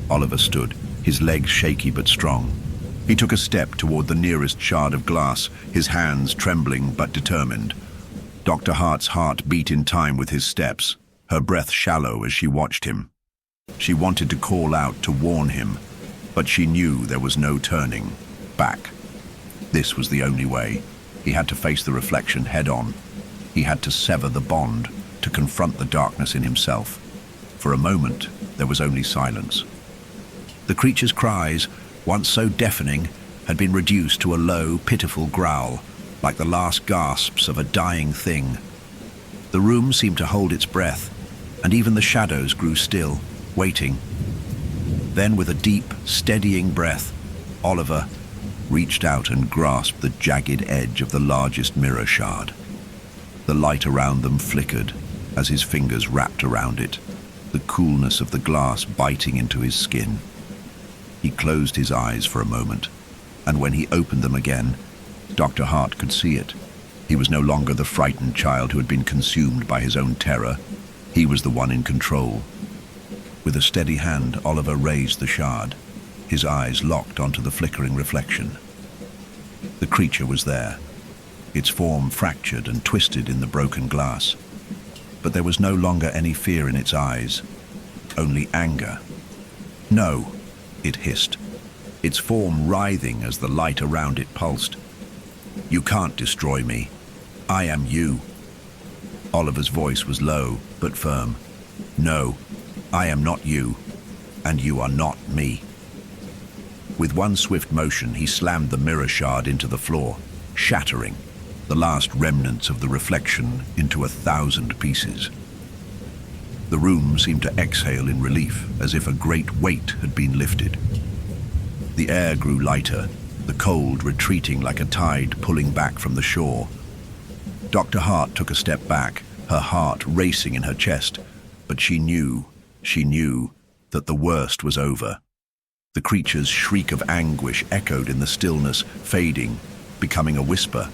Oliver stood, his legs shaky but strong. He took a step toward the nearest shard of glass, his hands trembling but determined. Dr. Hart's heart beat in time with his steps, her breath shallow as she watched him. She wanted to call out, to warn him, But she knew there was no turning back. This was the only way. He had to face the reflection head-on. He had to sever the bond, to confront the darkness in himself. For a moment, there was only silence. The creature's cries, once so deafening, had been reduced to a low, pitiful growl, like the last gasps of a dying thing. The room seemed to hold its breath, and even the shadows grew still, waiting. Then, with a deep, steadying breath, Oliver reached out and grasped the jagged edge of the largest mirror shard. The light around them flickered as his fingers wrapped around it, the coolness of the glass biting into his skin. He closed his eyes for a moment, and when he opened them again, Dr. Hart could see it. He was no longer the frightened child who had been consumed by his own terror. He was the one in control. With a steady hand, Oliver raised the shard, his eyes locked onto the flickering reflection. The creature was there, its form fractured and twisted in the broken glass. But there was no longer any fear in its eyes, only anger. "No," it hissed, its form writhing as the light around it pulsed. "You can't destroy me. I am you." Oliver's voice was low but firm. "No, I am not you, and you are not me." With one swift motion, he slammed the mirror shard into the floor, shattering the last remnants of the reflection into 1,000 pieces. The room seemed to exhale in relief, as if a great weight had been lifted. The air grew lighter, the cold retreating like a tide pulling back from the shore. Dr. Hart took a step back, her heart racing in her chest, but she knew that the worst was over. The creature's shriek of anguish echoed in the stillness, fading, becoming a whisper,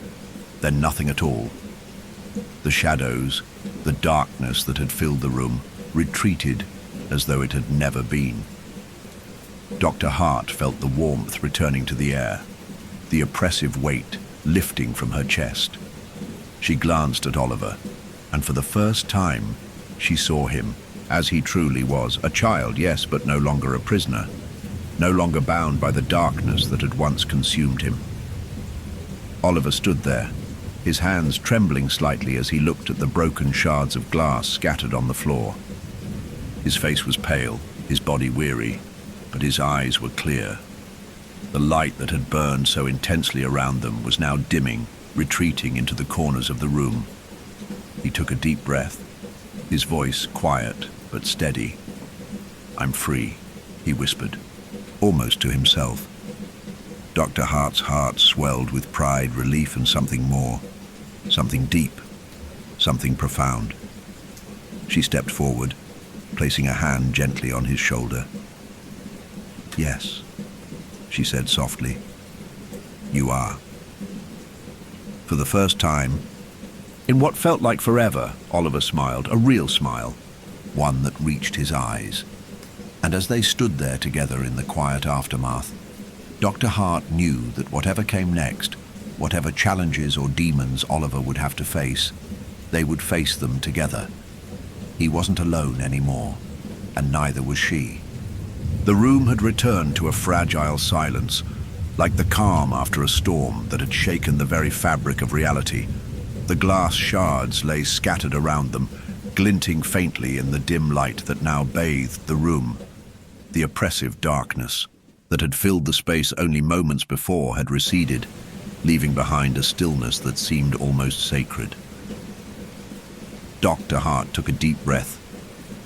then nothing at all. The shadows, the darkness that had filled the room, retreated as though it had never been. Dr. Hart felt the warmth returning to the air, the oppressive weight lifting from her chest. She glanced at Oliver, and for the first time, she saw him as he truly was, a child, yes, but no longer a prisoner, no longer bound by the darkness that had once consumed him. Oliver stood there, his hands trembling slightly as he looked at the broken shards of glass scattered on the floor. His face was pale, his body weary, but his eyes were clear. The light that had burned so intensely around them was now dimming, retreating into the corners of the room. He took a deep breath, his voice quiet but steady. "I'm free," he whispered, almost to himself. Dr. Hart's heart swelled with pride, relief, and something more, something deep, something profound. She stepped forward, placing a hand gently on his shoulder. "Yes," she said softly, "you are." For the first time, in what felt like forever, Oliver smiled, a real smile, one that reached his eyes. And as they stood there together in the quiet aftermath, Dr. Hart knew that whatever came next, whatever challenges or demons Oliver would have to face, they would face them together. He wasn't alone anymore, and neither was she. The room had returned to a fragile silence, like the calm after a storm that had shaken the very fabric of reality. The glass shards lay scattered around them, glinting faintly in the dim light that now bathed the room. The oppressive darkness that had filled the space only moments before had receded, leaving behind a stillness that seemed almost sacred. Dr. Hart took a deep breath,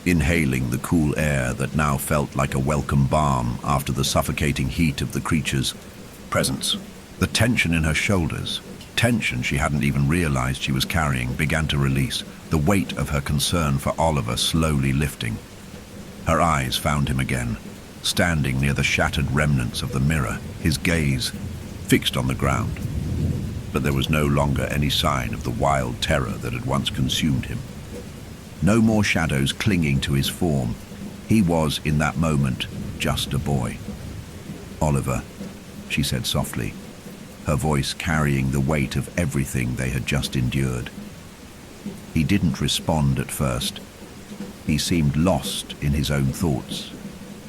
inhaling the cool air that now felt like a welcome balm after the suffocating heat of the creature's presence. The tension in her shoulders, tension she hadn't even realized she was carrying, began to release, the weight of her concern for Oliver slowly lifting. Her eyes found him again, standing near the shattered remnants of the mirror, his gaze fixed on the ground. But there was no longer any sign of the wild terror that had once consumed him. No more shadows clinging to his form. He was, in that moment, just a boy. "Oliver," she said softly, her voice carrying the weight of everything they had just endured. He didn't respond at first. He seemed lost in his own thoughts,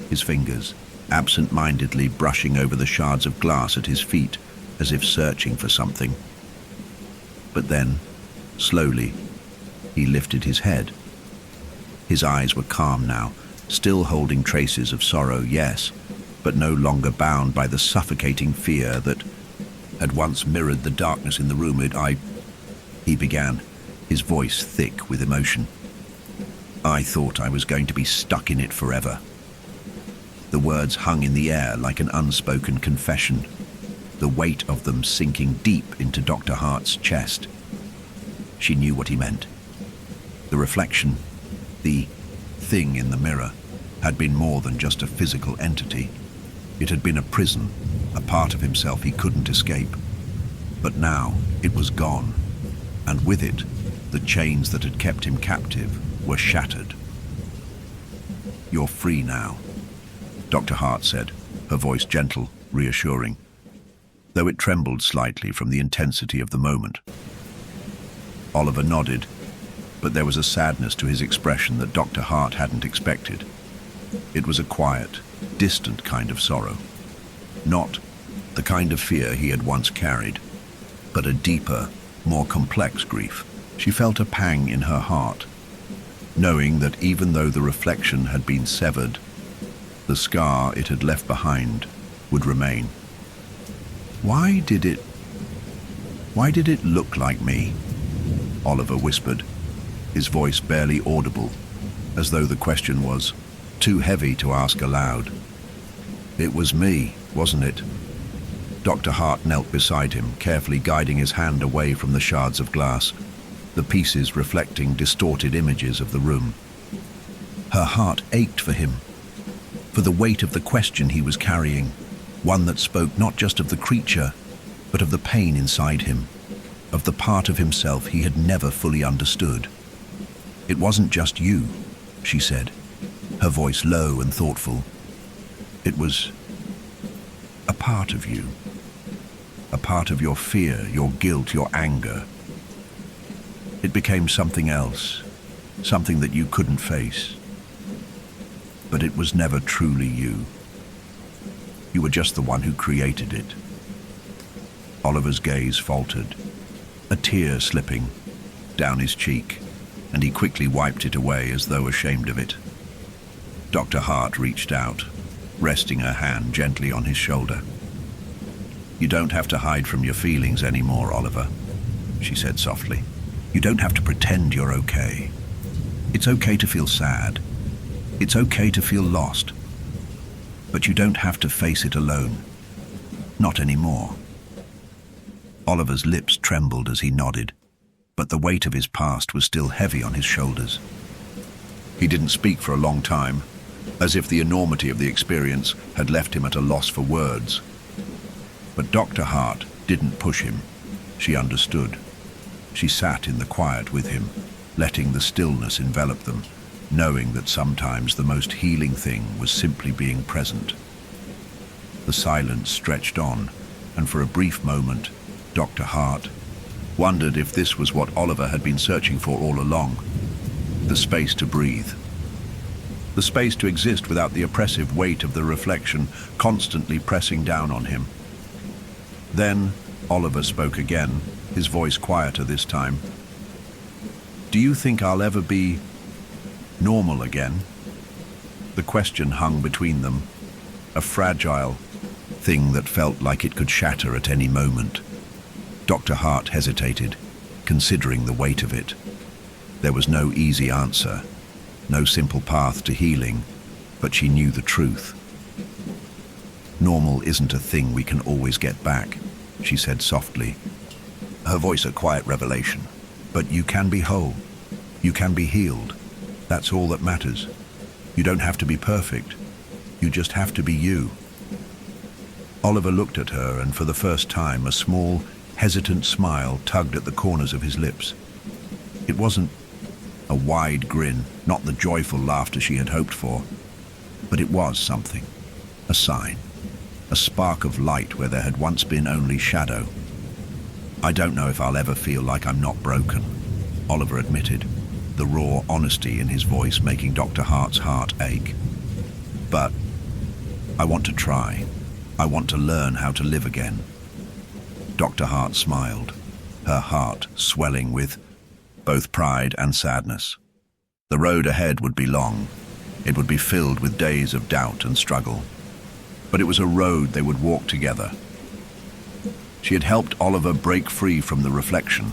his fingers absent-mindedly brushing over the shards of glass at his feet as if searching for something. But then, slowly, he lifted his head. His eyes were calm now, still holding traces of sorrow, yes, but no longer bound by the suffocating fear that had once mirrored the darkness in the room. He began, his voice thick with emotion. I thought I was going to be stuck in it forever. The words hung in the air like an unspoken confession, the weight of them sinking deep into Dr. Hart's chest. She knew what he meant. The reflection, the thing in the mirror, had been more than just a physical entity. It had been a prison, a part of himself he couldn't escape. But now it was gone, and with it, the chains that had kept him captive were shattered. You're free now, Dr. Hart said, her voice gentle, reassuring, though it trembled slightly from the intensity of the moment. Oliver nodded, but there was a sadness to his expression that Dr. Hart hadn't expected. It was a quiet, distant kind of sorrow. Not the kind of fear he had once carried, but a deeper, more complex grief. She felt a pang in her heart, knowing that even though the reflection had been severed, the scar it had left behind would remain. Why did it look like me? Oliver whispered, his voice barely audible, as though the question was too heavy to ask aloud. It was me, wasn't it? Dr. Hart knelt beside him, carefully guiding his hand away from the shards of glass, the pieces reflecting distorted images of the room. Her heart ached for him, for the weight of the question he was carrying, one that spoke not just of the creature, but of the pain inside him, of the part of himself he had never fully understood. It wasn't just you, she said, her voice low and thoughtful. It was a part of you, a part of your fear, your guilt, your anger. It became something else, something that you couldn't face. But it was never truly you. You were just the one who created it. Oliver's gaze faltered, a tear slipping down his cheek, and he quickly wiped it away as though ashamed of it. Dr. Hart reached out, resting her hand gently on his shoulder. You don't have to hide from your feelings anymore, Oliver, she said softly. You don't have to pretend you're okay. It's okay to feel sad. It's okay to feel lost. But you don't have to face it alone. Not anymore. Oliver's lips trembled as he nodded, but the weight of his past was still heavy on his shoulders. He didn't speak for a long time, as if the enormity of the experience had left him at a loss for words. But Dr. Hart didn't push him. She understood. She sat in the quiet with him, letting the stillness envelop them, knowing that sometimes the most healing thing was simply being present. The silence stretched on, and for a brief moment, Dr. Hart wondered if this was what Oliver had been searching for all along. The space to breathe. The space to exist without the oppressive weight of the reflection constantly pressing down on him. Then Oliver spoke again, his voice quieter this time. Do you think I'll ever be normal again? The question hung between them, a fragile thing that felt like it could shatter at any moment. Dr. Hart hesitated, considering the weight of it. There was no easy answer, no simple path to healing, but she knew the truth. Normal isn't a thing we can always get back, she said softly, her voice a quiet revelation. But you can be whole. You can be healed. That's all that matters. You don't have to be perfect. You just have to be you. Oliver looked at her, and for the first time, a small, hesitant smile tugged at the corners of his lips. It wasn't a wide grin, not the joyful laughter she had hoped for, but it was something, a sign, a spark of light where there had once been only shadow. I don't know if I'll ever feel like I'm not broken, Oliver admitted, the raw honesty in his voice making Dr. Hart's heart ache. But I want to try. I want to learn how to live again. Dr. Hart smiled, her heart swelling with both pride and sadness. The road ahead would be long. It would be filled with days of doubt and struggle. But it was a road they would walk together. She had helped Oliver break free from the reflection.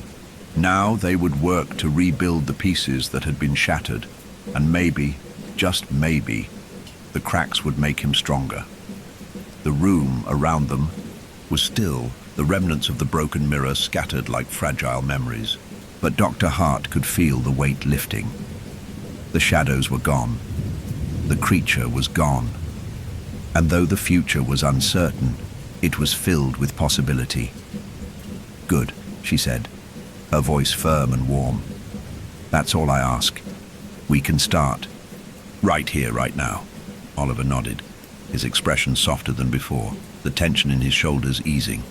Now they would work to rebuild the pieces that had been shattered, and maybe, just maybe, the cracks would make him stronger. The room around them was still, the remnants of the broken mirror scattered like fragile memories. But Dr. Hart could feel the weight lifting. The shadows were gone. The creature was gone. And though the future was uncertain, it was filled with possibility. "Good," she said, her voice firm and warm. "That's all I ask. We can start. Right here, right now." Oliver nodded, his expression softer than before, the tension in his shoulders easing.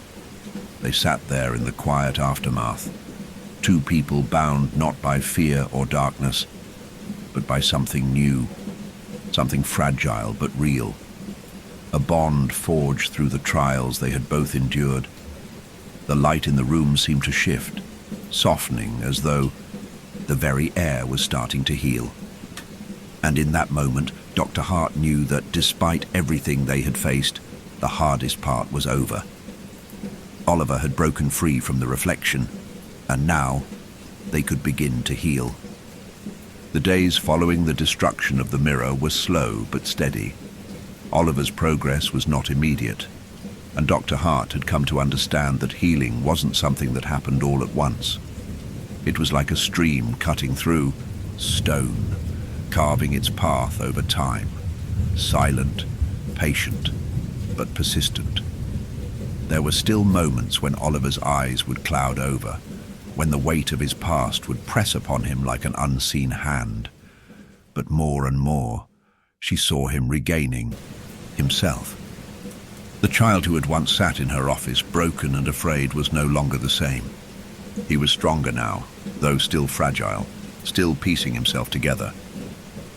They sat there in the quiet aftermath, two people bound not by fear or darkness, but by something new, something fragile but real. A bond forged through the trials they had both endured. The light in the room seemed to shift, softening as though the very air was starting to heal. And in that moment, Dr. Hart knew that despite everything they had faced, the hardest part was over. Oliver had broken free from the reflection, and now they could begin to heal. The days following the destruction of the mirror were slow but steady. Oliver's progress was not immediate, and Dr. Hart had come to understand that healing wasn't something that happened all at once. It was like a stream cutting through stone, carving its path over time, silent, patient, but persistent. There were still moments when Oliver's eyes would cloud over, when the weight of his past would press upon him like an unseen hand. But more and more, she saw him regaining himself. The child who had once sat in her office, broken and afraid, was no longer the same. He was stronger now, though still fragile, still piecing himself together.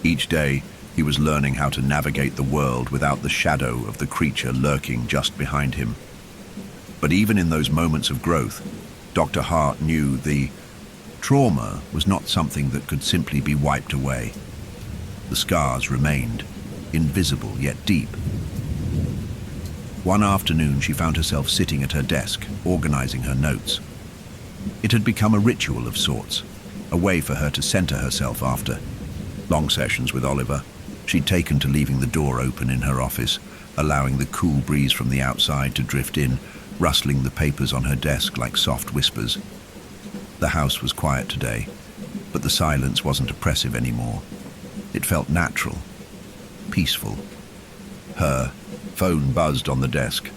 Each day, he was learning how to navigate the world without the shadow of the creature lurking just behind him. But even in those moments of growth, Dr. Hart knew the trauma was not something that could simply be wiped away. The scars remained, invisible yet deep. One afternoon, she found herself sitting at her desk, organizing her notes. It had become a ritual of sorts, a way for her to center herself after long sessions with Oliver. She'd taken to leaving the door open in her office, allowing the cool breeze from the outside to drift in, rustling the papers on her desk like soft whispers. The house was quiet today, but the silence wasn't oppressive anymore. It felt natural, peaceful. Her phone buzzed on the desk,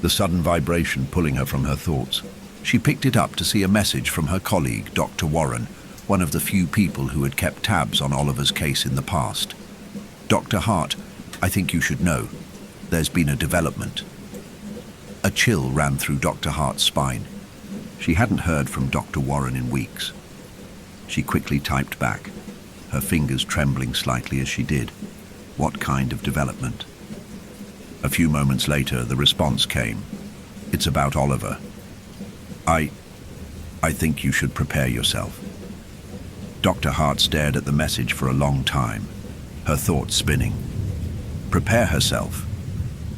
the sudden vibration pulling her from her thoughts. She picked it up to see a message from her colleague, Dr. Warren, one of the few people who had kept tabs on Oliver's case in the past. "Dr. Hart, I think you should know. There's been a development." A chill ran through Dr. Hart's spine. She hadn't heard from Dr. Warren in weeks. She quickly typed back, her fingers trembling slightly as she did. What kind of development? A few moments later, the response came. "It's about Oliver. I think you should prepare yourself." Dr. Hart stared at the message for a long time, her thoughts spinning. Prepare herself?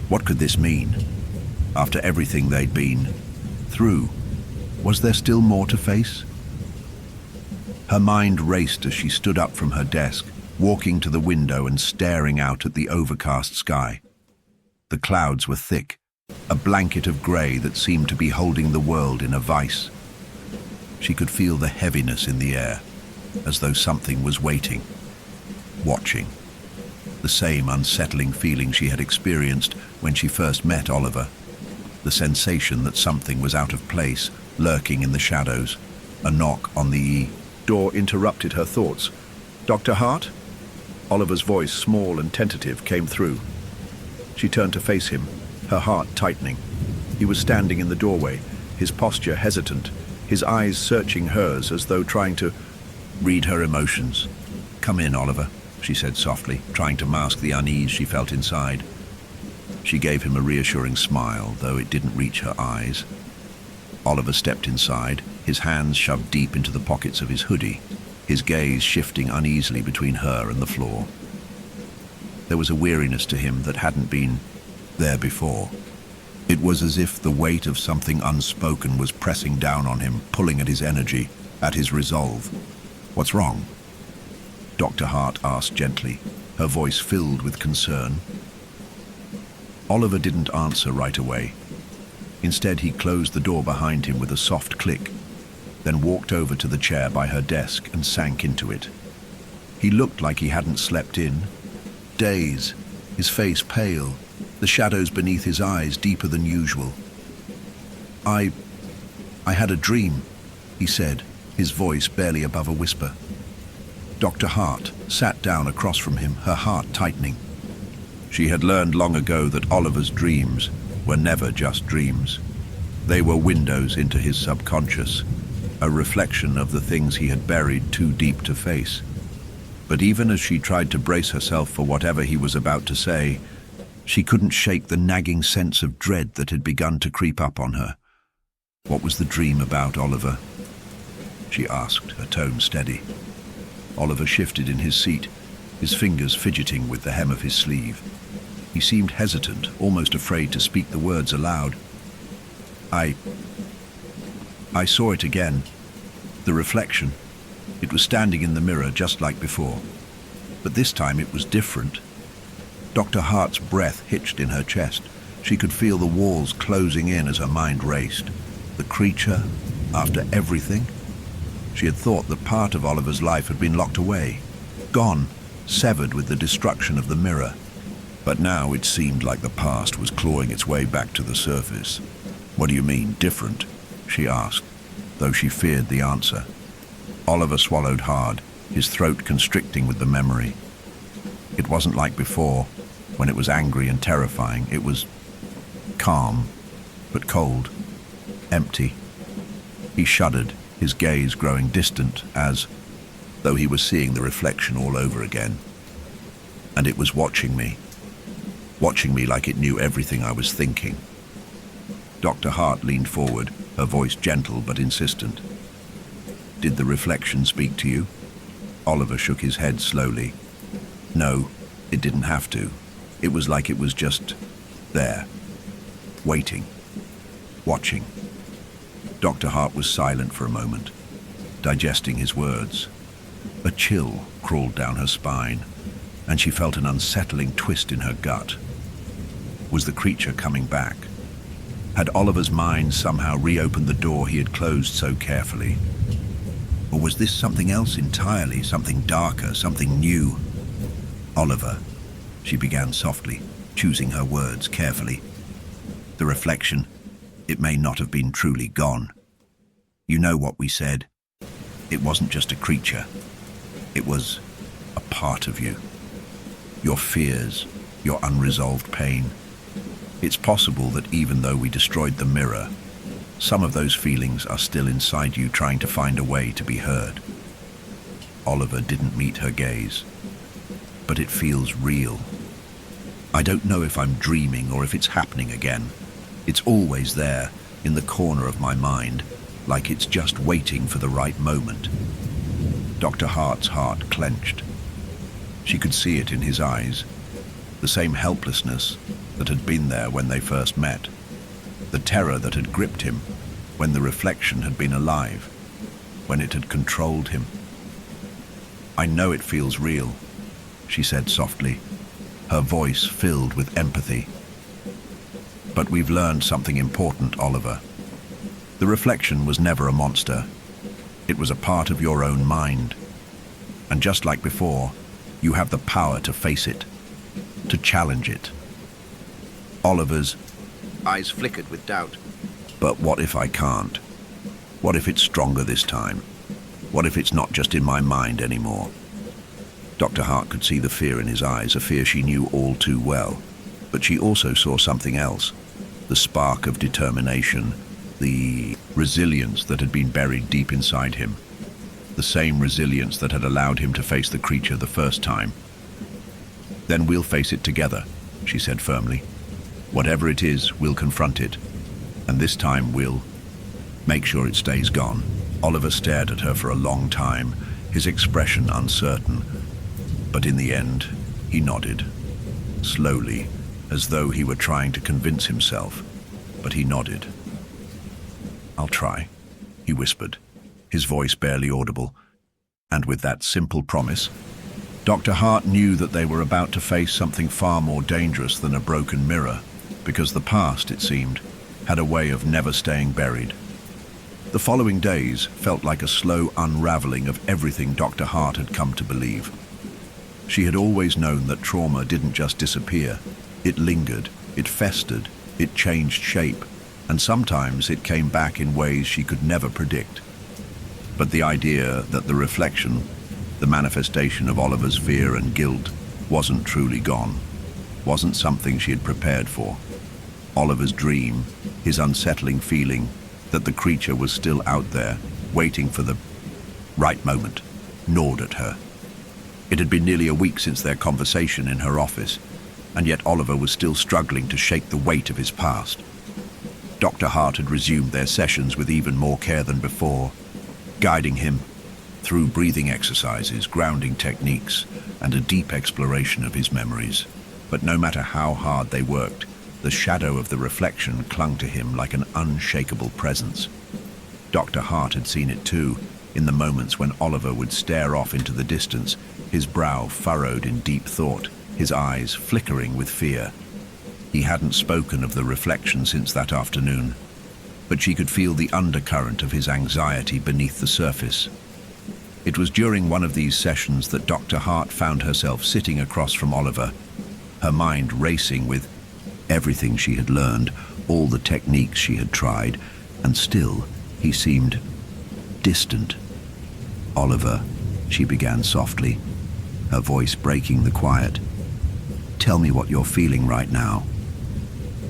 What could this mean? After everything they'd been through, was there still more to face? Her mind raced as she stood up from her desk, walking to the window and staring out at the overcast sky. The clouds were thick, a blanket of grey that seemed to be holding the world in a vice. She could feel the heaviness in the air, as though something was waiting, watching. The same unsettling feeling she had experienced when she first met Oliver. The sensation that something was out of place, lurking in the shadows. A knock on the door interrupted her thoughts. "Dr. Hart?" Oliver's voice, small and tentative, came through. She turned to face him, her heart tightening. He was standing in the doorway, his posture hesitant, his eyes searching hers as though trying to read her emotions. "Come in, Oliver," she said softly, trying to mask the unease she felt inside. She gave him a reassuring smile, though it didn't reach her eyes. Oliver stepped inside, his hands shoved deep into the pockets of his hoodie, his gaze shifting uneasily between her and the floor. There was a weariness to him that hadn't been there before. It was as if the weight of something unspoken was pressing down on him, pulling at his energy, at his resolve. "What's wrong?" Dr. Hart asked gently, her voice filled with concern. Oliver didn't answer right away. Instead, he closed the door behind him with a soft click, then walked over to the chair by her desk and sank into it. He looked like he hadn't slept in days, his face pale, the shadows beneath his eyes deeper than usual. I had a dream," he said, his voice barely above a whisper. Dr. Hart sat down across from him, her heart tightening. She had learned long ago that Oliver's dreams were never just dreams. They were windows into his subconscious, a reflection of the things he had buried too deep to face. But even as she tried to brace herself for whatever he was about to say, she couldn't shake the nagging sense of dread that had begun to creep up on her. "What was the dream about, Oliver?" she asked, her tone steady. Oliver shifted in his seat, his fingers fidgeting with the hem of his sleeve. He seemed hesitant, almost afraid to speak the words aloud. I saw it again. The reflection. It was standing in the mirror just like before. But this time it was different. Dr. Hart's breath hitched in her chest. She could feel the walls closing in as her mind raced. The creature, after everything? She had thought that part of Oliver's life had been locked away, gone, severed with the destruction of the mirror. But now it seemed like the past was clawing its way back to the surface. "What do you mean, different?" she asked, though she feared the answer. Oliver swallowed hard, his throat constricting with the memory. It wasn't like before, when it was angry and terrifying. It was calm, but cold, empty. He shuddered, his gaze growing distant, as though he was seeing the reflection all over again. And it was watching me like it knew everything I was thinking. Dr. Hart leaned forward, her voice gentle but insistent. "Did the reflection speak to you?" Oliver shook his head slowly. "No, it didn't have to. It was like it was just there, waiting, watching." Dr. Hart was silent for a moment, digesting his words. A chill crawled down her spine, and she felt an unsettling twist in her gut. Was the creature coming back? Had Oliver's mind somehow reopened the door he had closed so carefully? Or was this something else entirely, something darker, something new? "Oliver," she began softly, choosing her words carefully. "The reflection, it may not have been truly gone. You know what we said. It wasn't just a creature. It was a part of you. Your fears, your unresolved pain. It's possible that even though we destroyed the mirror, some of those feelings are still inside you, trying to find a way to be heard." Oliver didn't meet her gaze. "But it feels real. I don't know if I'm dreaming or if it's happening again. It's always there, in the corner of my mind, like it's just waiting for the right moment." Dr. Hart's heart clenched. She could see it in his eyes, the same helplessness that had been there when they first met, the terror that had gripped him when the reflection had been alive, when it had controlled him. "I know it feels real," she said softly, her voice filled with empathy. "But we've learned something important, Oliver. The reflection was never a monster. It was a part of your own mind. And just like before, you have the power to face it, to challenge it." Oliver's eyes flickered with doubt. "But what if I can't? What if it's stronger this time? What if it's not just in my mind anymore?" Dr. Hart could see the fear in his eyes, a fear she knew all too well. But she also saw something else, the spark of determination, the resilience that had been buried deep inside him, the same resilience that had allowed him to face the creature the first time. "Then we'll face it together," she said firmly. Whatever it is, we'll confront it. And this time we'll make sure it stays gone. Oliver stared at her for a long time, his expression uncertain. But in the end, he nodded. Slowly, as though he were trying to convince himself. But he nodded. "I'll try," he whispered, his voice barely audible. And with that simple promise, Dr. Hart knew that they were about to face something far more dangerous than a broken mirror, because the past, it seemed, had a way of never staying buried. The following days felt like a slow unraveling of everything Dr. Hart had come to believe. She had always known that trauma didn't just disappear. It lingered, it festered, it changed shape, and sometimes it came back in ways she could never predict. But the idea that the reflection, the manifestation of Oliver's fear and guilt, wasn't truly gone, wasn't something she had prepared for. Oliver's dream, his unsettling feeling that the creature was still out there, waiting for the right moment, gnawed at her. It had been nearly a week since their conversation in her office, and yet Oliver was still struggling to shake the weight of his past. Dr. Hart had resumed their sessions with even more care than before, guiding him through breathing exercises, grounding techniques, and a deep exploration of his memories. But no matter how hard they worked, the shadow of the reflection clung to him like an unshakable presence. Dr. Hart had seen it too, in the moments when Oliver would stare off into the distance, his brow furrowed in deep thought, his eyes flickering with fear. He hadn't spoken of the reflection since that afternoon, but she could feel the undercurrent of his anxiety beneath the surface. It was during one of these sessions that Dr. Hart found herself sitting across from Oliver, her mind racing with everything she had learned, all the techniques she had tried, and still he seemed distant. "Oliver," she began softly, her voice breaking the quiet. "Tell me what you're feeling right now."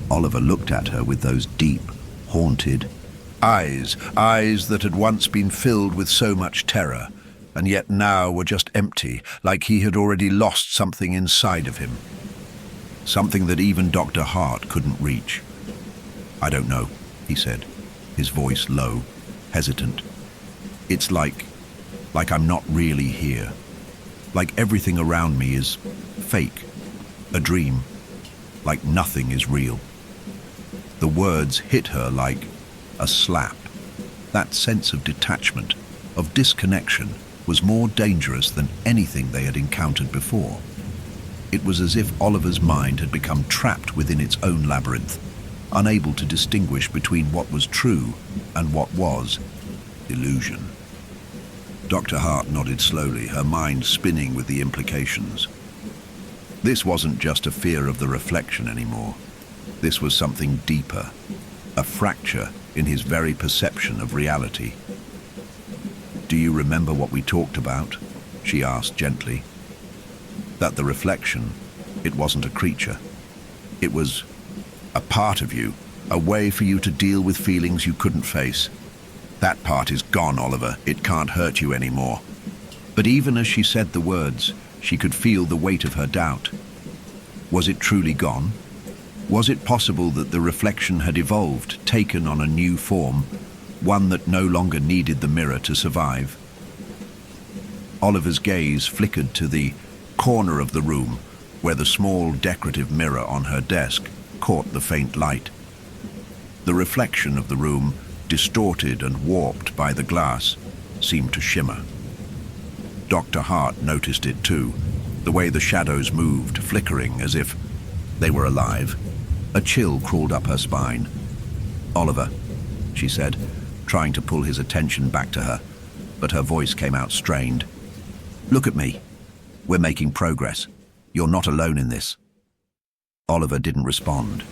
Oliver looked at her with those deep, haunted eyes that had once been filled with so much terror, and yet now were just empty, like he had already lost something inside of him. Something that even Dr. Hart couldn't reach. "I don't know," he said, his voice low, hesitant. "It's like I'm not really here. Like everything around me is fake, a dream, like nothing is real." The words hit her like a slap. That sense of detachment, of disconnection, was more dangerous than anything they had encountered before. It was as if Oliver's mind had become trapped within its own labyrinth, unable to distinguish between what was true and what was illusion. Dr. Hart nodded slowly, her mind spinning with the implications. This wasn't just a fear of the reflection anymore. This was something deeper, a fracture in his very perception of reality. "Do you remember what we talked about?" she asked gently. "That the reflection, it wasn't a creature. It was a part of you, a way for you to deal with feelings you couldn't face. That part is gone, Oliver. It can't hurt you anymore." But even as she said the words, she could feel the weight of her doubt. Was it truly gone? Was it possible that the reflection had evolved, taken on a new form, one that no longer needed the mirror to survive? Oliver's gaze flickered to the corner of the room, where the small decorative mirror on her desk caught the faint light. The reflection of the room, distorted and warped by the glass, seemed to shimmer. Dr. Hart noticed it too, the way the shadows moved, flickering as if they were alive. A chill crawled up her spine. "Oliver," she said, trying to pull his attention back to her, but her voice came out strained. "Look at me. We're making progress. You're not alone in this." Oliver didn't respond.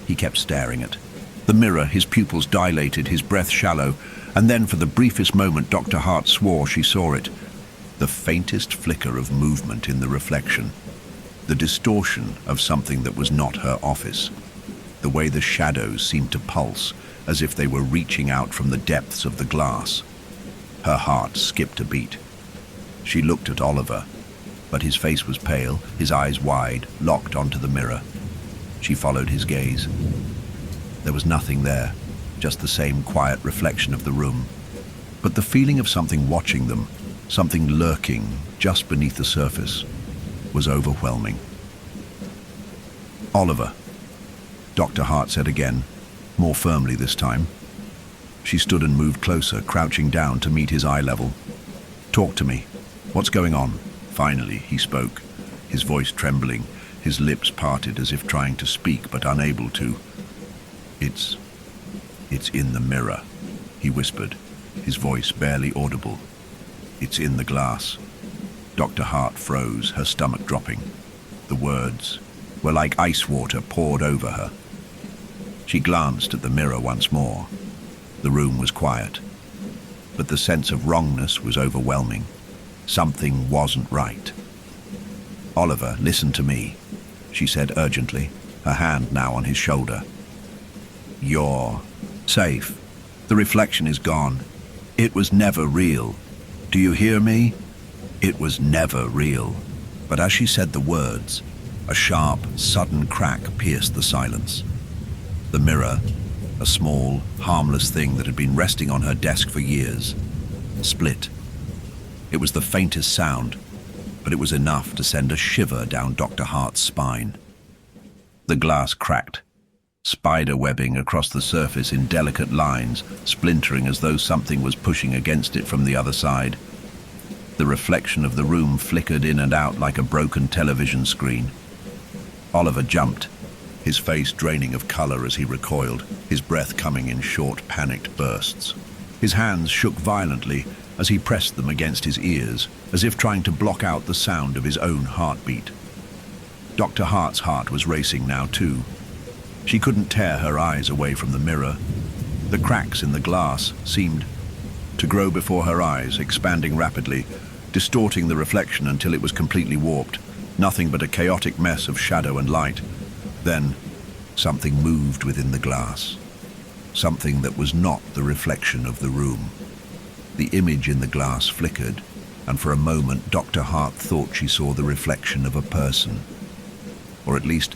He kept staring at the mirror, his pupils dilated, his breath shallow, and then for the briefest moment Dr. Hart swore she saw it. The faintest flicker of movement in the reflection. The distortion of something that was not her office. The way the shadows seemed to pulse, as if they were reaching out from the depths of the glass. Her heart skipped a beat. She looked at Oliver, but his face was pale, his eyes wide, locked onto the mirror. She followed his gaze. There was nothing there, just the same quiet reflection of the room. But the feeling of something watching them, something lurking just beneath the surface, was overwhelming. "Oliver," Dr. Hart said again, more firmly this time. She stood and moved closer, crouching down to meet his eye level. "Talk to me. What's going on?" Finally, he spoke, his voice trembling, his lips parted as if trying to speak but unable to. It's in the mirror," he whispered, his voice barely audible. "It's in the glass." Dr. Hart froze, her stomach dropping. The words were like ice water poured over her. She glanced at the mirror once more. The room was quiet, but the sense of wrongness was overwhelming. Something wasn't right. "Oliver, listen to me," she said urgently, her hand now on his shoulder. "You're safe. The reflection is gone. It was never real. Do you hear me? It was never real." But as she said the words, a sharp, sudden crack pierced the silence. The mirror, a small, harmless thing that had been resting on her desk for years, split. It was the faintest sound, but it was enough to send a shiver down Dr. Hart's spine. The glass cracked, spider webbing across the surface in delicate lines, splintering as though something was pushing against it from the other side. The reflection of the room flickered in and out like a broken television screen. Oliver jumped, his face draining of color as he recoiled, his breath coming in short, panicked bursts. His hands shook violently as he pressed them against his ears, as if trying to block out the sound of his own heartbeat. Dr. Hart's heart was racing now too. She couldn't tear her eyes away from the mirror. The cracks in the glass seemed to grow before her eyes, expanding rapidly, distorting the reflection until it was completely warped, nothing but a chaotic mess of shadow and light. Then, something moved within the glass. Something that was not the reflection of the room. The image in the glass flickered, and for a moment Dr. Hart thought she saw the reflection of a person. Or at least,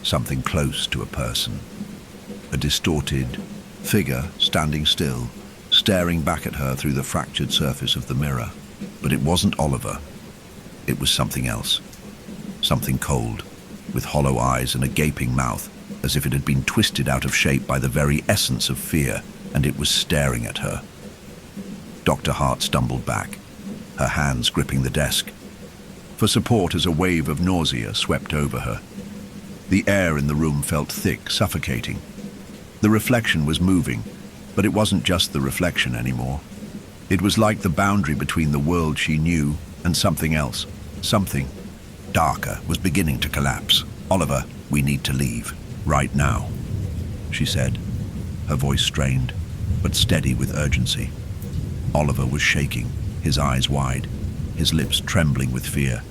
something close to a person. A distorted figure standing still, staring back at her through the fractured surface of the mirror. But it wasn't Oliver. It was something else. Something cold, with hollow eyes and a gaping mouth, as if it had been twisted out of shape by the very essence of fear, and it was staring at her. Dr. Hart stumbled back, her hands gripping the desk, for support as a wave of nausea swept over her. The air in the room felt thick, suffocating. The reflection was moving, but it wasn't just the reflection anymore. It was like the boundary between the world she knew and something else. Something darker was beginning to collapse. "Oliver, we need to leave. Right now," she said, her voice strained, but steady with urgency. Oliver was shaking, his eyes wide, his lips trembling with fear.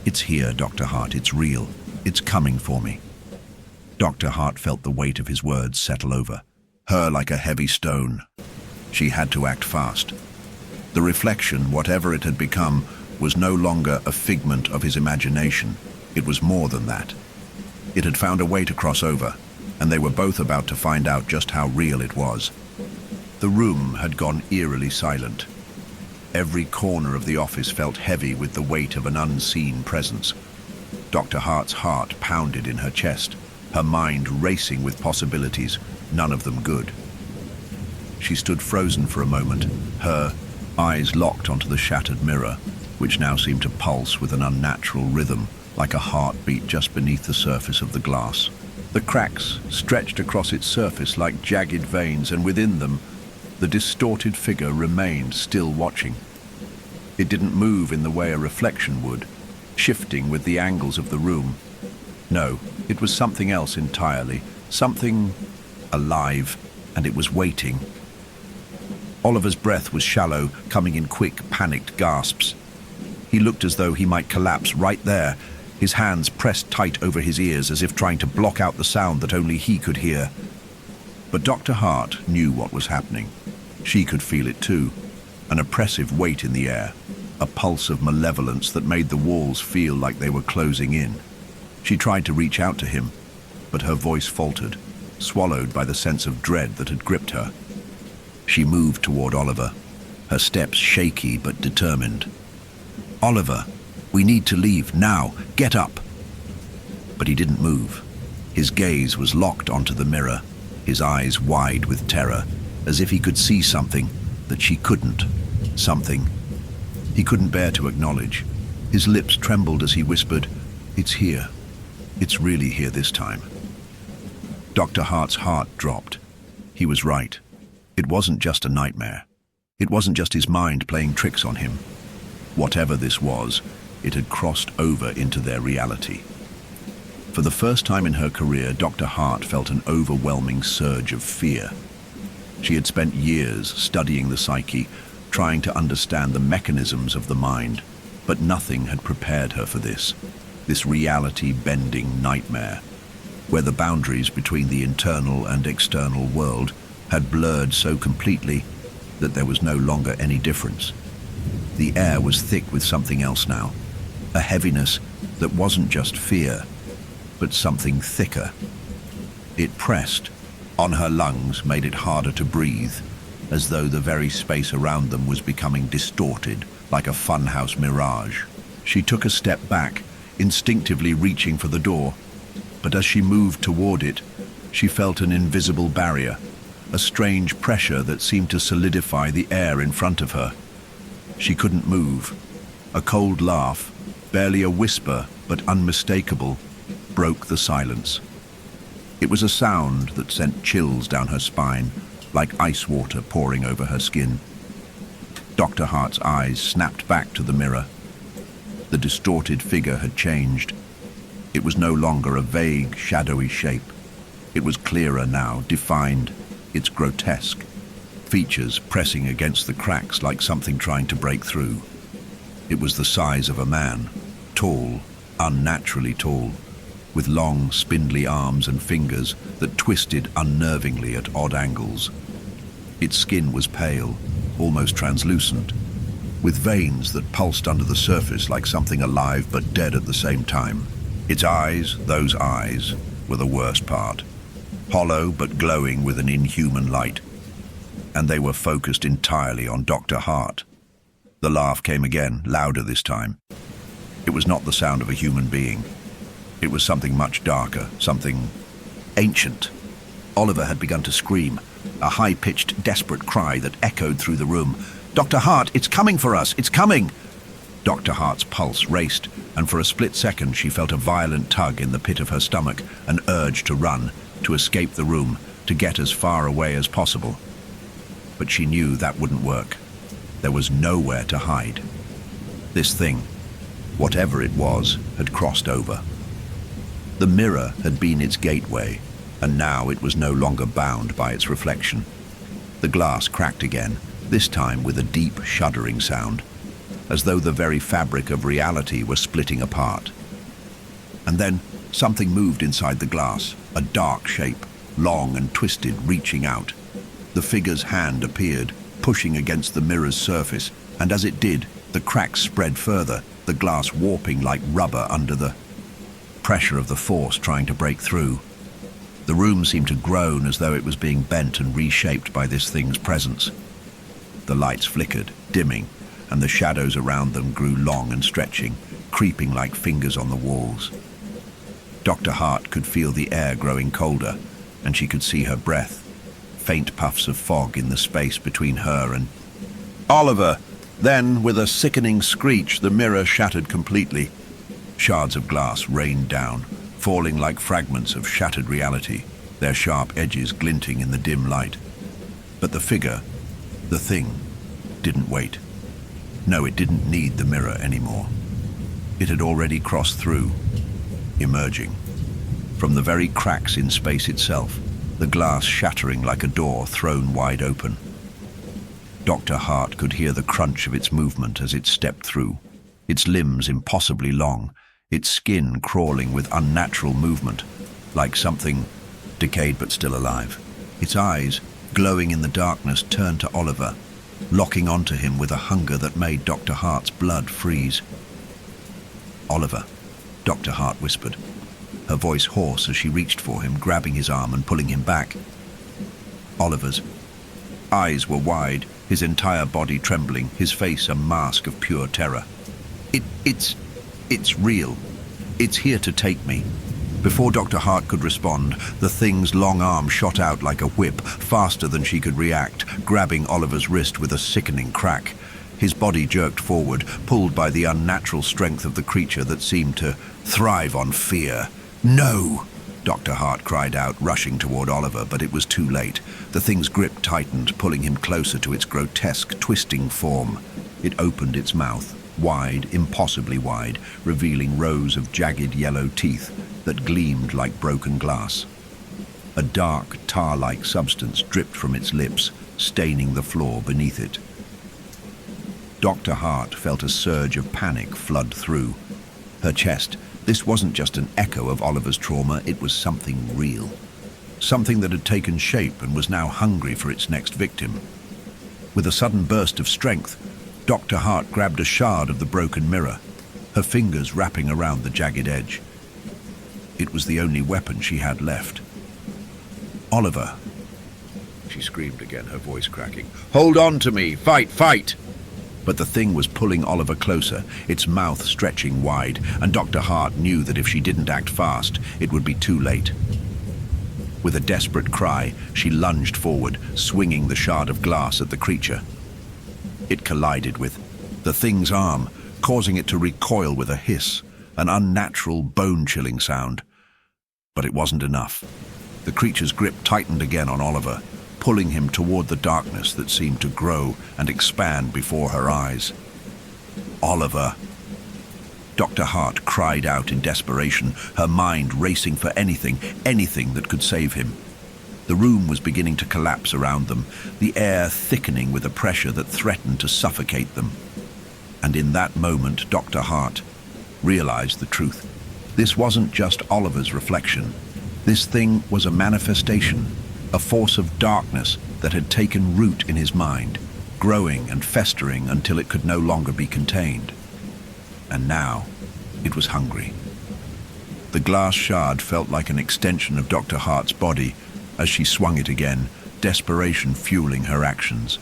"It's here, Dr. Hart. It's real. It's coming for me." Dr. Hart felt the weight of his words settle over her like a heavy stone. She had to act fast. The reflection, whatever it had become, was no longer a figment of his imagination. It was more than that. It had found a way to cross over, and they were both about to find out just how real it was. The room had gone eerily silent. Every corner of the office felt heavy with the weight of an unseen presence. Dr. Hart's heart pounded in her chest, her mind racing with possibilities, none of them good. She stood frozen for a moment, her eyes locked onto the shattered mirror, which now seemed to pulse with an unnatural rhythm, like a heartbeat just beneath the surface of the glass. The cracks stretched across its surface like jagged veins, and within them, the distorted figure remained, still watching. It didn't move in the way a reflection would, shifting with the angles of the room. No, it was something else entirely, something alive, and it was waiting. Oliver's breath was shallow, coming in quick, panicked gasps. He looked as though he might collapse right there, his hands pressed tight over his ears as if trying to block out the sound that only he could hear. But Dr. Hart knew what was happening. She could feel it too, an oppressive weight in the air, a pulse of malevolence that made the walls feel like they were closing in. She tried to reach out to him, but her voice faltered, swallowed by the sense of dread that had gripped her. She moved toward Oliver, her steps shaky but determined. "Oliver, we need to leave now. Get up." But he didn't move. His gaze was locked onto the mirror, his eyes wide with terror, as if he could see something that she couldn't. Something he couldn't bear to acknowledge. His lips trembled as he whispered, "It's here. It's really here this time." Dr. Hart's heart dropped. He was right. It wasn't just a nightmare. It wasn't just his mind playing tricks on him. Whatever this was, it had crossed over into their reality. For the first time in her career, Dr. Hart felt an overwhelming surge of fear. She had spent years studying the psyche, trying to understand the mechanisms of the mind, but nothing had prepared her for this reality-bending nightmare, where the boundaries between the internal and external world had blurred so completely that there was no longer any difference. The air was thick with something else now, a heaviness that wasn't just fear, but something thicker. It pressed on her lungs, made it harder to breathe, as though the very space around them was becoming distorted, like a funhouse mirage. She took a step back, instinctively reaching for the door, but as she moved toward it, she felt an invisible barrier, a strange pressure that seemed to solidify the air in front of her. She couldn't move. A cold laugh, barely a whisper but unmistakable, broke the silence. It was a sound that sent chills down her spine, like ice water pouring over her skin. Dr. Hart's eyes snapped back to the mirror. The distorted figure had changed. It was no longer a vague, shadowy shape. It was clearer now, defined. It's grotesque, features pressing against the cracks like something trying to break through. It was the size of a man, tall, unnaturally tall, with long, spindly arms and fingers that twisted unnervingly at odd angles. Its skin was pale, almost translucent, with veins that pulsed under the surface like something alive but dead at the same time. Its eyes, those eyes, were the worst part. Hollow but glowing with an inhuman light. And they were focused entirely on Dr. Hart. The laugh came again, louder this time. It was not the sound of a human being. It was something much darker, something ancient. Oliver had begun to scream, a high-pitched, desperate cry that echoed through the room. "Dr. Hart, it's coming for us! It's coming!" Dr. Hart's pulse raced, and for a split second she felt a violent tug in the pit of her stomach, an urge to run, to escape the room, to get as far away as possible. But she knew that wouldn't work. There was nowhere to hide. This thing, whatever it was, had crossed over. The mirror had been its gateway, and now it was no longer bound by its reflection. The glass cracked again, this time with a deep, shuddering sound, as though the very fabric of reality were splitting apart. And then something moved inside the glass, a dark shape, long and twisted, reaching out. The figure's hand appeared, pushing against the mirror's surface, and as it did, the cracks spread further, the glass warping like rubber under the pressure of the force trying to break through. The room seemed to groan as though it was being bent and reshaped by this thing's presence. The lights flickered, dimming, and the shadows around them grew long and stretching, creeping like fingers on the walls. Dr. Hart could feel the air growing colder, and she could see her breath, faint puffs of fog in the space between her and Oliver. Then, with a sickening screech, the mirror shattered completely. Shards of glass rained down, falling like fragments of shattered reality, their sharp edges glinting in the dim light. But the figure, the thing, didn't wait. No, it didn't need the mirror anymore. It had already crossed through, emerging. From the very cracks in space itself, the glass shattering like a door thrown wide open. Dr. Hart could hear the crunch of its movement as it stepped through, its limbs impossibly long, its skin crawling with unnatural movement, like something decayed but still alive. Its eyes, glowing in the darkness, turned to Oliver, locking onto him with a hunger that made Dr. Hart's blood freeze. "Oliver," Dr. Hart whispered. her voice hoarse as she reached for him, grabbing his arm and pulling him back. Oliver's eyes were wide, his entire body trembling, his face a mask of pure terror. It's real. It's here to take me. Before Dr. Hart could respond, the thing's long arm shot out like a whip, faster than she could react, grabbing Oliver's wrist with a sickening crack. His body jerked forward, pulled by the unnatural strength of the creature that seemed to thrive on fear. "No!" Dr. Hart cried out, rushing toward Oliver, but it was too late. The thing's grip tightened, pulling him closer to its grotesque, twisting form. It opened its mouth, wide, impossibly wide, revealing rows of jagged yellow teeth that gleamed like broken glass. A dark, tar-like substance dripped from its lips, staining the floor beneath it. Dr. Hart felt a surge of panic flood through her chest. This wasn't just an echo of Oliver's trauma, it was something real. Something that had taken shape and was now hungry for its next victim. With a sudden burst of strength, Dr. Hart grabbed a shard of the broken mirror, her fingers wrapping around the jagged edge. It was the only weapon she had left. "Oliver!" she screamed again, her voice cracking. "Hold on to me! Fight! Fight!" But the thing was pulling Oliver closer, its mouth stretching wide, and Dr. Hart knew that if she didn't act fast, it would be too late. With a desperate cry, she lunged forward, swinging the shard of glass at the creature. It collided with the thing's arm, causing it to recoil with a hiss, an unnatural, bone-chilling sound. But it wasn't enough. The creature's grip tightened again on Oliver, pulling him toward the darkness that seemed to grow and expand before her eyes. "Oliver!" Dr. Hart cried out in desperation, her mind racing for anything that could save him. The room was beginning to collapse around them, the air thickening with a pressure that threatened to suffocate them. And in that moment, Dr. Hart realized the truth. This wasn't just Oliver's reflection. This thing was a manifestation, a force of darkness that had taken root in his mind, growing and festering until it could no longer be contained. And now, it was hungry. The glass shard felt like an extension of Dr. Hart's body as she swung it again, desperation fueling her actions.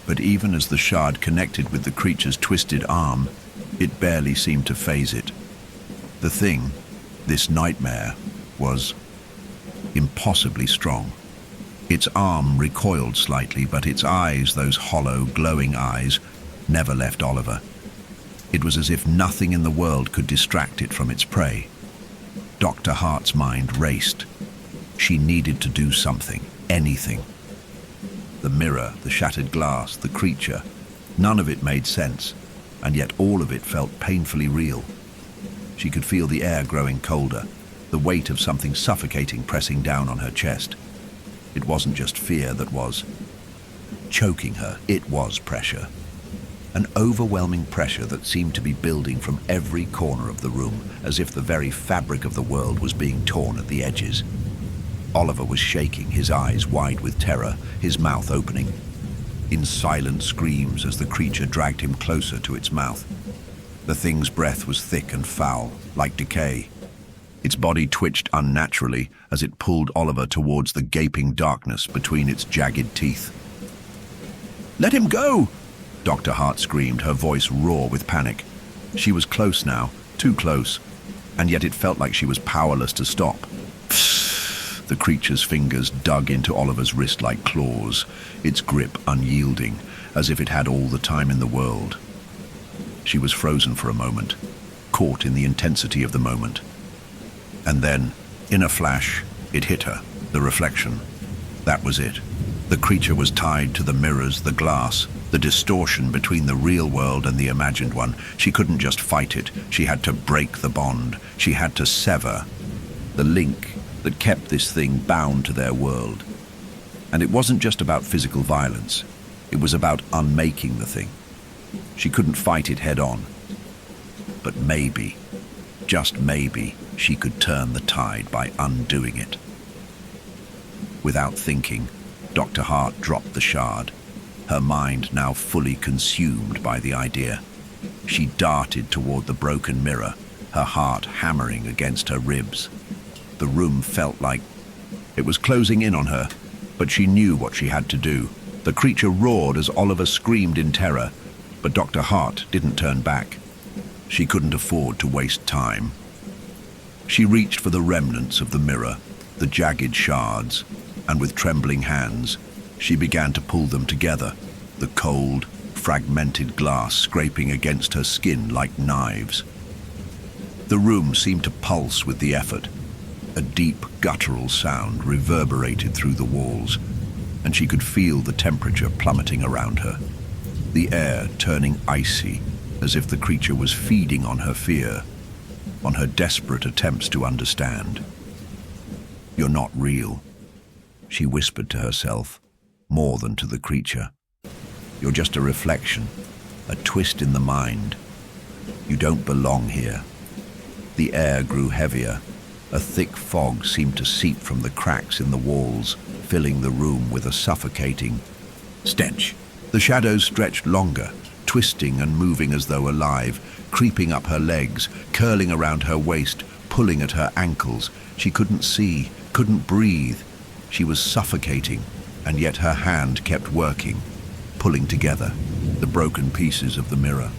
But even as the shard connected with the creature's twisted arm, it barely seemed to faze it. The thing, this nightmare, was impossibly strong. Its arm recoiled slightly, but its eyes, those hollow, glowing eyes, never left Oliver. It was as if nothing in the world could distract it from its prey. Dr. Hart's mind raced. She needed to do something, anything. The mirror, the shattered glass, the creature, none of it made sense, and yet all of it felt painfully real. She could feel the air growing colder, the weight of something suffocating pressing down on her chest. It wasn't just fear that was choking her, it was pressure. An overwhelming pressure that seemed to be building from every corner of the room, as if the very fabric of the world was being torn at the edges. Oliver was shaking, his eyes wide with terror, his mouth opening, in silent screams as the creature dragged him closer to its mouth. The thing's breath was thick and foul, like decay. Its body twitched unnaturally as it pulled Oliver towards the gaping darkness between its jagged teeth. "Let him go!" Dr. Hart screamed, her voice raw with panic. She was close now, too close, and yet it felt like she was powerless to stop. The creature's fingers dug into Oliver's wrist like claws, its grip unyielding, as if it had all the time in the world. She was frozen for a moment, caught in the intensity of the moment. And then, in a flash, it hit her, the reflection. That was it. The creature was tied to the mirrors, the glass, the distortion between the real world and the imagined one. She couldn't just fight it. She had to break the bond. She had to sever the link that kept this thing bound to their world. And it wasn't just about physical violence. It was about unmaking the thing. She couldn't fight it head on. But maybe, just maybe, she could turn the tide by undoing it. Without thinking, Dr. Hart dropped the shard, her mind now fully consumed by the idea. She darted toward the broken mirror, her heart hammering against her ribs. The room felt like it was closing in on her, but she knew what she had to do. The creature roared as Oliver screamed in terror, but Dr. Hart didn't turn back. She couldn't afford to waste time. She reached for the remnants of the mirror, the jagged shards, and with trembling hands, she began to pull them together, the cold, fragmented glass scraping against her skin like knives. The room seemed to pulse with the effort. A deep, guttural sound reverberated through the walls, and she could feel the temperature plummeting around her, the air turning icy, as if the creature was feeding on her fear, on her desperate attempts to understand. "You're not real," she whispered to herself, more than to the creature. "You're just a reflection, a twist in the mind. You don't belong here." The air grew heavier. A thick fog seemed to seep from the cracks in the walls, filling the room with a suffocating stench. The shadows stretched longer, twisting and moving as though alive, creeping up her legs, curling around her waist, pulling at her ankles. She couldn't see, couldn't breathe. She was suffocating, and yet her hand kept working, pulling together the broken pieces of the mirror.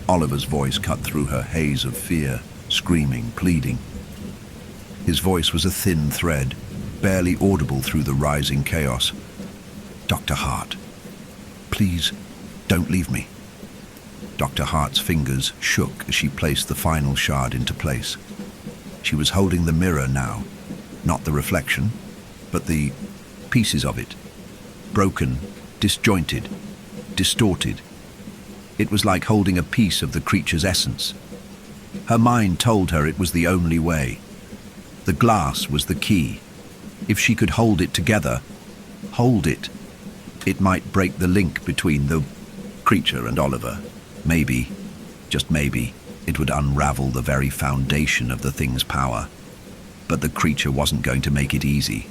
Oliver's voice cut through her haze of fear, screaming, pleading. His voice was a thin thread, barely audible through the rising chaos. "Dr. Hart, please, don't leave me." Dr. Hart's fingers shook as she placed the final shard into place. She was holding the mirror now, not the reflection, but the pieces of it, broken, disjointed, distorted. It was like holding a piece of the creature's essence. Her mind told her it was the only way. The glass was the key. If she could hold it together, hold it, it might break the link between the creature and Oliver. Maybe, just maybe, it would unravel the very foundation of the thing's power. But the creature wasn't going to make it easy.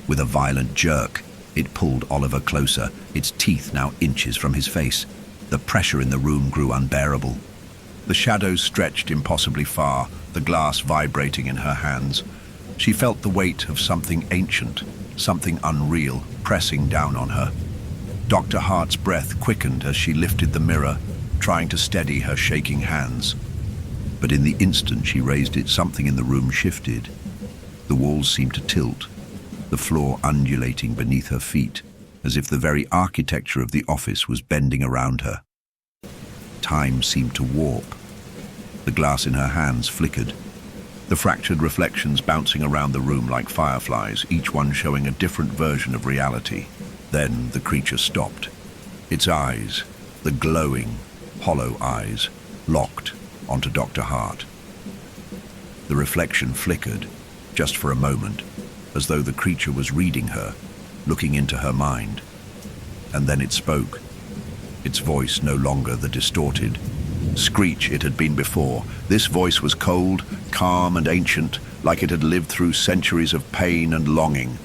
With a violent jerk, it pulled Oliver closer, its teeth now inches from his face. The pressure in the room grew unbearable. The shadows stretched impossibly far, the glass vibrating in her hands. She felt the weight of something ancient, something unreal, pressing down on her. Dr. Hart's breath quickened as she lifted the mirror, trying to steady her shaking hands. But in the instant she raised it, something in the room shifted. The walls seemed to tilt, the floor undulating beneath her feet, as if the very architecture of the office was bending around her. Time seemed to warp. The glass in her hands flickered, the fractured reflections bouncing around the room like fireflies, each one showing a different version of reality. Then the creature stopped. Its eyes, the glowing, hollow eyes, locked onto Dr. Hart. The reflection flickered, just for a moment, as though the creature was reading her, looking into her mind. And then it spoke, its voice no longer the distorted screech it had been before. This voice was cold, calm and ancient, like it had lived through centuries of pain and longing.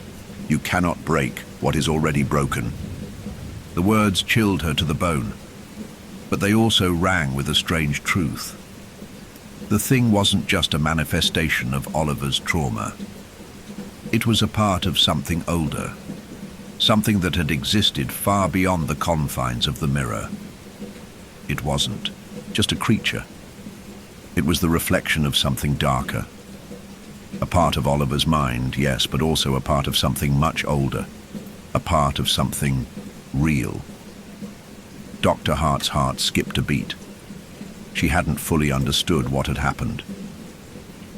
"You cannot break what is already broken." The words chilled her to the bone, but they also rang with a strange truth. The thing wasn't just a manifestation of Oliver's trauma. It was a part of something older, something that had existed far beyond the confines of the mirror. It wasn't just a creature. It was the reflection of something darker. A part of Oliver's mind, yes, but also a part of something much older. A part of something real. Dr. Hart's heart skipped a beat. She hadn't fully understood what had happened.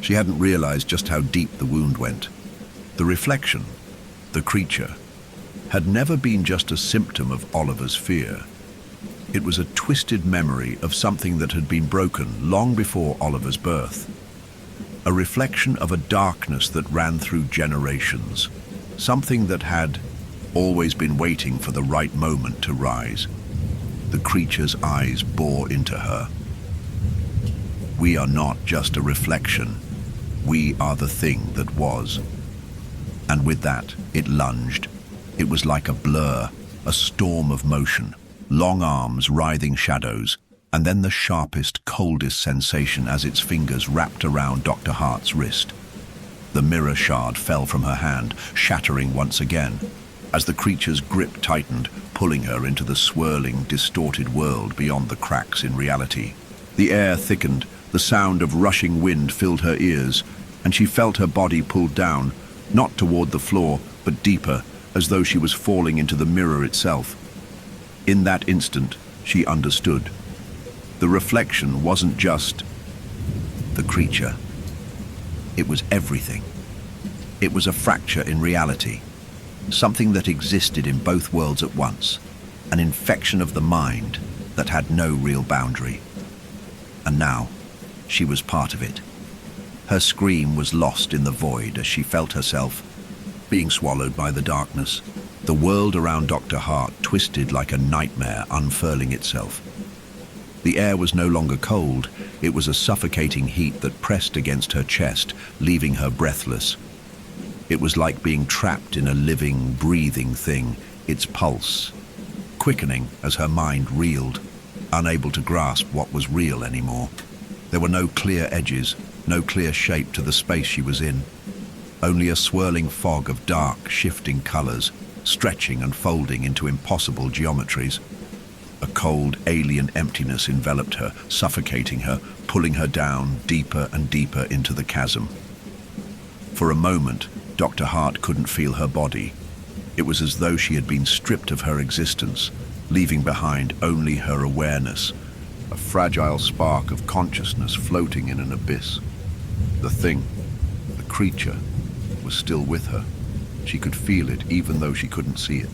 She hadn't realized just how deep the wound went. The reflection, the creature, had never been just a symptom of Oliver's fear. It was a twisted memory of something that had been broken long before Oliver's birth. A reflection of a darkness that ran through generations. Something that had always been waiting for the right moment to rise. The creature's eyes bore into her. "We are not just a reflection. We are the thing that was." And with that, it lunged. It was like a blur, a storm of motion. Long arms, writhing shadows, And then the sharpest, coldest sensation as its fingers wrapped around Dr. Hart's wrist. The mirror shard fell from her hand, shattering once again, as the creature's grip tightened, pulling her into the swirling, distorted world beyond the cracks in reality. The air thickened, the sound of rushing wind filled her ears, and she felt her body pulled down, not toward the floor, but deeper, as though she was falling into the mirror itself. In that instant, she understood. The reflection wasn't just the creature. It was everything. It was a fracture in reality, something that existed in both worlds at once, an infection of the mind that had no real boundary. And now, she was part of it. Her scream was lost in the void as she felt herself being swallowed by the darkness. The world around Dr. Hart twisted like a nightmare unfurling itself. The air was no longer cold, it was a suffocating heat that pressed against her chest, leaving her breathless. It was like being trapped in a living, breathing thing, its pulse quickening as her mind reeled, unable to grasp what was real anymore. There were no clear edges, no clear shape to the space she was in. Only a swirling fog of dark, shifting colors, stretching and folding into impossible geometries. A cold, alien emptiness enveloped her, suffocating her, pulling her down deeper and deeper into the chasm. For a moment, Dr. Hart couldn't feel her body. It was as though she had been stripped of her existence, leaving behind only her awareness, a fragile spark of consciousness floating in an abyss. The thing, the creature, was still with her. She could feel it even though she couldn't see it.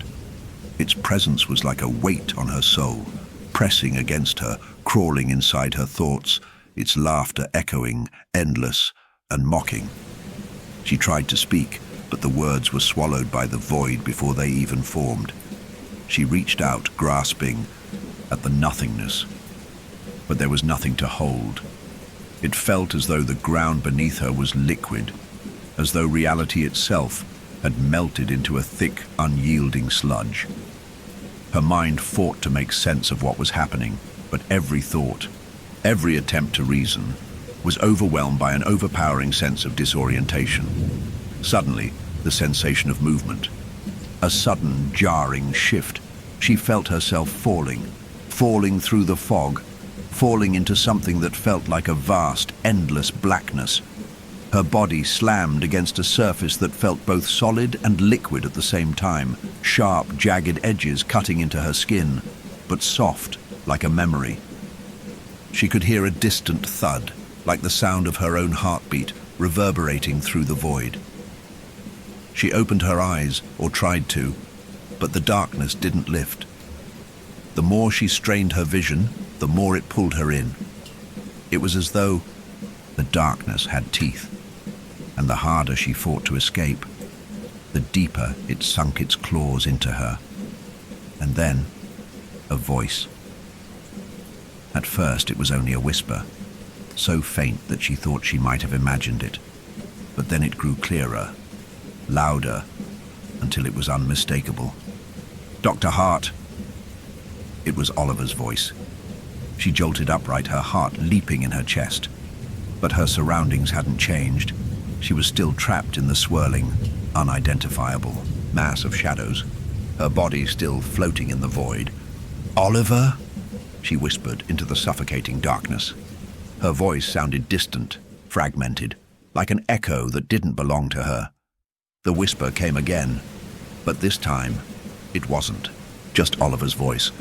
Its presence was like a weight on her soul, pressing against her, crawling inside her thoughts, its laughter echoing, endless and mocking. She tried to speak, but the words were swallowed by the void before they even formed. She reached out, grasping at the nothingness, but there was nothing to hold. It felt as though the ground beneath her was liquid, as though reality itself had melted into a thick, unyielding sludge. Her mind fought to make sense of what was happening, but every thought, every attempt to reason, was overwhelmed by an overpowering sense of disorientation. Suddenly, the sensation of movement. A sudden, jarring shift. She felt herself falling through the fog, falling into something that felt like a vast, endless blackness. Her body slammed against a surface that felt both solid and liquid at the same time, sharp, jagged edges cutting into her skin, but soft, like a memory. She could hear a distant thud, like the sound of her own heartbeat, reverberating through the void. She opened her eyes, or tried to, but the darkness didn't lift. The more she strained her vision, the more it pulled her in. It was as though the darkness had teeth, and the harder she fought to escape, the deeper it sunk its claws into her. And then, a voice. At first it was only a whisper, so faint that she thought she might have imagined it. But then it grew clearer, louder, until it was unmistakable. "Dr. Hart!" It was Oliver's voice. She jolted upright, her heart leaping in her chest. But her surroundings hadn't changed. She was still trapped in the swirling, unidentifiable mass of shadows, her body still floating in the void. "Oliver?" she whispered into the suffocating darkness. Her voice sounded distant, fragmented, like an echo that didn't belong to her. The whisper came again, but this time it wasn't just Oliver's voice.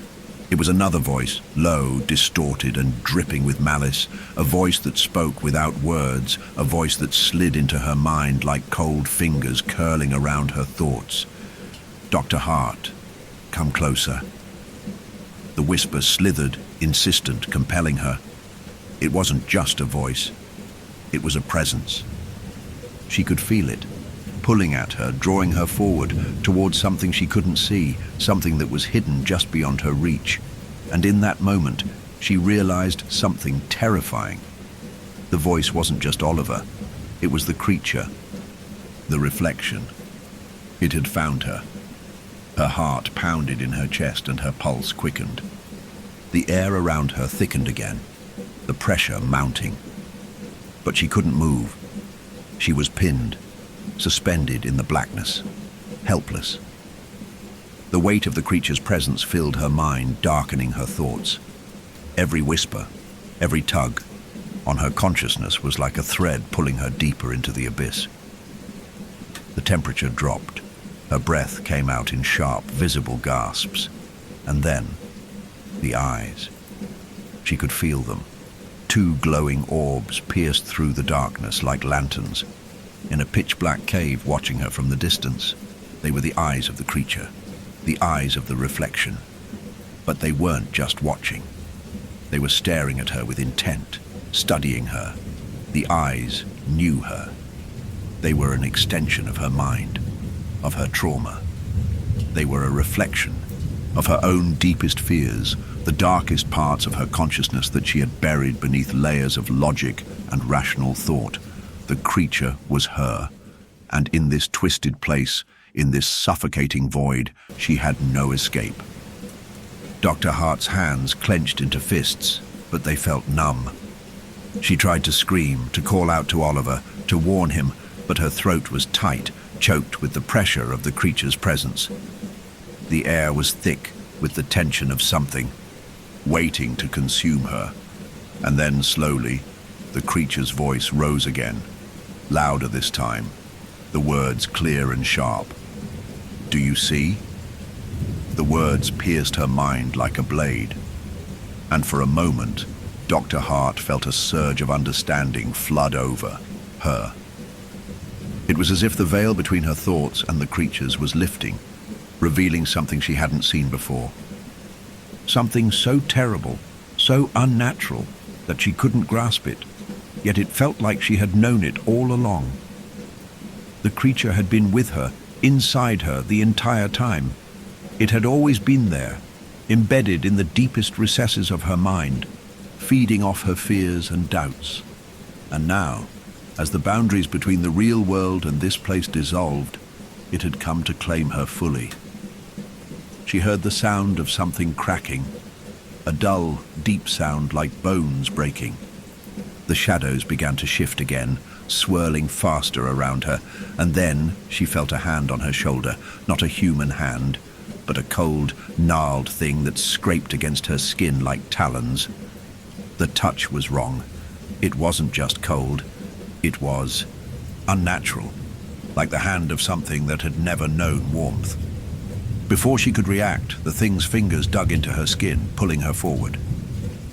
It was another voice, low, distorted, and dripping with malice, a voice that spoke without words, a voice that slid into her mind like cold fingers curling around her thoughts. "Dr. Hart, come closer." The whisper slithered, insistent, compelling her. It wasn't just a voice. It was a presence. She could feel it, pulling at her, drawing her forward towards something she couldn't see, something that was hidden just beyond her reach. And in that moment, she realized something terrifying. The voice wasn't just Oliver. It was the creature, the reflection. It had found her. Her heart pounded in her chest and her pulse quickened. The air around her thickened again, the pressure mounting. But she couldn't move. She was pinned, suspended in the blackness, helpless. The weight of the creature's presence filled her mind, darkening her thoughts. Every whisper, every tug on her consciousness was like a thread pulling her deeper into the abyss. The temperature dropped. Her breath came out in sharp, visible gasps. And then, the eyes. She could feel them. Two glowing orbs pierced through the darkness like lanterns. In a pitch-black cave watching her from the distance, they were the eyes of the creature, the eyes of the reflection. But they weren't just watching. They were staring at her with intent, studying her. The eyes knew her. They were an extension of her mind, of her trauma. They were a reflection of her own deepest fears, the darkest parts of her consciousness that she had buried beneath layers of logic and rational thought. The creature was her, and in this twisted place, in this suffocating void, she had no escape. Dr. Hart's hands clenched into fists, but they felt numb. She tried to scream, to call out to Oliver, to warn him, but her throat was tight, choked with the pressure of the creature's presence. The air was thick with the tension of something, waiting to consume her. And then, slowly, the creature's voice rose again, louder this time, the words clear and sharp. "Do you see?" The words pierced her mind like a blade. And for a moment, Dr. Hart felt a surge of understanding flood over her. It was as if the veil between her thoughts and the creature's was lifting, revealing something she hadn't seen before. Something so terrible, so unnatural, that she couldn't grasp it, yet it felt like she had known it all along. The creature had been with her, inside her, the entire time. It had always been there, embedded in the deepest recesses of her mind, feeding off her fears and doubts. And now, as the boundaries between the real world and this place dissolved, it had come to claim her fully. She heard the sound of something cracking, a dull, deep sound like bones breaking. The shadows began to shift again, swirling faster around her, and then she felt a hand on her shoulder, not a human hand, but a cold, gnarled thing that scraped against her skin like talons. The touch was wrong. It wasn't just cold. It was unnatural, like the hand of something that had never known warmth. Before she could react, the thing's fingers dug into her skin, pulling her forward.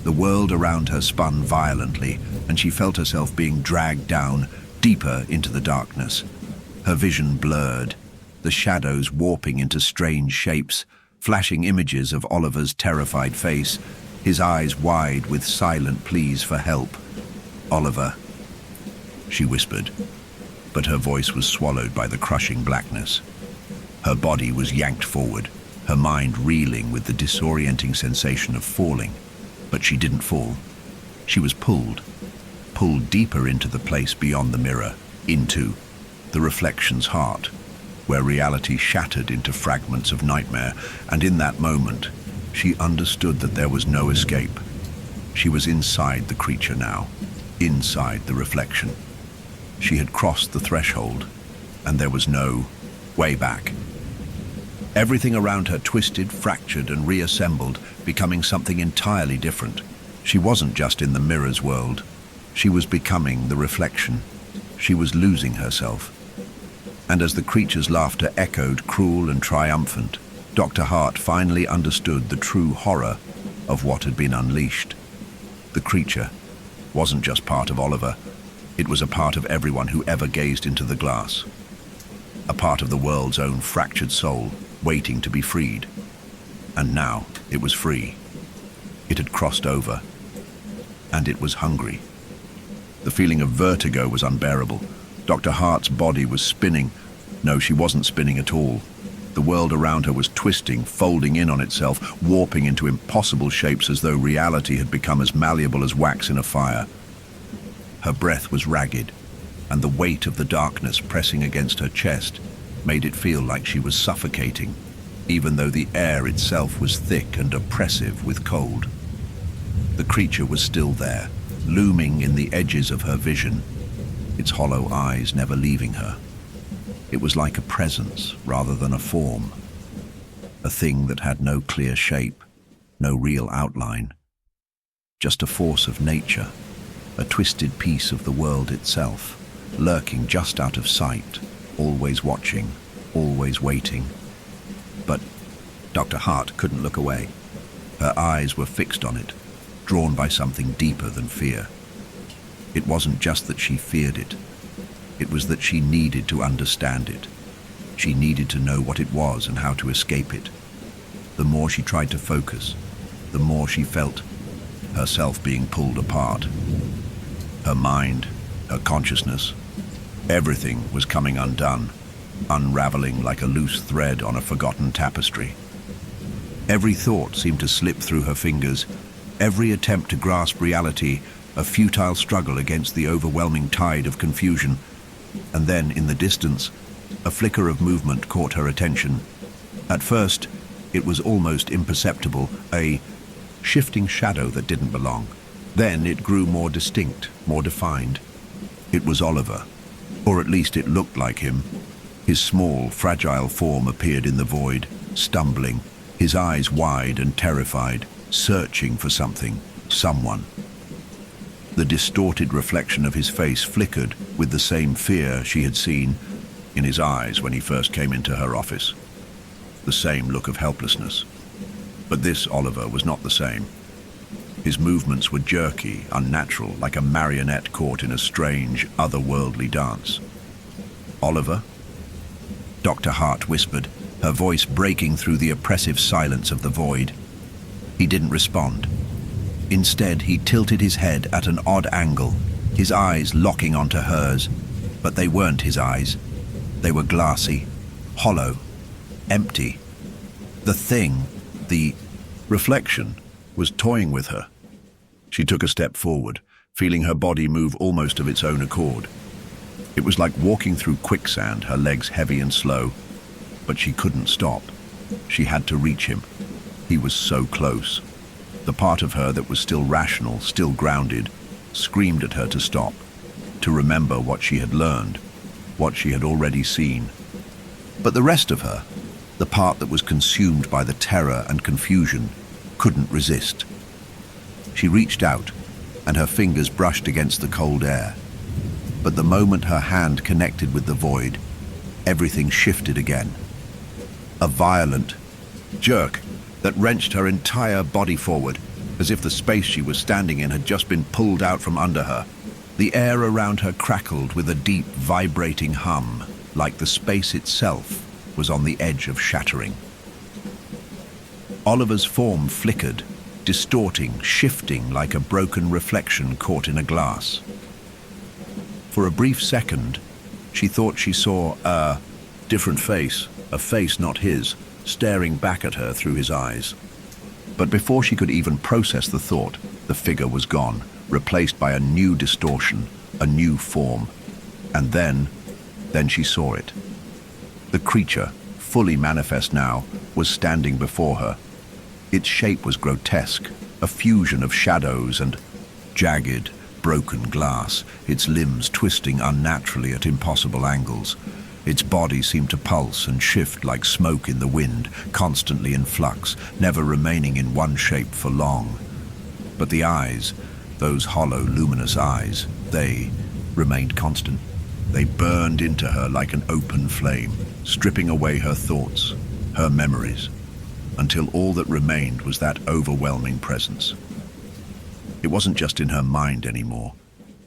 The world around her spun violently, and she felt herself being dragged down, deeper into the darkness. Her vision blurred, the shadows warping into strange shapes, flashing images of Oliver's terrified face, his eyes wide with silent pleas for help. "Oliver," she whispered, but her voice was swallowed by the crushing blackness. Her body was yanked forward, her mind reeling with the disorienting sensation of falling. But she didn't fall. She was pulled deeper into the place beyond the mirror, into the reflection's heart, where reality shattered into fragments of nightmare. And in that moment, she understood that there was no escape. She was inside the creature now, inside the reflection. She had crossed the threshold, and there was no way back. Everything around her twisted, fractured, and reassembled, becoming something entirely different. She wasn't just in the mirror's world. She was becoming the reflection. She was losing herself. And as the creature's laughter echoed, cruel and triumphant, Dr. Hart finally understood the true horror of what had been unleashed. The creature wasn't just part of Oliver. It was a part of everyone who ever gazed into the glass. A part of the world's own fractured soul, waiting to be freed. And now it was free. It had crossed over. And it was hungry. The feeling of vertigo was unbearable. Dr. Hart's body was spinning. No, she wasn't spinning at all. The world around her was twisting, folding in on itself, warping into impossible shapes as though reality had become as malleable as wax in a fire. Her breath was ragged, and the weight of the darkness pressing against her chest made it feel like she was suffocating, even though the air itself was thick and oppressive with cold. The creature was still there, looming in the edges of her vision, its hollow eyes never leaving her. It was like a presence rather than a form, a thing that had no clear shape, no real outline, just a force of nature, a twisted piece of the world itself, lurking just out of sight, always watching, always waiting. But Dr. Hart couldn't look away. Her eyes were fixed on it, drawn by something deeper than fear. It wasn't just that she feared it. It was that she needed to understand it. She needed to know what it was and how to escape it. The more she tried to focus, the more she felt herself being pulled apart. Her mind, her consciousness, everything was coming undone, unraveling like a loose thread on a forgotten tapestry. Every thought seemed to slip through her fingers, every attempt to grasp reality a futile struggle against the overwhelming tide of confusion. And then, in the distance, a flicker of movement caught her attention. At first, it was almost imperceptible, a shifting shadow that didn't belong. Then it grew more distinct, more defined. It was Oliver, or at least it looked like him. His small, fragile form appeared in the void, stumbling, his eyes wide and terrified, searching for something, someone. The distorted reflection of his face flickered with the same fear she had seen in his eyes when he first came into her office. The same look of helplessness. But this Oliver was not the same. His movements were jerky, unnatural, like a marionette caught in a strange, otherworldly dance. "Oliver?" Dr. Hart whispered, her voice breaking through the oppressive silence of the void. He didn't respond. Instead, he tilted his head at an odd angle, his eyes locking onto hers. But they weren't his eyes. They were glassy, hollow, empty. The thing, the reflection, was toying with her. She took a step forward, feeling her body move almost of its own accord. It was like walking through quicksand, her legs heavy and slow. But she couldn't stop. She had to reach him. He was so close. The part of her that was still rational, still grounded, screamed at her to stop, to remember what she had learned, what she had already seen. But the rest of her, the part that was consumed by the terror and confusion, couldn't resist. She reached out, and her fingers brushed against the cold air. But the moment her hand connected with the void, everything shifted again. A violent jerk that wrenched her entire body forward, as if the space she was standing in had just been pulled out from under her. The air around her crackled with a deep, vibrating hum, like the space itself was on the edge of shattering. Oliver's form flickered, distorting, shifting like a broken reflection caught in a glass. For a brief second, she thought she saw a different face, a face not his, staring back at her through his eyes. But before she could even process the thought, the figure was gone, replaced by a new distortion, a new form. And then she saw it. The creature, fully manifest now, was standing before her. Its shape was grotesque, a fusion of shadows and jagged, broken glass, its limbs twisting unnaturally at impossible angles. Its body seemed to pulse and shift like smoke in the wind, constantly in flux, never remaining in one shape for long. But the eyes, those hollow, luminous eyes, they remained constant. They burned into her like an open flame, stripping away her thoughts, her memories, until all that remained was that overwhelming presence. It wasn't just in her mind anymore.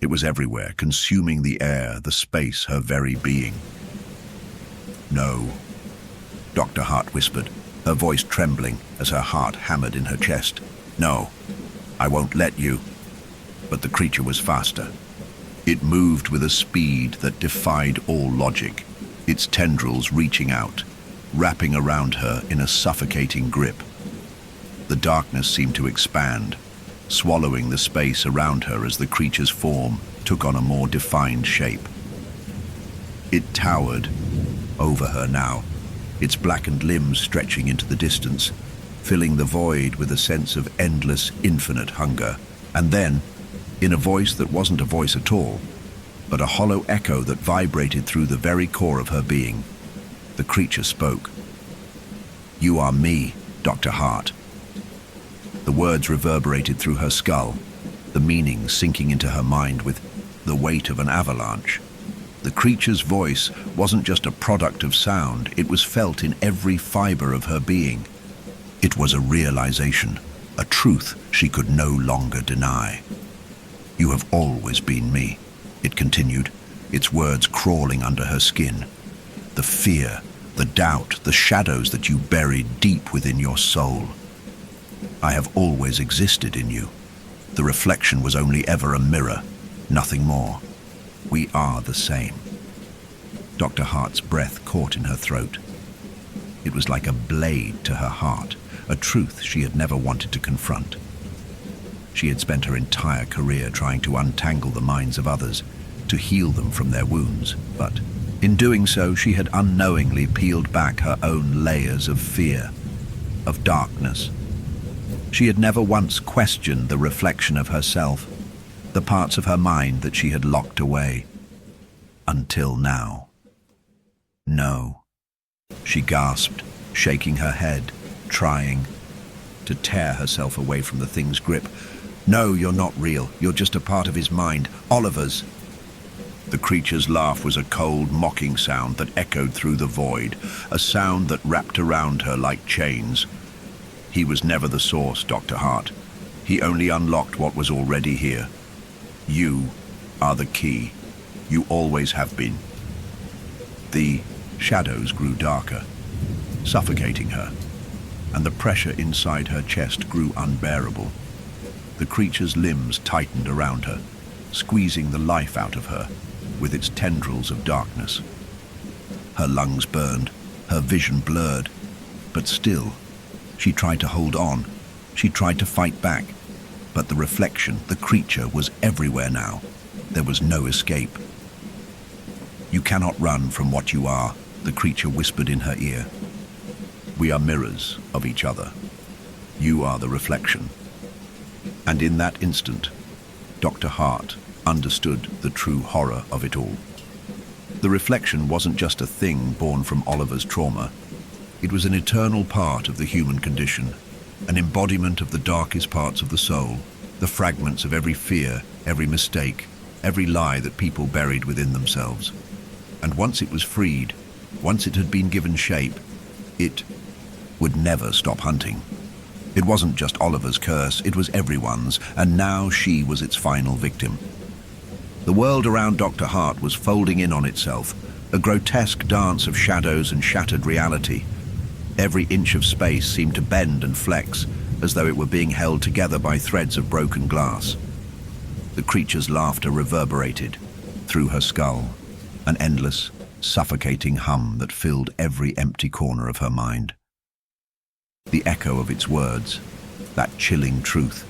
It was everywhere, consuming the air, the space, her very being. "No," Dr. Hart whispered, her voice trembling as her heart hammered in her chest. "No, I won't let you." But the creature was faster. It moved with a speed that defied all logic, its tendrils reaching out, wrapping around her in a suffocating grip. The darkness seemed to expand, swallowing the space around her as the creature's form took on a more defined shape. It towered over her now, its blackened limbs stretching into the distance, filling the void with a sense of endless, infinite hunger. And then, in a voice that wasn't a voice at all, but a hollow echo that vibrated through the very core of her being, the creature spoke. "You are me, Dr. Hart." The words reverberated through her skull, the meaning sinking into her mind with the weight of an avalanche. The creature's voice wasn't just a product of sound, it was felt in every fiber of her being. It was a realization, a truth she could no longer deny. "You have always been me," it continued, its words crawling under her skin. "The fear, the doubt, the shadows that you buried deep within your soul. I have always existed in you. The reflection was only ever a mirror, nothing more. We are the same." Dr. Hart's breath caught in her throat. It was like a blade to her heart, a truth she had never wanted to confront. She had spent her entire career trying to untangle the minds of others, to heal them from their wounds, but in doing so she had unknowingly peeled back her own layers of fear, of darkness. She had never once questioned the reflection of herself, the parts of her mind that she had locked away. Until now. "No," she gasped, shaking her head, trying to tear herself away from the thing's grip. "No, you're not real. You're just a part of his mind. Oliver's." The creature's laugh was a cold, mocking sound that echoed through the void, a sound that wrapped around her like chains. "He was never the source, Dr. Hart. He only unlocked what was already here. You are the key. You always have been." The shadows grew darker, suffocating her, and the pressure inside her chest grew unbearable. The creature's limbs tightened around her, squeezing the life out of her with its tendrils of darkness. Her lungs burned, her vision blurred, but still, she tried to hold on. She tried to fight back, but the reflection, the creature, was everywhere now. There was no escape. "You cannot run from what you are," the creature whispered in her ear. "We are mirrors of each other. You are the reflection." And in that instant, Dr. Hart understood the true horror of it all. The reflection wasn't just a thing born from Oliver's trauma. It was an eternal part of the human condition, an embodiment of the darkest parts of the soul, the fragments of every fear, every mistake, every lie that people buried within themselves. And once it was freed, once it had been given shape, it would never stop hunting. It wasn't just Oliver's curse, it was everyone's, and now she was its final victim. The world around Dr. Hart was folding in on itself, a grotesque dance of shadows and shattered reality. Every inch of space seemed to bend and flex, as though it were being held together by threads of broken glass. The creature's laughter reverberated through her skull, an endless, suffocating hum that filled every empty corner of her mind. The echo of its words, that chilling truth,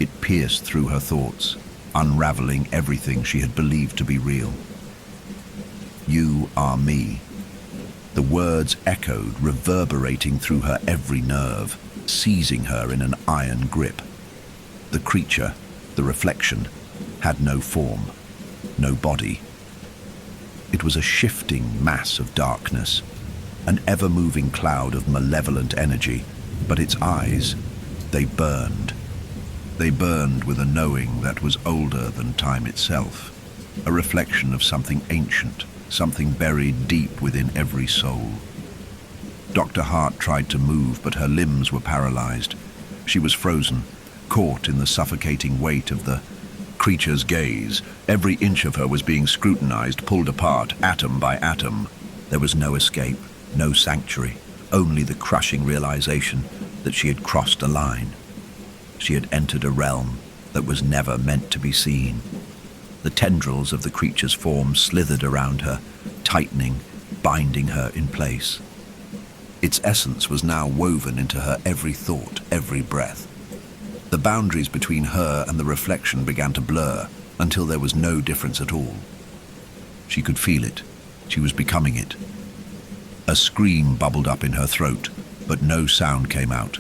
it pierced through her thoughts, unraveling everything she had believed to be real. "You are me." The words echoed, reverberating through her every nerve, seizing her in an iron grip. The creature, the reflection, had no form, no body. It was a shifting mass of darkness, an ever-moving cloud of malevolent energy, but its eyes, they burned. They burned with a knowing that was older than time itself, a reflection of something ancient, something buried deep within every soul. Dr. Hart tried to move, but her limbs were paralyzed. She was frozen, caught in the suffocating weight of the creature's gaze. Every inch of her was being scrutinized, pulled apart, atom by atom. There was no escape, no sanctuary, only the crushing realization that she had crossed a line. She had entered a realm that was never meant to be seen. The tendrils of the creature's form slithered around her, tightening, binding her in place. Its essence was now woven into her every thought, every breath. The boundaries between her and the reflection began to blur until there was no difference at all. She could feel it. She was becoming it. A scream bubbled up in her throat, but no sound came out.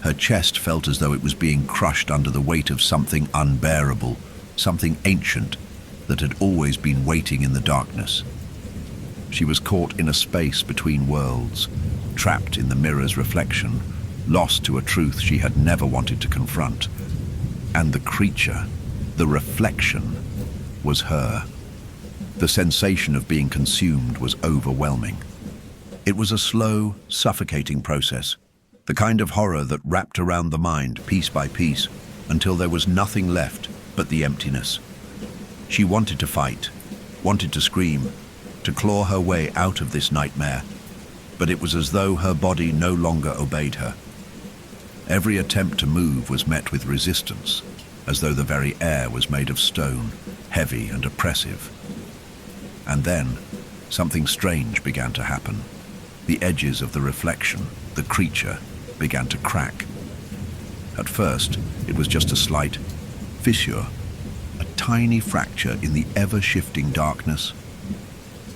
Her chest felt as though it was being crushed under the weight of something unbearable, something ancient that had always been waiting in the darkness. She was caught in a space between worlds, trapped in the mirror's reflection, lost to a truth she had never wanted to confront. And the creature, the reflection, was her. The sensation of being consumed was overwhelming. It was a slow, suffocating process, the kind of horror that wrapped around the mind piece by piece until there was nothing left but the emptiness. She wanted to fight, wanted to scream, to claw her way out of this nightmare, but it was as though her body no longer obeyed her. Every attempt to move was met with resistance, as though the very air was made of stone, heavy and oppressive. And then, something strange began to happen. The edges of the reflection, the creature, began to crack. At first, it was just a slight fissure, a tiny fracture in the ever-shifting darkness.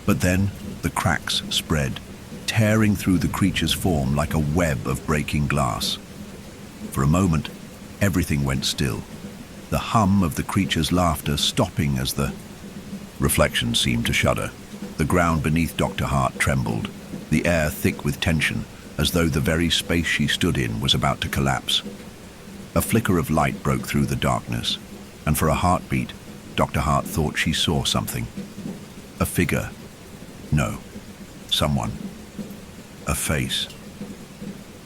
But then, the cracks spread, tearing through the creature's form like a web of breaking glass. For a moment, everything went still, the hum of the creature's laughter stopping as the reflection seemed to shudder. The ground beneath Dr. Hart trembled, the air thick with tension, as though the very space she stood in was about to collapse. A flicker of light broke through the darkness, and for a heartbeat, Dr. Hart thought she saw something. A figure. No. Someone. A face.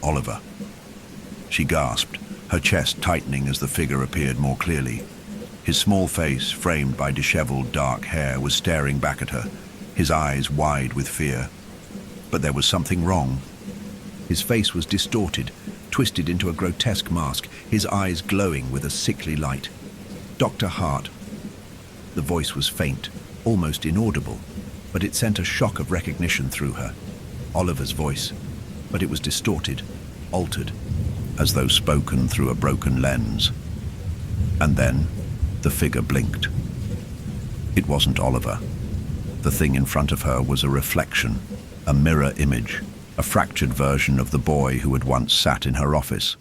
Oliver. She gasped, her chest tightening as the figure appeared more clearly. His small face, framed by disheveled dark hair, was staring back at her, his eyes wide with fear. But there was something wrong. His face was distorted, twisted into a grotesque mask, his eyes glowing with a sickly light. Dr. Hart. The voice was faint, almost inaudible, but it sent a shock of recognition through her. Oliver's voice, but it was distorted, altered, as though spoken through a broken lens. And then, the figure blinked. It wasn't Oliver. The thing in front of her was a reflection, a mirror image, a fractured version of the boy who had once sat in her office.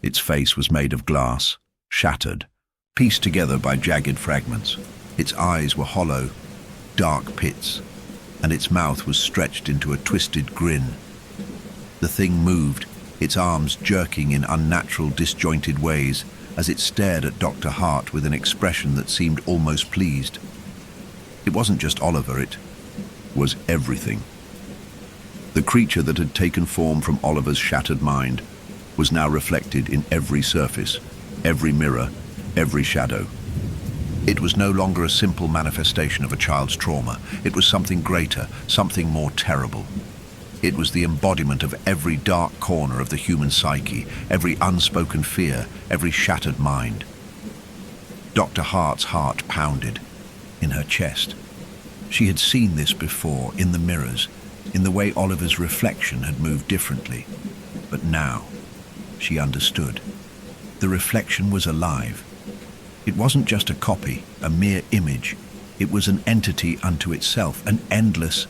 Its face was made of glass, shattered, pieced together by jagged fragments. Its eyes were hollow, dark pits, and its mouth was stretched into a twisted grin. The thing moved, its arms jerking in unnatural, disjointed ways as it stared at Dr. Hart with an expression that seemed almost pleased. It wasn't just Oliver, it was everything. The creature that had taken form from Oliver's shattered mind was now reflected in every surface, every mirror, every shadow. It was no longer a simple manifestation of a child's trauma. It was something greater, something more terrible. It was the embodiment of every dark corner of the human psyche, every unspoken fear, every shattered mind. Dr. Hart's heart pounded in her chest. She had seen this before, in the mirrors, in the way Oliver's reflection had moved differently. But now, she understood. The reflection was alive. It wasn't just a copy, a mere image. It was an entity unto itself, an endless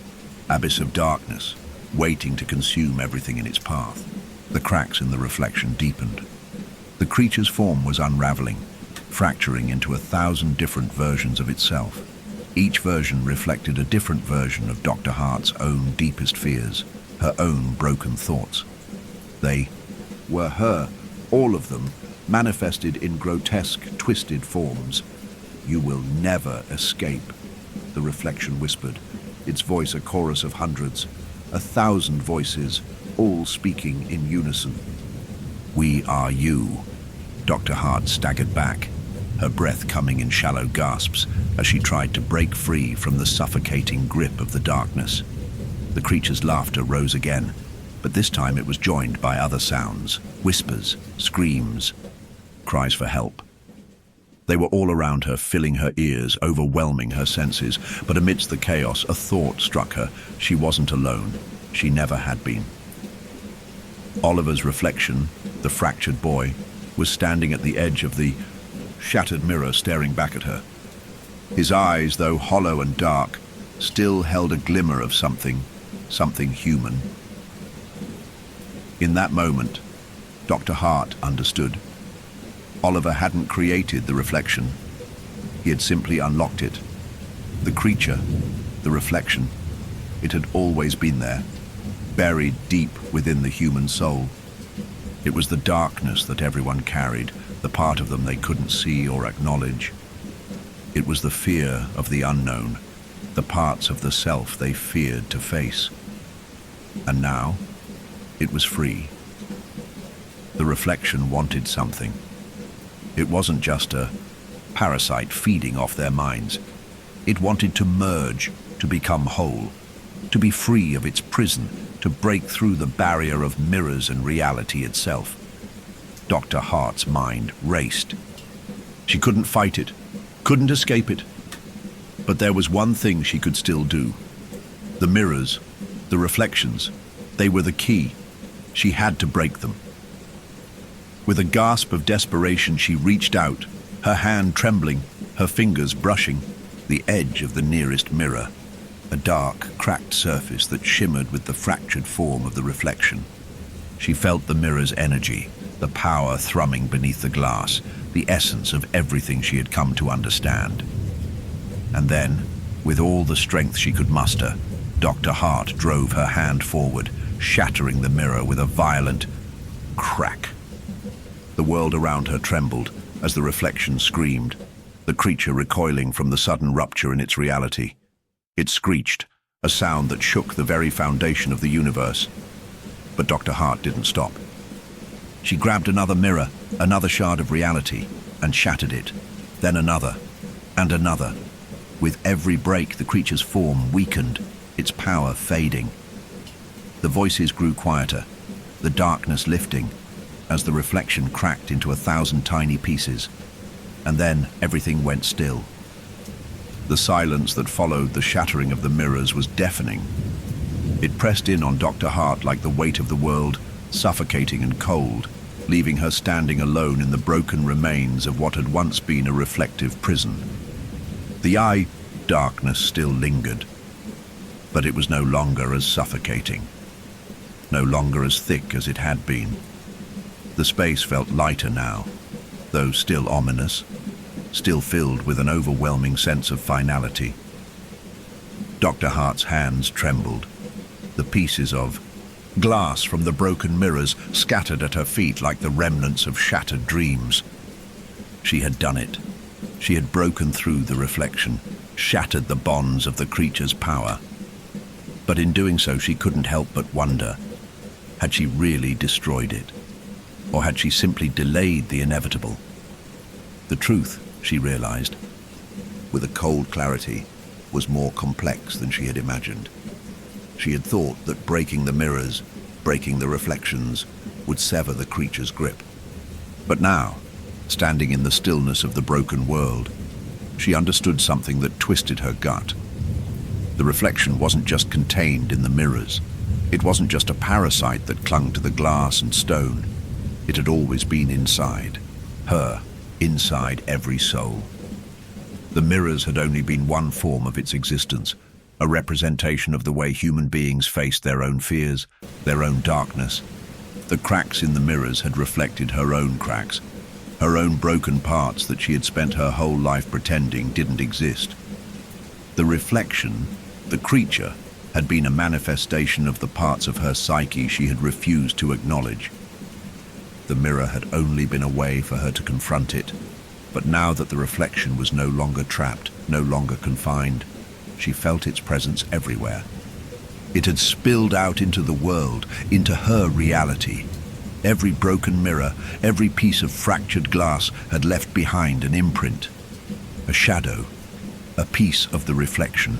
abyss of darkness, waiting to consume everything in its path. The cracks in the reflection deepened. The creature's form was unraveling, fracturing into 1,000 different versions of itself. Each version reflected a different version of Dr. Hart's own deepest fears, her own broken thoughts. They were her, all of them, manifested in grotesque, twisted forms. "You will never escape," the reflection whispered, its voice a chorus of hundreds, 1,000 voices, all speaking in unison. "We are you." Dr. Hart staggered back, her breath coming in shallow gasps as she tried to break free from the suffocating grip of the darkness. The creature's laughter rose again, but this time it was joined by other sounds, whispers, screams, cries for help. They were all around her, filling her ears, overwhelming her senses, but amidst the chaos, a thought struck her. She wasn't alone. She never had been. Oliver's reflection, the fractured boy, was standing at the edge of the shattered mirror, staring back at her. His eyes, though hollow and dark, still held a glimmer of something human. In that moment, Dr. Hart understood. Oliver hadn't created the reflection. He had simply unlocked it. The creature, the reflection, it had always been there, buried deep within the human soul. It was the darkness that everyone carried, the part of them they couldn't see or acknowledge. It was the fear of the unknown, the parts of the self they feared to face. And now, it was free. The reflection wanted something. It wasn't just a parasite feeding off their minds. It wanted to merge, to become whole, to be free of its prison, to break through the barrier of mirrors and reality itself. Dr. Hart's mind raced. She couldn't fight it, couldn't escape it. But there was one thing she could still do. The mirrors, the reflections, they were the key. She had to break them. With a gasp of desperation, she reached out, her hand trembling, her fingers brushing the edge of the nearest mirror, a dark, cracked surface that shimmered with the fractured form of the reflection. She felt the mirror's energy, the power thrumming beneath the glass, the essence of everything she had come to understand. And then, with all the strength she could muster, Dr. Hart drove her hand forward, shattering the mirror with a violent crack. The world around her trembled as the reflection screamed, the creature recoiling from the sudden rupture in its reality. It screeched, a sound that shook the very foundation of the universe. But Dr. Hart didn't stop. She grabbed another mirror, another shard of reality, and shattered it. Then another, and another. With every break, the creature's form weakened, its power fading. The voices grew quieter, the darkness lifting, as the reflection cracked into 1,000 tiny pieces. And then everything went still. The silence that followed the shattering of the mirrors was deafening. It pressed in on Dr. Hart like the weight of the world, suffocating and cold, leaving her standing alone in the broken remains of what had once been a reflective prison. The eye darkness still lingered, but it was no longer as suffocating, no longer as thick as it had been. The space felt lighter now, though still ominous, still filled with an overwhelming sense of finality. Dr. Hart's hands trembled. The pieces of glass from the broken mirrors scattered at her feet like the remnants of shattered dreams. She had done it. She had broken through the reflection, shattered the bonds of the creature's power. But in doing so, she couldn't help but wonder, had she really destroyed it? Or had she simply delayed the inevitable? The truth, she realized, with a cold clarity, was more complex than she had imagined. She had thought that breaking the mirrors, breaking the reflections, would sever the creature's grip. But now, standing in the stillness of the broken world, she understood something that twisted her gut. The reflection wasn't just contained in the mirrors. It wasn't just a parasite that clung to the glass and stone. It had always been inside her, inside every soul. The mirrors had only been one form of its existence, a representation of the way human beings faced their own fears, their own darkness. The cracks in the mirrors had reflected her own cracks, her own broken parts that she had spent her whole life pretending didn't exist. The reflection, the creature, had been a manifestation of the parts of her psyche she had refused to acknowledge. The mirror had only been a way for her to confront it, but now that the reflection was no longer trapped, no longer confined, she felt its presence everywhere. It had spilled out into the world, into her reality. Every broken mirror, every piece of fractured glass had left behind an imprint, a shadow, a piece of the reflection.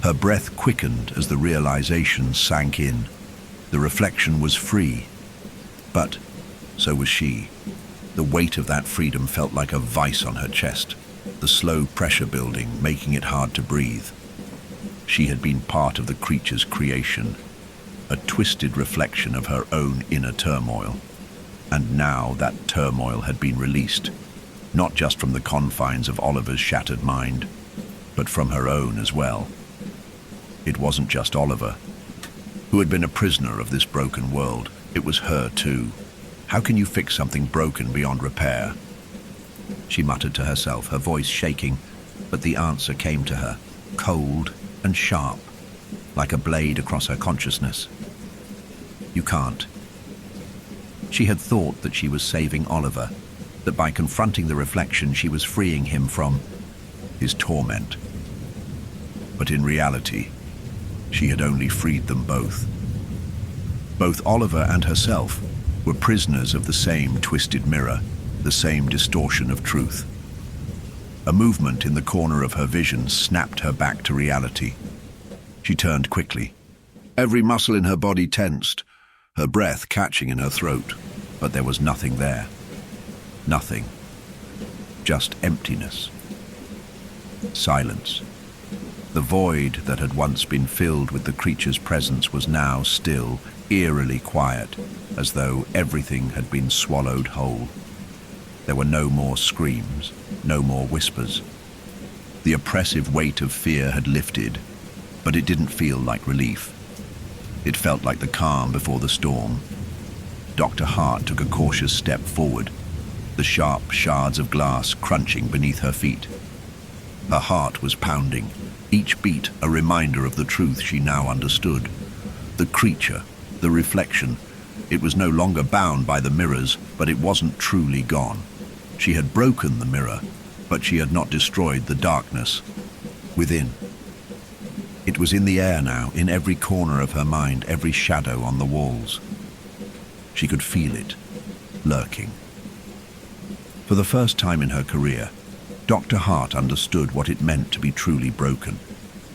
Her breath quickened as the realization sank in. The reflection was free, but so was she. The weight of that freedom felt like a vice on her chest, the slow pressure building, making it hard to breathe. She had been part of the creature's creation, a twisted reflection of her own inner turmoil. And now that turmoil had been released, not just from the confines of Oliver's shattered mind, but from her own as well. It wasn't just Oliver. who had been a prisoner of this broken world. It was her too. How can you fix something broken beyond repair? She muttered to herself, her voice shaking, but the answer came to her, cold and sharp, like a blade across her consciousness. You can't. She had thought that she was saving Oliver, that by confronting the reflection she was freeing him from his torment. But in reality, she had only freed them both. Both Oliver and herself were prisoners of the same twisted mirror, the same distortion of truth. A movement in the corner of her vision snapped her back to reality. She turned quickly. Every muscle in her body tensed, her breath catching in her throat, but there was nothing there. Nothing. Just emptiness. Silence. The void that had once been filled with the creature's presence was now still, eerily quiet, as though everything had been swallowed whole. There were no more screams, no more whispers. The oppressive weight of fear had lifted, but it didn't feel like relief. It felt like the calm before the storm. Dr. Hart took a cautious step forward, the sharp shards of glass crunching beneath her feet. Her heart was pounding, each beat a reminder of the truth she now understood. The creature, the reflection, it was no longer bound by the mirrors, but it wasn't truly gone. She had broken the mirror, but she had not destroyed the darkness within. It was in the air now, in every corner of her mind, every shadow on the walls. She could feel it, lurking. For the first time in her career, Dr. Hart understood what it meant to be truly broken.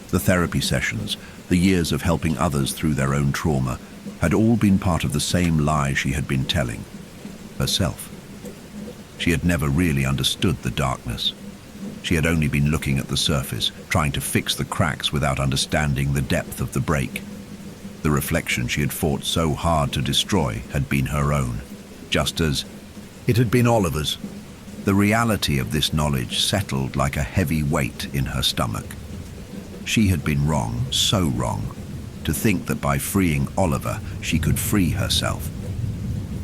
The therapy sessions, the years of helping others through their own trauma, had all been part of the same lie she had been telling herself. She had never really understood the darkness. She had only been looking at the surface, trying to fix the cracks without understanding the depth of the break. The reflection she had fought so hard to destroy had been her own, just as it had been Oliver's. The reality of this knowledge settled like a heavy weight in her stomach. She had been wrong, so wrong, to think that by freeing Oliver she could free herself.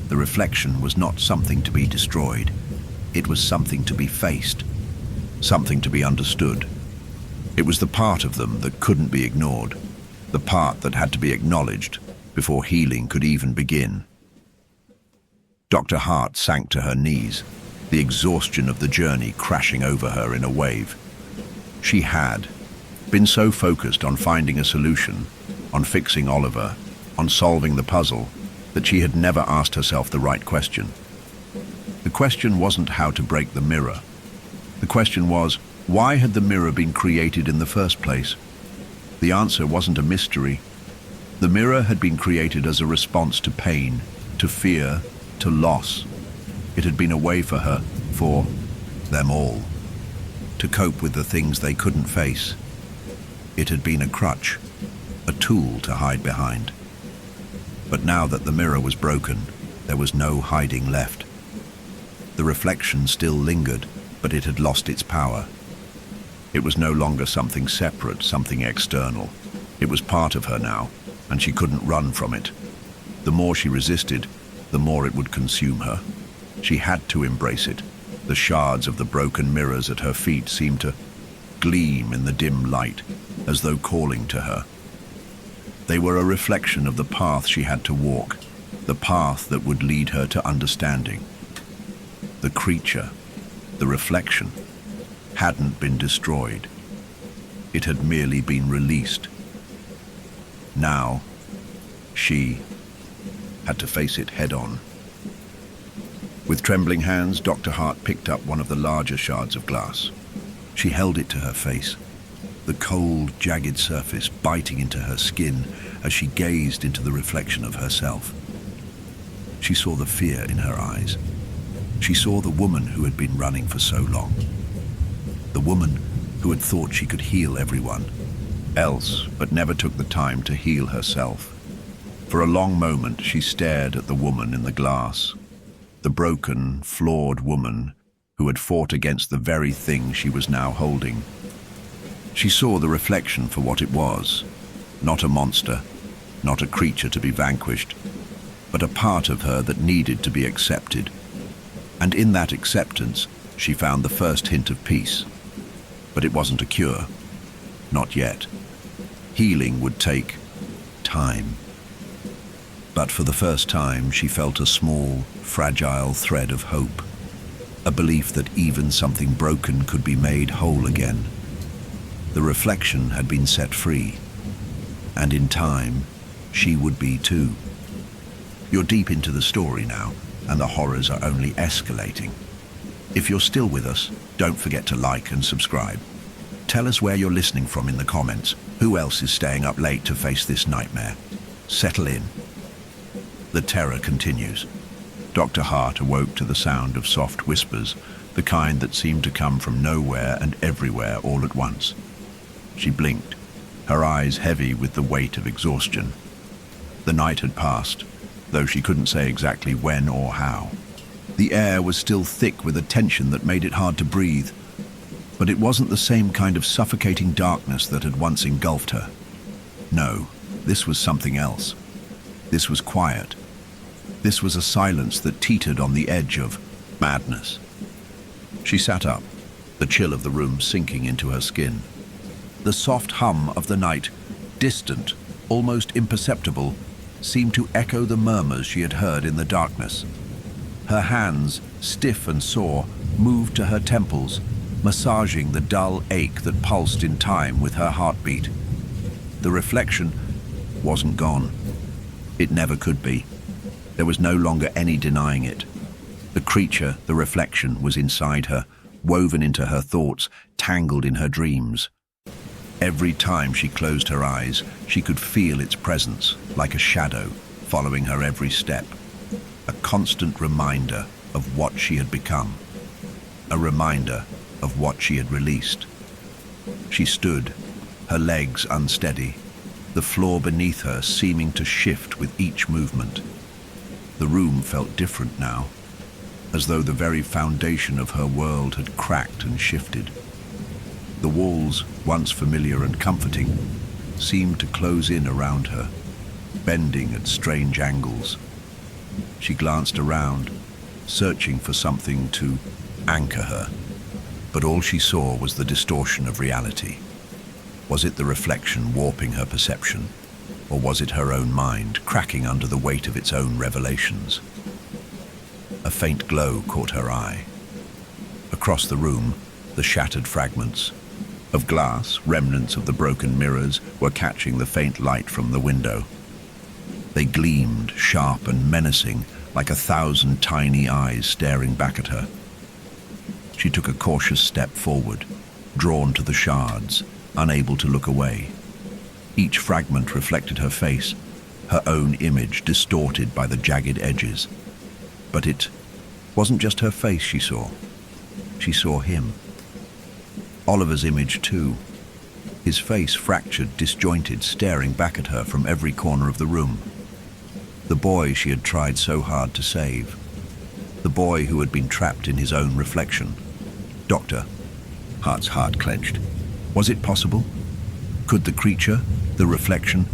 The reflection was not something to be destroyed. It was something to be faced, something to be understood. It was the part of them that couldn't be ignored, the part that had to be acknowledged before healing could even begin. Dr. Hart sank to her knees, the exhaustion of the journey crashing over her in a wave. She had been so focused on finding a solution, on fixing Oliver, on solving the puzzle, that she had never asked herself the right question. The question wasn't how to break the mirror. The question was, why had the mirror been created in the first place? The answer wasn't a mystery. The mirror had been created as a response to pain, to fear, to loss. It had been a way for her, for them all, to cope with the things they couldn't face. It had been a crutch, a tool to hide behind. But now that the mirror was broken, there was no hiding left. The reflection still lingered, but it had lost its power. It was no longer something separate, something external. It was part of her now, and she couldn't run from it. The more she resisted, the more it would consume her. She had to embrace it. The shards of the broken mirrors at her feet seemed to gleam in the dim light, as though calling to her. They were a reflection of the path she had to walk, the path that would lead her to understanding. The creature, the reflection, hadn't been destroyed. It had merely been released. Now, she had to face it head-on. With trembling hands, Dr. Hart picked up one of the larger shards of glass. She held it to her face, the cold, jagged surface biting into her skin as she gazed into the reflection of herself. She saw the fear in her eyes. She saw the woman who had been running for so long. The woman who had thought she could heal everyone else, but never took the time to heal herself. For a long moment, she stared at the woman in the glass, the broken, flawed woman who had fought against the very thing she was now holding. She saw the reflection for what it was, not a monster, not a creature to be vanquished, but a part of her that needed to be accepted. And in that acceptance, she found the first hint of peace. But it wasn't a cure. Not yet. Healing would take time. But for the first time, she felt a small, fragile thread of hope. A belief that even something broken could be made whole again. The reflection had been set free. And in time, she would be too. You're deep into the story now, and the horrors are only escalating. If you're still with us, don't forget to like and subscribe. Tell us where you're listening from in the comments. Who else is staying up late to face this nightmare? Settle in. The terror continues. Dr. Hart awoke to the sound of soft whispers, the kind that seemed to come from nowhere and everywhere all at once. She blinked, her eyes heavy with the weight of exhaustion. The night had passed, though she couldn't say exactly when or how. The air was still thick with a tension that made it hard to breathe, but it wasn't the same kind of suffocating darkness that had once engulfed her. No, this was something else. This was quiet. This was a silence that teetered on the edge of madness. She sat up, the chill of the room sinking into her skin. The soft hum of the night, distant, almost imperceptible, seemed to echo the murmurs she had heard in the darkness. Her hands, stiff and sore, moved to her temples, massaging the dull ache that pulsed in time with her heartbeat. The reflection wasn't gone. It never could be. There was no longer any denying it. The creature, the reflection, was inside her, woven into her thoughts, tangled in her dreams. Every time she closed her eyes, she could feel its presence, like a shadow, following her every step. A constant reminder of what she had become. A reminder of what she had released. She stood, her legs unsteady, the floor beneath her seeming to shift with each movement. The room felt different now, as though the very foundation of her world had cracked and shifted. The walls, once familiar and comforting, seemed to close in around her, bending at strange angles. She glanced around, searching for something to anchor her, but all she saw was the distortion of reality. Was it the reflection warping her perception, or was it her own mind cracking under the weight of its own revelations? A faint glow caught her eye. Across the room, the shattered fragments of glass, remnants of the broken mirrors, were catching the faint light from the window. They gleamed, sharp and menacing, like 1,000 tiny eyes staring back at her. She took a cautious step forward, drawn to the shards, unable to look away. Each fragment reflected her face, her own image distorted by the jagged edges. But it wasn't just her face she saw. She saw him. Oliver's image too. His face fractured, disjointed, staring back at her from every corner of the room. The boy she had tried so hard to save. The boy who had been trapped in his own reflection. Doctor, Hart's heart clenched. Was it possible? Could the creature, the reflection,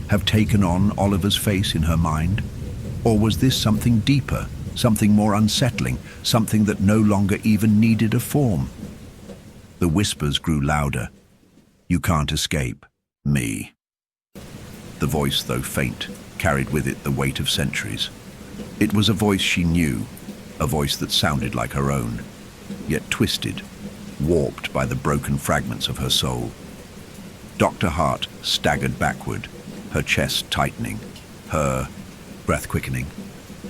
have taken on Oliver's face in her mind? Or was this something deeper, something more unsettling, something that no longer even needed a form? The whispers grew louder. You can't escape me. The voice, though faint, carried with it the weight of centuries. It was a voice she knew, a voice that sounded like her own, yet twisted, warped by the broken fragments of her soul. Dr. Hart staggered backward, her chest tightening, her breath quickening.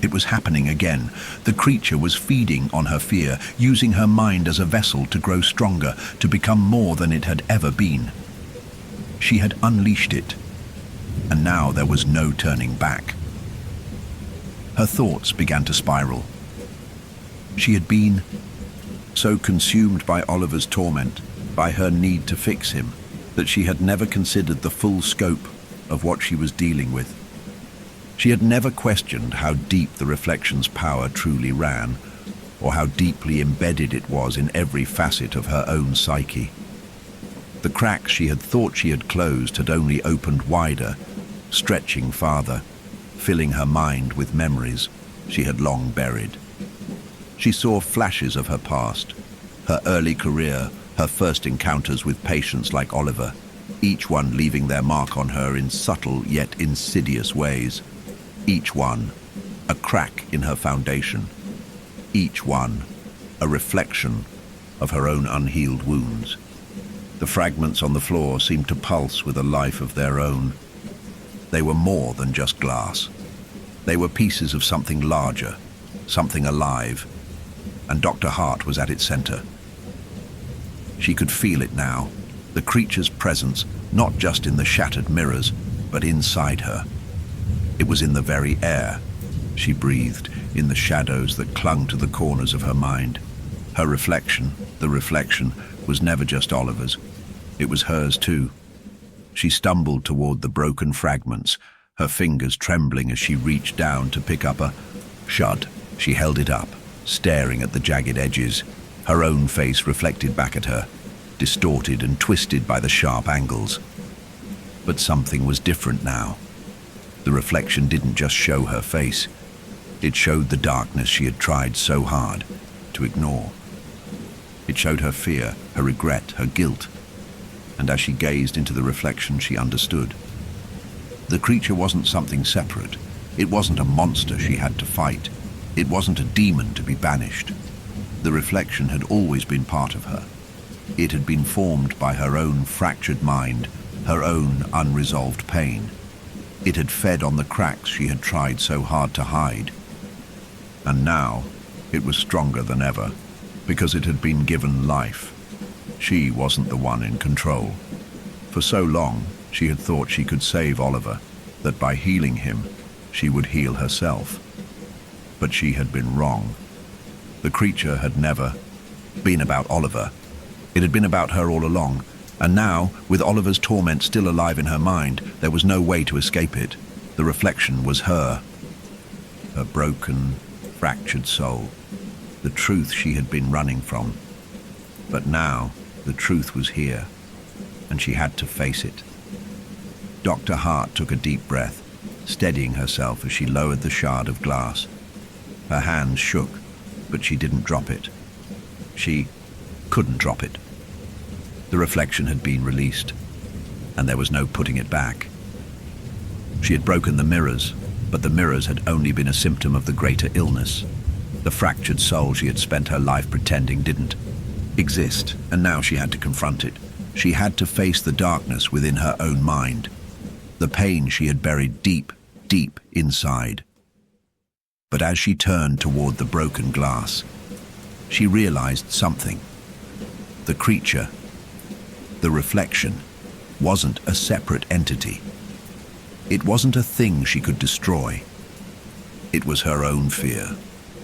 It was happening again. The creature was feeding on her fear, using her mind as a vessel to grow stronger, to become more than it had ever been. She had unleashed it, and now there was no turning back. Her thoughts began to spiral. She had been so consumed by Oliver's torment, by her need to fix him, that she had never considered the full scope of what she was dealing with. She had never questioned how deep the reflection's power truly ran, or how deeply embedded it was in every facet of her own psyche. The cracks she had thought she had closed had only opened wider, stretching farther, filling her mind with memories she had long buried. She saw flashes of her past, her early career, her first encounters with patients like Oliver, each one leaving their mark on her in subtle yet insidious ways. Each one a crack in her foundation. Each one a reflection of her own unhealed wounds. The fragments on the floor seemed to pulse with a life of their own. They were more than just glass. They were pieces of something larger, something alive, and Dr. Hart was at its center. She could feel it now, the creature's presence, not just in the shattered mirrors, but inside her. It was in the very air she breathed, in the shadows that clung to the corners of her mind. Her reflection, the reflection, was never just Oliver's. It was hers too. She stumbled toward the broken fragments, her fingers trembling as she reached down to pick up a shard. She held it up, staring at the jagged edges, her own face reflected back at her, distorted and twisted by the sharp angles. But something was different now. The reflection didn't just show her face. It showed the darkness she had tried so hard to ignore. It showed her fear, her regret, her guilt. And as she gazed into the reflection, she understood. The creature wasn't something separate. It wasn't a monster she had to fight. It wasn't a demon to be banished. The reflection had always been part of her. It had been formed by her own fractured mind, her own unresolved pain. It had fed on the cracks she had tried so hard to hide. And now, it was stronger than ever, because it had been given life. She wasn't the one in control. For so long, she had thought she could save Oliver, that by healing him, she would heal herself. But she had been wrong. The creature had never been about Oliver. It had been about her all along, and now, with Oliver's torment still alive in her mind, there was no way to escape it. The reflection was her broken, fractured soul, the truth she had been running from. But now, the truth was here, and she had to face it. Dr. Hart took a deep breath, steadying herself as she lowered the shard of glass. Her hands shook, but she didn't drop it. She couldn't drop it. The reflection had been released, and there was no putting it back. She had broken the mirrors, but the mirrors had only been a symptom of the greater illness. The fractured soul she had spent her life pretending didn't exist, and now she had to confront it. She had to face the darkness within her own mind, the pain she had buried deep, deep inside. But as she turned toward the broken glass, she realized something. The creature, the reflection, wasn't a separate entity. It wasn't a thing she could destroy. It was her own fear,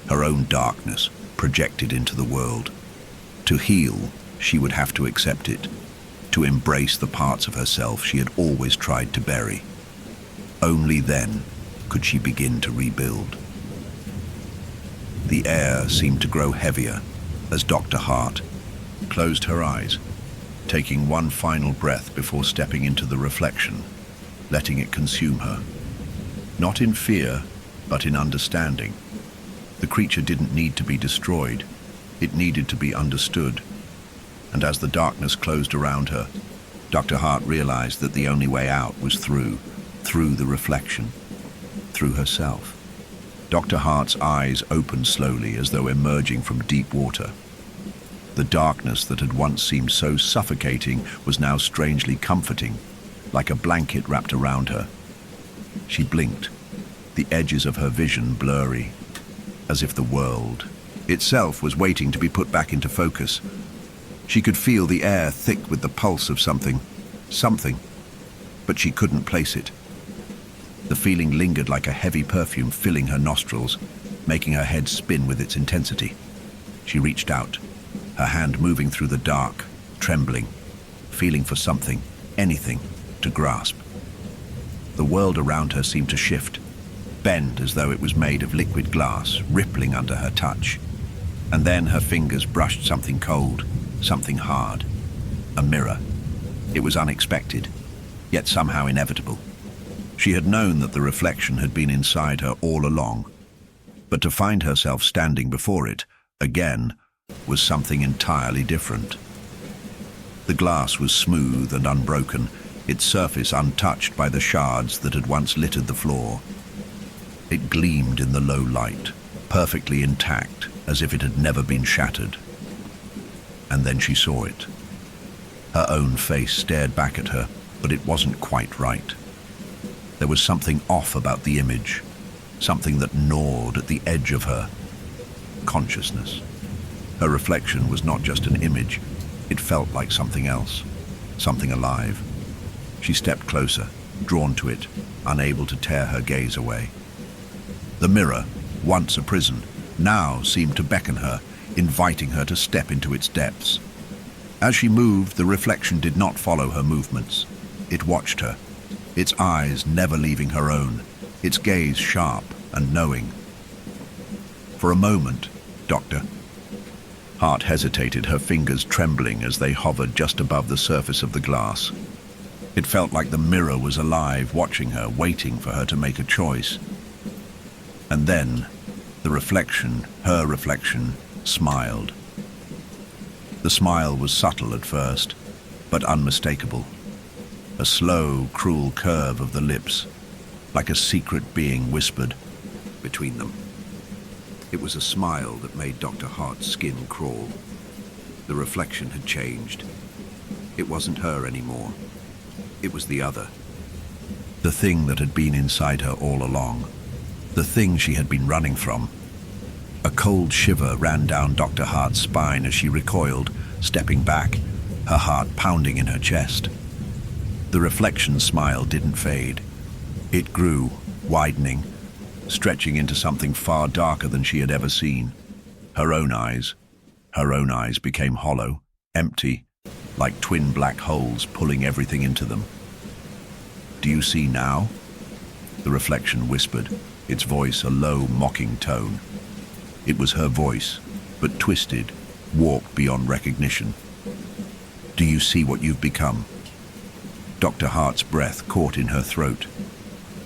her own darkness projected into the world. To heal, she would have to accept it, to embrace the parts of herself she had always tried to bury. Only then could she begin to rebuild. The air seemed to grow heavier as Dr. Hart closed her eyes, taking one final breath before stepping into the reflection, letting it consume her. Not in fear, but in understanding. The creature didn't need to be destroyed. It needed to be understood. And as the darkness closed around her, Dr. Hart realized that the only way out was through the reflection, through herself. Dr. Hart's eyes opened slowly as though emerging from deep water. The darkness that had once seemed so suffocating was now strangely comforting, like a blanket wrapped around her. She blinked, the edges of her vision blurry, as if the world itself was waiting to be put back into focus. She could feel the air thick with the pulse of something, but she couldn't place it. The feeling lingered like a heavy perfume filling her nostrils, making her head spin with its intensity. She reached out, her hand moving through the dark, trembling, feeling for something, anything, to grasp. The world around her seemed to shift, bend as though it was made of liquid glass, rippling under her touch. And then her fingers brushed something cold, something hard. A mirror. It was unexpected, yet somehow inevitable. She had known that the reflection had been inside her all along, but to find herself standing before it, again, was something entirely different. The glass was smooth and unbroken, its surface untouched by the shards that had once littered the floor. It gleamed in the low light, perfectly intact, as if it had never been shattered. And then she saw it. Her own face stared back at her, but it wasn't quite right. There was something off about the image, something that gnawed at the edge of her consciousness. Her reflection was not just an image, it felt like something else, something alive. She stepped closer, drawn to it, unable to tear her gaze away. The mirror, once a prison, now seemed to beckon her, inviting her to step into its depths. As she moved, the reflection did not follow her movements. It watched her, its eyes never leaving her own, its gaze sharp and knowing. For a moment, Doctor. Hart hesitated, her fingers trembling as they hovered just above the surface of the glass. It felt like the mirror was alive, watching her, waiting for her to make a choice. And then, the reflection, her reflection, smiled. The smile was subtle at first, but unmistakable. A slow, cruel curve of the lips, like a secret being whispered between them. It was a smile that made Dr. Hart's skin crawl. The reflection had changed. It wasn't her anymore. It was the other. The thing that had been inside her all along. The thing she had been running from. A cold shiver ran down Dr. Hart's spine as she recoiled, stepping back, her heart pounding in her chest. The reflection smile didn't fade. It grew, widening, stretching into something far darker than she had ever seen. Her own eyes became hollow, empty, like twin black holes pulling everything into them. "Do you see now?" The reflection whispered, its voice a low, mocking tone. It was her voice, but twisted, warped beyond recognition. "Do you see what you've become?" Dr. Hart's breath caught in her throat.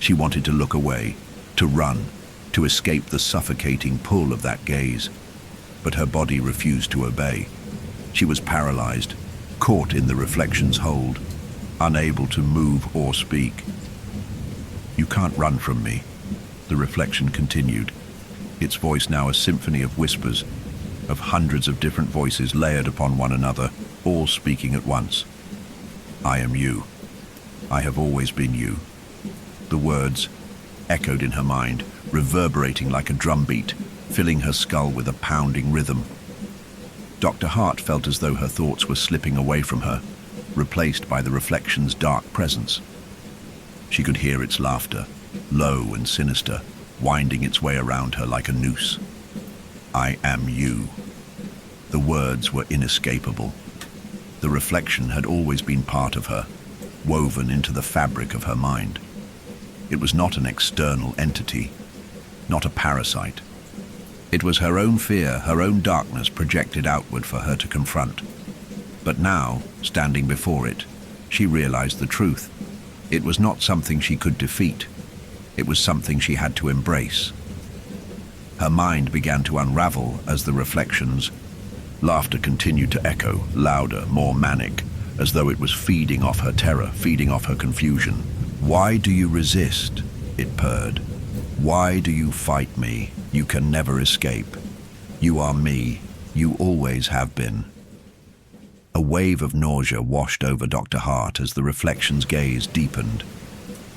She wanted to look away, to run, to escape the suffocating pull of that gaze. But her body refused to obey. She was paralyzed, caught in the reflection's hold, unable to move or speak. "You can't run from me," the reflection continued, its voice now a symphony of whispers, of hundreds of different voices layered upon one another, all speaking at once. "I am you. I have always been you." The words echoed in her mind, reverberating like a drumbeat, filling her skull with a pounding rhythm. Dr. Hart felt as though her thoughts were slipping away from her, replaced by the reflection's dark presence. She could hear its laughter, low and sinister, winding its way around her like a noose. "I am you." The words were inescapable. The reflection had always been part of her, woven into the fabric of her mind. It was not an external entity, not a parasite. It was her own fear, her own darkness projected outward for her to confront. But now, standing before it, she realized the truth. It was not something she could defeat. It was something she had to embrace. Her mind began to unravel as the reflections. Laughter continued to echo, louder, more manic, as though it was feeding off her terror, feeding off her confusion. "Why do you resist?" it purred. "Why do you fight me? You can never escape. You are me. You always have been." A wave of nausea washed over Dr. Hart as the reflection's gaze deepened.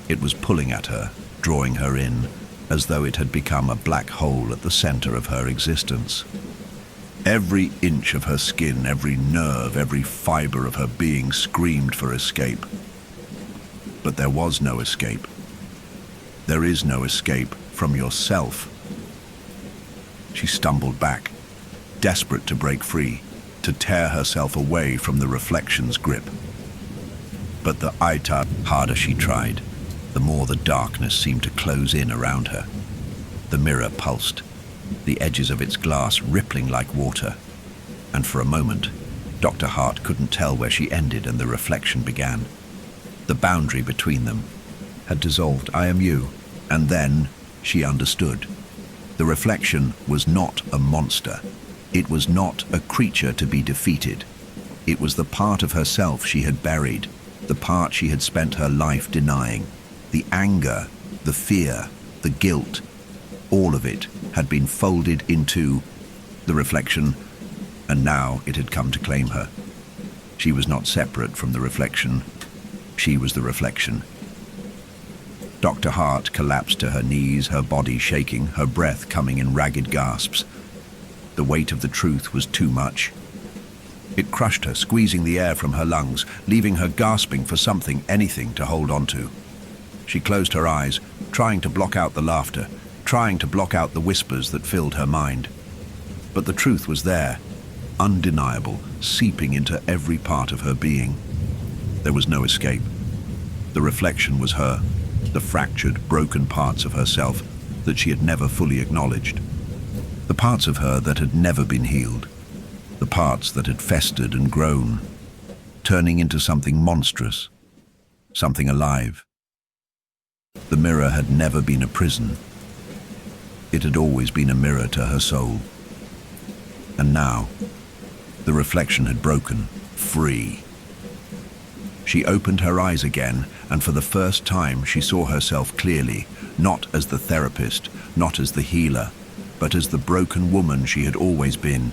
It was pulling at her, drawing her in, as though it had become a black hole at the center of her existence. Every inch of her skin, every nerve, every fiber of her being screamed for escape. But there was no escape. There is no escape from yourself. She stumbled back, desperate to break free, to tear herself away from the reflection's grip. But the harder she tried, the more the darkness seemed to close in around her. The mirror pulsed, the edges of its glass rippling like water. And for a moment, Dr. Hart couldn't tell where she ended and the reflection began. The boundary between them, had dissolved. I am you. And then she understood. The reflection was not a monster. It was not a creature to be defeated. It was the part of herself she had buried, the part she had spent her life denying. The anger, the fear, the guilt, all of it had been folded into the reflection, and now it had come to claim her. She was not separate from the reflection. She was the reflection. Dr. Hart collapsed to her knees, her body shaking, her breath coming in ragged gasps. The weight of the truth was too much. It crushed her, squeezing the air from her lungs, leaving her gasping for something, anything to hold on to. She closed her eyes, trying to block out the laughter, trying to block out the whispers that filled her mind. But the truth was there, undeniable, seeping into every part of her being. There was no escape. The reflection was her, the fractured, broken parts of herself that she had never fully acknowledged. The parts of her that had never been healed. The parts that had festered and grown, turning into something monstrous, something alive. The mirror had never been a prison. It had always been a mirror to her soul. And now, the reflection had broken, free. She opened her eyes again, and for the first time she saw herself clearly, not as the therapist, not as the healer, but as the broken woman she had always been.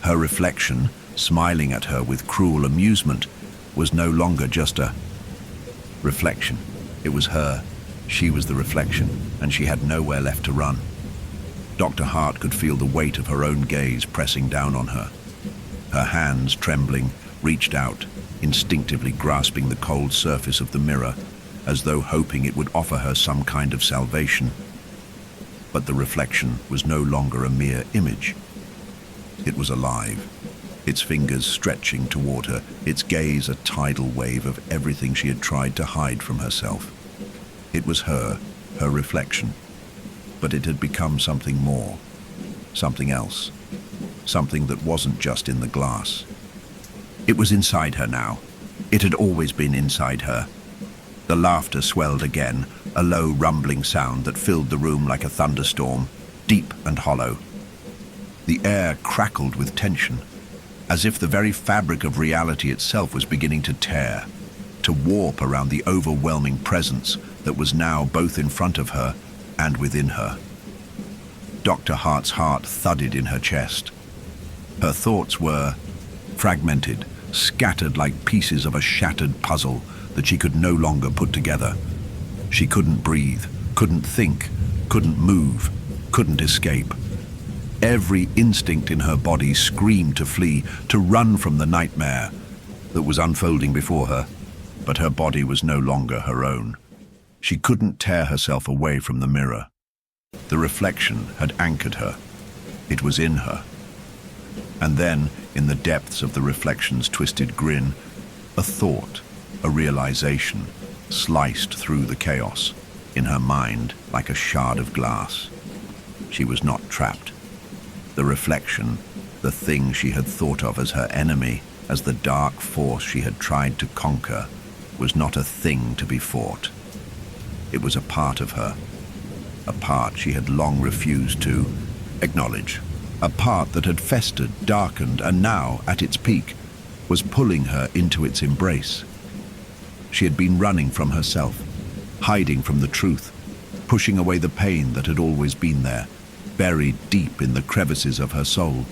Her reflection, smiling at her with cruel amusement, was no longer just a reflection. It was her. She was the reflection, and she had nowhere left to run. Dr. Hart could feel the weight of her own gaze pressing down on her. Her hands, trembling, reached out, instinctively grasping the cold surface of the mirror, as though hoping it would offer her some kind of salvation. But the reflection was no longer a mere image. It was alive, its fingers stretching toward her, its gaze a tidal wave of everything she had tried to hide from herself. It was her reflection, but it had become something more, something else, something that wasn't just in the glass. It was inside her now. It had always been inside her. The laughter swelled again, a low rumbling sound that filled the room like a thunderstorm, deep and hollow. The air crackled with tension, as if the very fabric of reality itself was beginning to tear, to warp around the overwhelming presence that was now both in front of her and within her. Dr. Hart's heart thudded in her chest. Her thoughts were fragmented, scattered like pieces of a shattered puzzle that she could no longer put together. She couldn't breathe, couldn't think, couldn't move, couldn't escape. Every instinct in her body screamed to flee, to run from the nightmare that was unfolding before her, but her body was no longer her own. She couldn't tear herself away from the mirror. The reflection had anchored her. It was in her. And then, in the depths of the reflection's twisted grin, a thought, a realization, sliced through the chaos in her mind like a shard of glass. She was not trapped. The reflection, the thing she had thought of as her enemy, as the dark force she had tried to conquer, was not a thing to be fought. It was a part of her, a part she had long refused to acknowledge, a part that had festered, darkened, and now, at its peak, was pulling her into its embrace. She had been running from herself, hiding from the truth, pushing away the pain that had always been there, buried deep in the crevices of her soul.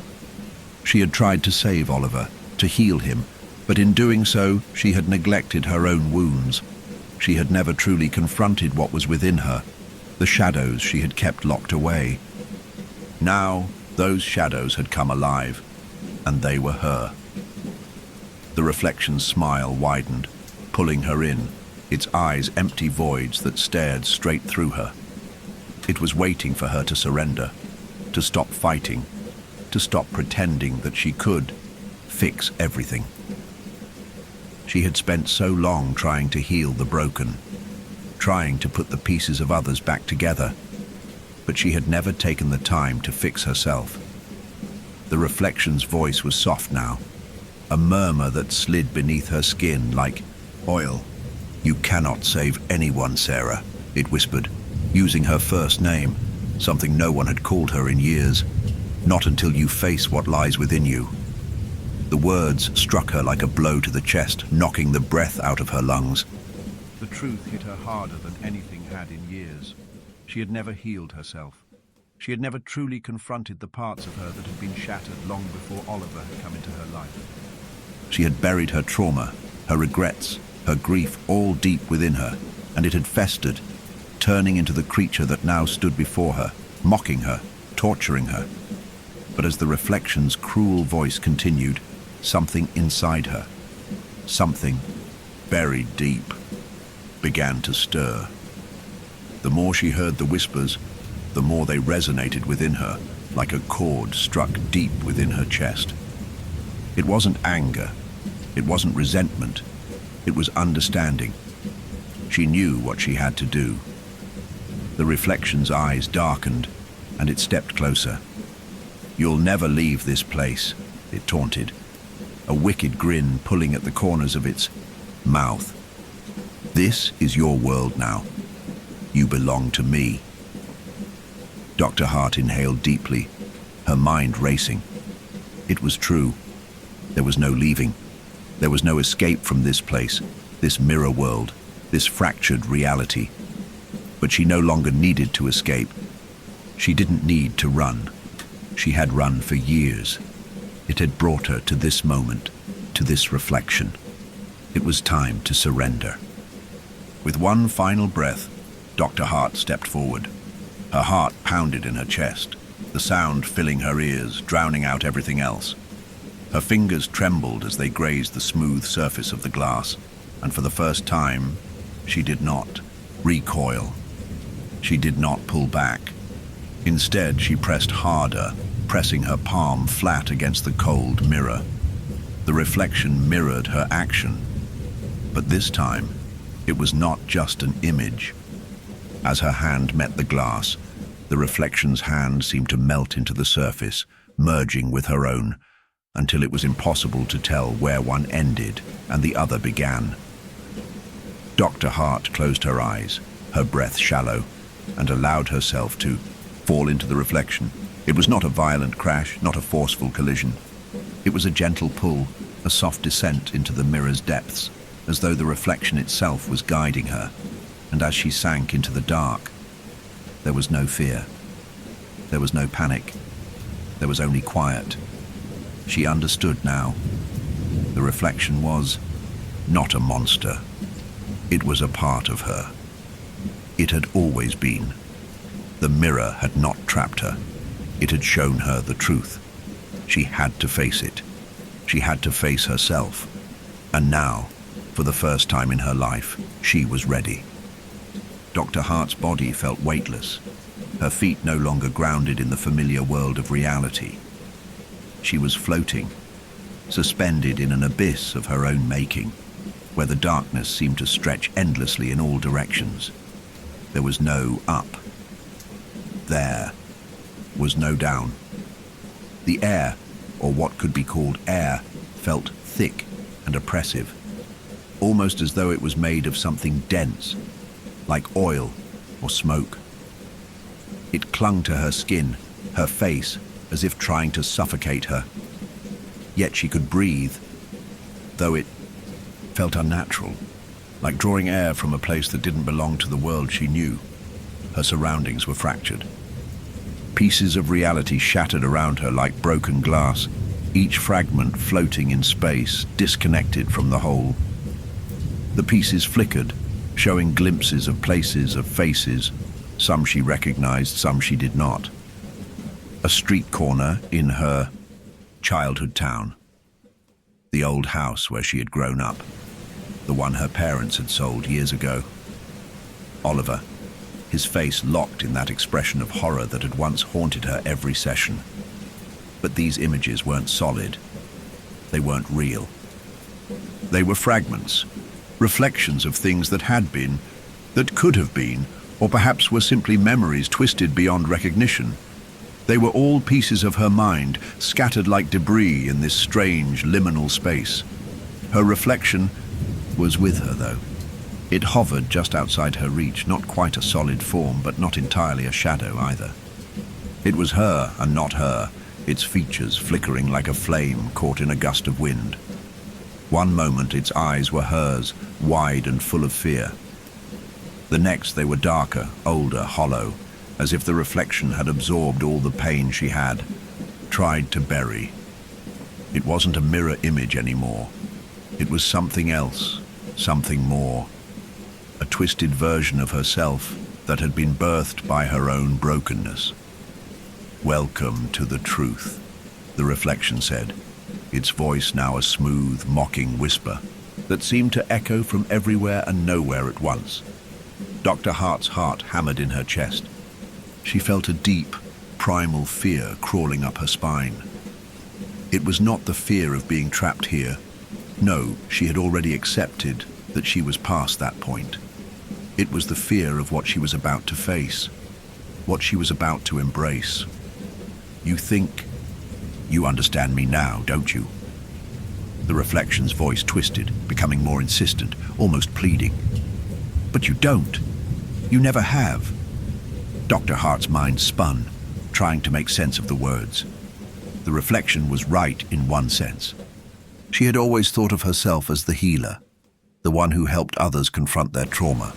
She had tried to save Oliver, to heal him, but in doing so, she had neglected her own wounds. She had never truly confronted what was within her, the shadows she had kept locked away. Now, those shadows had come alive, and they were her. The reflection's smile widened, pulling her in, its eyes empty voids that stared straight through her. It was waiting for her to surrender, to stop fighting, to stop pretending that she could fix everything. She had spent so long trying to heal the broken, trying to put the pieces of others back together, but she had never taken the time to fix herself. The reflection's voice was soft now, a murmur that slid beneath her skin like oil. "You cannot save anyone, Sarah," it whispered, using her first name, something no one had called her in years. "Not until you face what lies within you." The words struck her like a blow to the chest, knocking the breath out of her lungs. The truth hit her harder than anything had in years. She had never healed herself. She had never truly confronted the parts of her that had been shattered long before Oliver had come into her life. She had buried her trauma, her regrets, her grief all deep within her, and it had festered, turning into the creature that now stood before her, mocking her, torturing her. But as the reflection's cruel voice continued, something inside her, something buried deep, began to stir. The more she heard the whispers, the more they resonated within her, like a chord struck deep within her chest. It wasn't anger, it wasn't resentment, it was understanding. She knew what she had to do. The reflection's eyes darkened, and it stepped closer. "You'll never leave this place," it taunted, a wicked grin pulling at the corners of its mouth. "This is your world now. You belong to me." Dr. Hart inhaled deeply, her mind racing. It was true. There was no leaving. There was no escape from this place, this mirror world, this fractured reality. But she no longer needed to escape. She didn't need to run. She had run for years. It had brought her to this moment, to this reflection. It was time to surrender. With one final breath, Dr. Hart stepped forward. Her heart pounded in her chest, the sound filling her ears, drowning out everything else. Her fingers trembled as they grazed the smooth surface of the glass, and for the first time, she did not recoil. She did not pull back. Instead, she pressed harder, pressing her palm flat against the cold mirror. The reflection mirrored her action, but this time, it was not just an image. As her hand met the glass, the reflection's hand seemed to melt into the surface, merging with her own, until it was impossible to tell where one ended and the other began. Dr. Hart closed her eyes, her breath shallow, and allowed herself to fall into the reflection. It was not a violent crash, not a forceful collision. It was a gentle pull, a soft descent into the mirror's depths, as though the reflection itself was guiding her. And as she sank into the dark, there was no fear. There was no panic. There was only quiet. She understood now. The reflection was not a monster. It was a part of her. It had always been. The mirror had not trapped her. It had shown her the truth. She had to face it. She had to face herself. And now, for the first time in her life, she was ready. Dr. Hart's body felt weightless, her feet no longer grounded in the familiar world of reality. She was floating, suspended in an abyss of her own making, where the darkness seemed to stretch endlessly in all directions. There was no up. There was no down. The air, or what could be called air, felt thick and oppressive, almost as though it was made of something dense, like oil or smoke. It clung to her skin, her face, as if trying to suffocate her. Yet she could breathe, though it felt unnatural, like drawing air from a place that didn't belong to the world she knew. Her surroundings were fractured. Pieces of reality shattered around her like broken glass, each fragment floating in space, disconnected from the whole. The pieces flickered, showing glimpses of places, of faces. Some she recognized, some she did not. A street corner in her childhood town. The old house where she had grown up. The one her parents had sold years ago. Oliver, his face locked in that expression of horror that had once haunted her every session. But these images weren't solid. They weren't real. They were fragments, reflections of things that had been, that could have been, or perhaps were simply memories twisted beyond recognition. They were all pieces of her mind, scattered like debris in this strange liminal space. Her reflection was with her, though. It hovered just outside her reach, not quite a solid form, but not entirely a shadow either. It was her and not her, its features flickering like a flame caught in a gust of wind. One moment its eyes were hers, wide and full of fear. The next they were darker, older, hollow, as if the reflection had absorbed all the pain she had tried to bury. It wasn't a mirror image anymore. It was something else, something more. A twisted version of herself that had been birthed by her own brokenness. "Welcome to the truth," the reflection said, its voice now a smooth, mocking whisper that seemed to echo from everywhere and nowhere at once. Dr. Hart's heart hammered in her chest. She felt a deep, primal fear crawling up her spine. It was not the fear of being trapped here. No, she had already accepted that she was past that point. It was the fear of what she was about to face, what she was about to embrace. "You think you understand me now, don't you?" The reflection's voice twisted, becoming more insistent, almost pleading. "But you don't. You never have." Dr. Hart's mind spun, trying to make sense of the words. The reflection was right in one sense. She had always thought of herself as the healer, the one who helped others confront their trauma.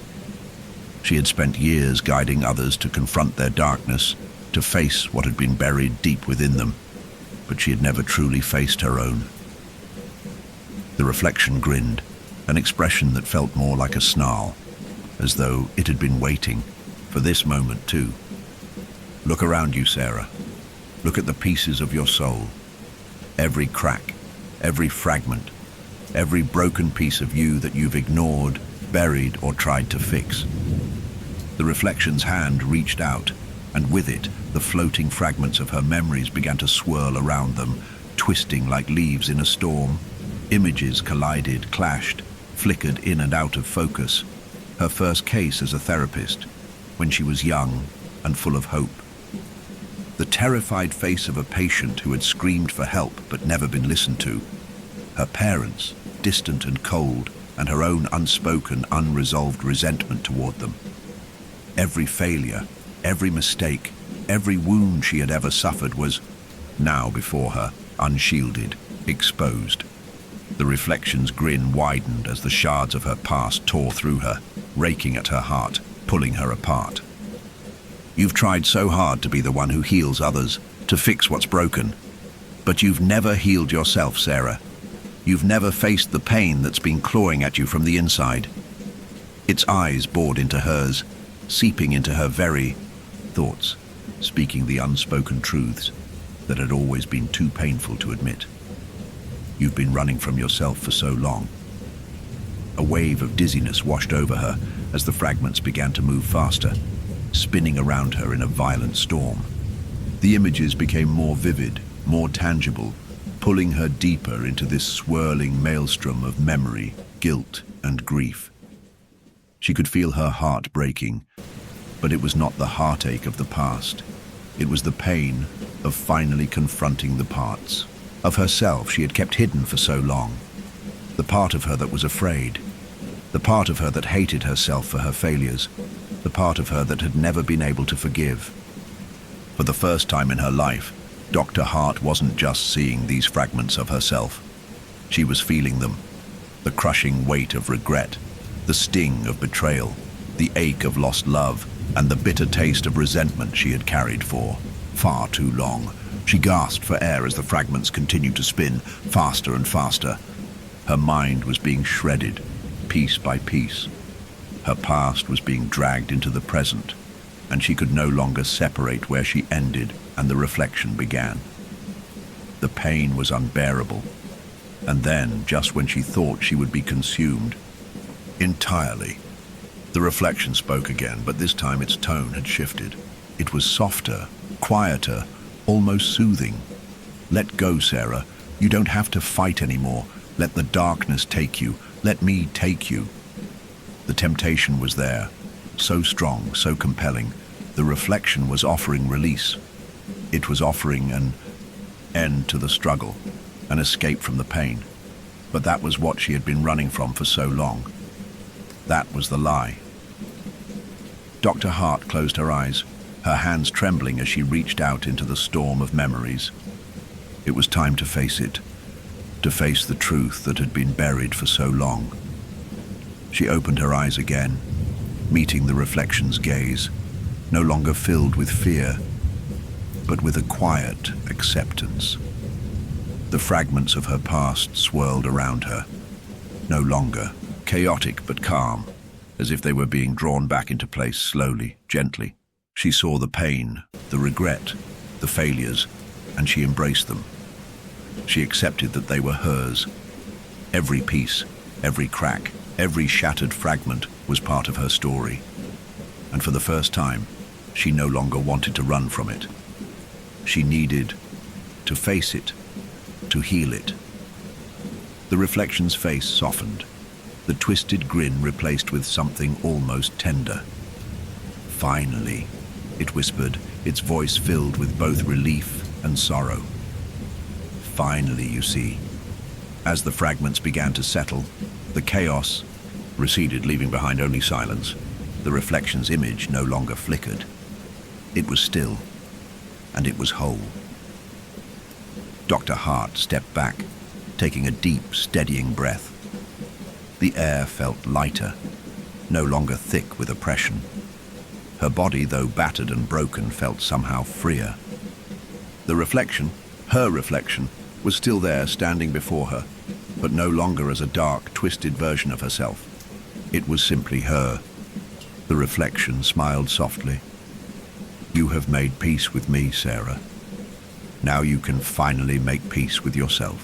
She had spent years guiding others to confront their darkness, to face what had been buried deep within them, but she had never truly faced her own. The reflection grinned, an expression that felt more like a snarl, as though it had been waiting for this moment too. "Look around you, Sarah. Look at the pieces of your soul. Every crack, every fragment, every broken piece of you that you've ignored, buried, or tried to fix." The reflection's hand reached out, and with it, the floating fragments of her memories began to swirl around them, twisting like leaves in a storm. Images collided, clashed, flickered in and out of focus. Her first case as a therapist, when she was young and full of hope. The terrified face of a patient who had screamed for help but never been listened to. Her parents, distant and cold, and her own unspoken, unresolved resentment toward them. Every failure, every mistake, every wound she had ever suffered was now before her, unshielded, exposed. The reflection's grin widened as the shards of her past tore through her, raking at her heart, pulling her apart. "You've tried so hard to be the one who heals others, to fix what's broken. But you've never healed yourself, Sarah. You've never faced the pain that's been clawing at you from the inside." Its eyes bored into hers, seeping into her very thoughts, speaking the unspoken truths that had always been too painful to admit. "You've been running from yourself for so long." A wave of dizziness washed over her as the fragments began to move faster, spinning around her in a violent storm. The images became more vivid, more tangible, pulling her deeper into this swirling maelstrom of memory, guilt, and grief. She could feel her heart breaking, but it was not the heartache of the past. It was the pain of finally confronting the parts of herself she had kept hidden for so long. The part of her that was afraid, the part of her that hated herself for her failures, the part of her that had never been able to forgive. For the first time in her life, Dr. Hart wasn't just seeing these fragments of herself. She was feeling them, the crushing weight of regret, the sting of betrayal, the ache of lost love, and the bitter taste of resentment she had carried for far too long. She gasped for air as the fragments continued to spin, faster and faster. Her mind was being shredded, piece by piece. Her past was being dragged into the present, and she could no longer separate where she ended and the reflection began. The pain was unbearable, and then, just when she thought she would be consumed entirely, the reflection spoke again, but this time its tone had shifted. It was softer, quieter, almost soothing. "Let go, Sarah. You don't have to fight anymore. Let the darkness take you. Let me take you." The temptation was there, so strong, so compelling. The reflection was offering release. It was offering an end to the struggle, an escape from the pain. But that was what she had been running from for so long. That was the lie. Dr. Hart closed her eyes, her hands trembling as she reached out into the storm of memories. It was time to face it, to face the truth that had been buried for so long. She opened her eyes again, meeting the reflection's gaze, no longer filled with fear, but with a quiet acceptance. The fragments of her past swirled around her, no longer chaotic but calm, as if they were being drawn back into place slowly, gently. She saw the pain, the regret, the failures, and she embraced them. She accepted that they were hers. Every piece, every crack, every shattered fragment was part of her story. And for the first time, she no longer wanted to run from it. She needed to face it, to heal it. The reflection's face softened, the twisted grin replaced with something almost tender. "Finally," it whispered, its voice filled with both relief and sorrow. "Finally, you see." As the fragments began to settle, the chaos receded, leaving behind only silence. The reflection's image no longer flickered. It was still, and it was whole. Dr. Hart stepped back, taking a deep, steadying breath. The air felt lighter, no longer thick with oppression. Her body, though battered and broken, felt somehow freer. The reflection, her reflection, was still there, standing before her, but no longer as a dark, twisted version of herself. It was simply her. The reflection smiled softly. "You have made peace with me, Sarah. Now you can finally make peace with yourself."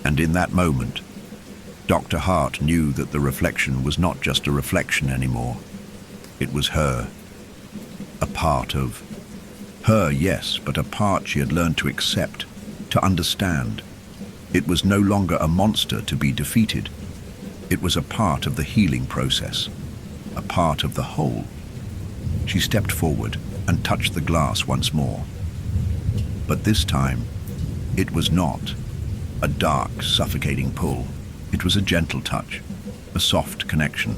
And in that moment, Dr. Hart knew that the reflection was not just a reflection anymore. It was her. A part of her, yes, but a part she had learned to accept, to understand. It was no longer a monster to be defeated. It was a part of the healing process, a part of the whole. She stepped forward and touched the glass once more. But this time, it was not a dark, suffocating pull. It was a gentle touch, a soft connection.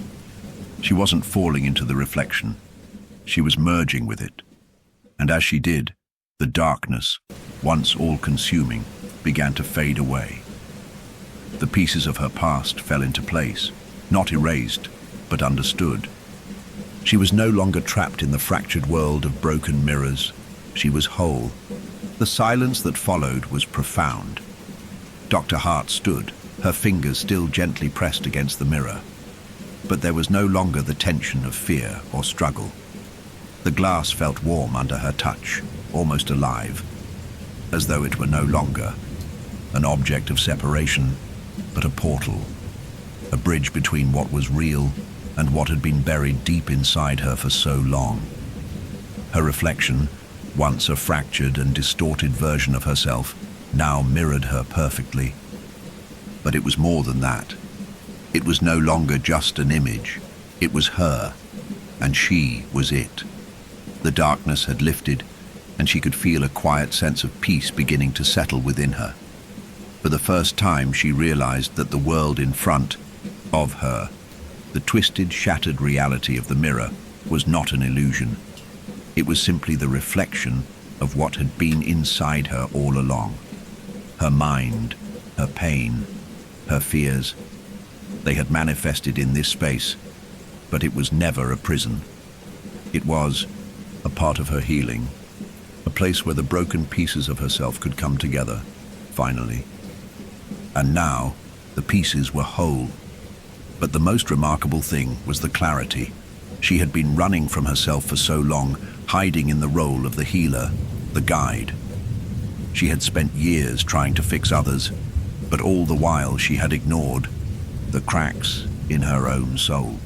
She wasn't falling into the reflection. She was merging with it. And as she did, the darkness, once all-consuming, began to fade away. The pieces of her past fell into place, not erased, but understood. She was no longer trapped in the fractured world of broken mirrors. She was whole. The silence that followed was profound. Dr. Hart stood, her fingers still gently pressed against the mirror. But there was no longer the tension of fear or struggle. The glass felt warm under her touch, almost alive, as though it were no longer an object of separation, but a portal, a bridge between what was real and what had been buried deep inside her for so long. Her reflection, once a fractured and distorted version of herself, now mirrored her perfectly. But it was more than that. It was no longer just an image. It was her, and she was it. The darkness had lifted, and she could feel a quiet sense of peace beginning to settle within her. For the first time, she realized that the world in front of her, the twisted, shattered reality of the mirror, was not an illusion. It was simply the reflection of what had been inside her all along. Her mind, her pain, her fears, they had manifested in this space, but it was never a prison. It was a part of her healing, a place where the broken pieces of herself could come together, finally. And now, the pieces were whole. But the most remarkable thing was the clarity. She had been running from herself for so long, hiding in the role of the healer, the guide. She had spent years trying to fix others, but all the while she had ignored the cracks in her own soul.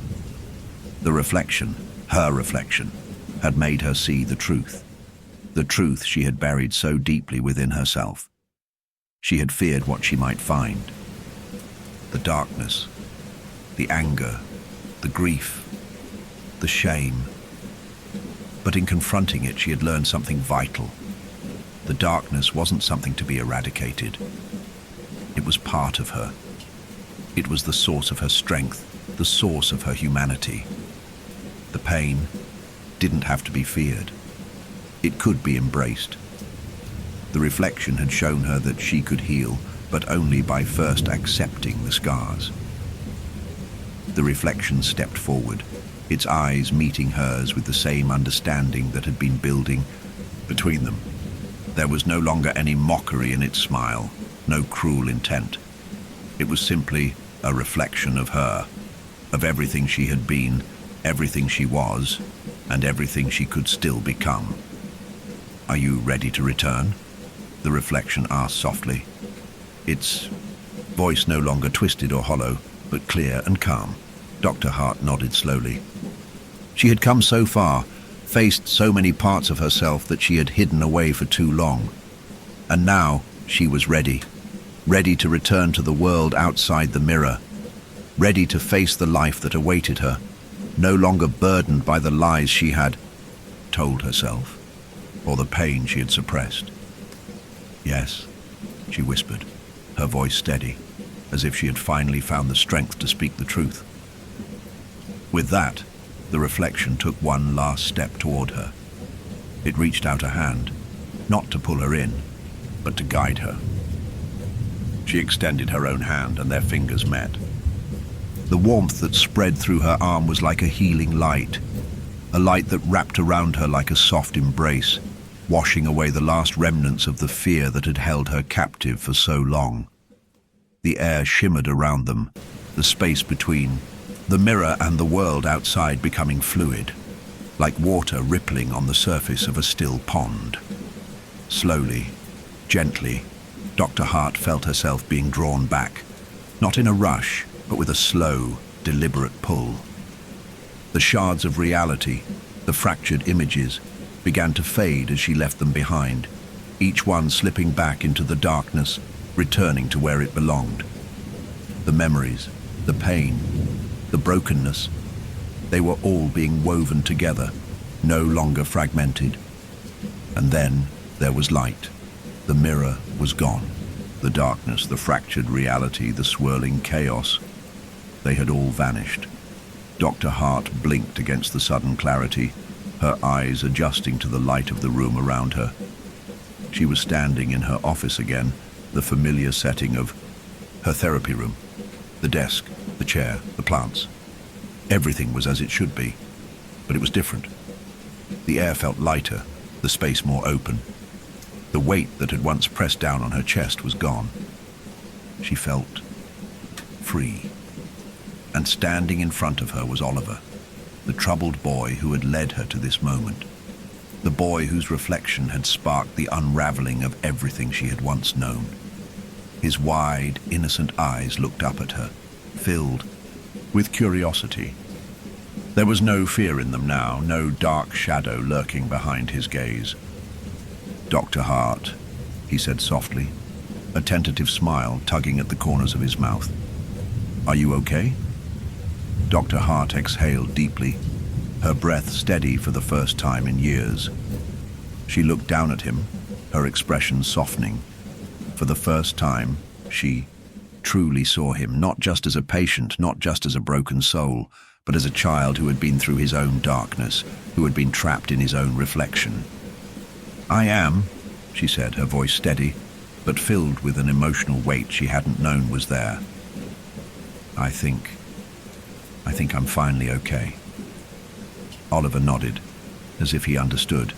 The reflection, her reflection, had made her see the truth she had buried so deeply within herself. She had feared what she might find. The darkness, the anger, the grief, the shame. But in confronting it, she had learned something vital. The darkness wasn't something to be eradicated. It was part of her. It was the source of her strength, the source of her humanity. The pain didn't have to be feared. It could be embraced. The reflection had shown her that she could heal, but only by first accepting the scars. The reflection stepped forward, its eyes meeting hers with the same understanding that had been building between them. There was no longer any mockery in its smile, no cruel intent. It was simply a reflection of her, of everything she had been, everything she was, and everything she could still become. "Are you ready to return?" the reflection asked softly. Its voice no longer twisted or hollow, but clear and calm. Dr. Hart nodded slowly. She had come so far, faced so many parts of herself that she had hidden away for too long. And now she was ready to return to the world outside the mirror, ready to face the life that awaited her, no longer burdened by the lies she had told herself, or the pain she had suppressed. "Yes," she whispered, her voice steady, as if she had finally found the strength to speak the truth. With that, the reflection took one last step toward her. It reached out a hand, not to pull her in, but to guide her. She extended her own hand, and their fingers met. The warmth that spread through her arm was like a healing light, a light that wrapped around her like a soft embrace, washing away the last remnants of the fear that had held her captive for so long. The air shimmered around them, the space between the mirror and the world outside becoming fluid, like water rippling on the surface of a still pond. Slowly, gently, Dr. Hart felt herself being drawn back, not in a rush, but with a slow, deliberate pull. The shards of reality, the fractured images, began to fade as she left them behind, each one slipping back into the darkness, returning to where it belonged. The memories, the pain, the brokenness, they were all being woven together, no longer fragmented. And then there was light. The mirror was gone. The darkness, the fractured reality, the swirling chaos, they had all vanished. Dr. Hart blinked against the sudden clarity, her eyes adjusting to the light of the room around her. She was standing in her office again, the familiar setting of her therapy room. The desk, the chair, the plants. Everything was as it should be, but it was different. The air felt lighter, the space more open. The weight that had once pressed down on her chest was gone. She felt free. And standing in front of her was Oliver, the troubled boy who had led her to this moment. The boy whose reflection had sparked the unraveling of everything she had once known. His wide, innocent eyes looked up at her, filled with curiosity. There was no fear in them now, no dark shadow lurking behind his gaze. "Dr. Hart," he said softly, a tentative smile tugging at the corners of his mouth. "Are you okay?" Dr. Hart exhaled deeply, her breath steady for the first time in years. She looked down at him, her expression softening. For the first time, she truly saw him, not just as a patient, not just as a broken soul, but as a child who had been through his own darkness, who had been trapped in his own reflection. "I am," she said, her voice steady, but filled with an emotional weight she hadn't known was there. I think I'm finally okay." Oliver nodded, as if he understood.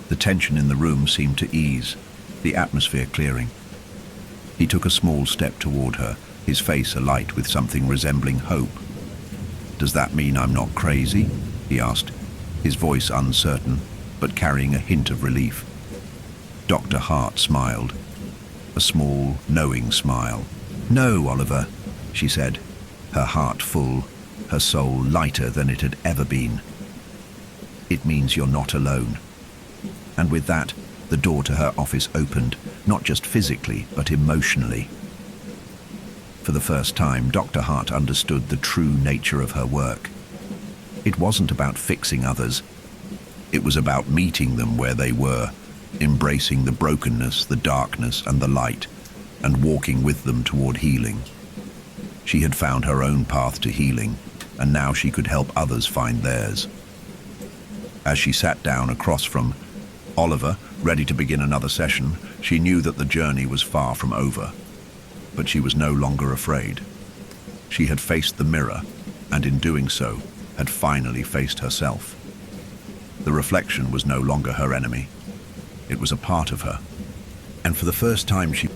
The tension in the room seemed to ease, the atmosphere clearing. He took a small step toward her, his face alight with something resembling hope. "Does that mean I'm not crazy?" he asked, his voice uncertain, but carrying a hint of relief. Dr. Hart smiled, a small, knowing smile. "No, Oliver," she said, her heart full, her soul lighter than it had ever been. "It means you're not alone." And with that, the door to her office opened, not just physically, but emotionally. For the first time, Dr. Hart understood the true nature of her work. It wasn't about fixing others. It was about meeting them where they were, embracing the brokenness, the darkness, and the light, and walking with them toward healing. She had found her own path to healing, and now she could help others find theirs. As she sat down across from Oliver, ready to begin another session, she knew that the journey was far from over. But she was no longer afraid. She had faced the mirror, and in doing so, had finally faced herself. The reflection was no longer her enemy. It was a part of her. And for the first time, she